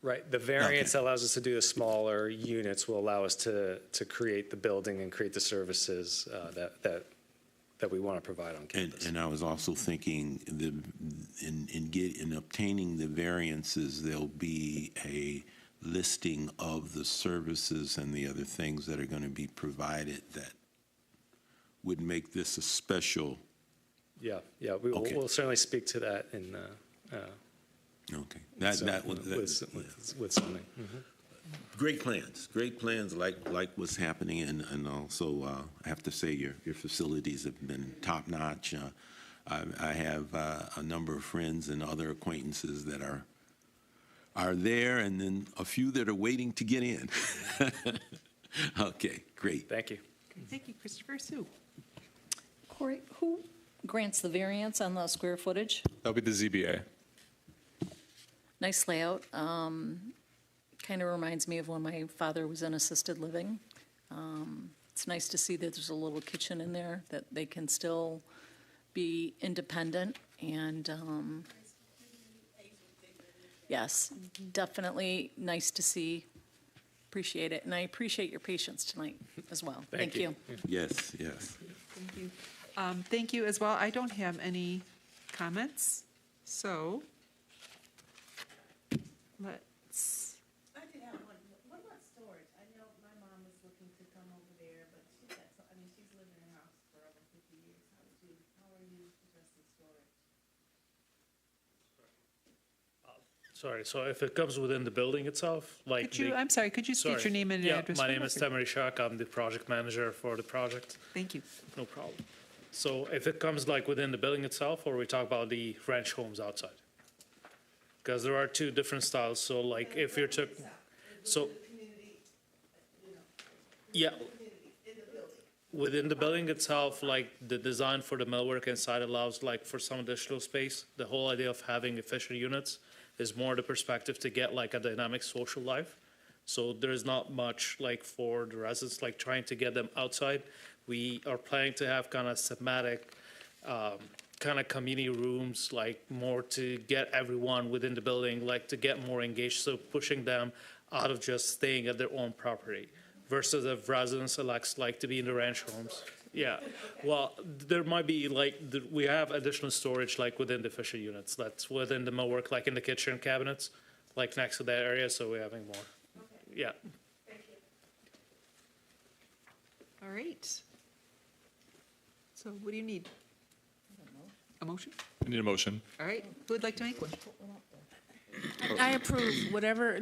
Right. The variance that allows us to do the smaller units will allow us to create the building and create the services that we want to provide on campus. And I was also thinking in obtaining the variances, there'll be a listing of the services and the other things that are going to be provided that would make this a special. Yeah. We'll certainly speak to that in. Okay. With zoning. Great plans like what's happening, and also I have to say your facilities have been top notch. I have a number of friends and other acquaintances that are there, and then a few that are waiting to get in. Okay, great. Thank you. Thank you, Christopher. Sue. Corey, who grants the variance on the square footage? That'll be the ZBA. Nice layout. Kind of reminds me of when my father was in assisted living. It's nice to see that there's a little kitchen in there, that they can still be independent. And yes, definitely nice to see. Appreciate it. And I appreciate your patience tonight as well. Thank you. Yes. Thank you. Thank you as well. I don't have any comments, so let's. I did have one. What about storage? I know my mom was looking to come over there, but she's lived in her house for over 50 years. How are you addressing storage? Sorry, so if it comes within the building itself, like. I'm sorry, could you state your name and address? My name is Tamari Shak. I'm the project manager for the project. Thank you. No problem. So if it comes like within the building itself, or we talk about the ranch homes outside? Because there are two different styles. So like if you're within the building itself, like the design for the millwork inside allows like for some additional space. The whole idea of having efficient units is more the perspective to get like a dynamic social life. So there's not much like for the residents, like trying to get them outside. We are planning to have kind of thematic kind of community rooms, like more to get everyone within the building, like to get more engaged. So pushing them out of just staying at their own property versus if residents elect like to be in the ranch homes. Yeah, well, there might be like, we have additional storage like within the Fisher units. That's within the millwork, like in the kitchen cabinets, like next to that area, so we're having more. Okay. Yeah. Thank you. All right. So what do you need? A motion? I need a motion. All right. Who would like to make one? I approve whatever,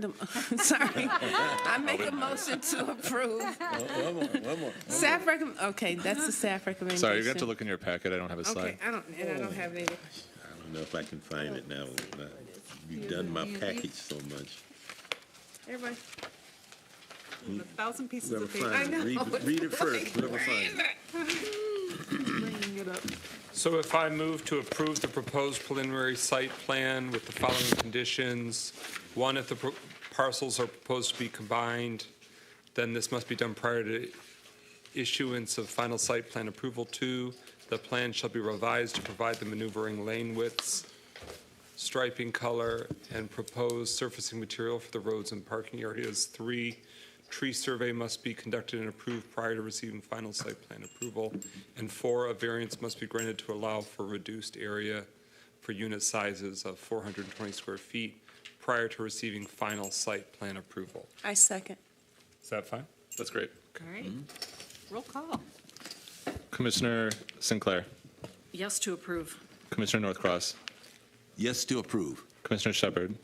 sorry. I make a motion to approve. One more. Staff okay, that's the staff recommendation. Sorry, you're going to have to look in your packet. I don't have a slide. Okay, I don't have any. I don't know if I can find it now. You've done my package so much. Everybody. 1,000 pieces Whoever of paper. finds it, read it first. Whoever finds it. Bringing it up. So if I move to approve the proposed preliminary site plan with the following conditions: one, if the parcels are proposed to be combined, then this must be done prior to issuance of final site plan approval. 2, the plan shall be revised to provide the maneuvering lane widths, striping color, and proposed surfacing material for the roads and parking areas. 3, tree survey must be conducted and approved prior to receiving final site plan approval. And 4, a variance must be granted to allow for reduced area for unit sizes of 420 square feet prior to receiving final site plan approval. I second. Is that fine? That's great. All right. Roll call. Commissioner Sinclair, Yes to approve. Commissioner Northcross, Yes to approve. Commissioner Shepard,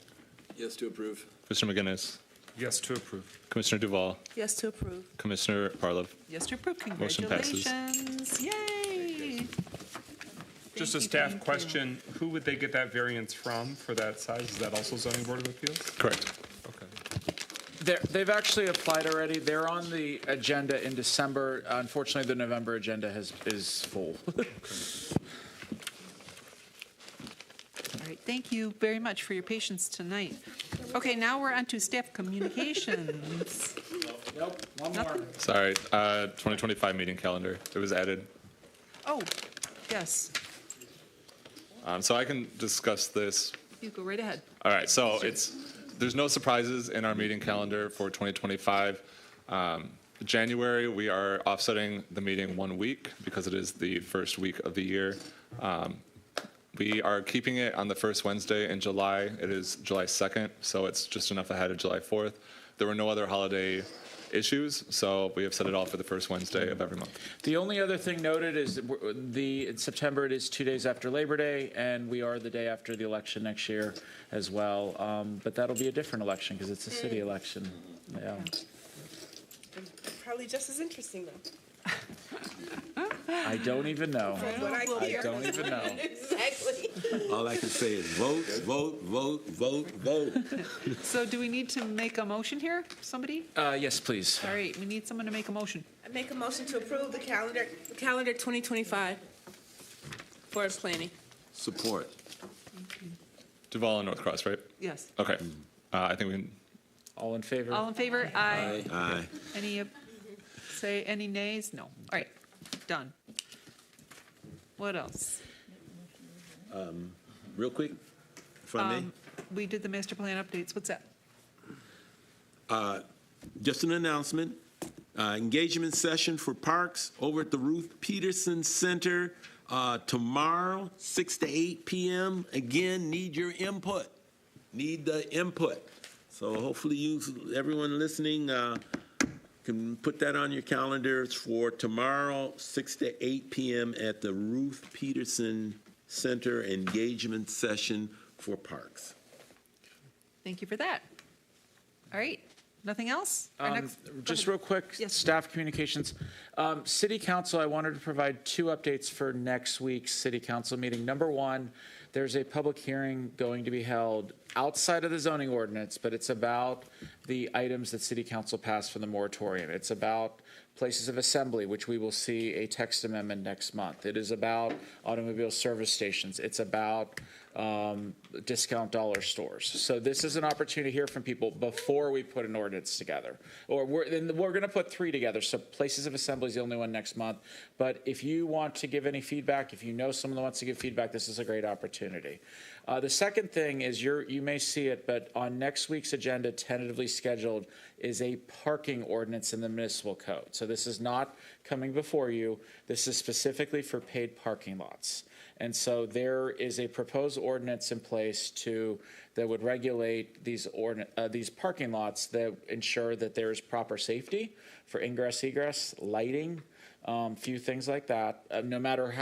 Yes to approve. Commissioner McGinnis, Yes to approve. Commissioner Duval, Yes to approve. Commissioner Parlov. Yes to approve. Motion passes. Congratulations. Yay. Just a you, staff thank you. question, who would they get that variance from for that size? Is that also zoning board of appeals? Correct. Okay. They've actually applied already. They're on the agenda in December. Unfortunately, the November agenda is full. All right, thank you very much for your patience tonight. Okay, now we're on to staff communications. Nope, one more. Sorry, 2025 meeting calendar. It was added. Oh, yes, So I can discuss this. you go right ahead. All right, so there's no surprises in our meeting calendar for 2025. January, we are offsetting the meeting 1 week because it is the first week of the year. We are keeping it on the first Wednesday in July. It is July 2nd, so it's just enough ahead of July 4th. There were no other holiday issues, so we have set it all for the first Wednesday of every month. The only other thing noted is in September, it is 2 days after Labor Day, and we are the day after the election next year as well. But that'll be a different election because it's a city election. Yeah. Probably just as interesting, though. I don't even know. From what I hear. I don't even know. Exactly. All I can say is vote, vote, vote, vote, vote. So do we need to make a motion here? Somebody? Yes, please. All right, we need someone to make a motion. I make a motion to approve the calendar 2025 for planning. Support. Duval and Northcross, right? Yes. Okay. I think we can. All in favor? All in favor? Aye. Aye. Any nays? No. All right, done. What else? Real quick, if I may. We did the master plan updates. What's that? Just an announcement. Engagement session for parks over at the Ruth Peterson Center tomorrow, 6 to 8 p.m. Again, need your input. Need the input. So hopefully everyone listening can put that on your calendars for tomorrow, 6 to 8 p.m. at the Ruth Peterson Center engagement session for parks. Thank you for that. All right, nothing else? Our next- go Just ahead. real quick, staff communications. City Council, I wanted to provide 2 updates for next week's City Council meeting. Number 1, there's a public hearing going to be held outside of the zoning ordinance, but it's about the items that City Council passed from the moratorium. It's about places of assembly, which we will see a text amendment next month. It is about automobile service stations. It's about discount dollar stores. So this is an opportunity to hear from people before we put an ordinance together. Or we're going to put 3 together. So places of assembly is the only one next month. But if you want to give any feedback, if you know someone that wants to give feedback, this is a great opportunity. The second thing is you may see it, but on next week's agenda, tentatively scheduled, is a parking ordinance in the municipal code. So this is not coming before you. This is specifically for paid parking lots. And so there is a proposed ordinance in place that would regulate these parking lots that ensure that there is proper safety for ingress, egress, lighting, few things like that. No matter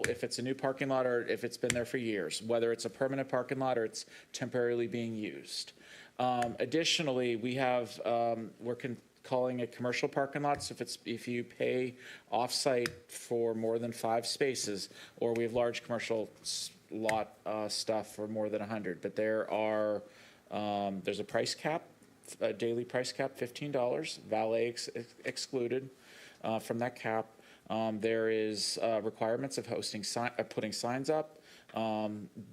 if it's a new parking lot or if it's been there for years, whether it's a permanent parking lot or it's temporarily being used. Additionally, we have we're calling it commercial parking lots if you pay off-site for more than 5 spaces, or we have large commercial lot stuff for more than 100. But there's a price cap, a daily price cap, $15, valet excluded from that cap. There is requirements of putting signs up.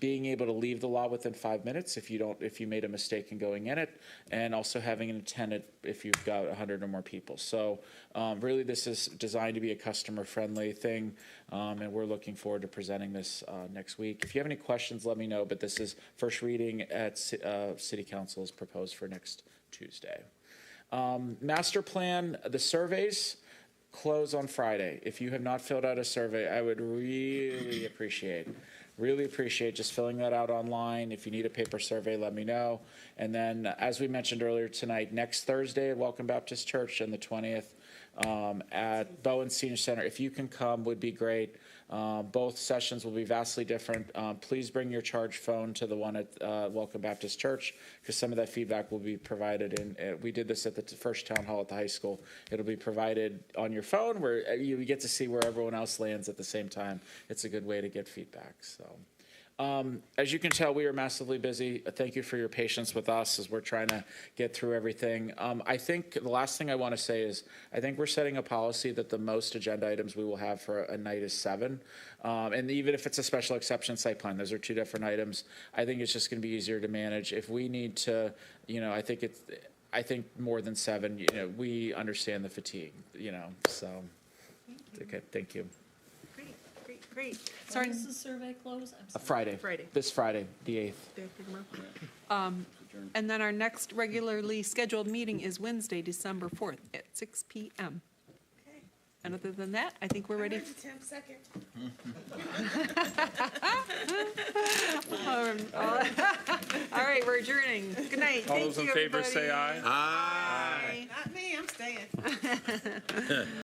being able to leave the lot within 5 minutes if you made a mistake in going in it, and also having an attendant if you've got 100 or more people. So really this is designed to be a customer-friendly thing, and we're looking forward to presenting this next week. If you have any questions, let me know, but this is first reading at City Council is proposed for next Tuesday. Master plan, the surveys close on Friday. If you have not filled out a survey, I would really appreciate just filling that out online. If you need a paper survey, let me know. And then, as we mentioned earlier tonight, next Thursday at Welcome Baptist Church on the 20th at Bowen Senior Center. If you can come, would be great. Both sessions will be vastly different. Please bring your charged phone to the one at Welcome Baptist Church, because some of that feedback will be provided we did this at the first town hall at the high school. It'll be provided on your phone where you get to see where everyone else lands at the same time. It's a good way to get feedback. So. As you can tell, we are massively busy. Thank you for your patience with us as we're trying to get through everything. I think the last thing I want to say is I think we're setting a policy that the most agenda items we will have for a night is 7. And even if it's a special exception site plan, those are 2 different items. I think it's just going to be easier to manage. If we need to, I think more than 7, we understand the fatigue, so, okay, thank you. Great. When Sorry. does the survey close? I'm sorry. Friday. This Friday, the 8th. And then our next regularly scheduled meeting is Wednesday, December 4th at 6 p.m. Okay. And other than that, I think we're ready. 10 seconds. All right, we're adjourning. Good night. All Thank those in you, favor everybody. say aye. Aye. Not me, I'm staying.